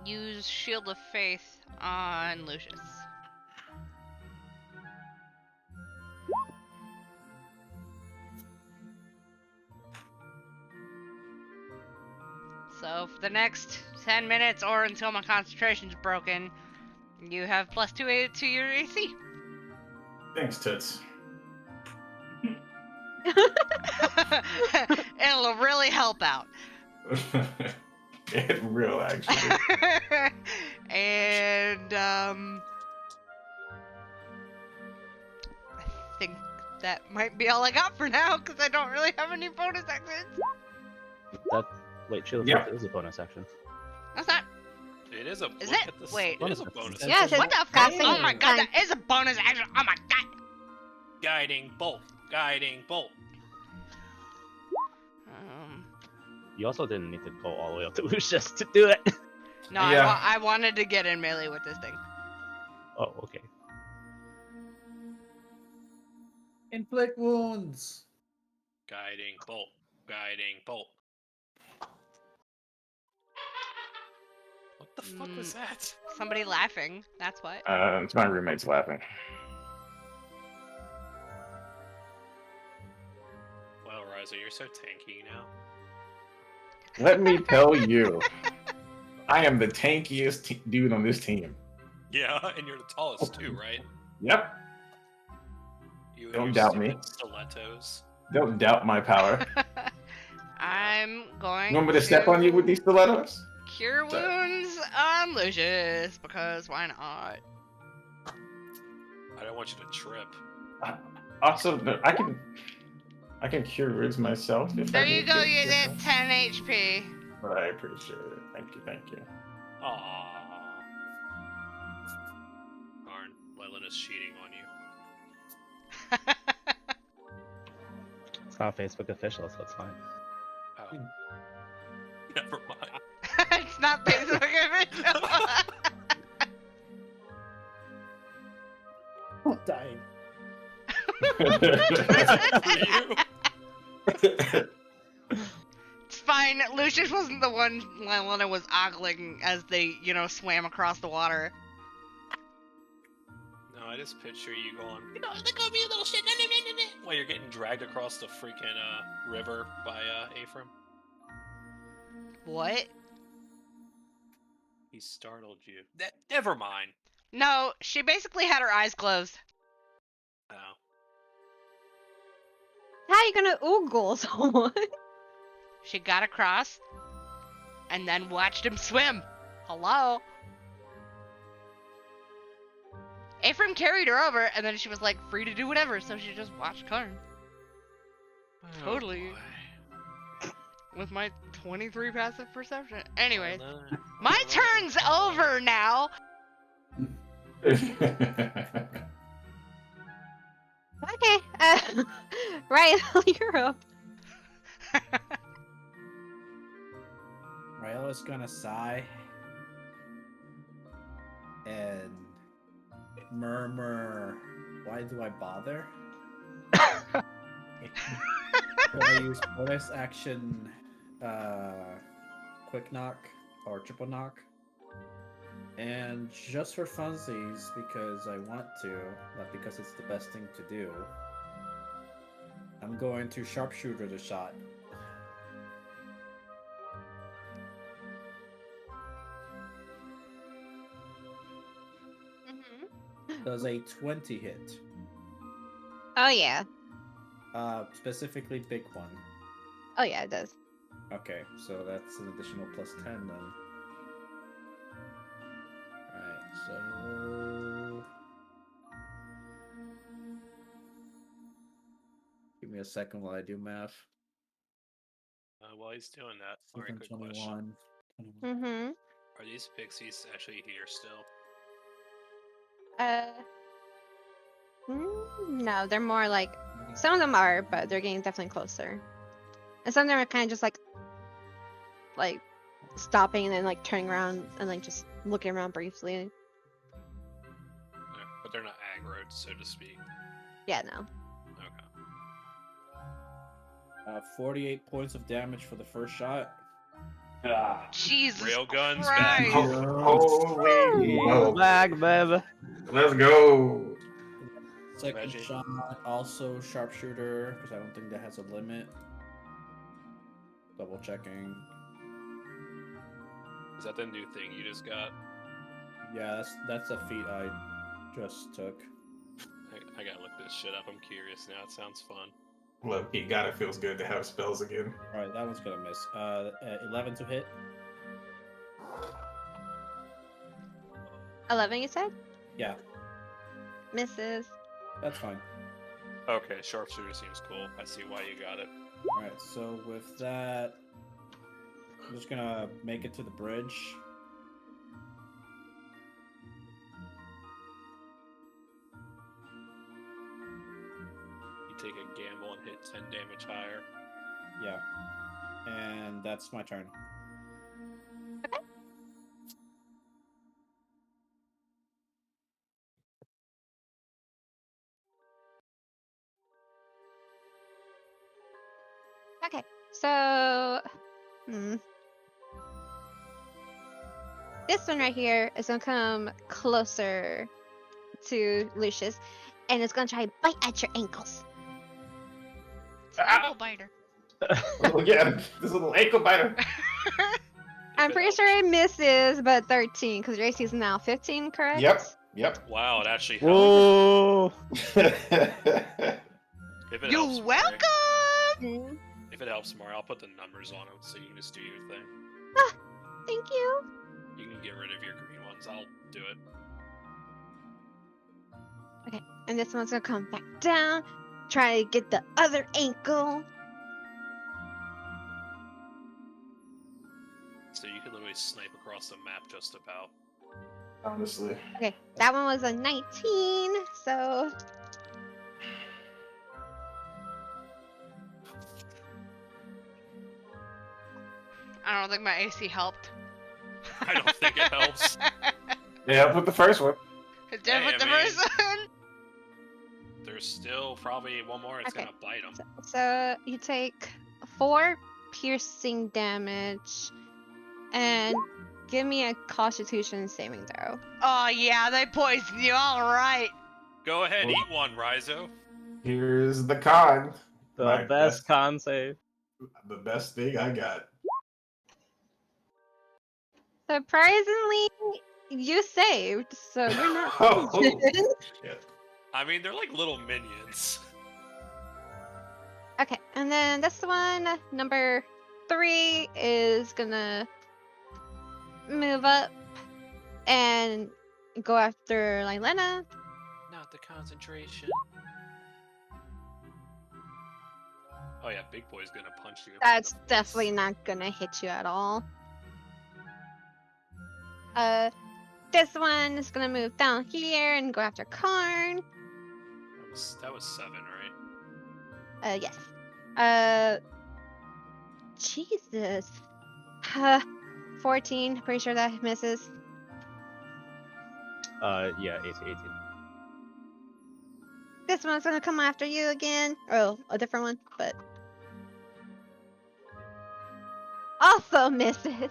Speaker 2: use Shield of Faith on Lucius. So for the next 10 minutes or until my concentration's broken, you have +2 to your AC.
Speaker 5: Thanks, Toots.
Speaker 2: It'll really help out.
Speaker 5: It real, actually.
Speaker 2: And I think that might be all I got for now because I don't really have any bonus actions.
Speaker 6: Wait, Shield of
Speaker 5: Yeah.
Speaker 6: Faith is a bonus action.
Speaker 2: What's that?
Speaker 4: It is a.
Speaker 2: Is
Speaker 4: look
Speaker 2: it?
Speaker 4: at this.
Speaker 2: Wait.
Speaker 4: It is a bonus.
Speaker 3: Yeah, it says
Speaker 2: What the fuck?
Speaker 3: casting
Speaker 2: Oh my god,
Speaker 3: time.
Speaker 2: that is a bonus action. Oh my god.
Speaker 4: Guiding bolt. Guiding bolt.
Speaker 6: You also didn't need to go all the way up to Lucius to do it.
Speaker 2: No,
Speaker 5: Yeah.
Speaker 2: I wanted to get in melee with this thing.
Speaker 6: Oh, okay.
Speaker 8: Inflict wounds.
Speaker 4: Guiding bolt. Guiding bolt. What the fuck was that?
Speaker 2: Somebody laughing. That's what.
Speaker 5: It's my roommates laughing.
Speaker 4: Well, Riza, you're so tanky now.
Speaker 5: Let me tell you, I am the tankiest dude on this team.
Speaker 4: Yeah, and you're the tallest too, right?
Speaker 5: Yep.
Speaker 4: You
Speaker 5: Don't
Speaker 4: and your
Speaker 5: doubt me.
Speaker 4: stupid stilettos.
Speaker 5: Don't doubt my power.
Speaker 2: I'm going
Speaker 5: You want me to step on you with these stilettos?
Speaker 2: cure
Speaker 5: Sorry.
Speaker 2: wounds on Lucius, because why not?
Speaker 4: I don't want you to trip.
Speaker 5: Also, no, I can cure wounds myself if
Speaker 2: There
Speaker 5: I
Speaker 2: you
Speaker 5: need
Speaker 2: go,
Speaker 5: to.
Speaker 2: you get 10 HP.
Speaker 5: But I appreciate it. Thank you, thank you.
Speaker 4: Aww. Darn, Leylin is cheating on you.
Speaker 6: It's not Facebook official, so it's fine.
Speaker 4: Oh. Never mind.
Speaker 2: It's not Facebook official.
Speaker 8: I'm dying.
Speaker 2: It's fine. Lucius wasn't the one Lena was ogling as they, swam across the water.
Speaker 4: No, I just picture you going, look over you little shit, while you're getting dragged across the freaking river by Ephraim.
Speaker 2: What?
Speaker 4: He startled you. Never mind.
Speaker 2: No, she basically had her eyes closed.
Speaker 4: Oh.
Speaker 3: How are you gonna oogle someone?
Speaker 2: She got across and then watched him swim. Hello? Ephraim carried her over and then she was like free to do whatever, so she just watched Karn. Totally.
Speaker 4: Boy.
Speaker 2: With my 23 passive perception. Anyways,
Speaker 4: Well,
Speaker 2: my turn's over now.
Speaker 3: Okay. Right, you're up.
Speaker 8: Rayla's gonna sigh and murmur, "Why do I bother?" So I use bonus action, quick knock or triple knock, and just for funsies, because I want to, not because it's the best thing to do, I'm going to sharpshooter the shot. Does a 20 hit?
Speaker 3: Oh yeah.
Speaker 8: Specifically big one.
Speaker 3: Oh yeah, it does.
Speaker 8: Okay, so that's an additional plus 10 then. Alright, so... Give me a second while I do math.
Speaker 4: while he's doing that, sorry, quick
Speaker 8: 21.
Speaker 4: question.
Speaker 8: 21.
Speaker 3: Mm-hmm.
Speaker 4: Are these pixies actually here still?
Speaker 3: No, they're more like some of them are, but they're getting definitely closer. And some of them are kind of just like stopping and then like turning around and like just looking around briefly.
Speaker 4: No, but they're not aggroed, so to speak.
Speaker 3: Yeah, no.
Speaker 4: Okay.
Speaker 8: 48 points of damage for the first shot.
Speaker 2: Jesus
Speaker 4: Railguns
Speaker 2: Christ.
Speaker 4: back.
Speaker 5: Holy whoa.
Speaker 6: Lag, babe.
Speaker 5: Let's go.
Speaker 8: Second
Speaker 4: Reggie.
Speaker 8: shot, also sharpshooter, because I don't think that has a limit. Double checking.
Speaker 4: Is that the new thing you just got?
Speaker 8: Yeah, that's a feat I just took.
Speaker 4: I gotta look this shit up. I'm curious now. It sounds fun.
Speaker 5: Look, he God, it feels good to have spells again.
Speaker 8: Alright, that one's gonna miss. 11 to hit.
Speaker 3: 11, you said?
Speaker 8: Yeah,
Speaker 3: Misses.
Speaker 8: that's fine.
Speaker 4: Okay, sharpshooter seems cool. I see why you got it.
Speaker 8: Alright, so with that, I'm just gonna make it to the bridge.
Speaker 4: You take a gamble and hit 10 damage higher.
Speaker 8: Yeah. And that's my turn.
Speaker 3: Okay, so this one right here is gonna come closer to Lucius, and it's gonna try to bite at your ankles.
Speaker 2: It's an ankle biter.
Speaker 5: Yeah, this little ankle biter.
Speaker 3: I'm pretty sure it misses, but 13, because your AC is now 15, correct?
Speaker 5: Yep.
Speaker 4: Wow, it actually helps.
Speaker 6: Whoa!
Speaker 4: If it
Speaker 2: You're
Speaker 4: helps more,
Speaker 2: welcome!
Speaker 3: Mm,
Speaker 4: if it helps more, I'll put the numbers on them so you can just do your thing.
Speaker 3: Thank you.
Speaker 4: You can get rid of your green ones. I'll do it.
Speaker 3: Okay, and this one's gonna come back down, try to get the other ankle.
Speaker 4: So you can literally snipe across the map just about.
Speaker 5: Honestly.
Speaker 3: Okay, that one was a 19, so
Speaker 2: I don't think my AC helped.
Speaker 4: I don't think it helps.
Speaker 5: Yeah, with the first one.
Speaker 2: It did
Speaker 4: Hey,
Speaker 2: with
Speaker 4: I
Speaker 2: the
Speaker 4: mean-
Speaker 2: first one.
Speaker 4: There's still probably one more. It's
Speaker 3: Okay.
Speaker 4: gonna bite them.
Speaker 3: so you take 4 piercing damage, and give me a Constitution saving throw.
Speaker 2: Oh yeah, they poisoned you. All right.
Speaker 4: Go ahead,
Speaker 5: Well-
Speaker 4: eat one, Rizo.
Speaker 5: Here's the con.
Speaker 6: The
Speaker 5: My
Speaker 6: best con save.
Speaker 5: The best thing I got.
Speaker 3: Surprisingly, you saved, so you're not.
Speaker 5: Oh.
Speaker 4: I mean, they're like little minions.
Speaker 3: Okay, and then this one, number 3, is gonna move up and go after Lylena.
Speaker 4: Not the concentration. Oh yeah, Big Boy's gonna punch you.
Speaker 3: That's definitely not gonna hit you at all. This one is gonna move down here and go after Karn.
Speaker 4: That was 7, right?
Speaker 3: Yes. Jesus. 14, pretty sure that misses.
Speaker 6: Yeah, 18.
Speaker 3: This one's gonna come after you again. Oh, a different one, but also misses.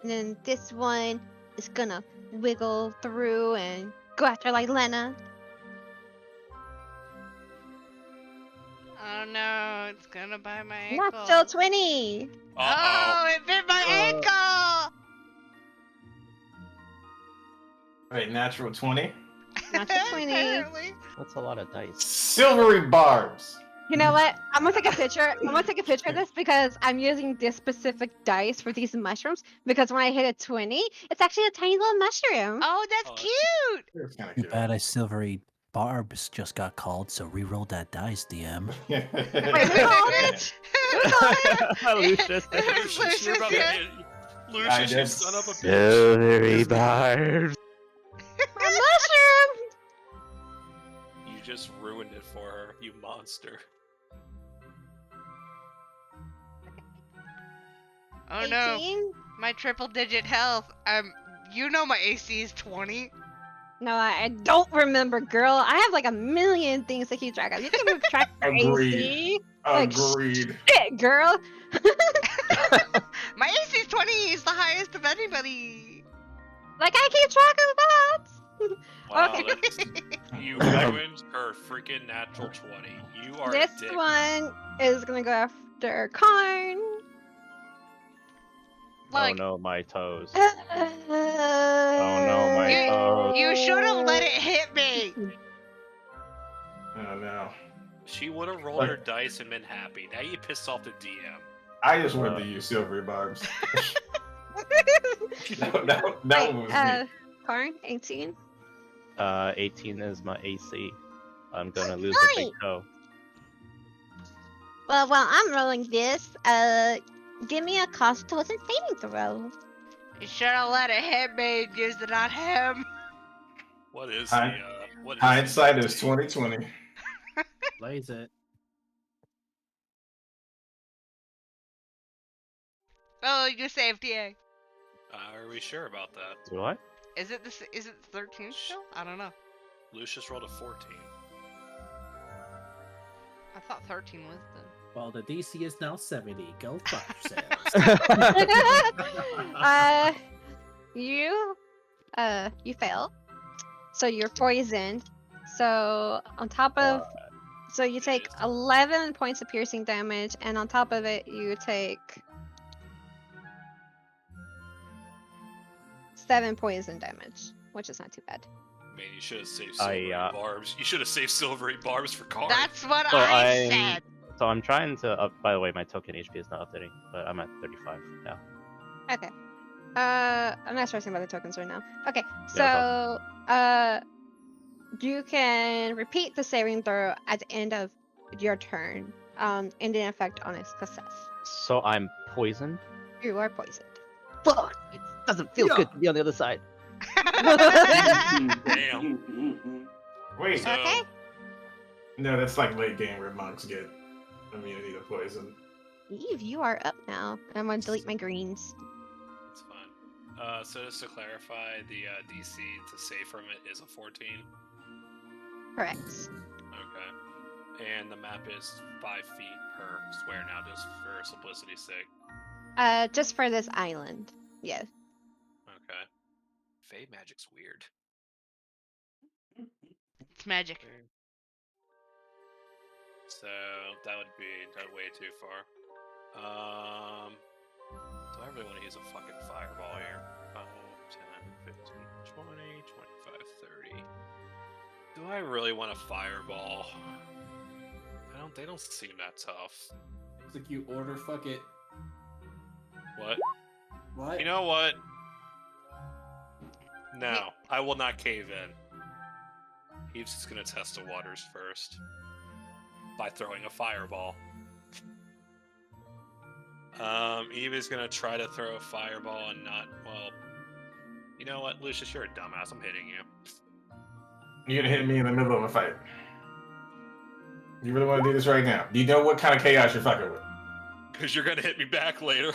Speaker 3: And then this one is gonna wiggle through and go after Lylena.
Speaker 2: Oh no, it's gonna bite my ankle.
Speaker 3: Natural 20.
Speaker 2: Oh, it bit my ankle.
Speaker 5: Wait, natural 20.
Speaker 3: Natural 20.
Speaker 2: Apparently.
Speaker 6: That's a lot of dice.
Speaker 5: Silvery barbs.
Speaker 3: You know what? I'm gonna take a picture. I'm gonna take a picture of this because I'm using this specific dice for these mushrooms. Because when I hit a 20, it's actually a tiny little mushroom.
Speaker 2: Oh, that's
Speaker 4: Oh,
Speaker 2: cute.
Speaker 5: It's kind of
Speaker 9: Too
Speaker 5: cute.
Speaker 9: bad I silvery barbs just got called, so re-roll that dice, DM.
Speaker 3: Wait, who called it? Who called it?
Speaker 6: Lucius.
Speaker 2: It's
Speaker 4: Lucius, you're about to
Speaker 2: yeah.
Speaker 4: hit-
Speaker 5: I
Speaker 4: Lucius, you
Speaker 5: just-
Speaker 4: son of a bitch.
Speaker 6: Silvery barbs.
Speaker 3: A mushroom.
Speaker 4: You just ruined it for her, you monster.
Speaker 2: Oh no,
Speaker 3: 18?
Speaker 2: my triple digit health. You know my AC is 20.
Speaker 3: No, I don't remember, girl. I have like a million things to keep track of. You can keep track of
Speaker 5: Agreed.
Speaker 3: AC. Like,
Speaker 5: Agreed.
Speaker 3: shit, girl.
Speaker 2: My AC is 20. It's the highest of anybody.
Speaker 3: Like, I keep track of that.
Speaker 4: Wow,
Speaker 3: Okay.
Speaker 4: that's, you ruined her freaking natural 20. You are
Speaker 3: This
Speaker 4: a dick.
Speaker 3: one is gonna go after Karn.
Speaker 2: Like,
Speaker 6: Oh no, my toes.
Speaker 3: Oh
Speaker 6: no, my toes.
Speaker 2: you should have let it hit me.
Speaker 5: Oh no.
Speaker 4: She would have rolled her dice and been happy. Now you pissed off the DM.
Speaker 5: I just wanted to use silvery barbs. that one was me.
Speaker 3: Karn, 18.
Speaker 6: 18 is my AC. I'm gonna lose a big toe.
Speaker 3: Well, while I'm rolling this, give me a Constitution saving throw.
Speaker 2: You should have let it hit me and used it on him.
Speaker 4: What is what is
Speaker 5: Hindsight
Speaker 4: the
Speaker 5: is 2020.
Speaker 7: Blaze it.
Speaker 2: Oh, you saved, yay.
Speaker 4: Are we sure about that?
Speaker 6: What?
Speaker 2: Is it 13 still? I don't know.
Speaker 4: Lucius rolled a 14.
Speaker 2: I thought 13 was the.
Speaker 7: Well, the DC is now 70. Go fuck yourselves.
Speaker 3: You fail. So you're poisoned. So on top of, so you take
Speaker 4: Yes.
Speaker 3: 11 points of piercing damage, and on top of it, you take 7 poison damage, which is not too bad.
Speaker 4: Man, you should have saved
Speaker 6: I,
Speaker 4: silvery barbs. You should have saved silvery barbs for Karn.
Speaker 2: That's what
Speaker 6: So
Speaker 2: I said.
Speaker 6: So I'm trying to up. By the way, my token HP is not updating, but I'm at 35 now.
Speaker 3: Okay. I'm not stressing about the tokens right now. Okay,
Speaker 6: Yeah,
Speaker 3: so you can repeat the saving throw at the end of your turn, ending effect on its success.
Speaker 6: So I'm poisoned.
Speaker 3: You are poisoned.
Speaker 6: Fuck! It doesn't feel good to be on the other side.
Speaker 4: Damn.
Speaker 5: Wait,
Speaker 4: So,
Speaker 3: Okay.
Speaker 5: no, that's like late game where monks get immunity to poison.
Speaker 3: Eve, you are up now. I'm gonna delete my greens.
Speaker 4: it's fine. So just to clarify, the DC to save from it is a 14.
Speaker 3: Correct.
Speaker 4: Okay. And the map is 5 feet per square now, just for simplicity's sake.
Speaker 3: Just for this island. Yes.
Speaker 4: Okay. Fey magic's weird.
Speaker 2: It's magic.
Speaker 4: Okay. So that would be way too far. Do I really want to use a fucking fireball here? 5, 10, 15, 20, 25, 30. Do I really want a fireball? They don't seem that tough.
Speaker 8: Execute order, fuck it.
Speaker 4: What?
Speaker 8: What?
Speaker 4: You know what? No, I will not cave in. He's just gonna test the waters first by throwing a fireball. Eve is gonna try to throw a fireball and not. Well, you know what, Lucius, you're a dumbass. I'm hitting you.
Speaker 5: You're gonna hit me in the middle of a fight. You really want to do this right now? Do you know what kind of chaos you're fucking with?
Speaker 4: Because you're gonna hit me back later.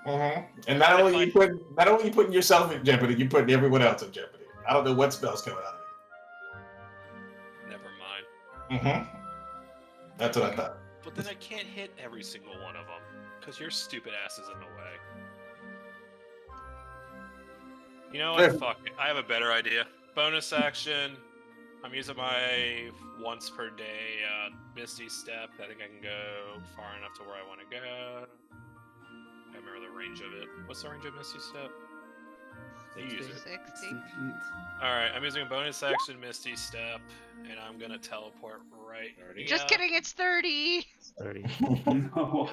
Speaker 5: And not only you putting yourself in jeopardy, you putting everyone else in jeopardy. I don't know what spell's coming out of
Speaker 4: Never mind.
Speaker 5: you. That's what I thought.
Speaker 4: But then I can't hit every single one of them because your stupid ass is in the way. You know what? Fuck it. I have a better idea. Bonus action. I'm using my once per day Misty Step. I think I can go far enough to where I want to go. I remember the range of it. What's the range of Misty Step? They use it.
Speaker 2: 60.
Speaker 4: Alright, I'm using a bonus action Misty Step, and I'm gonna teleport right.
Speaker 2: Just kidding, it's 30.
Speaker 6: 30.
Speaker 1: No.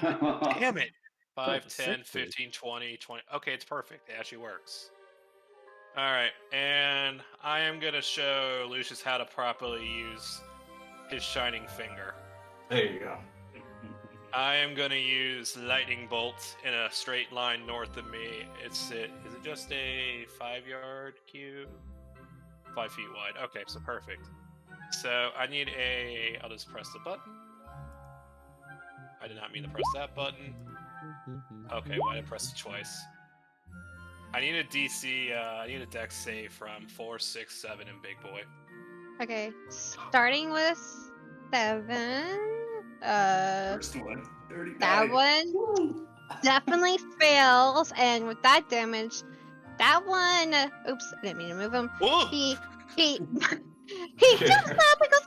Speaker 4: Damn it! 5, 10,
Speaker 7: 60.
Speaker 4: 15, 20, 20. Okay, it's perfect. It actually works. Alright, and I am gonna show Lucius how to properly use his shining finger.
Speaker 5: There you go.
Speaker 4: I am gonna use lightning bolt in a straight line north of me. Is it just a 5-yard cube? 5 feet wide. Okay, so perfect. So I need I'll just press the button. I did not mean to press that button. Okay, why did I press it twice? I need a DC, I need a dex save from 4, 6, 7, and Big Boy.
Speaker 3: Okay, starting with 7.
Speaker 1: First one, 39.
Speaker 3: That one definitely fails, and with that damage, that one. Oops, I didn't mean to move him.
Speaker 4: Whoa!
Speaker 3: He jumps up and goes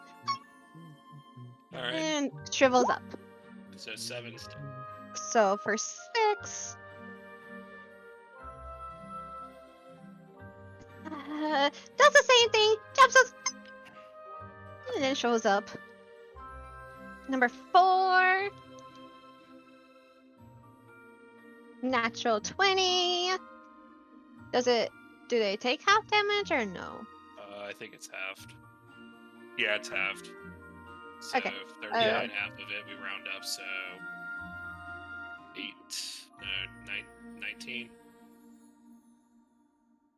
Speaker 4: Alright,
Speaker 3: and shrivels up.
Speaker 4: so 7 still.
Speaker 3: So for 6, does the same thing. Jumps up and then shows up. Number 4. Natural 20. Do they take half damage or no?
Speaker 4: I think it's halved. Yeah, it's halved. So
Speaker 3: Okay,
Speaker 4: 39, half of it, we round up, so 19.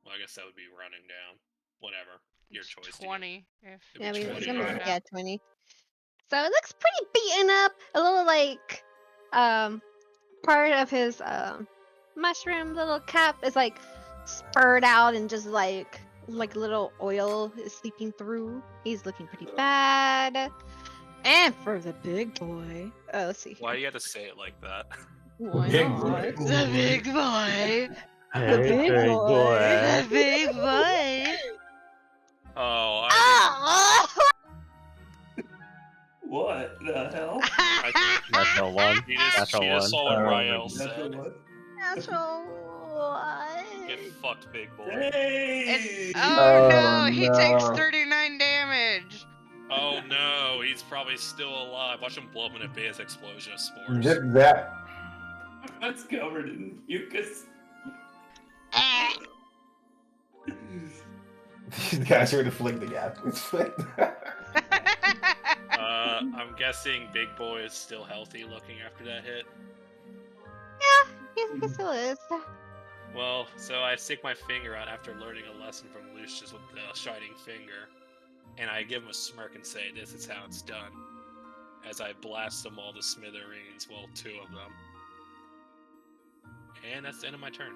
Speaker 4: Well, I guess that would be rounding down. Whatever. Your choice.
Speaker 2: 20. If
Speaker 3: Yeah,
Speaker 4: It'd be 20,
Speaker 3: we
Speaker 4: right?
Speaker 3: yeah, 20. So it looks pretty beaten up. A little like part of his mushroom little cap is like spurred out and just like little oil is seeping through. He's looking pretty bad. And for the big boy, let's see.
Speaker 4: Why do you have to say it like that?
Speaker 3: Why
Speaker 5: Big
Speaker 3: not?
Speaker 5: boy.
Speaker 2: The big boy.
Speaker 3: The
Speaker 6: Hey,
Speaker 3: big
Speaker 6: big
Speaker 3: boy.
Speaker 2: The big boy.
Speaker 4: Oh,
Speaker 3: Ah!
Speaker 1: What the hell?
Speaker 6: Natural one.
Speaker 4: she
Speaker 6: Natural
Speaker 4: just
Speaker 6: one.
Speaker 4: saw what
Speaker 5: Oh,
Speaker 4: Rael
Speaker 5: that's
Speaker 1: Natural
Speaker 4: said.
Speaker 1: one?
Speaker 3: Natural
Speaker 4: Get
Speaker 3: one.
Speaker 4: fucked, big boy.
Speaker 2: And,
Speaker 1: Hey!
Speaker 2: oh no,
Speaker 5: Oh,
Speaker 2: he takes
Speaker 5: no.
Speaker 2: 39 damage.
Speaker 4: Oh no, he's probably still alive. Watch him blow up in a base explosion of spores.
Speaker 5: Just that.
Speaker 1: That's covered in mucus.
Speaker 5: These guys are gonna flick the gap. It's flicked.
Speaker 4: I'm guessing Big Boy is still healthy looking after that hit.
Speaker 3: Yeah, he still is.
Speaker 4: Well, so I stick my finger out after learning a lesson from Lucius with the shining finger, and I give him a smirk and say, "This is how it's done." As I blast them all to smithereens, well, 2 of them. And that's the end of my turn.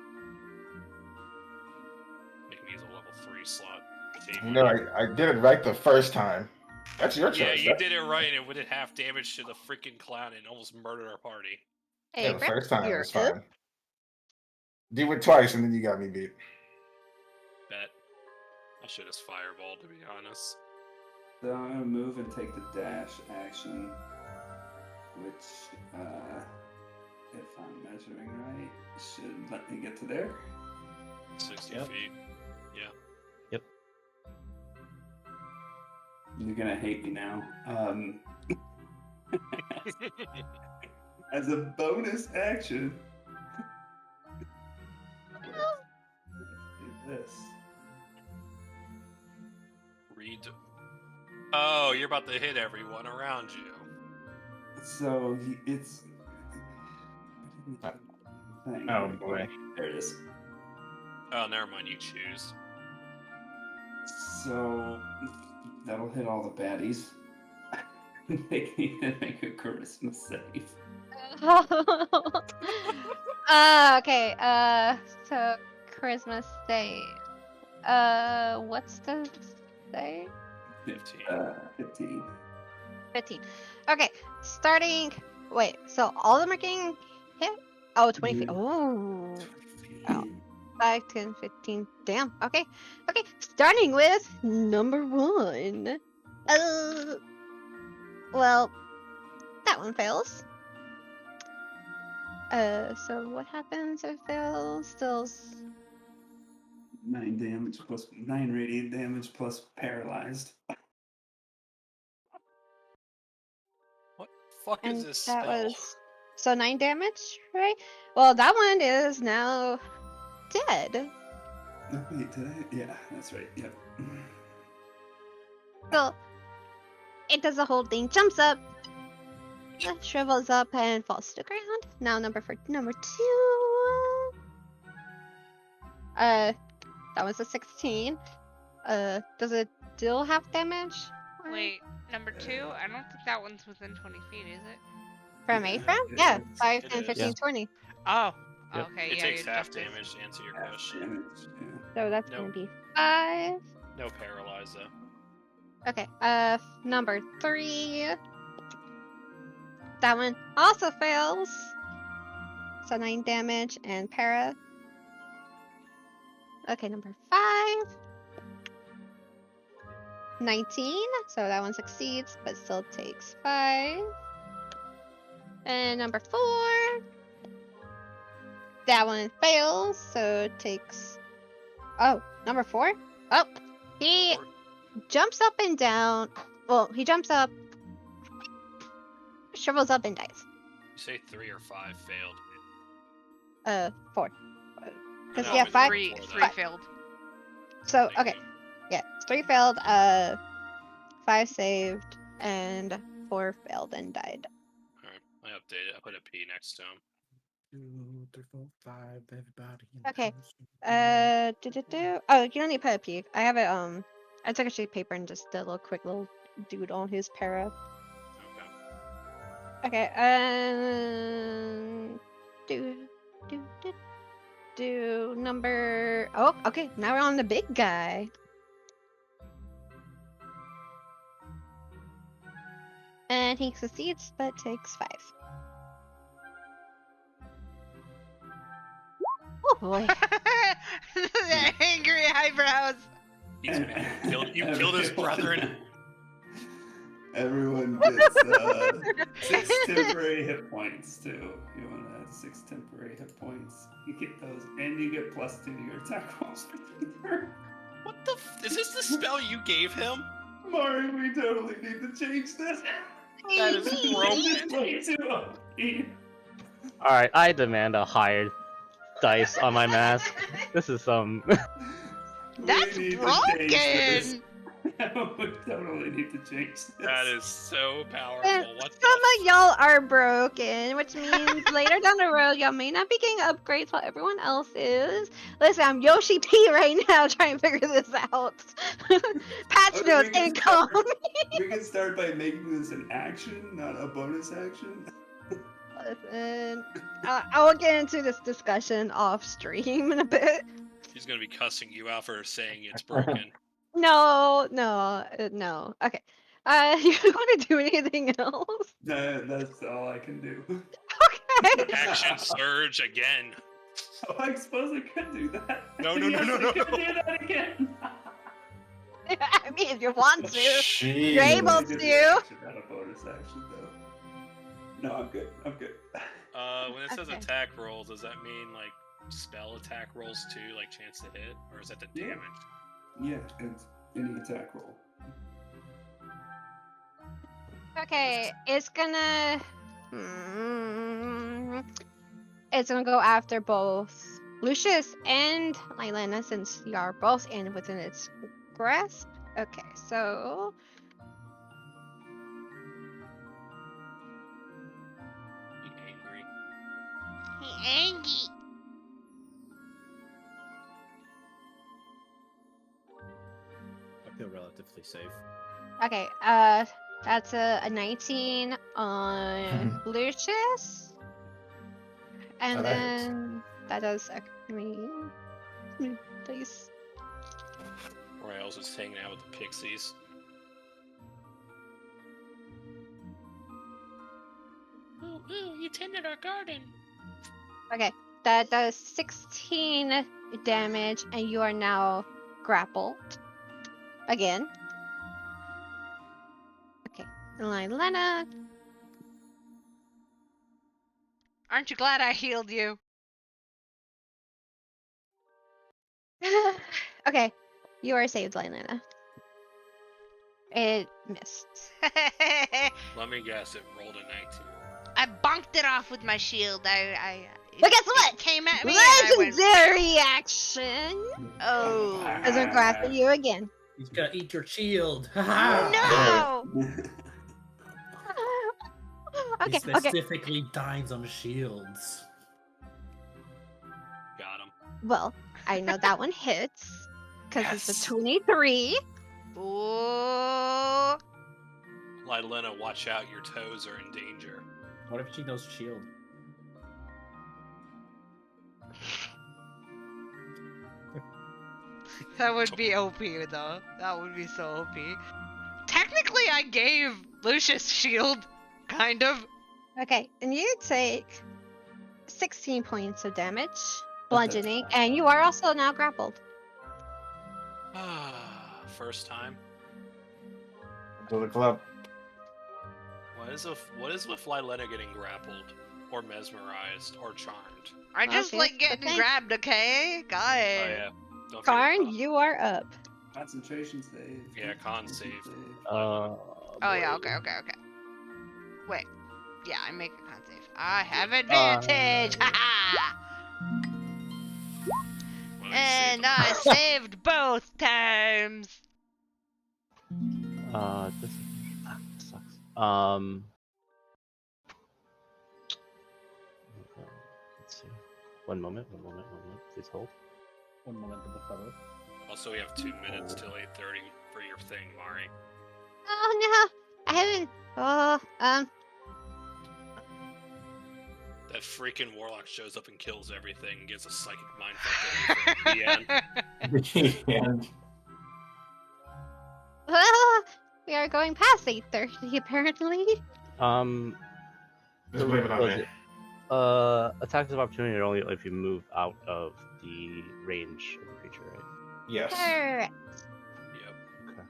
Speaker 4: Make me use a level 3 slot.
Speaker 5: You know, I did it right the first time. That's your choice.
Speaker 4: Yeah, you
Speaker 5: That's-
Speaker 4: did it right, and it did half damage to the freaking clown and almost murdered our party.
Speaker 3: Hey,
Speaker 5: Yeah, the
Speaker 3: Brett,
Speaker 5: first time
Speaker 3: you're
Speaker 5: was
Speaker 3: up.
Speaker 5: fine. Do it twice and then you got me beat.
Speaker 4: Bet. I should have fireballed, to be honest.
Speaker 1: So I'm gonna move and take the dash action, which, if I'm measuring right, should let me get to there.
Speaker 4: 60
Speaker 8: Yep.
Speaker 4: feet.
Speaker 1: You're gonna hate me now. As a bonus action, do this.
Speaker 4: Read. Oh, you're about to hit everyone around you.
Speaker 1: So it's. Thing.
Speaker 5: Oh, boy.
Speaker 1: There it is.
Speaker 4: Oh, never mind. You choose.
Speaker 1: So that'll hit all the baddies. They need to make a charisma save.
Speaker 3: Okay, so Charisma save. What's the save?
Speaker 4: 15.
Speaker 1: 15.
Speaker 3: 15. Okay, starting. Wait, so all of them are getting hit? Oh, 20 feet.
Speaker 1: Mhm.
Speaker 3: Oh. Oh. 5, 10, 15. Damn. Okay. Okay. Starting with number 1. Well, that one fails. So what happens if it fails? Still.
Speaker 1: 9 damage plus 9 radiant damage plus paralyzed.
Speaker 4: What the fuck is
Speaker 3: And
Speaker 4: this
Speaker 3: that
Speaker 4: spell?
Speaker 3: was. So 9 damage, right? Well, that one is now dead.
Speaker 1: Oh, wait, did I? Yeah, that's right. Yep.
Speaker 3: So it does the whole thing, jumps up, shrivels up, and falls to the ground. Now number 2. That was a 16. Does it still have damage?
Speaker 2: Wait, number 2? I don't think that one's within 20 feet, is it?
Speaker 3: From
Speaker 1: Yeah,
Speaker 3: Ephraim?
Speaker 1: it
Speaker 3: Yeah,
Speaker 1: is.
Speaker 3: 5,
Speaker 4: It
Speaker 3: 10,
Speaker 4: is.
Speaker 3: 15,
Speaker 6: Yeah.
Speaker 3: 20.
Speaker 2: Oh.
Speaker 6: Yep.
Speaker 2: Okay,
Speaker 4: It
Speaker 2: yeah,
Speaker 4: takes
Speaker 2: your
Speaker 4: half
Speaker 2: justice.
Speaker 4: damage to answer your
Speaker 1: Half
Speaker 4: question.
Speaker 1: damage. Yeah.
Speaker 3: So that's
Speaker 4: No.
Speaker 3: gonna be 5.
Speaker 4: No paralyze though.
Speaker 3: Okay, number 3. That one also fails. So 9 damage and para. Okay, number 5. 19. So that one succeeds, but still takes 5. And number 4. That one fails, so it takes. Oh, number 4? Oh, he
Speaker 4: Or-
Speaker 3: jumps up and down. Well, he jumps up, shrivels up, and dies.
Speaker 4: You say 3 or 5 failed.
Speaker 3: 4. Because
Speaker 4: No,
Speaker 3: yeah,
Speaker 4: it was
Speaker 3: 5.
Speaker 4: number
Speaker 2: 3
Speaker 4: 4
Speaker 2: 3
Speaker 4: then.
Speaker 2: failed.
Speaker 3: So
Speaker 4: Thank
Speaker 3: okay,
Speaker 4: you.
Speaker 3: yeah, 3 failed. 5 saved, and 4 failed and died.
Speaker 4: Alright, I updated. I put a P next to him.
Speaker 7: 2, 3, 4, 5. Everybody. In the
Speaker 3: Okay.
Speaker 7: house.
Speaker 3: Oh, you don't need to put a P. I have it. I took a sheet of paper and just did a quick little dude on his para.
Speaker 4: Okay.
Speaker 3: Okay. Do number. Oh, okay. Now we're on the big guy. And he succeeds, but takes 5. Oh boy.
Speaker 2: The angry eyebrows.
Speaker 4: He's mad. You killed his brethren.
Speaker 1: Everyone gets 6 temporary hit points too. You want to add 6 temporary hit points. You get those, and you get +2 to your attack rolls for the turn.
Speaker 4: What the? Is this the spell you gave him?
Speaker 1: Mari, we totally need to change this.
Speaker 4: That is
Speaker 1: This
Speaker 4: broken.
Speaker 1: way too OP.
Speaker 6: Alright, I demand a higher dice on my mask. This is some.
Speaker 2: That's
Speaker 1: We need to change this.
Speaker 2: broken.
Speaker 1: We totally need to change this.
Speaker 4: That is so
Speaker 3: And
Speaker 4: powerful. What
Speaker 3: some
Speaker 4: the?
Speaker 3: of y'all are broken, which means later down the road y'all may not be getting upgrades while everyone else is. Listen, I'm Yoshi P right now trying to figure this out. Patch
Speaker 1: Okay,
Speaker 3: notes
Speaker 1: we can
Speaker 3: income.
Speaker 1: We can start by making this an action, not a bonus action.
Speaker 3: Listen, I will get into this discussion off stream in a bit.
Speaker 4: He's gonna be cussing you out for saying it's broken.
Speaker 3: No. Okay. You want to do anything else?
Speaker 1: That's all I can do.
Speaker 3: Okay.
Speaker 4: Action surge again.
Speaker 1: Oh, I suppose I could do that.
Speaker 4: No.
Speaker 1: Yes, I could do that again.
Speaker 3: I mean, if you want to.
Speaker 5: Jeez.
Speaker 3: You're able
Speaker 1: I did the
Speaker 3: to.
Speaker 1: action, not a bonus action, though. No, I'm good. I'm good.
Speaker 4: When it says
Speaker 3: Okay.
Speaker 4: attack rolls, does that mean like spell attack rolls too, like chance to hit, or is that the
Speaker 1: Yeah.
Speaker 4: damage?
Speaker 1: Yeah, it's any attack roll.
Speaker 3: Okay, it's gonna go after both Lucius and Lylana since you are both within its grasp. Okay, so
Speaker 4: Be angry.
Speaker 2: He angry.
Speaker 7: I feel relatively safe.
Speaker 3: okay, that's a 19 on Lucius, and
Speaker 5: Alright.
Speaker 3: then that does please.
Speaker 4: Royals is hanging out with the pixies. Ooh, you tended our garden.
Speaker 3: Okay, that does 16 damage, and you are now grappled again. Okay, Lylana.
Speaker 2: Aren't you glad I healed you?
Speaker 3: Okay, you are saved, Lylana. It missed.
Speaker 4: Let me guess, it rolled a 19.
Speaker 2: I bonked it off with my shield.
Speaker 3: But guess what?
Speaker 2: It came at me. And I went,
Speaker 3: Legendary action.
Speaker 2: oh
Speaker 3: Doesn't grapple you again.
Speaker 8: He's gonna eat your shield.
Speaker 2: no!
Speaker 8: He
Speaker 3: Okay, okay.
Speaker 8: specifically dines on shields.
Speaker 4: Got him.
Speaker 3: Well, I know that one hits because it's
Speaker 4: Yes.
Speaker 3: a 23.
Speaker 2: Ooh.
Speaker 4: Lylena, watch out, your toes are in danger.
Speaker 8: What if she knows shield?
Speaker 2: That would be OP though. That would be so OP. Technically, I gave Lucius shield, kind of.
Speaker 3: Okay, and you take 16 points of damage, bludgeoning, and you are also now grappled.
Speaker 4: First time.
Speaker 5: To the club.
Speaker 4: What is with Lylena getting grappled, or mesmerized, or charmed?
Speaker 2: I just
Speaker 3: Okay,
Speaker 2: like
Speaker 3: good
Speaker 2: getting
Speaker 3: thing.
Speaker 2: grabbed, okay?
Speaker 4: Oh
Speaker 2: Guys.
Speaker 4: yeah. Don't forget
Speaker 3: Karn,
Speaker 4: con.
Speaker 3: you are up.
Speaker 1: Concentration save.
Speaker 4: Yeah, con save.
Speaker 6: Oh,
Speaker 2: yeah,
Speaker 6: boy.
Speaker 2: okay. Wait. Yeah, I make a con save. I have advantage! Haha!
Speaker 4: Well,
Speaker 2: And
Speaker 4: saved
Speaker 2: I saved both times!
Speaker 6: This sucks. Let's see. One moment. Please hold.
Speaker 8: Un momento, por favor.
Speaker 4: Also, we have 2 minutes till 8:30 for your thing, Mari.
Speaker 3: Oh no, I haven't. Oh,
Speaker 4: That freaking warlock shows up and kills everything, gets a psychic mindfuck at the end.
Speaker 5: And
Speaker 3: we are going past 8:30 apparently.
Speaker 5: just blame it on
Speaker 6: was
Speaker 5: me.
Speaker 6: it Attacks of opportunity are only if you move out of the range of the creature, right?
Speaker 5: Yes.
Speaker 3: Correct.
Speaker 4: Yep.
Speaker 6: Okay.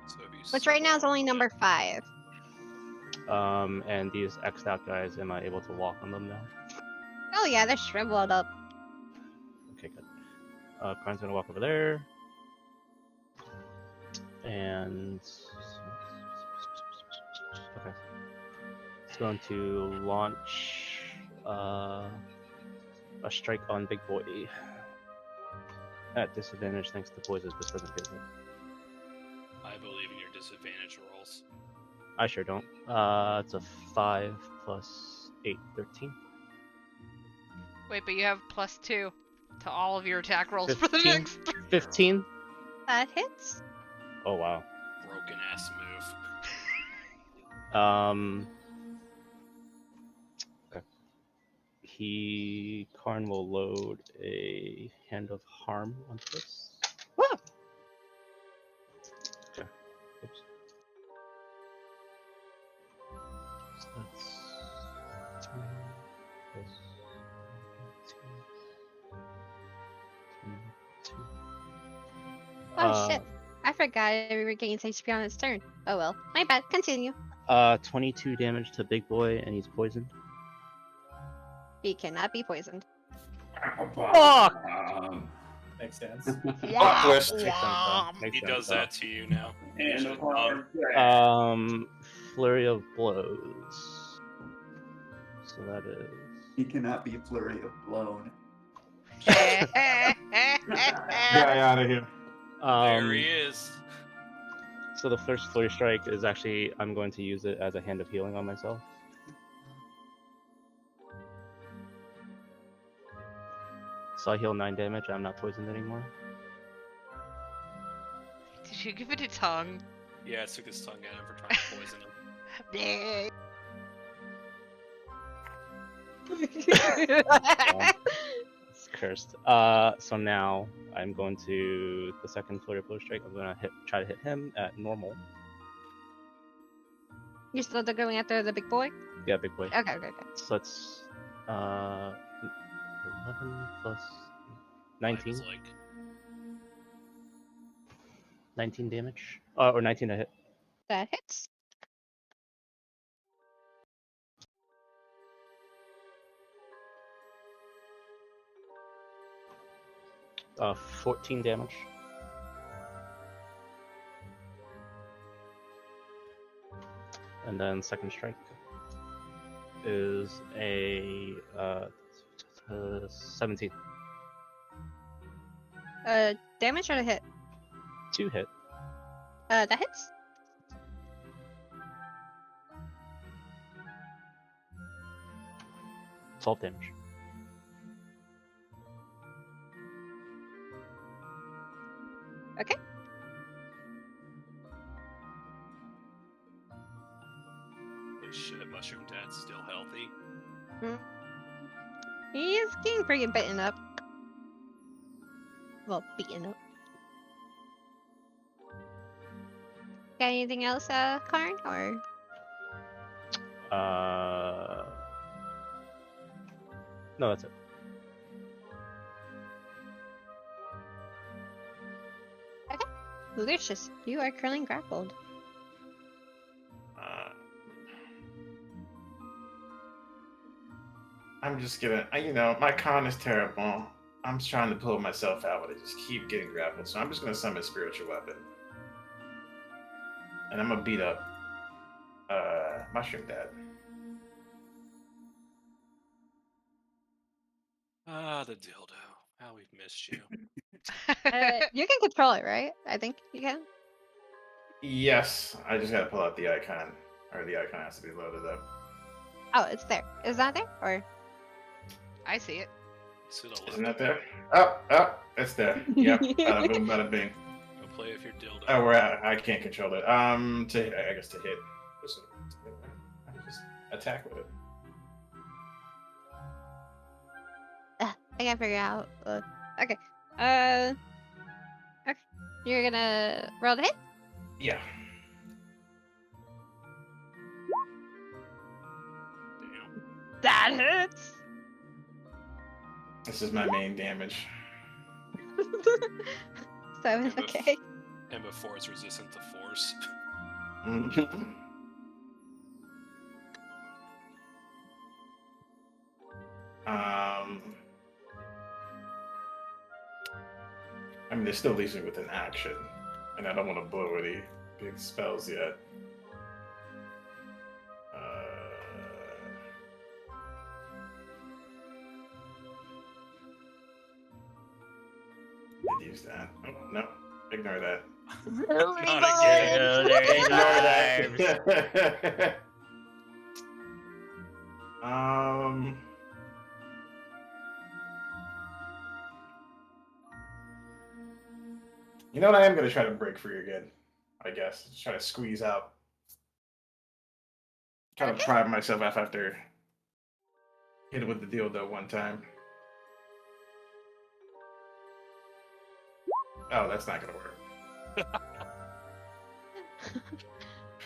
Speaker 4: So if you
Speaker 3: Which right now is
Speaker 4: scroll
Speaker 3: only
Speaker 4: up-
Speaker 3: number 5.
Speaker 6: And these X'd out guys, am I able to walk on them now?
Speaker 3: Oh yeah, they're shriveled up.
Speaker 6: Okay, good. Karn's gonna walk over there. And... Okay. It's going to launch a strike on Big Boy. At disadvantage thanks to poison, this doesn't hit me.
Speaker 4: I believe in your disadvantage rolls.
Speaker 6: I sure don't. It's a 5 plus 8, 13.
Speaker 2: Wait, but you have +2 to all of your attack rolls for the
Speaker 6: 15?
Speaker 2: next.
Speaker 6: 15?
Speaker 3: That hits.
Speaker 6: Oh wow.
Speaker 4: Broken ass move.
Speaker 6: Okay. Karn will load a Hand of Harm onto this.
Speaker 3: Woo!
Speaker 6: Okay. Oops. So that's 10 plus 22.
Speaker 3: Oh shit. I forgot it regains HP on its turn. Oh well. My bad. Continue.
Speaker 6: 22 damage to Big Boy, and he's poisoned.
Speaker 3: He cannot be poisoned.
Speaker 6: Fuck!
Speaker 8: Makes sense.
Speaker 5: Plot twist.
Speaker 6: Makes sense, though. Makes
Speaker 4: He
Speaker 6: sense,
Speaker 4: does
Speaker 6: though.
Speaker 4: that to you now. You
Speaker 1: And
Speaker 4: should've
Speaker 1: of
Speaker 4: known.
Speaker 1: harm.
Speaker 6: Flurry of blows. So that is.
Speaker 10: He cannot be flurry of blown.
Speaker 5: Guy out of here.
Speaker 4: There he is.
Speaker 6: So the first flurry strike is actually, I'm going to use it as a hand of healing on myself. So I heal 9 damage. I'm not poisoned anymore.
Speaker 2: Did you give it a tongue?
Speaker 4: Yeah, I took his tongue at him for trying to poison him.
Speaker 6: It's cursed. So now I'm going to the second flurry of blow strike. I'm gonna try to hit him at normal.
Speaker 3: You're still going after the big boy?
Speaker 6: Yeah, big boy.
Speaker 3: Okay.
Speaker 6: So that's 11 plus 19.
Speaker 4: Like,
Speaker 6: 19 damage. Or 19 to hit.
Speaker 3: That hits.
Speaker 6: Uh, 14 damage. And then second strike is a 17.
Speaker 3: Damage or the hit?
Speaker 6: 2 hit.
Speaker 3: That hits.
Speaker 6: Salt damage.
Speaker 3: Okay.
Speaker 4: holy shit, Mushroom Dad's still healthy.
Speaker 3: He is getting pretty bitten up. Well, beaten up. Got anything else, Karn? Or
Speaker 6: No, that's it.
Speaker 3: Lucius, you are currently grappled.
Speaker 5: I'm just gonna, my con is terrible. I'm just trying to pull myself out, but I just keep getting grappled. So I'm just gonna summon Spiritual Weapon, and I'm gonna beat up Mushroom Dad.
Speaker 4: Ah, the dildo. How we've missed you.
Speaker 3: You can control it, right? I think you can.
Speaker 5: Yes, I just gotta pull out the icon, or the icon has to be loaded up.
Speaker 3: Oh, it's there. Is that there? Or
Speaker 2: I see it.
Speaker 5: Isn't that there? Oh, it's there. Yep. Bada boom, bada bing.
Speaker 4: Go play with your dildo.
Speaker 5: Oh, I can't control it. I guess to hit. Just attack with it.
Speaker 3: I gotta figure out. Okay. Okay. You're gonna roll the hit.
Speaker 5: Yeah.
Speaker 4: Damn.
Speaker 3: That hits.
Speaker 5: This is my main damage.
Speaker 3: 7,
Speaker 4: And
Speaker 3: okay.
Speaker 4: And before it's resistant to force.
Speaker 5: I mean, it still leaves me with an action, and I don't want to blow any big spells yet. Did use that? Oh, no, ignore that.
Speaker 4: Not again.
Speaker 5: Ignore that. You know what? I am gonna try to break free again. I guess just try to squeeze out. Kind of prime myself after hit it with the dildo one time. Oh, that's not gonna work.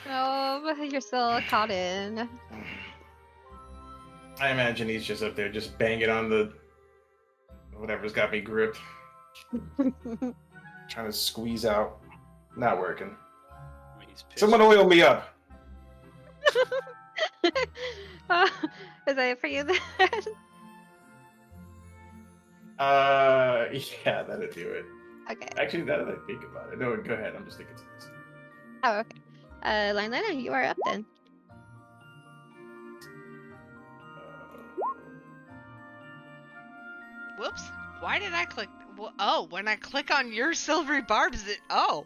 Speaker 3: No, you're still caught in.
Speaker 5: I imagine he's just up there, just banging on the whatever's got me gripped, trying to squeeze out. Not working.
Speaker 4: I mean, he's pissed.
Speaker 5: Someone oil me up.
Speaker 3: Is that it for you then?
Speaker 5: Yeah, that'd do it.
Speaker 3: Okay.
Speaker 5: Actually, now that I think about it, no, go ahead. I'm just thinking to this.
Speaker 3: Oh, okay. Linelena, you are up then.
Speaker 2: Whoops. Why did I click? Oh, when I click on your silvery barbs, it. Oh.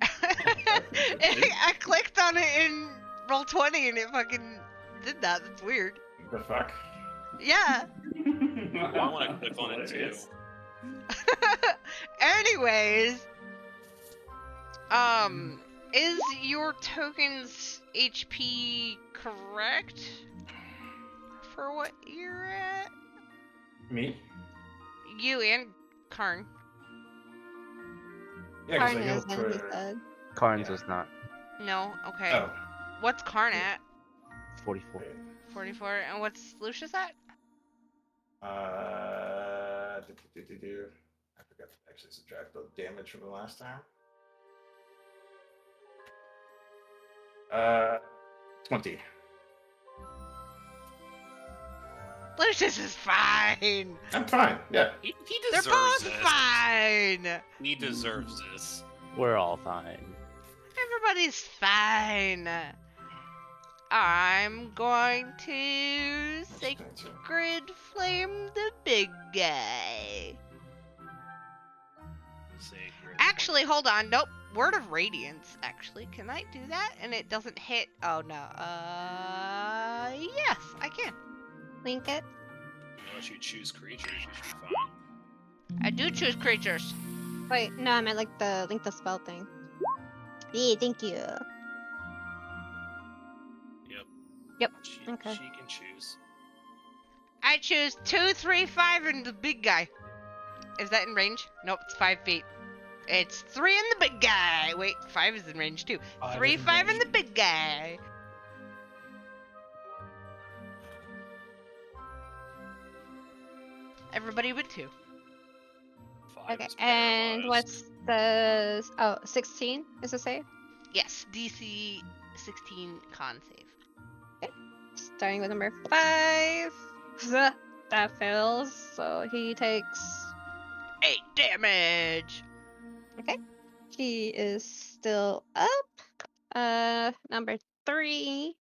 Speaker 2: I clicked on it in Roll20 and it fucking did that. That's weird.
Speaker 5: The fuck?
Speaker 2: Yeah.
Speaker 4: I want to click on it too.
Speaker 2: Anyways, is your token's HP correct for what you're at?
Speaker 5: Me?
Speaker 2: You and Karn.
Speaker 5: Yeah, 'cause
Speaker 3: Karn
Speaker 5: I
Speaker 3: is,
Speaker 5: healed
Speaker 3: and he
Speaker 5: for.
Speaker 3: said.
Speaker 6: Carnes
Speaker 5: Yeah.
Speaker 6: is not.
Speaker 2: No, okay.
Speaker 5: Oh.
Speaker 2: What's Karn at?
Speaker 6: 44.
Speaker 2: 44. And what's Lucius at?
Speaker 5: I forgot to actually subtract the damage from the last time. 20.
Speaker 2: Lucius is fine.
Speaker 5: I'm fine. Yeah.
Speaker 4: He
Speaker 2: They're
Speaker 4: deserves
Speaker 2: both
Speaker 4: this.
Speaker 2: fine.
Speaker 4: He deserves this.
Speaker 6: We're all fine.
Speaker 2: Everybody's fine. I'm going to Sacred Flame the big guy.
Speaker 4: Sacred.
Speaker 2: Actually, hold on. Nope. Word of Radiance, actually. Can I do that? And it doesn't hit. Oh, no. Yes, I can.
Speaker 3: Link it.
Speaker 4: Unless you choose creatures, you should be fine.
Speaker 2: I do choose creatures.
Speaker 3: Wait, no, I meant like the link the spell thing. Yeah, thank you.
Speaker 4: Yep.
Speaker 3: Yep.
Speaker 4: She,
Speaker 3: Okay.
Speaker 4: She can choose.
Speaker 2: I choose 2, 3, 5, and the big guy. Is that in range? Nope, it's 5 feet. It's 3 and the big guy. Wait, 5 is in range too. 3, 5, and the big guy. Everybody but 2.
Speaker 4: 5
Speaker 3: Okay,
Speaker 4: is
Speaker 3: and
Speaker 4: paralyzed.
Speaker 3: what's the... Oh, 16 is the save?
Speaker 2: Yes, DC 16 con save.
Speaker 3: Starting with number 5. That fails, so he takes...
Speaker 2: 8 damage.
Speaker 3: Okay. He is still up. Number 3.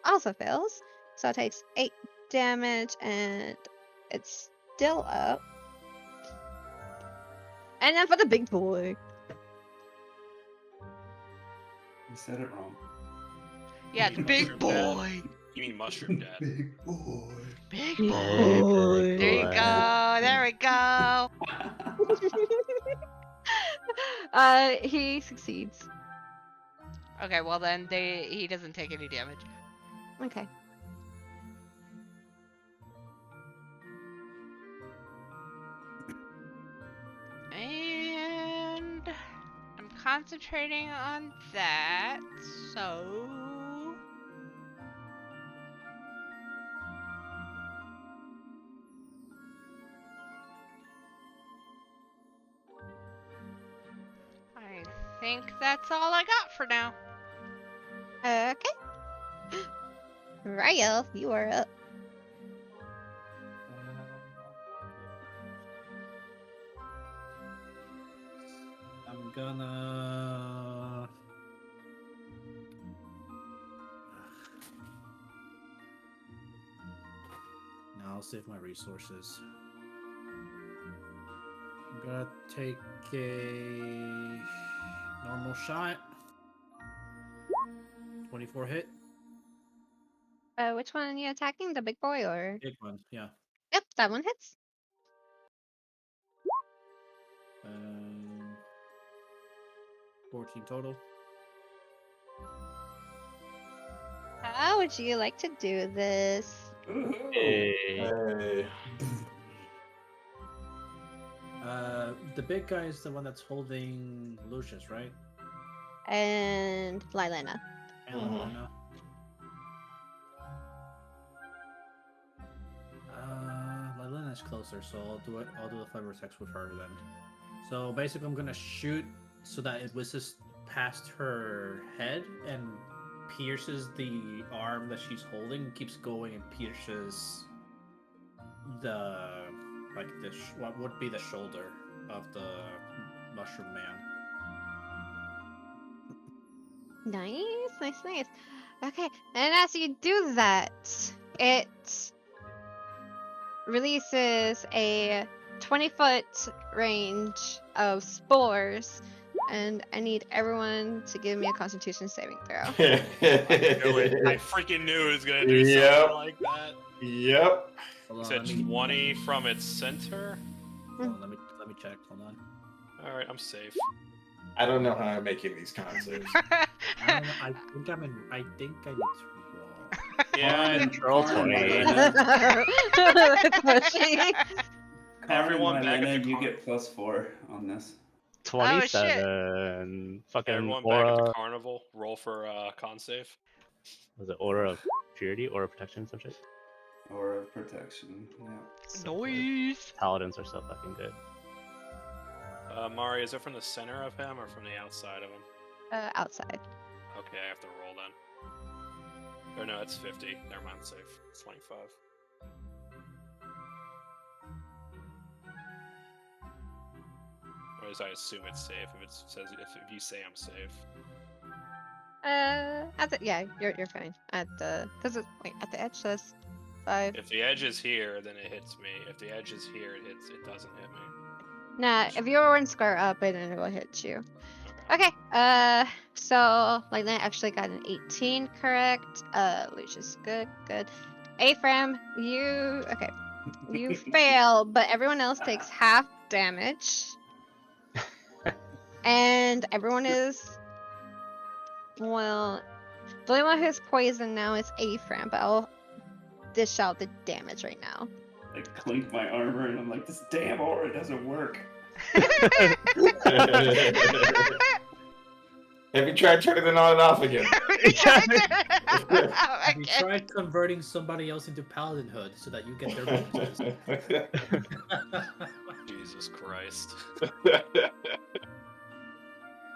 Speaker 3: Also fails, so it takes 8 damage, and it's still up. And then for the big boy.
Speaker 10: You said it wrong.
Speaker 2: Yeah, the big
Speaker 4: Mushroom dad.
Speaker 2: boy.
Speaker 4: You mean mushroom dad?
Speaker 10: Big boy.
Speaker 2: Big
Speaker 3: Big
Speaker 2: boy.
Speaker 3: boy.
Speaker 2: There you go. There we go.
Speaker 3: He succeeds.
Speaker 2: Okay, well then he doesn't take any damage.
Speaker 3: Okay.
Speaker 2: And I'm concentrating on that, so... I think that's all I got for now.
Speaker 3: Okay. Ryo, you are up.
Speaker 7: I'm gonna. Now I'll save my resources. I'm gonna take a normal shot. 24 hit.
Speaker 3: Which one are you attacking? The big boy or?
Speaker 7: Big one, yeah.
Speaker 3: Yep, that one hits.
Speaker 7: 14 total.
Speaker 3: How would you like to do this?
Speaker 6: Hey.
Speaker 7: The big guy is the one that's holding Lucius, right?
Speaker 3: And Lylana.
Speaker 7: And Lylana. Lylana's closer, so I'll do it. I'll do the flavor text with her then. So basically, I'm gonna shoot so that it whizzes past her head and pierces the arm that she's holding. Keeps going and pierces the what would be the shoulder of the mushroom man.
Speaker 3: Nice. Okay, and as you do that, it releases a 20-foot range of spores, and I need everyone to give me a Constitution saving throw.
Speaker 4: I freaking knew it was gonna do something like that.
Speaker 5: Yep.
Speaker 7: Hold
Speaker 4: You
Speaker 7: on,
Speaker 4: said
Speaker 7: let me
Speaker 4: 20 from its center?
Speaker 7: hold on, let me check. Hold on.
Speaker 4: Alright, I'm safe.
Speaker 5: I don't know how I'm making these concepts.
Speaker 7: I don't know, I think I need to roll.
Speaker 4: Yeah,
Speaker 6: Control 20.
Speaker 4: Everyone back at the
Speaker 1: you
Speaker 4: car-
Speaker 1: get +4 on this.
Speaker 6: 27. Fucking
Speaker 4: everyone back at the
Speaker 6: aura.
Speaker 4: carnival, roll for con save.
Speaker 6: Was it aura of purity, aura of protection, some shit?
Speaker 1: Or of protection. Yeah.
Speaker 6: So good.
Speaker 2: Noise.
Speaker 6: Paladins are so fucking good.
Speaker 4: Mari, is it from the center of him or from the outside of him?
Speaker 3: Outside.
Speaker 4: Okay, I have to roll then. Or no, it's 50. Never mind, safe. It's 25. Or as I assume it's safe if it says if you say I'm safe.
Speaker 3: Yeah, you're fine. At the at the edge says 5.
Speaker 4: If the edge is here, then it hits me. If the edge is here, it doesn't hit me.
Speaker 3: Nah, if you were in square up, then it will hit you.
Speaker 4: Okay.
Speaker 3: Okay. So Lylana actually got an 18 correct. Lucius, good. Ephraim, you fail, but everyone else takes half damage. And everyone is the only one who's poisoned now is Ephraim, but I'll dish out the damage right now.
Speaker 1: I clink my armor and I'm like, this damn aura doesn't work.
Speaker 5: Have you tried turning it on and off again?
Speaker 7: Have you tried converting somebody else into paladinhood so that you get their bonuses?
Speaker 4: Jesus Christ.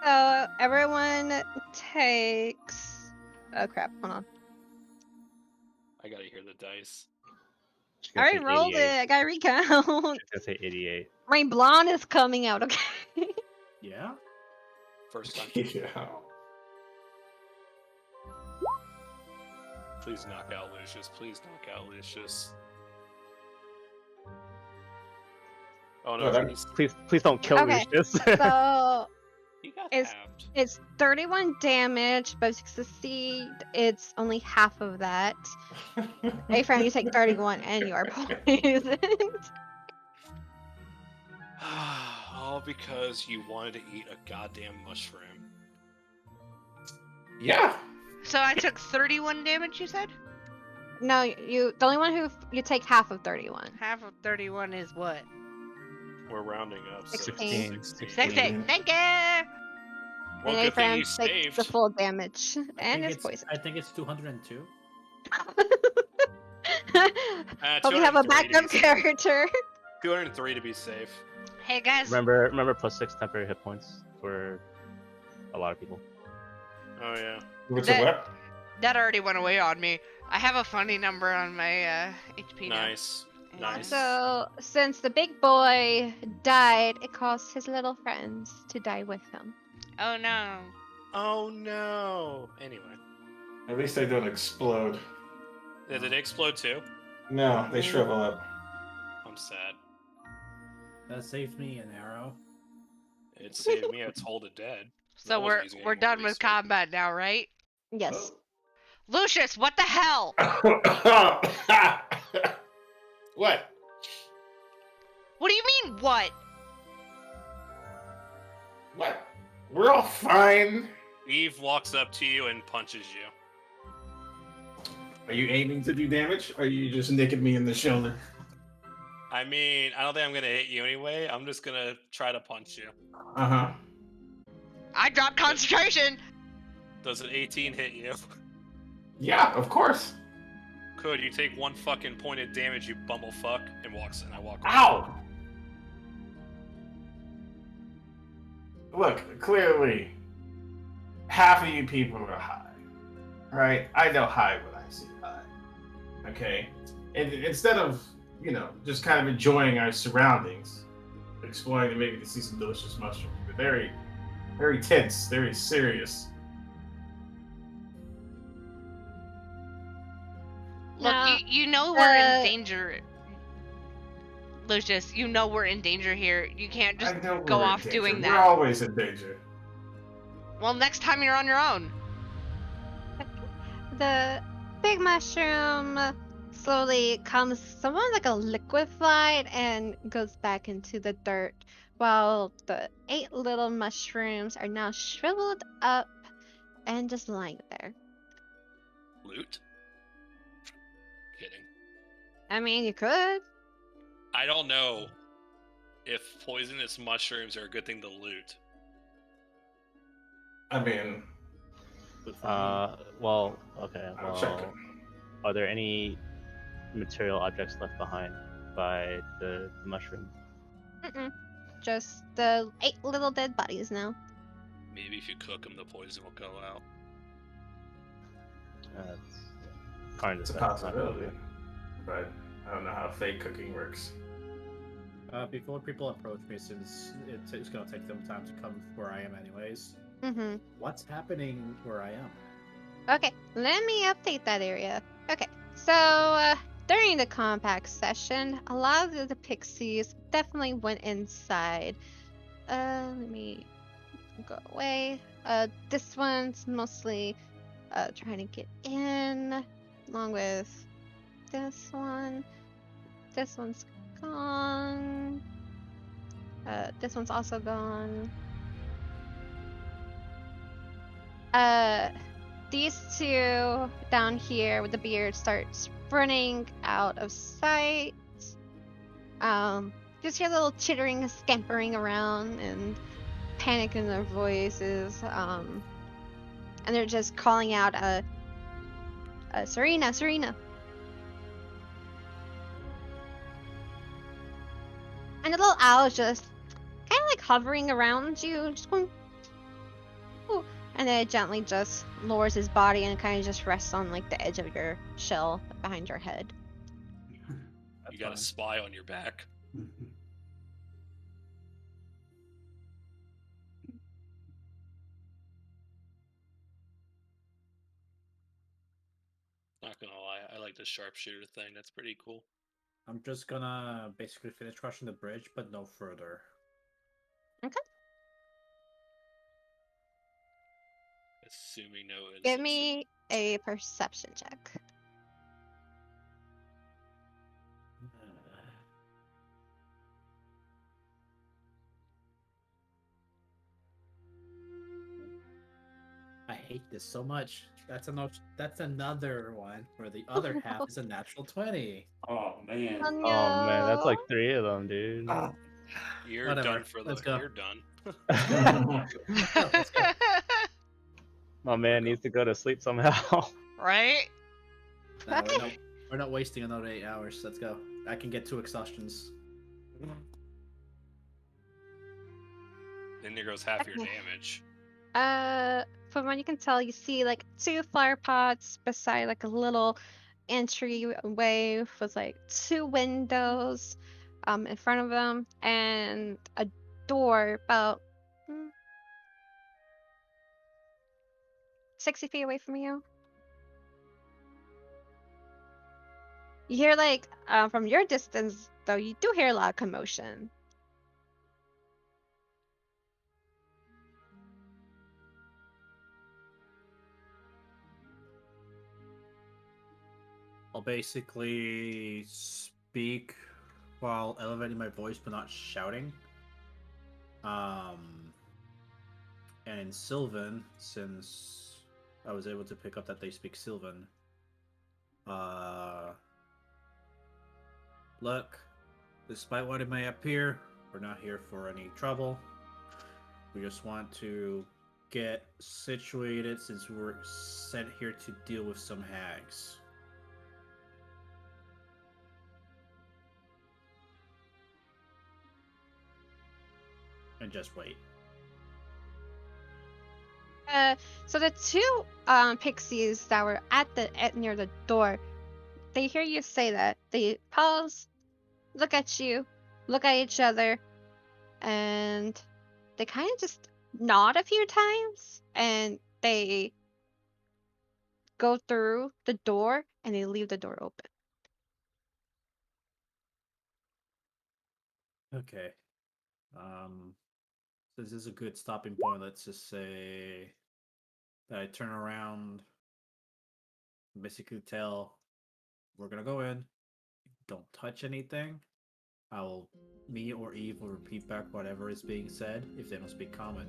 Speaker 3: So everyone takes. Oh crap! Hold on.
Speaker 4: I gotta hear the dice.
Speaker 3: I already rolled it. I gotta recount.
Speaker 6: I was gonna say 88.
Speaker 3: My blonde is coming out. Okay.
Speaker 7: Yeah.
Speaker 4: First time.
Speaker 5: Yeah.
Speaker 4: Please knock out Lucius. Please knock out Lucius. Oh no,
Speaker 5: Oh, that-
Speaker 6: Please don't kill
Speaker 3: Okay.
Speaker 6: Lucius.
Speaker 3: So
Speaker 4: he got
Speaker 3: It's-
Speaker 4: halved.
Speaker 3: it's 31 damage, but if you succeed, it's only half of that. Ephraim, you take 31 and you are poisoned.
Speaker 4: All because you wanted to eat a goddamn mushroom.
Speaker 5: Yeah.
Speaker 2: So I took 31 damage, you said?
Speaker 3: No, the only one who you take half of 31.
Speaker 2: Half of 31 is what?
Speaker 4: We're rounding up. So
Speaker 3: 16.
Speaker 2: 16. Thank you!
Speaker 4: Well,
Speaker 3: And
Speaker 4: good thing
Speaker 3: Ephraim
Speaker 4: you
Speaker 3: takes the
Speaker 4: saved.
Speaker 3: full damage and is poisoned.
Speaker 7: I think it's 202.
Speaker 3: But we have a
Speaker 4: 203 to be
Speaker 3: backup
Speaker 4: safe.
Speaker 3: character.
Speaker 4: 203 to be safe.
Speaker 2: Hey guys,
Speaker 6: Remember +6 temporary hit points for a lot of people.
Speaker 4: Oh yeah.
Speaker 5: What's
Speaker 2: That-
Speaker 5: a what?
Speaker 2: that already went away on me. I have a funny number on my HP now.
Speaker 4: Nice.
Speaker 2: And-
Speaker 4: Nice.
Speaker 3: So, since the big boy died, it caused his little friends to die with him.
Speaker 2: Oh no.
Speaker 4: Oh no. Anyway,
Speaker 5: At least they don't explode.
Speaker 4: did it explode too?
Speaker 5: No, they shrivel up.
Speaker 4: I'm sad.
Speaker 7: That saved me an arrow.
Speaker 4: It saved me a toll to dead.
Speaker 2: So
Speaker 4: I wasn't using any
Speaker 2: we're
Speaker 4: more
Speaker 2: done with
Speaker 4: research.
Speaker 2: combat now, right?
Speaker 3: Yes.
Speaker 2: Lucius, what the hell?
Speaker 5: What?
Speaker 2: What do you mean, what?
Speaker 5: What? We're all fine.
Speaker 4: Eve walks up to you and punches you.
Speaker 5: Are you aiming to do damage, or are you just nicking me in the shoulder?
Speaker 4: I mean, I don't think I'm gonna hit you anyway. I'm just gonna try to punch you.
Speaker 5: Uh-huh.
Speaker 2: I dropped concentration.
Speaker 4: Does an 18 hit you?
Speaker 5: Yeah, of course.
Speaker 4: Could you take 1 fucking point of damage, you bumblefuck? And I walk away.
Speaker 5: Ow! Look, clearly, half of you people are high, right? I know high when I see high. Okay? And instead of, just kind of enjoying our surroundings, exploring and maybe to see some delicious mushrooms, but very, very tense, very serious.
Speaker 2: Look,
Speaker 3: Now,
Speaker 2: you know we're in
Speaker 3: uh,
Speaker 2: danger. Lucius, you know we're in danger here. You can't just
Speaker 5: I know
Speaker 2: go
Speaker 5: we're in
Speaker 2: off
Speaker 5: danger.
Speaker 2: doing
Speaker 5: We're
Speaker 2: that.
Speaker 5: always in danger.
Speaker 2: Well, next time you're on your own.
Speaker 3: the big mushroom slowly comes somewhat like a liquefied and goes back into the dirt, while the 8 little mushrooms are now shriveled up and just lying there.
Speaker 4: Loot? Kidding.
Speaker 3: I mean, you could.
Speaker 4: I don't know if poisonous mushrooms are a good thing to loot.
Speaker 5: I mean,
Speaker 6: Well, okay.
Speaker 5: I'll check
Speaker 6: Well,
Speaker 5: it.
Speaker 6: are there any material objects left behind by the mushroom?
Speaker 3: Mm-mm. Just the 8 little dead bodies now.
Speaker 4: Maybe if you cook them, the poison will go out.
Speaker 6: Kind
Speaker 5: It's a
Speaker 6: of
Speaker 5: possibility, but I don't know how fake cooking works.
Speaker 7: Before people approach me, since it's gonna take them time to come where I am anyways,
Speaker 3: Mm-hmm.
Speaker 7: what's happening where I am?
Speaker 3: Okay, let me update that area. Okay, so during the compact session, a lot of the pixies definitely went inside. Let me go away. This one's mostly trying to get in, along with this one. This one's gone. This one's also gone. These 2 down here with the beard start sprinting out of sight. Just hear little chittering, scampering around, and panic in their voices. And they're just calling out, Serena, Serena. And the little owl is just kind of like hovering around you, just going, ooh. And then it gently just lowers his body and kind of just rests on like the edge of your shell behind your head.
Speaker 4: You got a spy on your back. Not gonna lie, I like the sharpshooter thing. That's pretty cool.
Speaker 7: I'm just gonna basically finish crushing the bridge, but no further.
Speaker 3: Okay.
Speaker 4: Assuming no instances.
Speaker 3: Give me a perception check.
Speaker 7: I hate this so much. That's another one where the other half is a natural 20.
Speaker 10: Oh man.
Speaker 3: Oh,
Speaker 6: Oh man, that's like
Speaker 3: no.
Speaker 6: 3 of them, dude.
Speaker 4: You're
Speaker 5: Whatever.
Speaker 4: done for the.
Speaker 5: Let's go.
Speaker 4: You're done.
Speaker 5: Let's go.
Speaker 6: My man needs to go to sleep somehow.
Speaker 2: Right?
Speaker 5: No, we're not wasting another 8 hours. Let's go. I can get 2 exhaustions.
Speaker 4: Then there goes half your
Speaker 3: Okay.
Speaker 4: damage.
Speaker 3: From what you can tell, you see like 2 flower pots beside like a little entryway with like 2 windows in front of them and a door about 60 feet away from you. You hear like from your distance though, you do hear a lot of commotion.
Speaker 7: I'll basically speak while elevating my voice but not shouting. And in Sylvan, since I was able to pick up that they speak Sylvan, look, despite what it may appear, we're not here for any trouble. We just want to get situated since we were sent here to deal with some hags. And just wait.
Speaker 3: So the 2 pixies that were near the door, they hear you say that. They pause, look at you, look at each other, and they kind of just nod a few times, and they go through the door and they leave the door open.
Speaker 7: Okay. This is a good stopping point. Let's just say that I turn around, basically tell, we're gonna go in, don't touch anything. Me or Eve will repeat back whatever is being said if they don't speak common.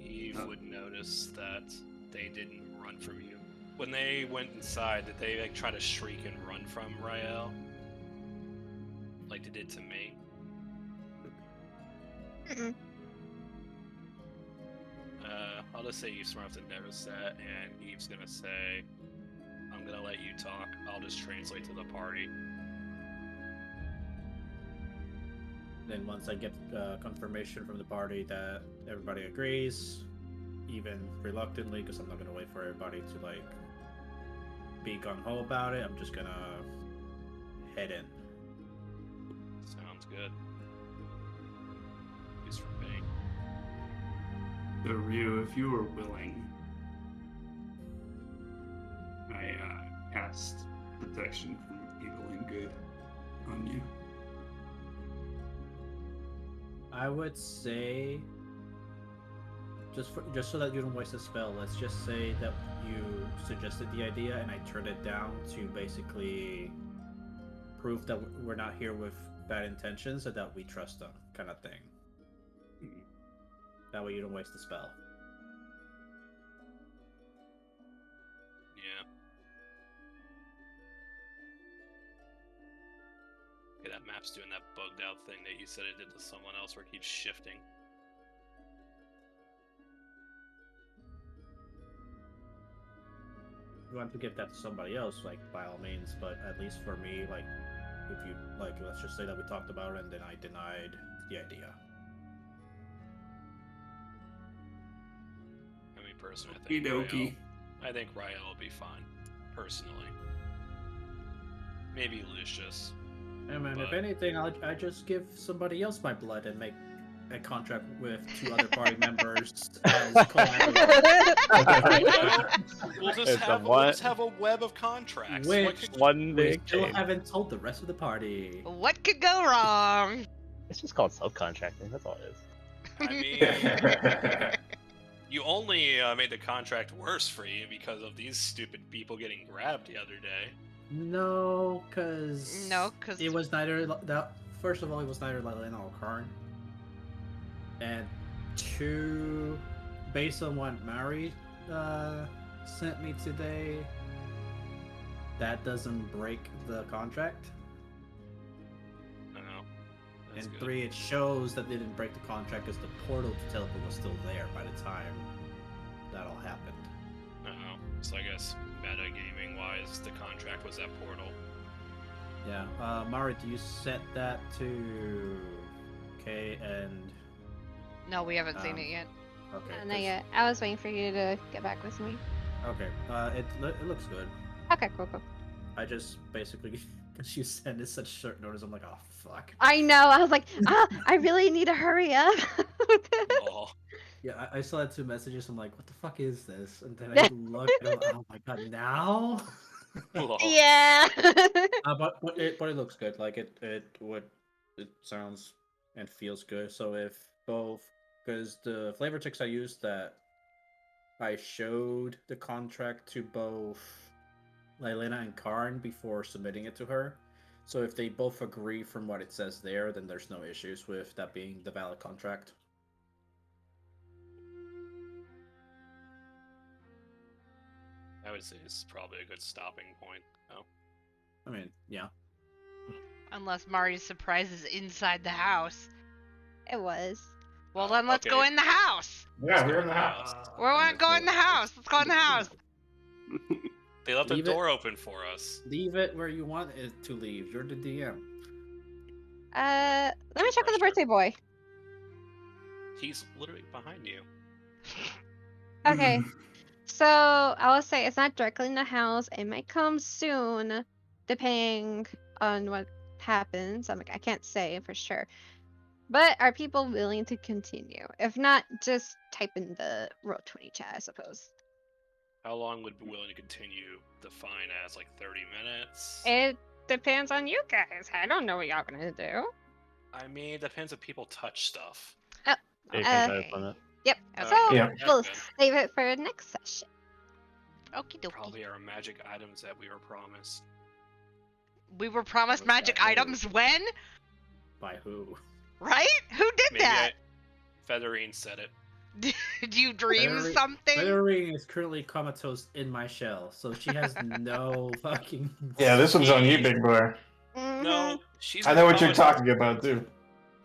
Speaker 4: Eve would notice that they didn't run from you. When they went inside, did they like try to shriek and run from Rael? Like they did to me?
Speaker 3: Mm-mm.
Speaker 4: I'll just say Eve's smart enough to notice that, and Eve's gonna say, I'm gonna let you talk. I'll just translate to the party.
Speaker 7: Then once I get confirmation from the party that everybody agrees, even reluctantly, because I'm not gonna wait for everybody to like be gung-ho about it, I'm just gonna head in.
Speaker 4: Sounds good. Use for me.
Speaker 10: So Ryu, if you were willing, I cast protection from evil and good on you.
Speaker 7: I would say, just so that you don't waste a spell, let's just say that you suggested the idea and I turned it down to basically prove that we're not here with bad intentions and that we trust them, kind of thing. That way you don't waste the spell.
Speaker 4: Yeah. Okay, that map's doing that bugged out thing that you said it did to someone else where it keeps shifting.
Speaker 7: If you want to give that to somebody else, like, by all means, but at least for me, like, if you, like, let's just say that we talked about it and then I denied the idea.
Speaker 4: I mean, personally,
Speaker 10: Okie
Speaker 4: I think Rael will be fine. Personally. Maybe Lucius.
Speaker 7: Hey man, if
Speaker 4: But-
Speaker 7: anything, I just give somebody else my blood and make a contract with 2 other party members as collateral.
Speaker 4: We'll
Speaker 6: It's a
Speaker 4: we'll just
Speaker 6: what?
Speaker 4: have a web of contracts.
Speaker 7: Which-
Speaker 4: What could-
Speaker 6: One
Speaker 7: We
Speaker 6: big
Speaker 7: still
Speaker 6: change.
Speaker 7: haven't told the rest of the party.
Speaker 2: What could go wrong?
Speaker 6: It's just called subcontracting. That's all it is.
Speaker 4: I mean, you only made the contract worse for you because of these stupid people getting grabbed the other day.
Speaker 7: No, because it was neither that. First of all, it was neither Lena or Karn, and 2, based on what Mary sent me today, that doesn't break the contract.
Speaker 4: No. That's
Speaker 7: And
Speaker 4: good.
Speaker 7: 3, it shows that they didn't break the contract because the portal to teleport was still there by the time that all happened.
Speaker 4: No. So I guess metagaming wise, the contract was that portal.
Speaker 7: Yeah. Mari, do you set that to K and...
Speaker 2: No, we haven't seen
Speaker 7: Um,
Speaker 2: it yet.
Speaker 7: Okay.
Speaker 3: Not
Speaker 7: 'cause-
Speaker 3: yet. I was waiting for you to get back with me.
Speaker 7: Okay. It looks good.
Speaker 3: Okay, cool.
Speaker 7: I just basically, because you send it such short notice, I'm like, oh fuck.
Speaker 3: I know. I was like, I really need to hurry up.
Speaker 4: Oh.
Speaker 7: Yeah, I still had 2 messages. I'm like, what the fuck is this? And then I look and I'm like, oh my god, now?
Speaker 4: Lol.
Speaker 3: Yeah.
Speaker 7: But it looks good. Like it sounds and feels good. So if both, because the flavor text I used, that I showed the contract to both Lylena and Karn before submitting it to her. So if they both agree from what it says there, then there's no issues with that being the valid contract.
Speaker 4: I would say this is probably a good stopping point. Oh.
Speaker 7: I mean, yeah.
Speaker 2: Unless Mari's surprise is inside the house.
Speaker 3: It was.
Speaker 2: Well,
Speaker 4: Oh,
Speaker 2: then let's go
Speaker 4: okay.
Speaker 2: in the house.
Speaker 5: Yeah, we're in the house.
Speaker 2: We want to go in the house. Let's go in the house.
Speaker 4: They left the
Speaker 7: Leave it.
Speaker 4: door open for us.
Speaker 7: Leave it where you want it to leave. You're the DM.
Speaker 3: Let me check with the
Speaker 4: Pressure.
Speaker 3: birthday boy.
Speaker 4: He's literally behind you.
Speaker 3: Okay. So I will say it's not directly in the house. It might come soon, depending on what happens. I can't say for sure. But are people willing to continue? If not, just type in the Roll20 chat, I suppose.
Speaker 4: How long would be willing to continue? Define as like 30 minutes?
Speaker 3: It depends on you guys. I don't know what y'all gonna do.
Speaker 4: I mean, it depends if people touch stuff.
Speaker 6: You can type
Speaker 3: Okay.
Speaker 6: on it.
Speaker 3: Yep.
Speaker 4: Oh,
Speaker 3: So
Speaker 5: yeah.
Speaker 3: we'll
Speaker 4: Good.
Speaker 3: save it for next session.
Speaker 2: Okie dokie.
Speaker 4: Probably our magic items that we were promised.
Speaker 2: We were promised
Speaker 7: was
Speaker 2: magic
Speaker 7: that
Speaker 2: items when?
Speaker 7: By who?
Speaker 2: Right? Who did
Speaker 4: Maybe
Speaker 2: that?
Speaker 4: Featherine said it.
Speaker 2: Did you dream
Speaker 7: Fairy-
Speaker 2: something?
Speaker 7: Feywild is currently comatose in my shell, so she has no fucking.
Speaker 5: Yeah, this one's on you, big boy.
Speaker 4: No, she's.
Speaker 5: I know what you're
Speaker 4: comatose-
Speaker 5: talking about too.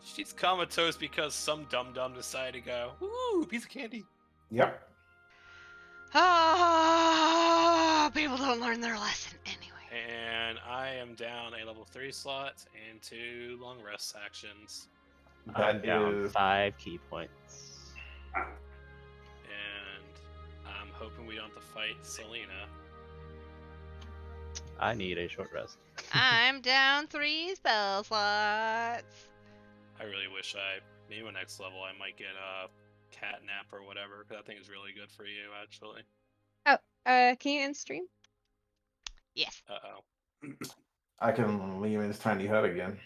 Speaker 4: She's comatose because some dum dum decided to go, ooh, piece of candy.
Speaker 5: Yep.
Speaker 2: Ah, people don't learn their lesson anyway.
Speaker 4: And I am down a level 3 slot and 2 long rest actions.
Speaker 6: I'm
Speaker 5: That
Speaker 6: down
Speaker 5: is
Speaker 6: 5 key points.
Speaker 4: And I'm hoping we don't have to fight Selena.
Speaker 6: I need a short rest.
Speaker 2: I'm down 3 spell slots.
Speaker 4: I really wish maybe my next level I might get a cat nap or whatever, because that thing is really good for you, actually.
Speaker 3: Can you end stream?
Speaker 2: Yes.
Speaker 4: Uh-oh.
Speaker 5: I can leave in his tiny hut again.